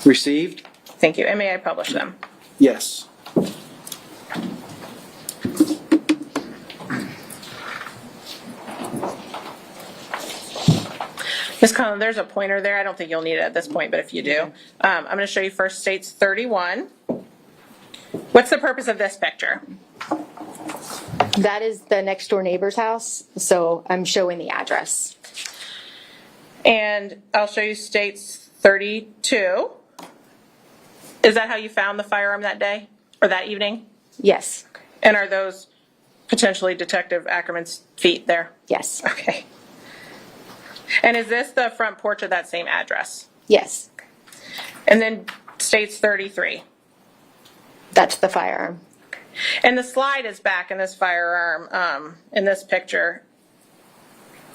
Received? Thank you. And may I publish them? Yes. Ms. Conlin, there's a pointer there. I don't think you'll need it at this point, but if you do. I'm going to show you first states 31. What's the purpose of this picture? That is the next door neighbor's house, so I'm showing the address. And I'll show you states 32. Is that how you found the firearm that day or that evening? Yes. And are those potentially Detective Akerman's feet there? Yes. Okay. And is this the front porch of that same address? Yes. And then states 33. That's the firearm. And the slide is back in this firearm in this picture.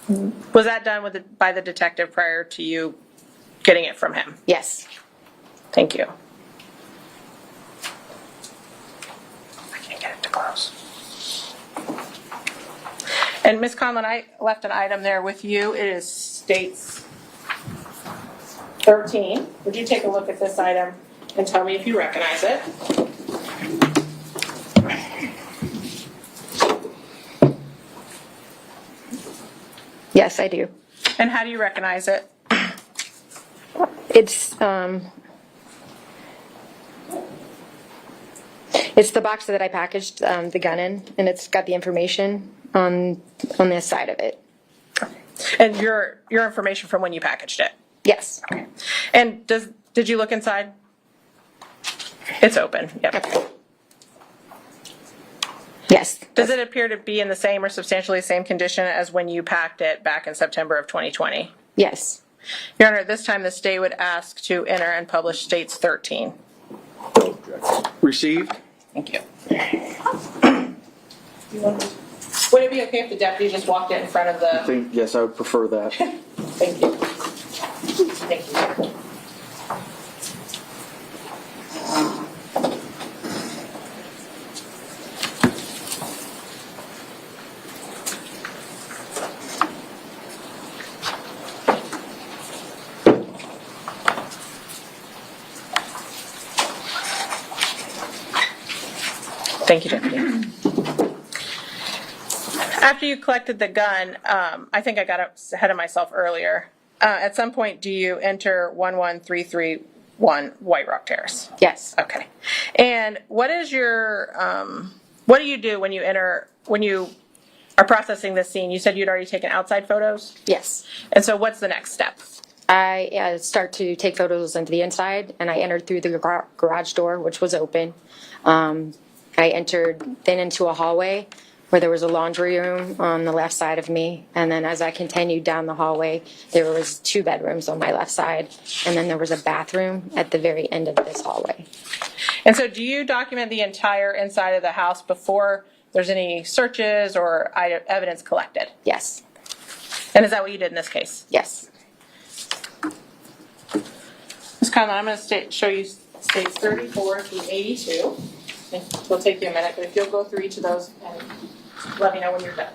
Was that done by the detective prior to you getting it from him? Yes. Thank you. I can't get it to close. And Ms. Conlin, I left an item there with you. It is states 13. Would you take a look at this item and tell me if you recognize it? Yes, I do. And how do you recognize it? It's the box that I packaged the gun in, and it's got the information on the side of it. And your information from when you packaged it? Yes. Okay. And did you look inside? It's open, yep. Yes. Does it appear to be in the same or substantially the same condition as when you packed it back in September of 2020? Yes. Your Honor, at this time the state would ask to enter and publish States 13. Received? Thank you. Would it be okay if the deputy just walked in front of the... Yes, I would prefer that. Thank you. Thank you. Thank you, Deputy. After you collected the gun, I think I got ahead of myself earlier. At some point, do you enter 11331 White Rock Terrace? Yes. Okay. And what is your, what do you do when you are processing this scene? You said you'd already taken outside photos? Yes. And so what's the next step? I start to take photos into the inside, and I entered through the garage door, which was open. I entered then into a hallway where there was a laundry room on the left side of me. And then as I continued down the hallway, there was 2 bedrooms on my left side. And then there was a bathroom at the very end of this hallway. And so do you document the entire inside of the house before there's any searches or evidence collected? Yes. And is that what you did in this case? Yes. Ms. Conlin, I'm going to show you states 34 through 82. It'll take you a minute, but if you'll go through each of those and let me know when you're done.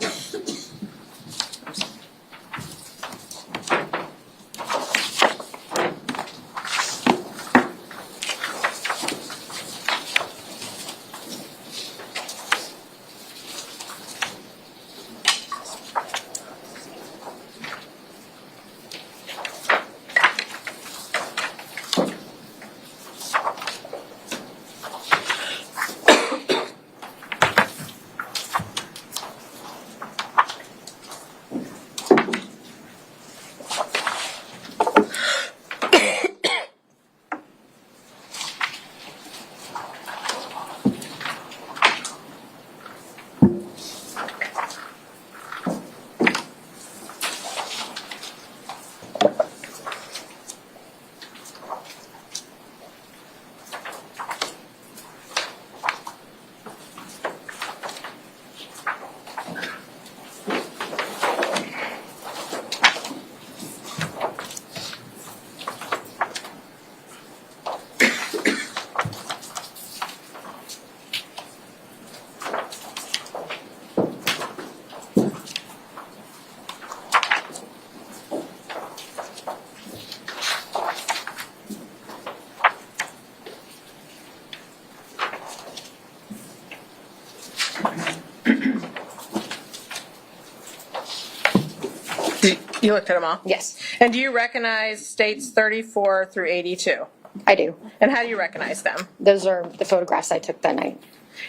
You looked at them all? Yes. And do you recognize states 34 through 82? I do. And how do you recognize them? Those are the photographs I took that night.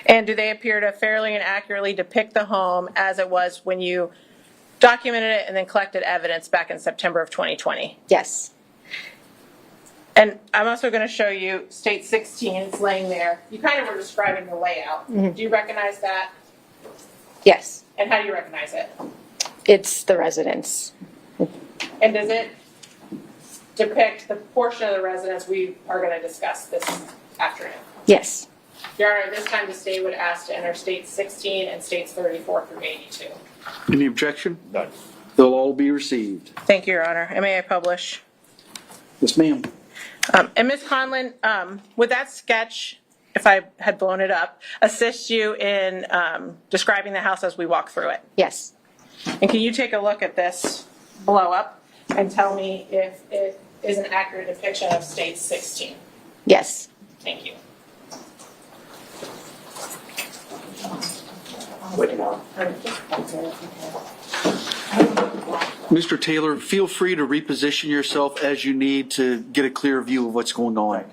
And do they appear to fairly and accurately depict the home as it was when you documented it and then collected evidence back in September of 2020? Yes. And I'm also going to show you state 16. It's laying there. You kind of were describing the layout. Mm-hmm. Do you recognize that? Yes. And how do you recognize it? It's the residence. And does it depict the portion of the residence we are going to discuss this afternoon? Yes. Your Honor, this time the state would ask to enter states 16 and states 34 through 82. Any objection? None. They'll all be received. Thank you, Your Honor. And may I publish? Yes, ma'am. And Ms. Conlin, would that sketch, if I had blown it up, assist you in describing the house as we walk through it? Yes. And can you take a look at this blow up and tell me if it is an accurate depiction of state 16? Yes. Thank you. Mr. Taylor, feel free to reposition yourself as you need to get a clear view of what's going on.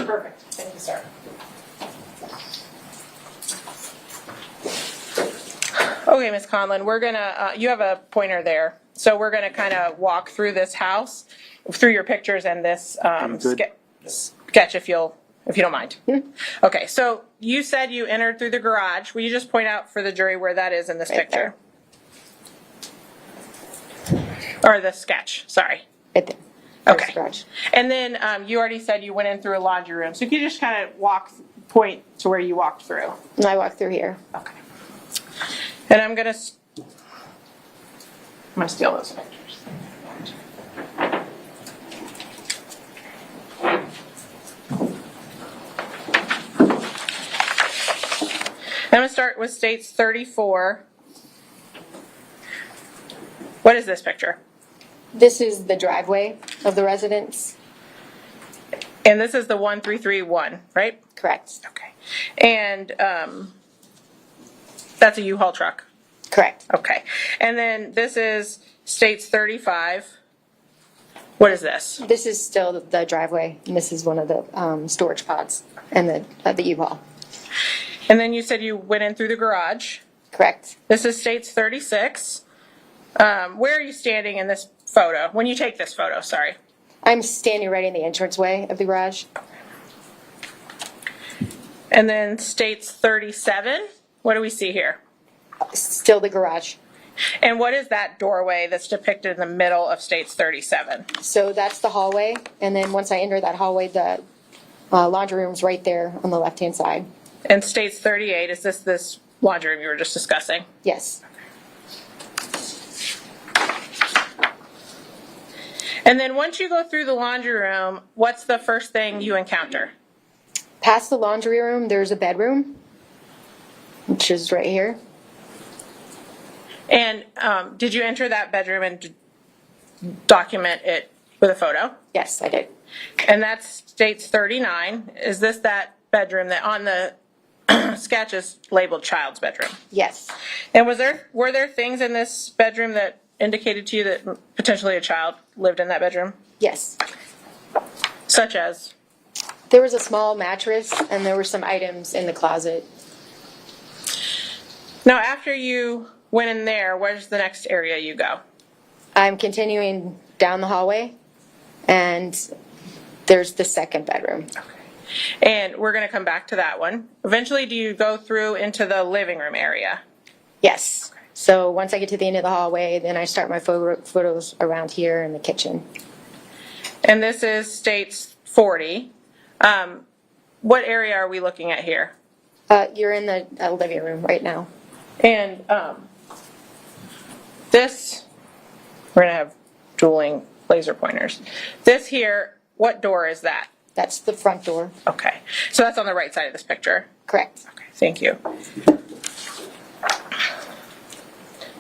Perfect. Thank you, sir. Okay, Ms. Conlin, we're gonna, you have a pointer there. So we're gonna kind of walk through this house, through your pictures and this sketch if you don't mind. Okay, so you said you entered through the garage. Will you just point out for the jury where that is in this picture? Or the sketch, sorry. Right there. Okay. Garage. And then you already said you went in through a laundry room. So if you just kind of point to where you walked through. And I walked through here. Okay. And I'm gonna steal those pictures. I'm gonna start with states 34. What is this picture? This is the driveway of the residence. And this is the 1331, right? Correct. Okay. And that's a U-Haul truck? Correct. Okay. And then this is states 35. What is this? This is still the driveway, and this is one of the storage pods and the U-Haul. And then you said you went in through the garage. Correct. This is states 36. Where are you standing in this photo? When you take this photo, sorry. I'm standing right in the entranceway of the garage. And then states 37. What do we see here? Still the garage. And what is that doorway that's depicted in the middle of states 37? So that's the hallway, and then once I enter that hallway, the laundry room's right there on the left-hand side. And states 38, is this laundry room you were just discussing? Yes. And then once you go through the laundry room, what's the first thing you encounter? Past the laundry room, there's a bedroom, which is right here. And did you enter that bedroom and document it with a photo? Yes, I did. And that's states 39. Is this that bedroom that on the sketch is labeled child's bedroom? Yes. And were there things in this bedroom that indicated to you that potentially a child lived in that bedroom? Yes. Such as? There was a small mattress, and there were some items in the closet. Now, after you went in there, where's the next area you go? I'm continuing down the hallway, and there's the second bedroom. Okay. And we're going to come back to that one. Eventually, do you go through into the living room area? Yes. Okay. So once I get to the end of the hallway, then I start my photos around here in the kitchen. And this is states 40. What area are we looking at here? You're in the living room right now. And this, we're going to have dueling laser pointers. This here, what door is that? That's the front door. Okay. So that's on the right side of this picture? Correct. Okay, thank you.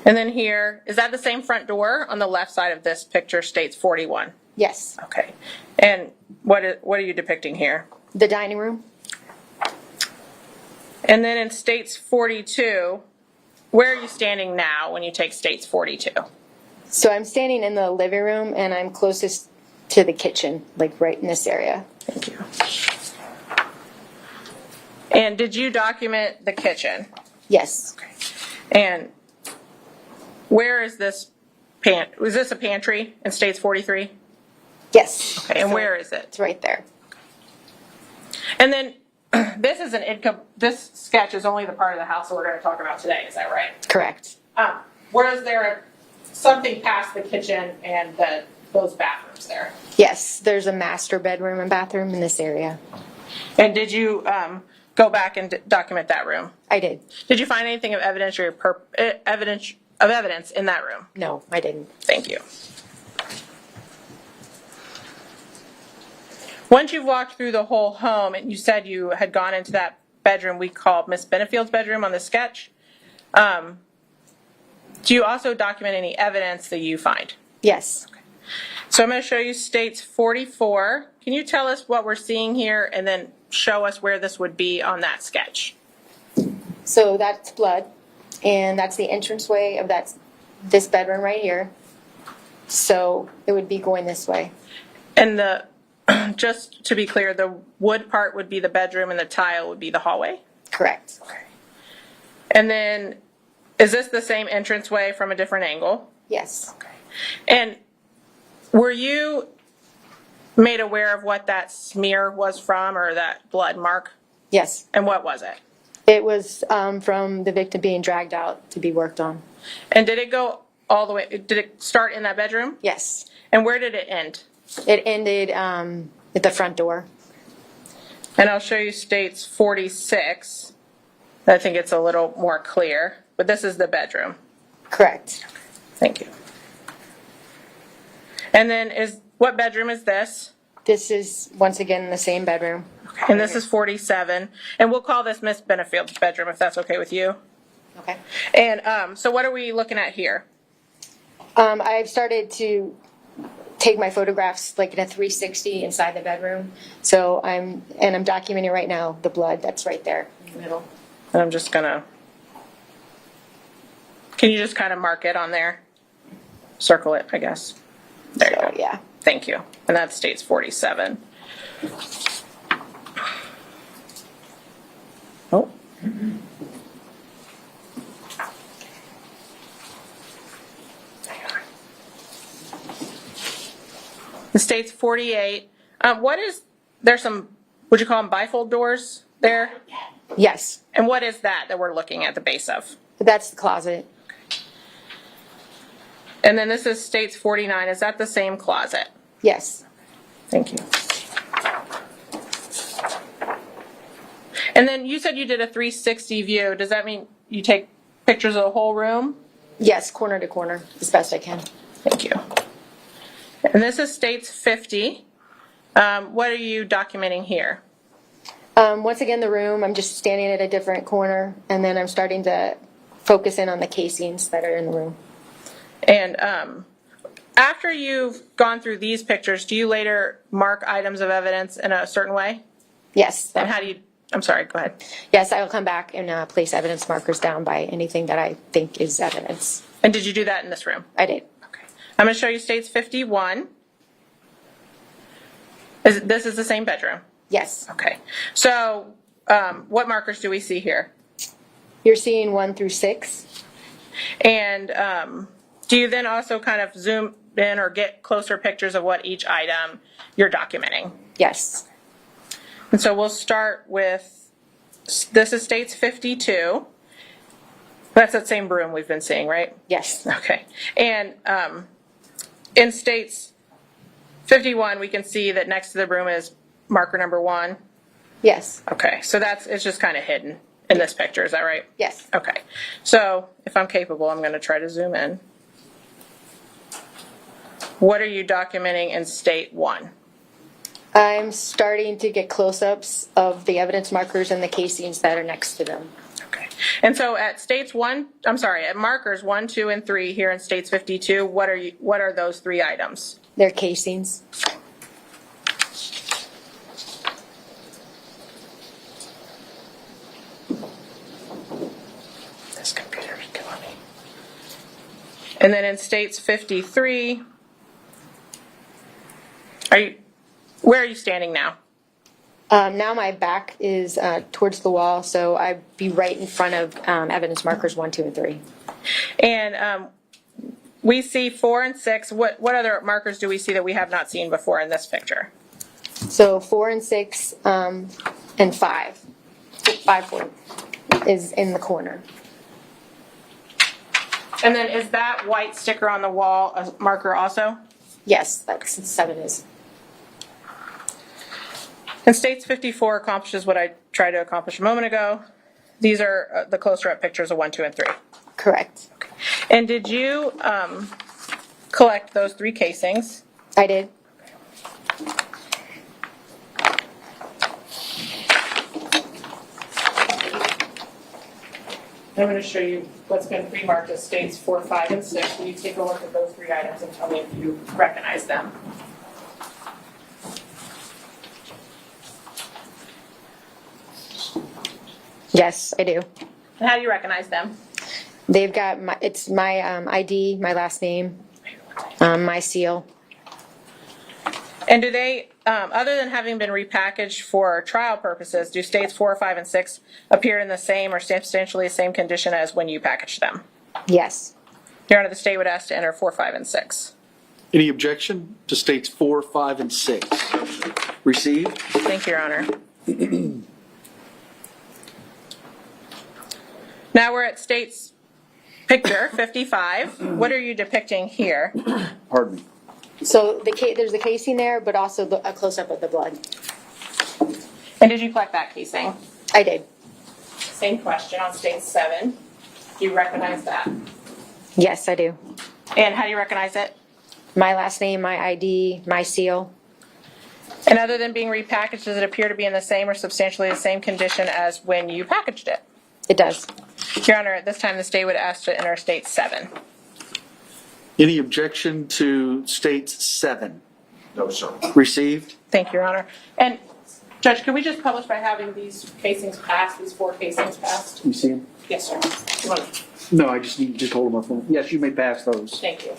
And then here, is that the same front door on the left side of this picture states 41? Yes. Okay. And what are you depicting here? The dining room. And then in states 42, where are you standing now when you take states 42? So I'm standing in the living room, and I'm closest to the kitchen, like right in this area. Thank you. And did you document the kitchen? Yes. Okay. And where is this was this a pantry in states 43? Yes. Okay, and where is it? It's right there. And then this is this sketch is only the part of the house that we're going to talk about today, is that right? Correct. Where is there something past the kitchen and those bathrooms there? Yes, there's a master bedroom and bathroom in this area. And did you go back and document that room? I did. Did you find anything of evidence in that room? No, I didn't. Thank you. Once you've walked through the whole home and you said you had gone into that bedroom we called Miss Benefield's bedroom on the sketch, do you also document any evidence that you find? Yes. Okay. So I'm going to show you states 44. Can you tell us what we're seeing here and then show us where this would be on that sketch? So that's blood, and that's the entranceway of this bedroom right here. So it would be going this way. And just to be clear, the wood part would be the bedroom and the tile would be the hallway? Correct. Okay. And then is this the same entranceway from a different angle? Yes. And were you made aware of what that smear was from, or that blood mark? Yes. And what was it? It was from the victim being dragged out to be worked on. And did it go all the way, did it start in that bedroom? Yes. And where did it end? It ended at the front door. And I'll show you states 46. I think it's a little more clear, but this is the bedroom. Correct. Thank you. And then what bedroom is this? This is, once again, the same bedroom. And this is 47. And we'll call this Miss Benefield's bedroom, if that's okay with you. Okay. And so what are we looking at here? I've started to take my photographs like in a 360 inside the bedroom. So I'm documenting right now the blood that's right there in the middle. And I'm just gonna, can you just kind of mark it on there? Circle it, I guess. There you go. Yeah. Thank you. And that states 47. Oh. The state's 48. There's some, would you call them bifold doors there? Yes. And what is that we're looking at the base of? That's the closet. And then this is states 49. Is that the same closet? Yes. Thank you. And then you said you did a 360 view. Does that mean you take pictures of the whole room? Yes, corner to corner, as best I can. Thank you. And this is states 50. What are you documenting here? Once again, the room, I'm just standing at a different corner, and then I'm starting to focus in on the casings that are in the room. And after you've gone through these pictures, do you later mark items of evidence in a certain way? Yes. And how do you, I'm sorry, go ahead. Yes, I will come back and place evidence markers down by anything that I think is evidence. And did you do that in this room? I did. Okay. I'm going to show you states 51. This is the same bedroom? Yes. Okay. So what markers do we see here? You're seeing 1 through 6. And do you then also kind of zoom in or get closer pictures of what each item you're documenting? Yes. And so we'll start with, this is states 52. That's that same room we've been seeing, right? Yes. Okay. And in states 51, we can see that next to the room is marker number 1. Yes. Okay. So it's just kind of hidden in this picture. Is that right? Yes. Okay. So if I'm capable, I'm going to try to zoom in. What are you documenting in state 1? I'm starting to get close-ups of the evidence markers and the casings that are next to them. Okay. And so at at markers 1, 2, and 3 here in states 52, what are those 3 items? They're casings. This computer is killing me. And then in states 53, where are you standing now? Now my back is towards the wall, so I'd be right in front of evidence markers 1, 2, and 3. And we see 4 and 6. What other markers do we see that we have not seen before in this picture? So 4 and 6 and 5. 5 4 is in the corner. And then is that white sticker on the wall a marker also? Yes, that's 7 is. And states 54 accomplishes what I tried to accomplish a moment ago. These are the closer up pictures of 1, 2, and 3. Correct. Okay. And did you collect those 3 casings? I did. I'm going to show you what's been pre-marked as states 4, 5, and 6. Will you take a look at those 3 items and tell me if you recognize them? Yes, I do. And how do you recognize them? They've got my ID, my last name, my seal. And do they other than having been repackaged for trial purposes, do states 4, 5, and 6 appear in the same or substantially the same condition as when you packaged them? Yes. Your Honor, the state would ask to enter 4, 5, and 6. Any objection to states 4, 5, and 6? Received. Thank you, Your Honor. Now we're at state's picture 55. What are you depicting here? Pardon me. So there's the casing there, but also a close-up of the blood. And did you collect that casing? I did. Same question on state 7. Do you recognize that? Yes, I do. And how do you recognize it? My last name, my ID, my seal. And other than being repackaged, does it appear to be in the same or substantially the same condition as when you packaged it? It does. Your Honor, at this time, the state would ask to enter state 7. Any objection to states 7? No, sir. Received. Thank you, Your Honor. And Judge, can we just publish by having these casings passed, these 4 casings passed? You see them? Yes, sir. You want- No, I just need to just hold them up. Yes, you may pass those. Thank you.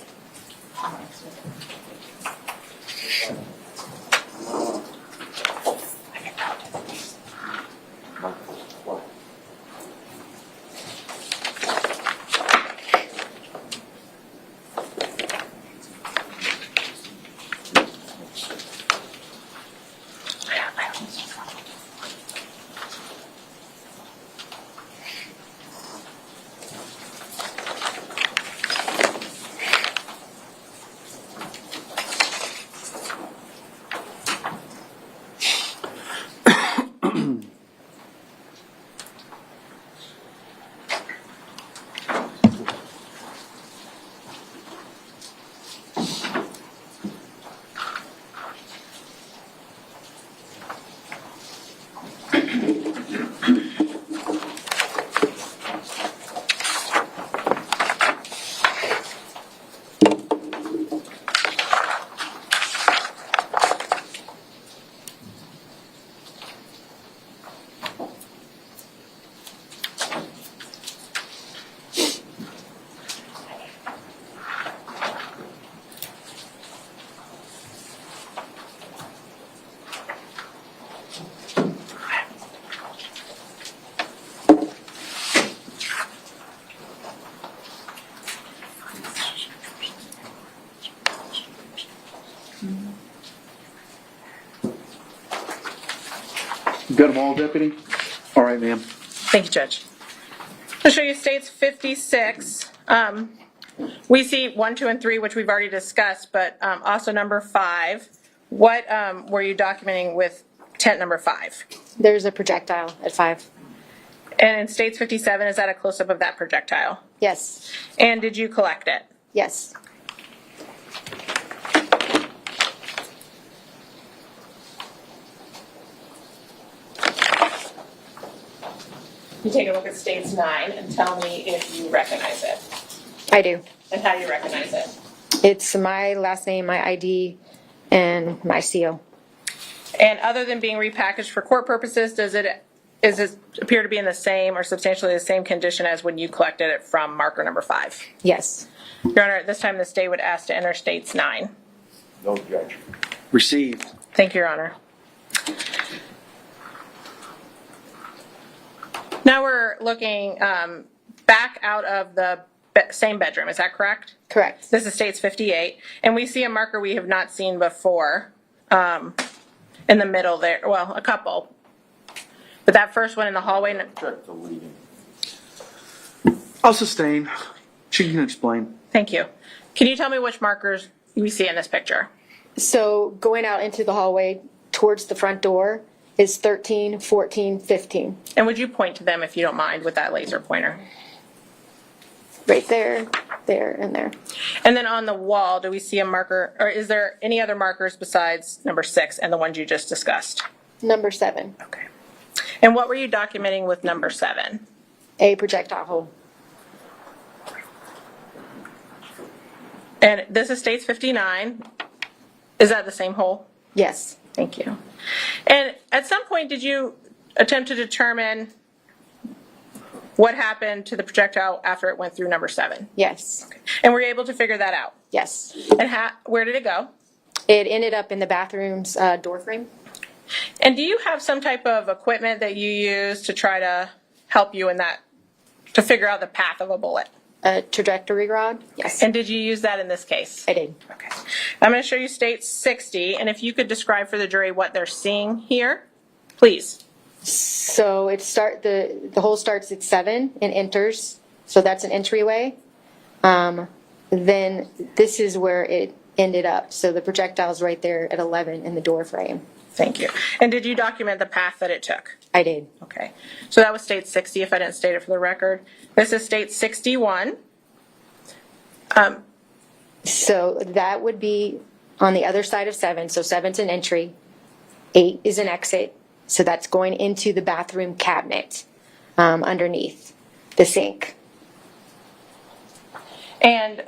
You got them all, Deputy? All right, ma'am. Thank you, Judge. I'll show you states 56. We see 1, 2, and 3, which we've already discussed, but also number 5. What were you documenting with tent number 5? There's a projectile at 5. And in states 57, is that a close-up of that projectile? Yes. And did you collect it? Yes. You take a look at states 9 and tell me if you recognize it. I do. And how do you recognize it? It's my last name, my ID, and my seal. And other than being repackaged for court purposes, does it appear to be in the same or substantially the same condition as when you collected it from marker number 5? Yes. Your Honor, at this time the state would ask to enter states 9. No objection. Received. Thank you, Your Honor. Now we're looking back out of the same bedroom, is that correct? Correct. This is states 58, and we see a marker we have not seen before in the middle there, well, a couple. But that first one in the hallway. Check the leading. I'll sustain. She can explain. Thank you. Can you tell me which markers we see in this picture? So going out into the hallway towards the front door is 13, 14, 15. And would you point to them if you don't mind with that laser pointer? Right there, there, and there. And then on the wall, do we see a marker, or is there any other markers besides number 6 and the ones you just discussed? Number 7. Okay. And what were you documenting with number 7? A projectile hole. And this is states 59. Is that the same hole? Yes. Thank you. And at some point, did you attempt to determine what happened to the projectile after it went through number 7? Yes. Okay. And were you able to figure that out? Yes. And where did it go? It ended up in the bathroom's door frame. And do you have some type of equipment that you use to try to help you in that, to figure out the path of a bullet? A trajectory rod? Yes. And did you use that in this case? I did. Okay. I'm going to show you state 60, and if you could describe for the jury what they're seeing here, please. So the hole starts at 7 and enters. So that's an entryway. Then this is where it ended up. So the projectile's right there at 11 in the door frame. Thank you. And did you document the path that it took? I did. Okay. So that was state 60, if I didn't state it for the record. This is state 61. So that would be on the other side of 7. So 7's an entry. 8 is an exit. So that's going into the bathroom cabinet underneath the sink. And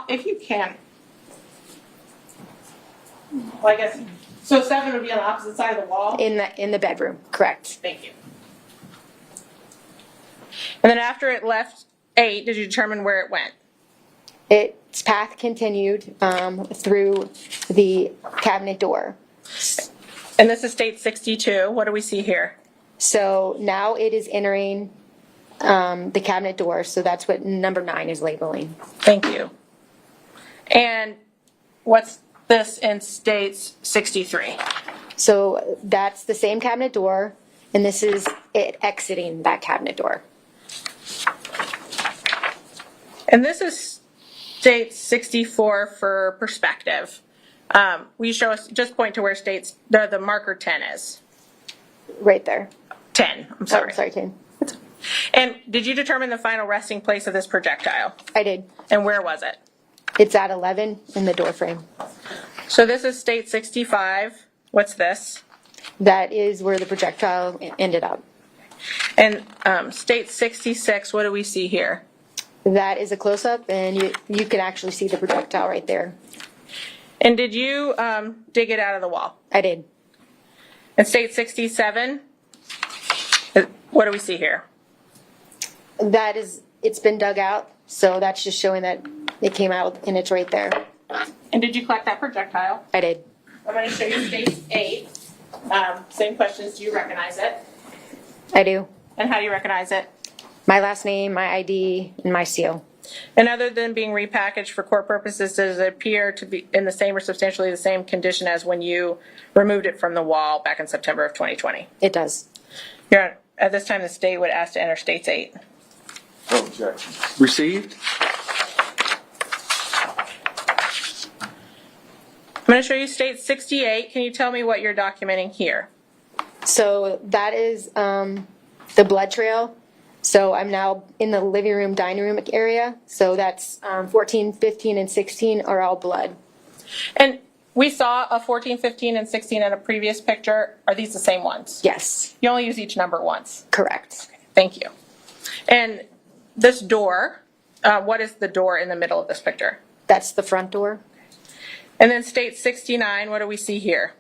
if you can, well, I guess, so 7 would be on the opposite side of the wall? In the bedroom, correct. Thank you. And then after it left 8, did you determine where it went? Its path continued through the cabinet door. And this is state 62. What do we see here? So now it is entering the cabinet door. So that's what number 9 is labeling. Thank you. And what's this in states 63? So that's the same cabinet door, and this is it exiting that cabinet door. And this is state 64 for perspective. Will you show us, just point to where states, the marker 10 is? Right there. 10, I'm sorry. Oh, sorry, 10. And did you determine the final resting place of this projectile? I did. And where was it? It's at 11 in the door frame. So this is state 65. What's this? That is where the projectile ended up. And state 66, what do we see here? That is a close-up, and you can actually see the projectile right there. And did you dig it out of the wall? I did. And state 67, what do we see here? That is, it's been dug out, so that's just showing that it came out and it's right there. And did you collect that projectile? I did. I'm going to show you state 8. Same questions. Do you recognize it? I do. And how do you recognize it? My last name, my ID, and my seal. And other than being repackaged for court purposes, does it appear to be in the same or substantially the same condition as when you removed it from the wall back in September of 2020? It does. Your Honor, at this time, the state would ask to enter states 8. No objection. Received? I'm going to show you state 68. Can you tell me what you're documenting here? So that is the blood trail. So I'm now in the living room, dining room area. So that's 14, 15, and 16 are all blood. And we saw a 14, 15, and 16 in a previous picture. Are these the same ones? Yes. You only use each number once? Correct. Okay, thank you. And this door, what is the door in the middle of this picture? That's the front door. And then state 69, what do we see here?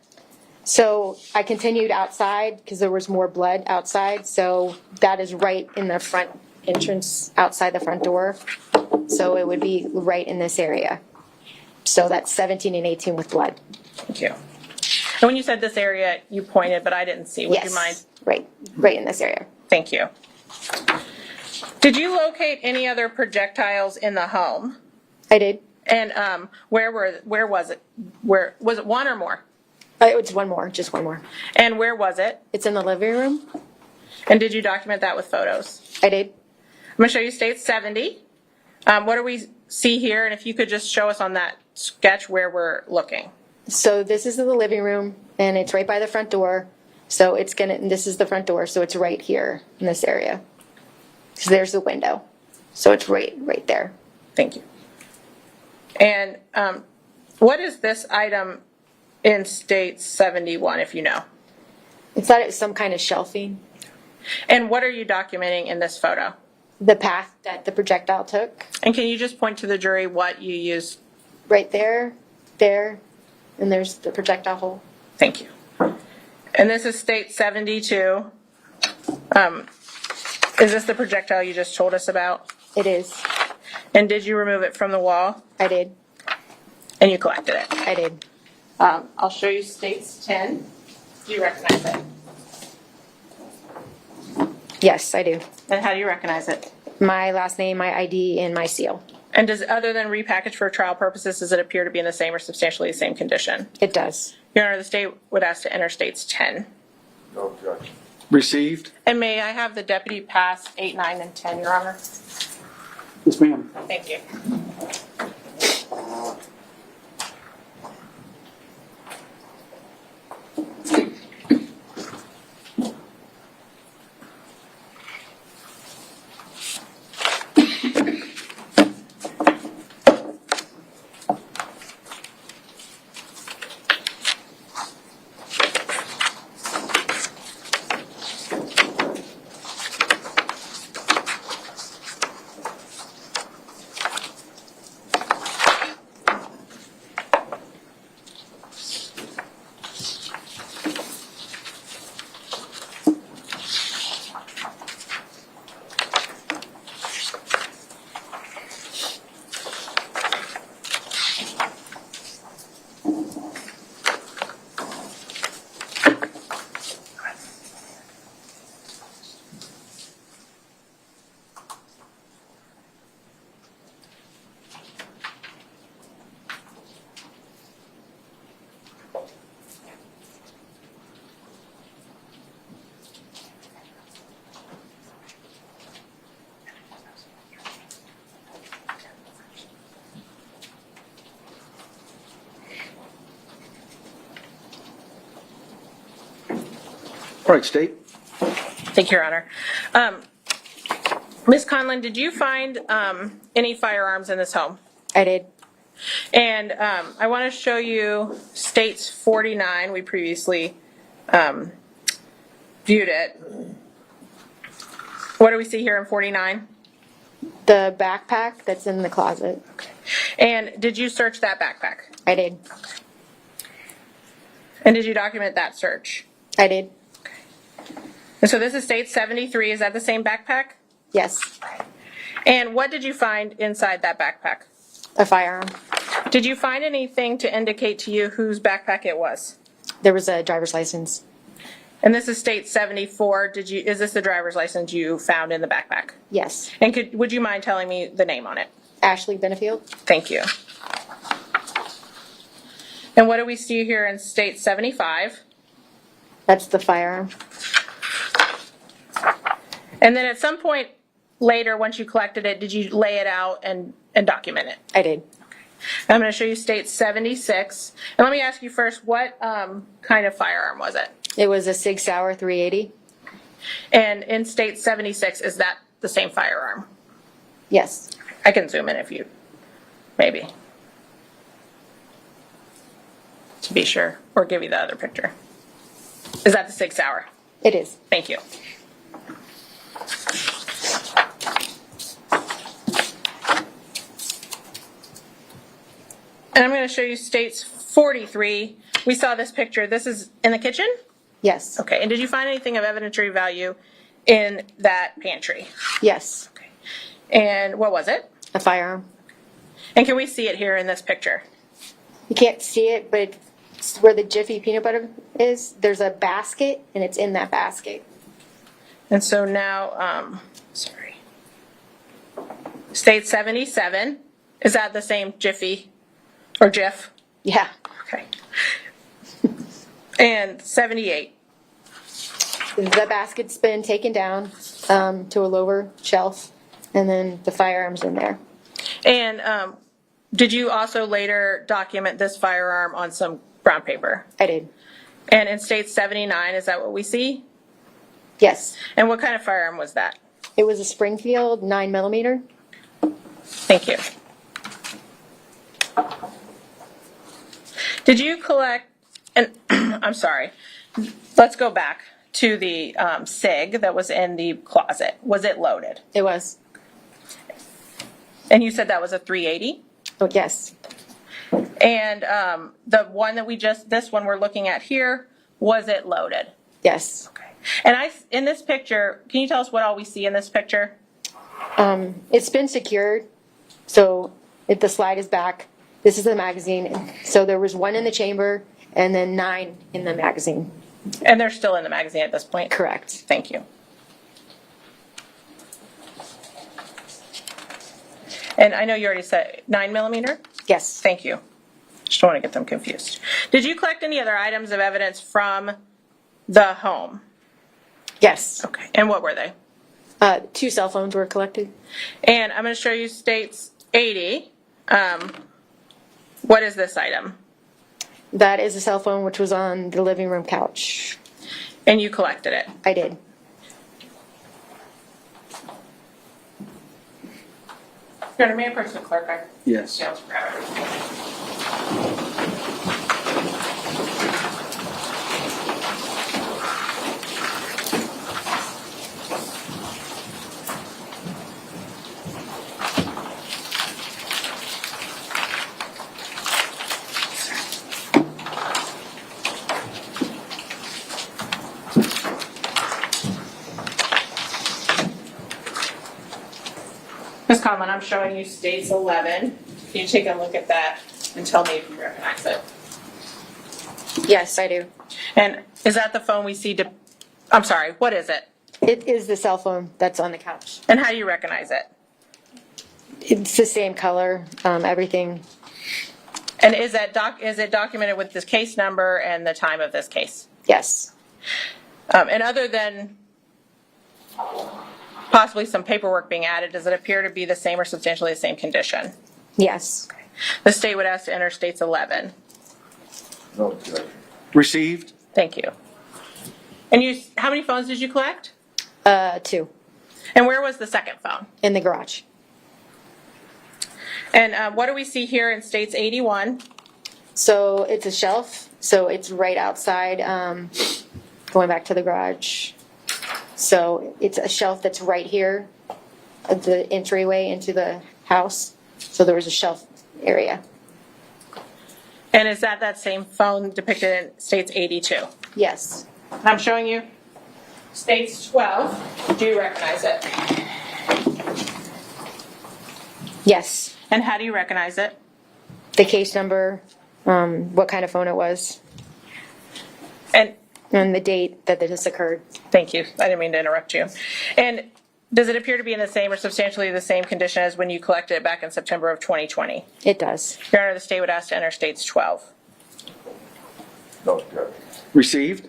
So I continued outside because there was more blood outside. So that is right in the front entrance outside the front door. So it would be right in this area. So that's 17 and 18 with blood. Thank you. And when you said this area, you pointed, but I didn't see. Would you mind? Right in this area. Thank you. Did you locate any other projectiles in the home? I did. And where was it? Where was it? One or more? It's one more, just one more. And where was it? It's in the living room. And did you document that with photos? I did. I'm going to show you state 70. What do we see here? And if you could just show us on that sketch where we're looking. So this is the living room, and it's right by the front door. So it's this is the front door, so it's right here in this area. So there's the window. So it's right there. Thank you. And what is this item in state 71, if you know? It's that it's some kind of shelving. And what are you documenting in this photo? The path that the projectile took. And can you just point to the jury what you used? Right there, and there's the projectile hole. Thank you. And this is state 72. Is this the projectile you just told us about? It is. And did you remove it from the wall? I did. And you collected it? I did. I'll show you states 10. Do you recognize it? Yes, I do. And how do you recognize it? My last name, my ID, and my seal. And does, other than repackaged for trial purposes, does it appear to be in the same or substantially the same condition? It does. Your Honor, the state would ask to enter states 10. No objection. Received? And may I have the deputy pass 8, 9, and 10, Your Honor? Yes, ma'am. Thank you. All right, State. Thank you, Your Honor. Ms. Conlin, did you find any firearms in this home? I did. And I want to show you states 49. We previously viewed it. What do we see here in 49? The backpack that's in the closet. And did you search that backpack? I did. And did you document that search? I did. And so this is state 73. Is that the same backpack? Yes. And what did you find inside that backpack? A firearm. Did you find anything to indicate to you whose backpack it was? There was a driver's license. And this is state 74. Is this the driver's license you found in the backpack? Yes. And would you mind telling me the name on it? Ashley Benefield. Thank you. And what do we see here in state 75? That's the firearm. And then at some point later, once you collected it, did you lay it out and document it? I did. I'm going to show you state 76. And let me ask you first, what kind of firearm was it? It was a Sig Sauer 380. And in state 76, is that the same firearm? Yes. I can zoom in if you, maybe. To be sure, or give you the other picture. Is that the Sig Sauer? It is. Thank you. And I'm going to show you states 43. We saw this picture. This is in the kitchen? Yes. Okay. And did you find anything of evidentiary value in that pantry? Yes. Okay. And what was it? A firearm. And can we see it here in this picture? You can't see it, but it's where the Jiffy peanut butter is. There's a basket, and it's in that basket. And so now, sorry. State 77. Is that the same Jiffy or Jif? Yeah. Okay. And 78. The basket's been taken down to a lower shelf, and then the firearm's in there. And did you also later document this firearm on some brown paper? I did. And in state 79, is that what we see? Yes. And what kind of firearm was that? It was a Springfield 9mm. Thank you. Did you collect, and I'm sorry, let's go back to the SIG that was in the closet. Was it loaded? It was. And you said that was a 380? Oh, yes. And the one that this one we're looking at here, was it loaded? Yes. Okay. And in this picture, can you tell us what all we see in this picture? It's been secured, so the slide is back, This is the magazine. So there was 1 in the chamber and then 9 in the magazine. And they're still in the magazine at this point? Correct. Thank you. And I know you already said 9mm? Yes. Thank you. Just don't want to get them confused. Did you collect any other items of evidence from the home? Yes. Okay. And what were they? 2 cell phones were collected. And I'm going to show you states 80. What is this item? That is a cell phone which was on the living room couch. And you collected it? I did. Your Honor, may I approach the clerk? Yes. Yeah, let's grab it. Ms. Conlin, I'm showing you states 11. Can you take a look at that and tell me if you recognize it? Yes, I do. And is that the phone we see? I'm sorry, what is it? It is the cell phone that's on the couch. And how do you recognize it? It's the same color, everything. And is it documented with this case number and the time of this case? Yes. And other than possibly some paperwork being added, does it appear to be the same or substantially the same condition? Yes. The state would ask to enter states 11. No objection. Received. Thank you. And how many phones did you collect? 2. And where was the second phone? In the garage. And what do we see here in states 81? So it's a shelf. So it's right outside, going back to the garage. So it's a shelf that's right here at the entryway into the house. So there was a shelf area. And is that same phone depicted in states 82? Yes. And I'm showing you states 12. Do you recognize it? Yes. And how do you recognize it? The case number, what kind of phone it was, and the date that this occurred. Thank you. I didn't mean to interrupt you. And does it appear to be in the same or substantially the same condition as when you collected it back in September of 2020? It does. Your Honor, the state would ask to enter states 12. No objection. Received.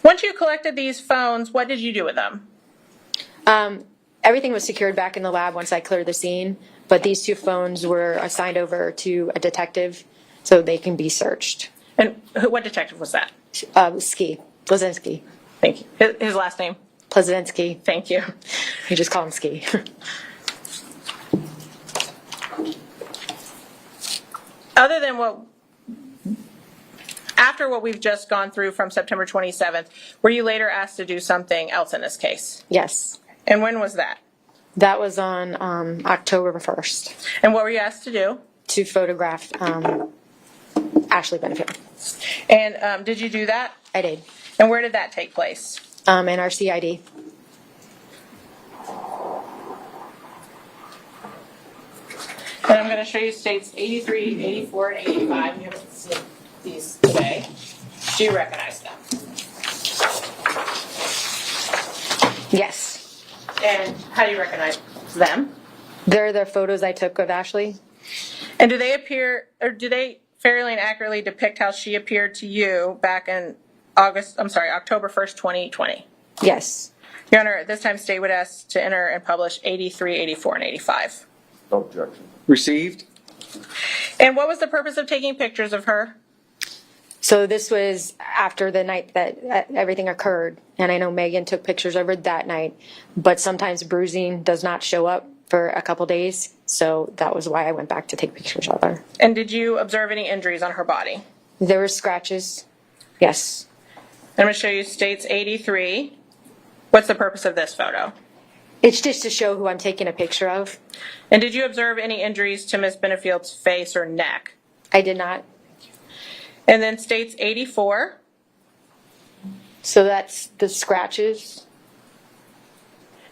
Once you collected these phones, what did you do with them? Everything was secured back in the lab once I cleared the scene, but these 2 phones were assigned over to a detective so they can be searched. And what detective was that? Blazinski. Thank you. His last name? Blazinski. Thank you. You just call him Ski. Other than after what we've just gone through from September 27th, were you later asked to do something else in this case? Yes. And when was that? That was on October 1st. And what were you asked to do? To photograph Ashley Benefield. And did you do that? I did. And where did that take place? In our CID. And I'm going to show you states 83, 84, and 85. You haven't seen these today. Do you recognize them? Yes. And how do you recognize them? They're the photos I took of Ashley. And do they fairly and accurately depict how she appeared to you back in October 1st, 2020? Yes. Your Honor, at this time, state would ask to enter and publish 83, 84, and 85. No objection. Received. And what was the purpose of taking pictures of her? So this was after the night that everything occurred, and I know Megan took pictures of her that night, but sometimes bruising does not show up for a couple days, so that was why I went back to take pictures of her. And did you observe any injuries on her body? There were scratches, yes. I'm going to show you states 83. What's the purpose of this photo? It's just to show who I'm taking a picture of. And did you observe any injuries to Ms. Benefield's face or neck? I did not. And then states 84. So that's the scratches.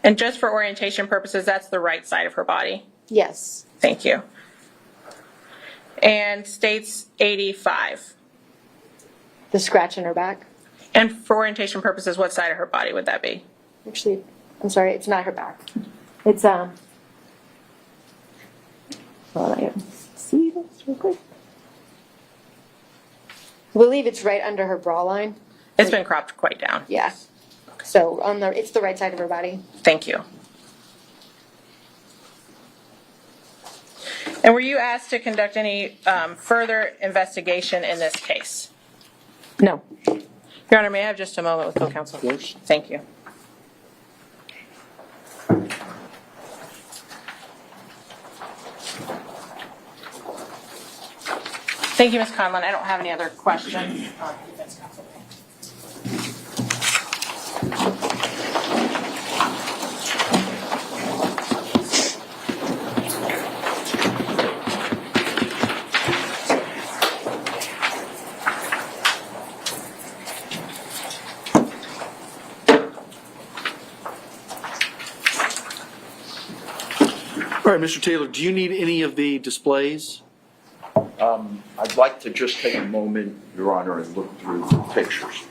And just for orientation purposes, that's the right side of her body. Yes. Thank you. And states 85. The scratch in her back. And for orientation purposes, what side of her body would that be? Actually, I'm sorry, it's not her back. It's, hold on, I gotta see this real quick. I believe it's right under her bra line. It's been cropped quite down. Yeah. So it's the right side of her body. Thank you. And were you asked to conduct any further investigation in this case? No. Your Honor, may I have just a moment with co-counsel? Of course. Thank you. Thank you, Ms. Conlin. I don't have any other questions. Defense counsel. All right, Mr. Taylor, do you need any of the displays? I'd like to just take a moment, Your Honor, and look through the pictures.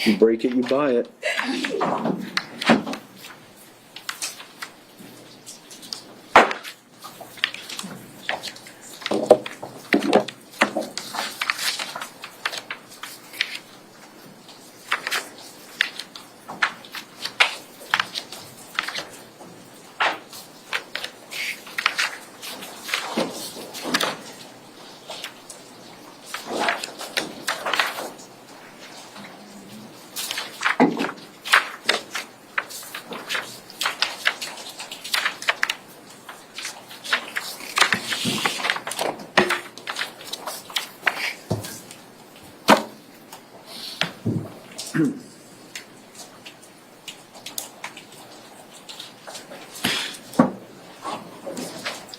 You break it, you buy it.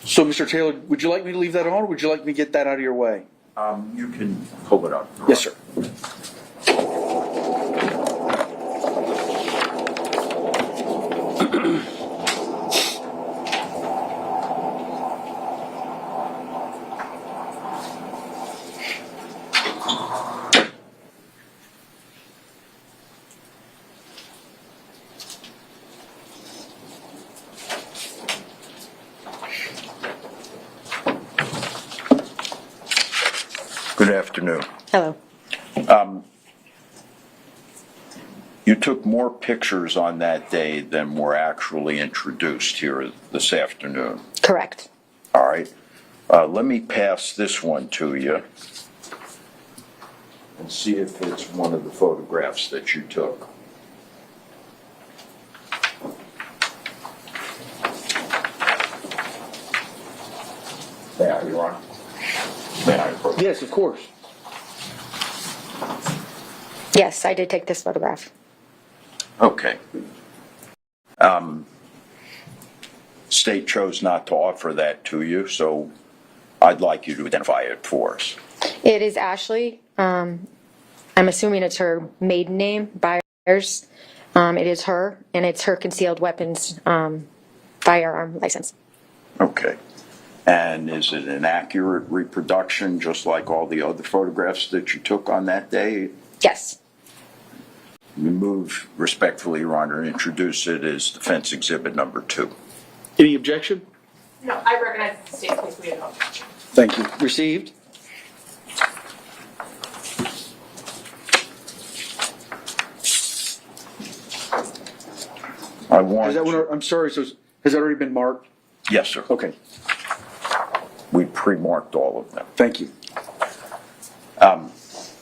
So, Mr. Taylor, would you like me to leave that on, or would you like me to get that out of your way? You can pull it up. Yes, sir. Good afternoon. Hello. You took more pictures on that day than were actually introduced here this afternoon. Correct. All right. Let me pass this one to you and see if it's one of the photographs that you took. May I, Your Honor? May I approach? Yes, of course. Yes, I did take this photograph. Okay. State chose not to offer that to you, so I'd like you to identify it for us. It is Ashley. I'm assuming it's her maiden name, Byers. It is her, and it's her concealed weapons firearm license. Okay. And is it an accurate reproduction, just like all the other photographs that you took on that day? Yes. We move respectfully, Your Honor, and introduce it as defense exhibit number 2. Any objection? No, I recognize the state police, we have no objection. Thank you. Received. I want. Is that what I'm sorry, so Has that already been marked? Yes, sir. Okay, We pre-marked all of them. thank you. Ms.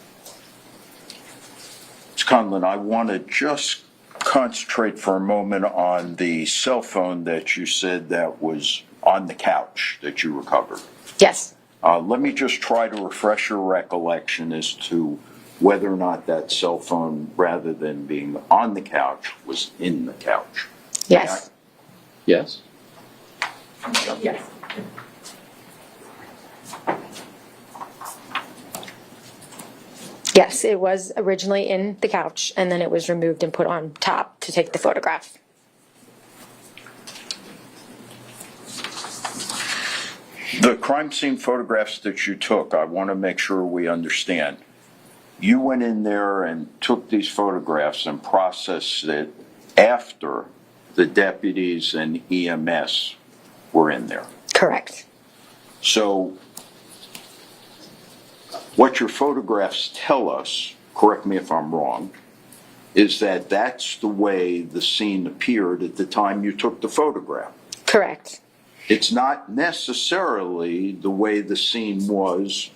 Conlin, I want to just concentrate for a moment on the cell phone that you said that was on the couch that you recovered. Yes. Let me just try to refresh your recollection as to whether or not that cell phone, rather than being on the couch, was in the couch. Yes. Yes? Yes. Yes, it was originally in the couch, and then it was removed and put on top to take the photograph. The crime scene photographs that you took, I want to make sure we understand. You went in there and took these photographs and processed it after the deputies and EMS were in there. Correct. So what your photographs tell us, correct me if I'm wrong, is that that's the way the scene appeared at the time you took the photograph. Correct. It's not necessarily the way the scene was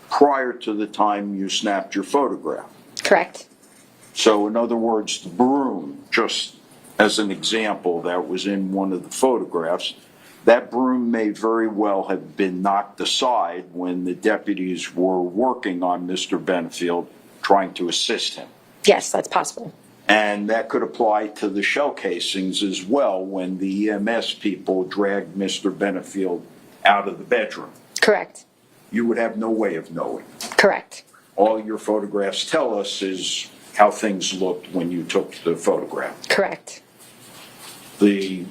prior to the time you snapped your photograph. Correct. So in other words, the broom, just as an example that was in one of the photographs, that broom may very well have been knocked aside when the deputies were working on Mr. Benefield, trying to assist him. Yes, that's possible. And that could apply to the shell casings as well when the EMS people dragged Mr. Benefield out of the bedroom. Correct. You would have no way of knowing. Correct. All your photographs tell us is how things looked when you took the photograph. Correct. The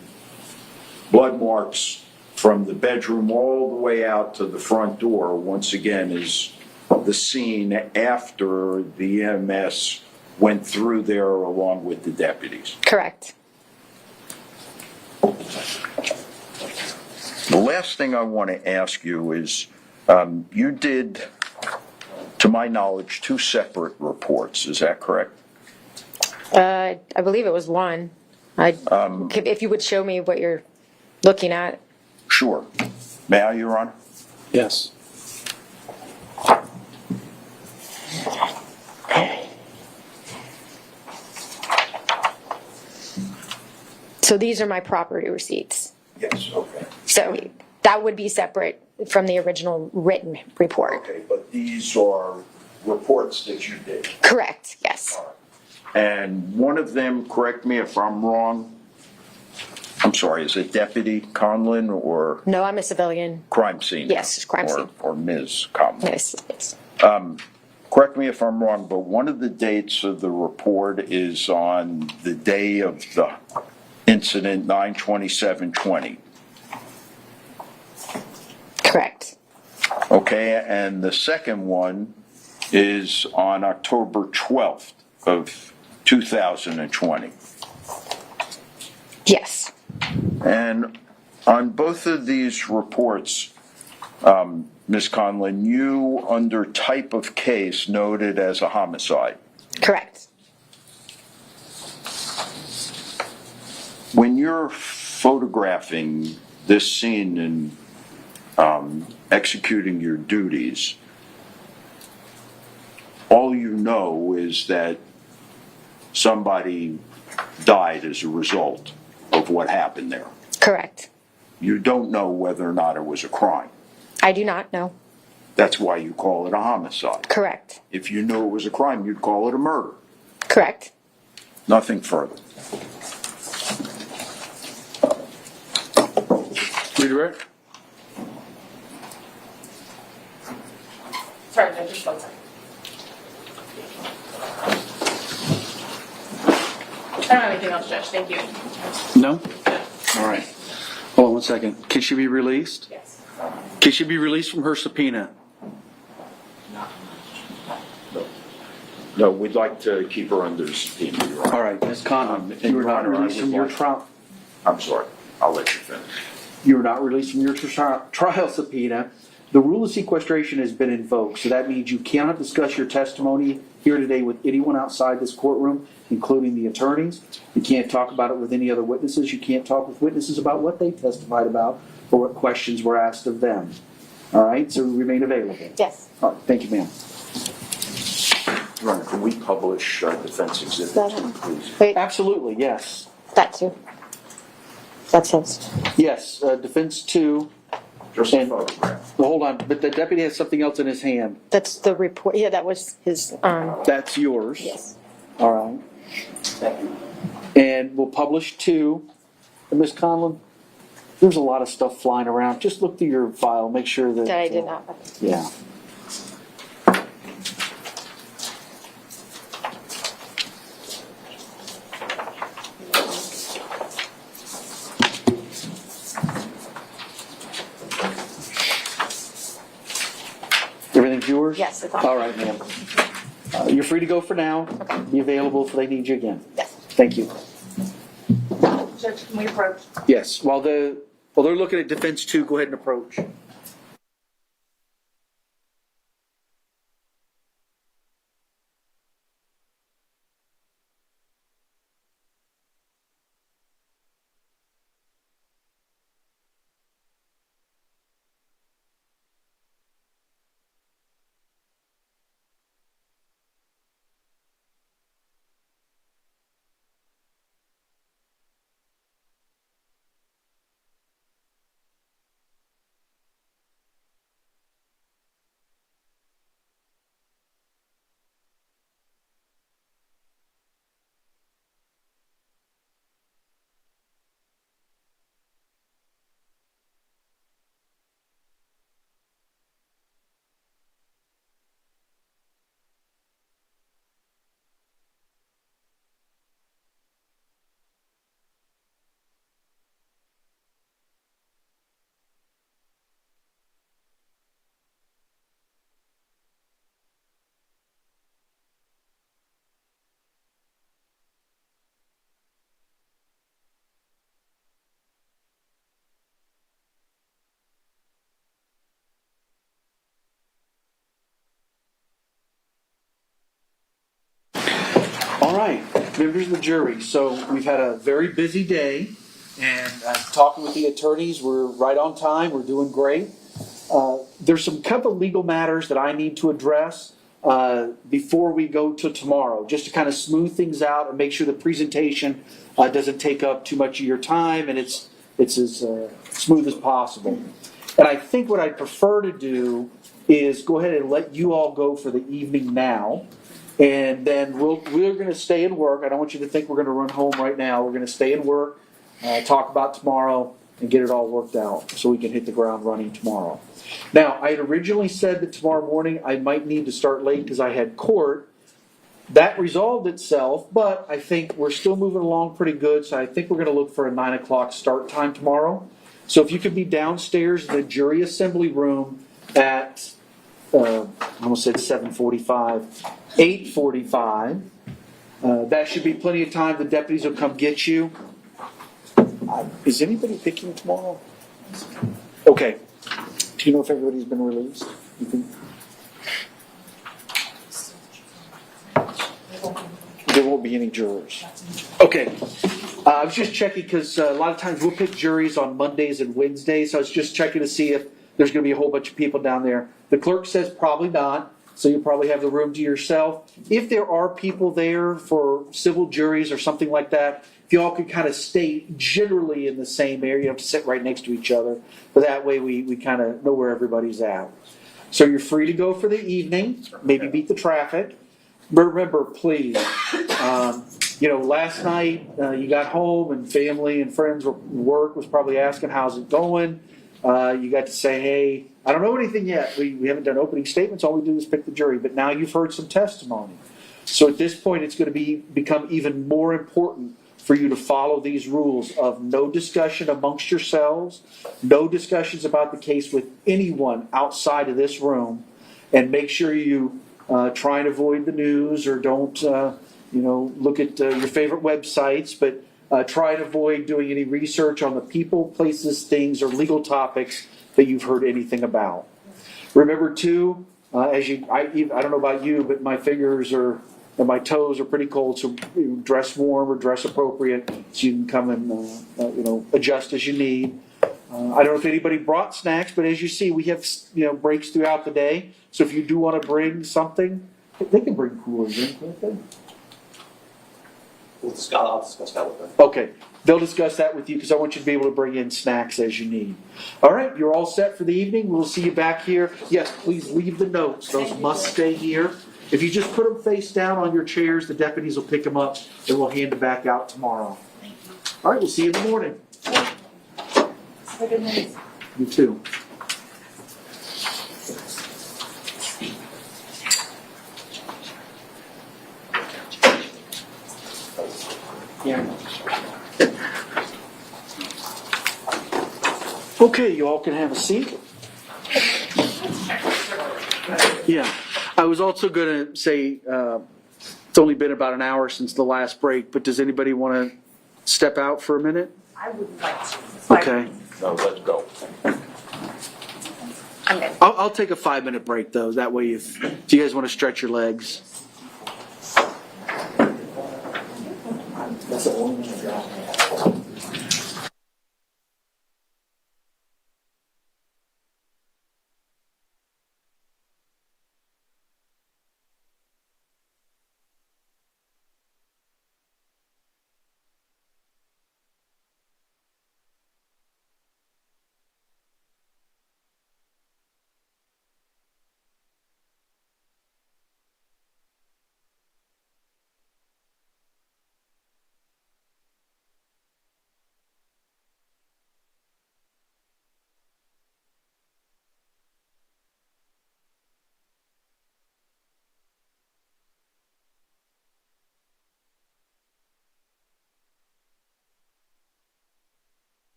blood marks from the bedroom all the way out to the front door, once again, is the scene after the EMS went through there along with the deputies. Correct. The last thing I want to ask you is, you did, to my knowledge, 2 separate reports. Is that correct? I believe it was one. If you would show me what you're looking at. Sure. May I, Your Honor? Yes. So these are my property receipts. Yes, okay. So that would be separate from the original written report. Okay, but these are reports that you did. Correct, yes. And one of them, correct me if I'm wrong, I'm sorry, is it Deputy Conlin or No, I'm a civilian. crime scene? Yes, crime scene. Or Ms. Conlin? Yes, yes. Correct me if I'm wrong, but one of the dates of the report is on the day of the incident, 9/27/20. Correct. Okay, and the second one is on October 12th of 2020. Yes. And on both of these reports, Ms. Conlin, you, under type of case, noted as a homicide. Correct. When you're photographing this scene and executing your duties, all you know is that somebody died as a result of what happened there. Correct. You don't know whether or not it was a crime. I do not know. That's why you call it a homicide. Correct. If you knew it was a crime, you'd call it a murder. Correct. Nothing further. Redirect? Sorry, Judge, just one second. I don't have anything else, Judge, thank you. No? All right. Hold on one second. Can she be released? Yes. Can she be released from her subpoena? No, we'd like to keep her under subpoena, Your Honor. All right, Ms. Conlin, And you were Your not Honor, I released would from your like- trial. I'm sorry, I'll let you finish. You were not released from your trial subpoena. the rule of sequestration has been invoked, so that means you cannot discuss your testimony here today with anyone outside this courtroom, including the attorneys. You can't talk about it with any other witnesses. You can't talk with witnesses about what they testified about or what questions were asked of them. All right, so remain available. Yes. All right, thank you, ma'am. Your Honor, can we publish defense exhibit That- 2, please? Wait, Absolutely, yes. that too. That's his. Yes, defense 2. Just a photograph. Well, hold on, but the deputy has something else in his hand. That's the report. Yeah, that was his. That's yours. Yes. All right. Thank you. And we'll publish 2. And Ms. Conlin, there's a lot of stuff flying around. Just look through your file, make sure that. That I did not. Yeah. Everything's yours? Yes, it's on. All right, ma'am. You're free to go for now. Be available if they need you again. Yes. Thank you. Judge, can we approach? Yes, while they're looking at defense 2, go ahead and approach. All right, members of the jury. So we've had a very busy day, and talking with the attorneys, we're right on time. We're doing great. There's some couple of legal matters that I need to address before we go to tomorrow, just to kind of smooth things out and make sure the presentation doesn't take up too much of your time and it's as smooth as possible. And I think what I'd prefer to do is go ahead and let you all go for the evening now. And then we're going to stay and work. I don't want you to think we're going to run home right now. We're going to stay and work, talk about tomorrow, and get it all worked out so we can hit the ground running tomorrow. Now, I had originally said that tomorrow morning I might need to start late because I had court. That resolved itself, but I think we're still moving along pretty good, so I think we're going to look for a 9 o'clock start time tomorrow. So if you could be downstairs in the jury assembly room at, I almost said 7:45, 8:45. That should be plenty of time. The deputies will come get you. Is anybody picking tomorrow? Okay. Do you know if everybody's been released? There won't be any jurors. Okay. I was just checking because a lot of times we'll pick juries on Mondays and Wednesdays. So I was just checking to see if there's going to be a whole bunch of people down there. The clerk says probably not. So you'll probably have the room to yourself. If there are people there for civil juries or something like that, if you all could kind of stay generally in the same area, you have to sit right next to each other. But that way we kind of know where everybody's at. So you're free to go for the evening, maybe beat the traffic. But remember, please, last night you got home and family and friends or work was probably asking how's it going. You got to say, hey, I don't know anything yet. We haven't done opening statements. All we do is pick the jury. But now you've heard some testimony. So at this point, it's going to become even more important for you to follow these rules of no discussion amongst yourselves, no discussions about the case with anyone outside of this room, and make sure you try and avoid the news or don't, look at your favorite websites, but try and avoid doing any research on the people, places, things, or legal topics that you've heard anything about. Remember too, I don't know about you, but my fingers are, and my toes are pretty cold, so dress warm or dress appropriate, so you can come and, adjust as you need. I don't know if anybody brought snacks, but as you see, we have, breaks throughout the day. So if you do want to bring something, they can bring coolers in, can't they? I'll discuss that with them. Okay, they'll discuss that with you because I want you to be able to bring in snacks as you need. All right, you're all set for the evening. We'll see you back here. Yes, please leave the notes. Those must stay here. If you just put them face down on your chairs, the deputies will pick them up and we'll hand them back out tomorrow. All right, we'll see you in the morning. Have a good night. You too. Okay, you all can have a seat. Yeah, I was also going to say, it's only been about an hour since the last break, but does anybody want to step out for a minute? I would like to. Okay. No, let's go. I'm good. I'll take a 5-minute break though. That way, if you guys want to stretch your legs. That's the only one.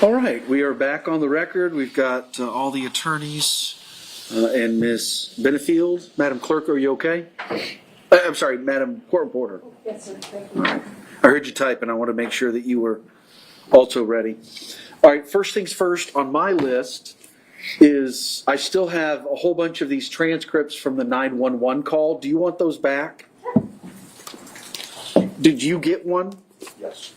All right, we are back on the record. We've got all the attorneys and Ms. Benefield. Madam Clerk, are you okay? I'm sorry, Madam Court Reporter. Yes, sir. Thank you. I heard you type, and I want to make sure that you were also ready. All right, first things first on my list is I still have a whole bunch of these transcripts from the 911 call. Do you want those back? Did you get one? Yes.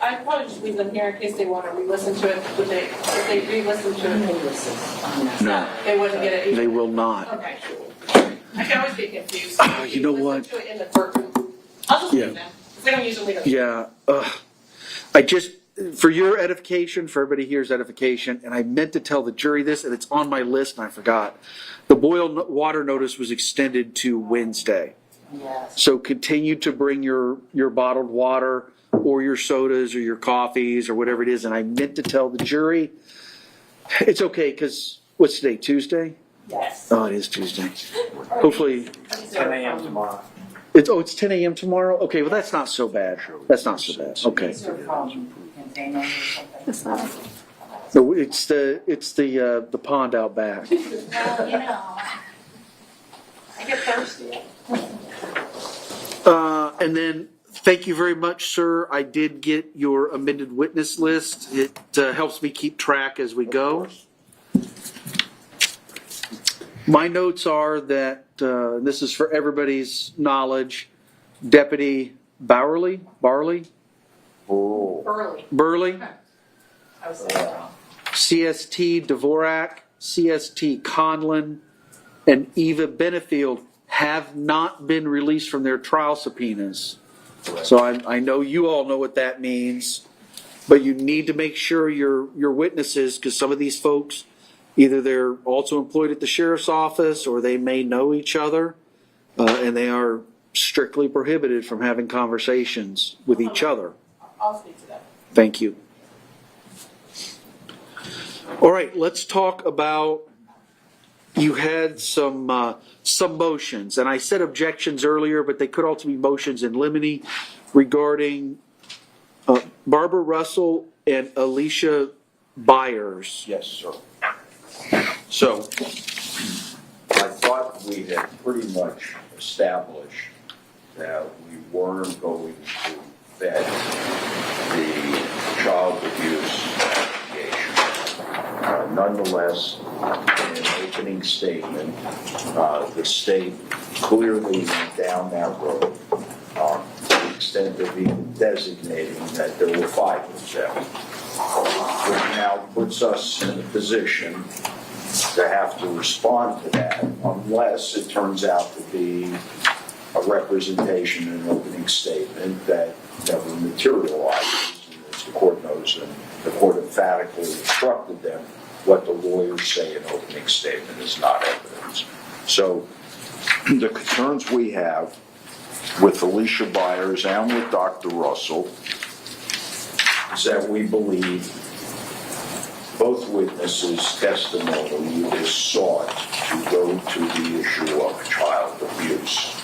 I'd probably just leave them here in case they want to re-listen to it. If they re-listen to it, No, they wouldn't get it. they will not. Okay. I can always get confused. You know what? Listen to it in the courtroom. I'll just Yeah. leave them. If they don't use them, we don't. Yeah, I just, for your edification, for everybody here's edification, and I meant to tell the jury this, and it's on my list, and I forgot. The boil water notice was extended to Wednesday. Yes. So continue to bring your bottled water or your sodas or your coffees or whatever it is, and I meant to tell the jury. It's okay, because what's today, Tuesday? Yes. Oh, it is Tuesday. Hopefully, 10 a.m. tomorrow. it's 10 a.m. tomorrow? Okay, well, that's not so bad. That's not so bad, okay. These are from containers or something. No, it's the pond out back. Well, you know, I get thirsty. And then, thank you very much, sir. I did get your amended witness list. It helps me keep track as we go. My notes are that, this is for everybody's knowledge, Deputy Burley, Burley. CST Dvorak, CST Conlin, and Eva Benfield have not been released from their trial subpoenas. So I know you all know what that means, but you need to make sure your witnesses, because some of these folks, either they're also employed at the sheriff's office or they may know each other, and they are strictly prohibited from having conversations with each other. I'll speak to that. Thank you. All right, let's talk about, you had some motions, and I said objections earlier, but they could also be motions in limine regarding Barbara Russell and Alicia Byers. Yes, sir. So, I thought we had pretty much established that we weren't going to vet the child abuse investigation. Nonetheless, in an opening statement, the state clearly went down that road to the extent of even designating that there were 5 of them, which now puts us in a position to have to respond to that unless it turns out to be a representation in an opening statement that never materializes. And as the court knows, and the court emphatically instructed them, what the lawyers say in opening statement is not evidence. So the concerns we have with Alicia Byers and with Dr. Russell is that we believe both witnesses' testimony is sought to go to the issue of child abuse.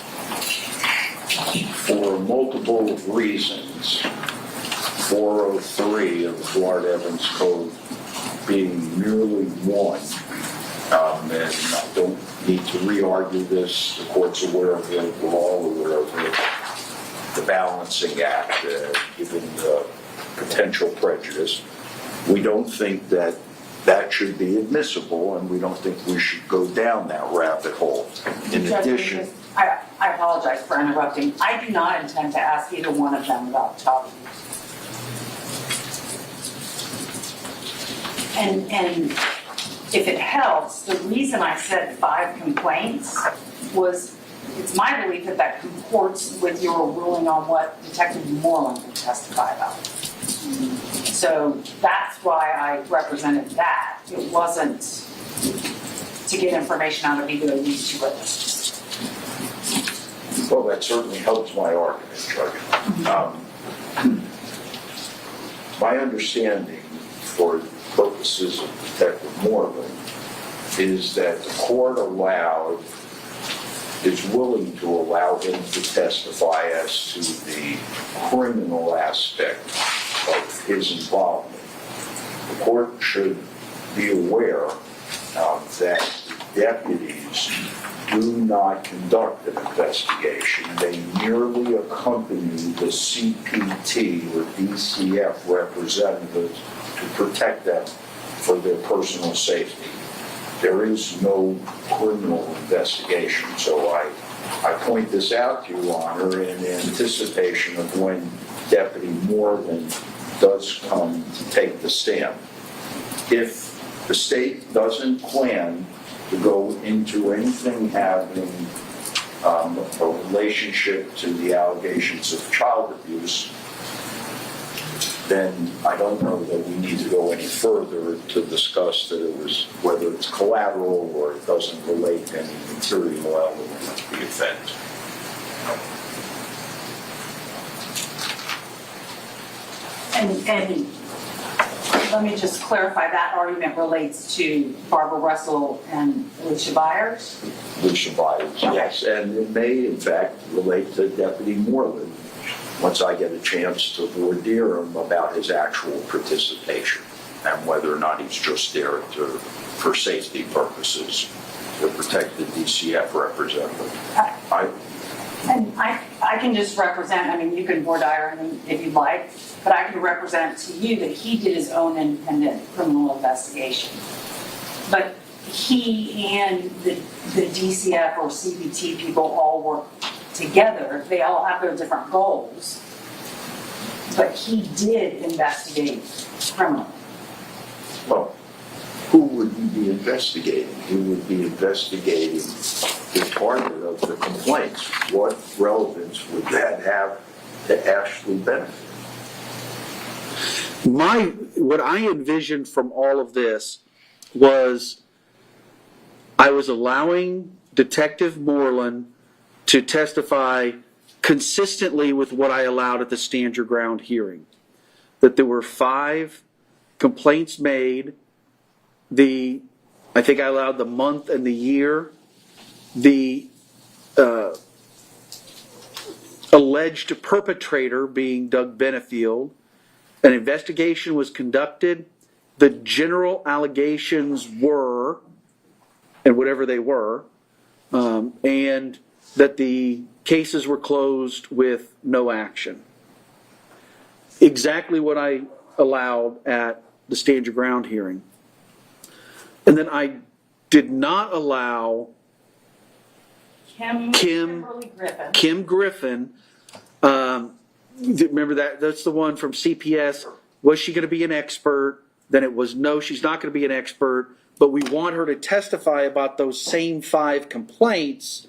For multiple reasons, 403 of the Florida Evidence Code being merely one, and I don't need to re-argue this, the court's aware of it, we're all aware of it, the balancing act, given the potential prejudice. We don't think that that should be admissible, and we don't think we should go down that rabbit hole. In addition, I apologize for interrupting. I do not intend to ask either one of them about child abuse. And if it helps, the reason I said 5 complaints was it's my belief that that comports with your ruling on what Detective Moreland can testify about. So that's why I represented that. It wasn't to get information out of either of these 2 witnesses. well, that certainly helps my argument, Judge. My understanding, for purposes of Detective Moreland, is that the court allowed is willing to allow him to testify as to the criminal aspect of his involvement. The court should be aware that deputies do not conduct an investigation. They merely accompany the CPT or DCF representatives to protect them for their personal safety. There is no criminal investigation. So I point this out to you, Your Honor, in anticipation of when Deputy Moreland does come to take the stand. If the state doesn't plan to go into anything having a relationship to the allegations of child abuse, then I don't know that we need to go any further to discuss that it was, whether it's collateral or it doesn't relate to any material element of the offense. And let me just clarify, that argument relates to Barbara Russell and Alicia Byers? Alicia Byers, yes, and it may in fact relate to Deputy Moreland once I get a chance to voir dire him about his actual participation and whether or not he's just there for safety purposes to protect the DCF representative. I can just represent, I mean, you can voir dire him if you'd like, but I can represent to you that he did his own independent criminal investigation. But he and the DCF or CPT people all work together. They all have their different goals. But he did investigate criminally. Well, who would he be investigating? He would be investigating the target of the complaints. What relevance would that have to Ashley Benefield? What I envisioned from all of this was I was allowing Detective Moreland to testify consistently with what I allowed at the stand your ground hearing. That there were 5 complaints made. I think I allowed the month and the year. The alleged perpetrator being Doug Benefield. An investigation was conducted. The general allegations were, and whatever they were, and that the cases were closed with no action. Exactly what I allowed at the stand your ground hearing. And then I did not allow Kim Griffin. Remember that's the one from CPS. Was she going to be an expert? Then it was no, she's not going to be an expert. But we want her to testify about those same 5 complaints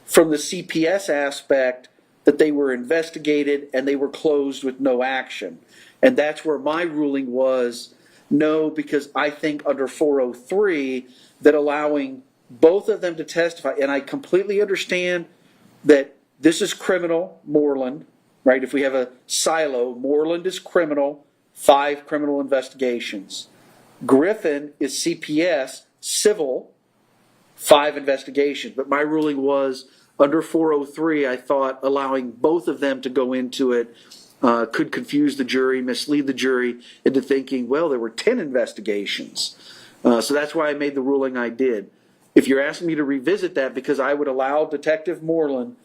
from the CPS aspect, that they were investigated and they were closed with no action. And that's where my ruling was no, because I think under 403 that allowing both of them to testify, and I completely understand that this is criminal, Moreland, right? If we have a silo, Moreland is criminal, 5 criminal investigations. Griffin is CPS, civil, 5 investigations. But my ruling was under 403, I thought allowing both of them to go into it could confuse the jury, mislead the jury into thinking, well, there were 10 investigations. So that's why I made the ruling I did. If you're asking me to revisit that, because I would allow Detective Moreland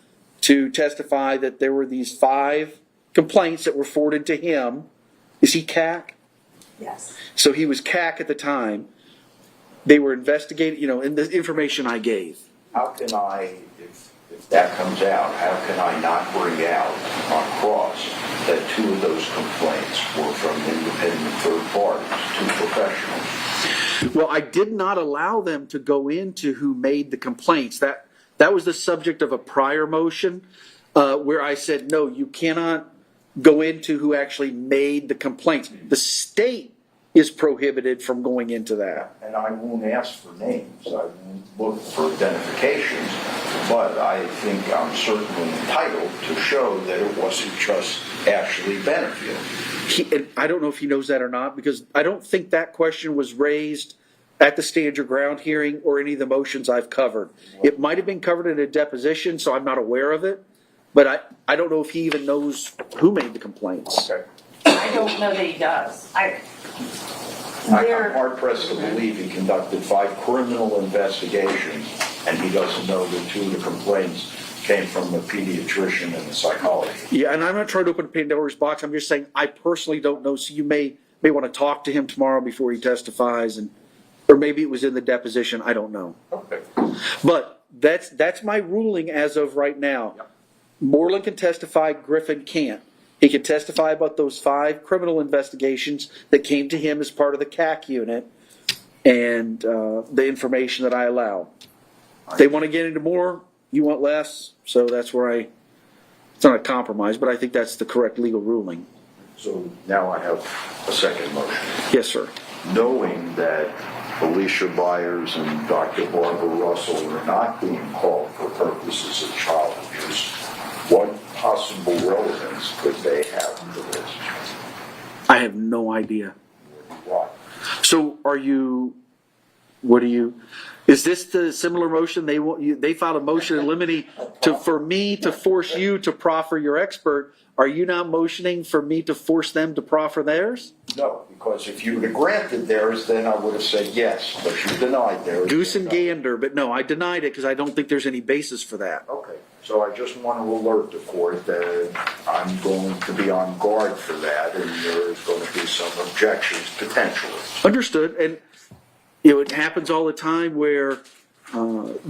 to testify that there were these 5 complaints that were forwarded to him. Is he CAC? Yes. So he was CAC at the time. They were investigating, in the information I gave. How can I, if that comes out, how can I not bring out on cross that 2 of those complaints were from independent third parties, 2 professionals? Well, I did not allow them to go into who made the complaints. That was the subject of a prior motion where I said, no, you cannot go into who actually made the complaints. The state is prohibited from going into that. And I won't ask for names. I won't look for identifications. But I think I'm certainly entitled to show that it wasn't just Ashley Benefield. I don't know if he knows that or not, because I don't think that question was raised at the stand your ground hearing or any of the motions I've covered. It might have been covered in a deposition, so I'm not aware of it, but I don't know if he even knows who made the complaints. Okay. I don't know that he does. I'm hard pressed to believe he conducted 5 criminal investigations and he doesn't know that 2 of the complaints came from the pediatrician and the psychologist. Yeah, and I'm not trying to open Pandora's box. I'm just saying I personally don't know. So you may want to talk to him tomorrow before he testifies, or maybe it was in the deposition. I don't know. Okay. But that's my ruling as of right now. Yep. Moreland can testify. Griffin can't. He can testify about those 5 criminal investigations that came to him as part of the CAC unit and the information that I allow. They want to get into more. You want less, so that's where it's not a compromise, but I think that's the correct legal ruling. So now I have a second motion. Yes, sir. Knowing that Alicia Byers and Dr. Barbara Russell are not being called for purposes of child abuse, what possible relevance could they have to this? I have no idea. Why? So is this the similar motion? They filed a motion in limine for me to force you to proffer your expert. Are you now motioning for me to force them to proffer theirs? No, because if you would have granted theirs, then I would have said yes, but you denied theirs. Goose and gander, but no, I denied it because I don't think there's any basis for that. Okay, so I just want to alert the court that I'm going to be on guard for that, and there's going to be some objections potentially. Understood, and it happens all the time where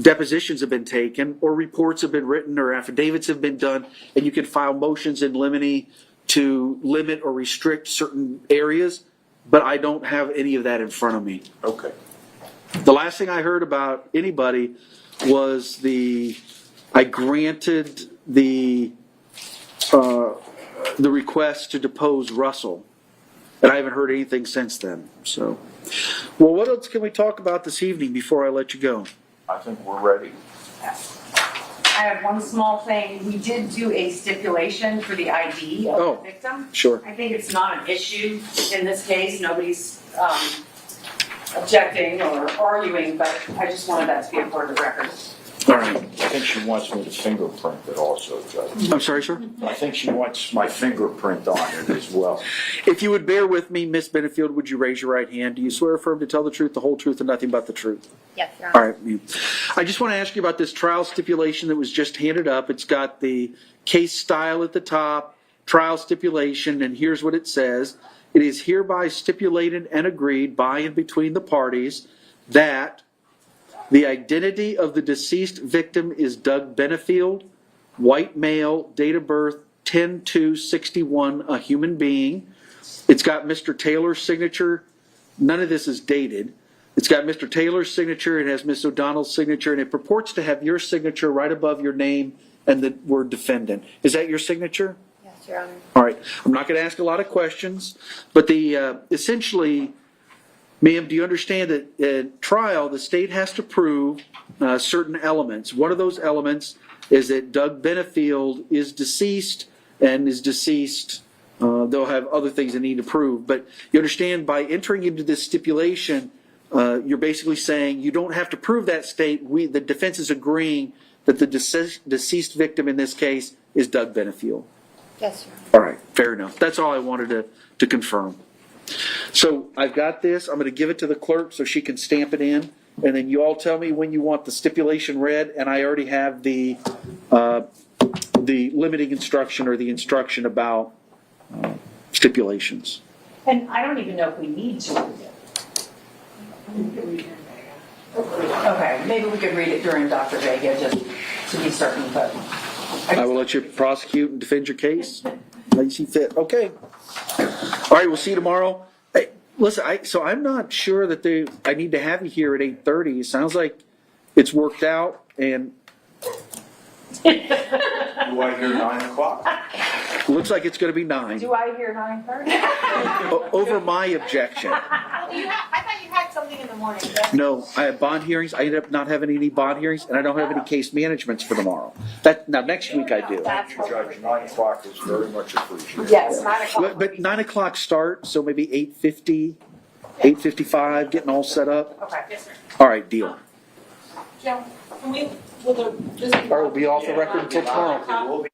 depositions have been taken or reports have been written or affidavits have been done, and you can file motions in limine to limit or restrict certain areas, but I don't have any of that in front of me. Okay. The last thing I heard about anybody was I granted the request to depose Russell, and I haven't heard anything since then. So, well, what else can we talk about this evening before I let you go? I think we're ready. I have one small thing. We did do a stipulation for the ID of the victim. Sure. I think it's not an issue in this case. Nobody's objecting or arguing, but I just wanted that to be a part of the record. All right. I think she wants me to fingerprint it also, Judge. I'm sorry, sir? I think she wants my fingerprint on it as well. If you would bear with me, Miss Benefield, would you raise your right hand? Do you swear or affirm to tell the truth, the whole truth, and nothing but the truth? Yes, Your Honor. All right. I just want to ask you about this trial stipulation that was just handed up. It's got the case style at the top, trial stipulation, and here's what it says. It is hereby stipulated and agreed by and between the parties that the identity of the deceased victim is Doug Benefield, white male, date of birth 10/2/61, a human being. It's got Mr. Taylor's signature. None of this is dated. It's got Mr. Taylor's signature. It has Ms. O'Donnell's signature, and it purports to have your signature right above your name and the word defendant. Is that your signature? Yes, Your Honor. All right. I'm not going to ask a lot of questions, but essentially, ma'am, do you understand that at trial, the state has to prove certain elements? One of those elements is that Doug Benefield is deceased and is deceased. They'll have other things they need to prove. But you understand, by entering into this stipulation, you're basically saying you don't have to prove that state. The defense is agreeing that the deceased victim in this case is Doug Benefield. Yes, Your Honor. All right, fair enough. That's all I wanted to confirm. So I've got this. I'm going to give it to the clerk so she can stamp it in, and then you all tell me when you want the stipulation read. And I already have the limiting instruction or the instruction about stipulations. And I don't even know if we need to read it. Okay, maybe we could read it during Dr. Vega just to be certain, but. I will let you prosecute and defend your case how you see fit. Okay. All right, we'll see you tomorrow. Hey, listen, so I'm not sure that I need to have you here at 8:30. It sounds like it's worked out, and Do I hear 9 o'clock? looks like it's going to be 9. Do I hear 9:30? Over my objection. I thought you had something in the morning. No, I have bond hearings. I ended up not having any bond hearings, and I don't have any case managements for tomorrow. Now, next week I do. Thank you, Judge. 9 o'clock is very much appreciated. Yes, 9 o'clock. But 9 o'clock start, so maybe 8:50. 8:55, getting all set up? Okay, yes, sir. All right, deal. Joe, can we, will the, this be? All right, we'll be off the record until tomorrow.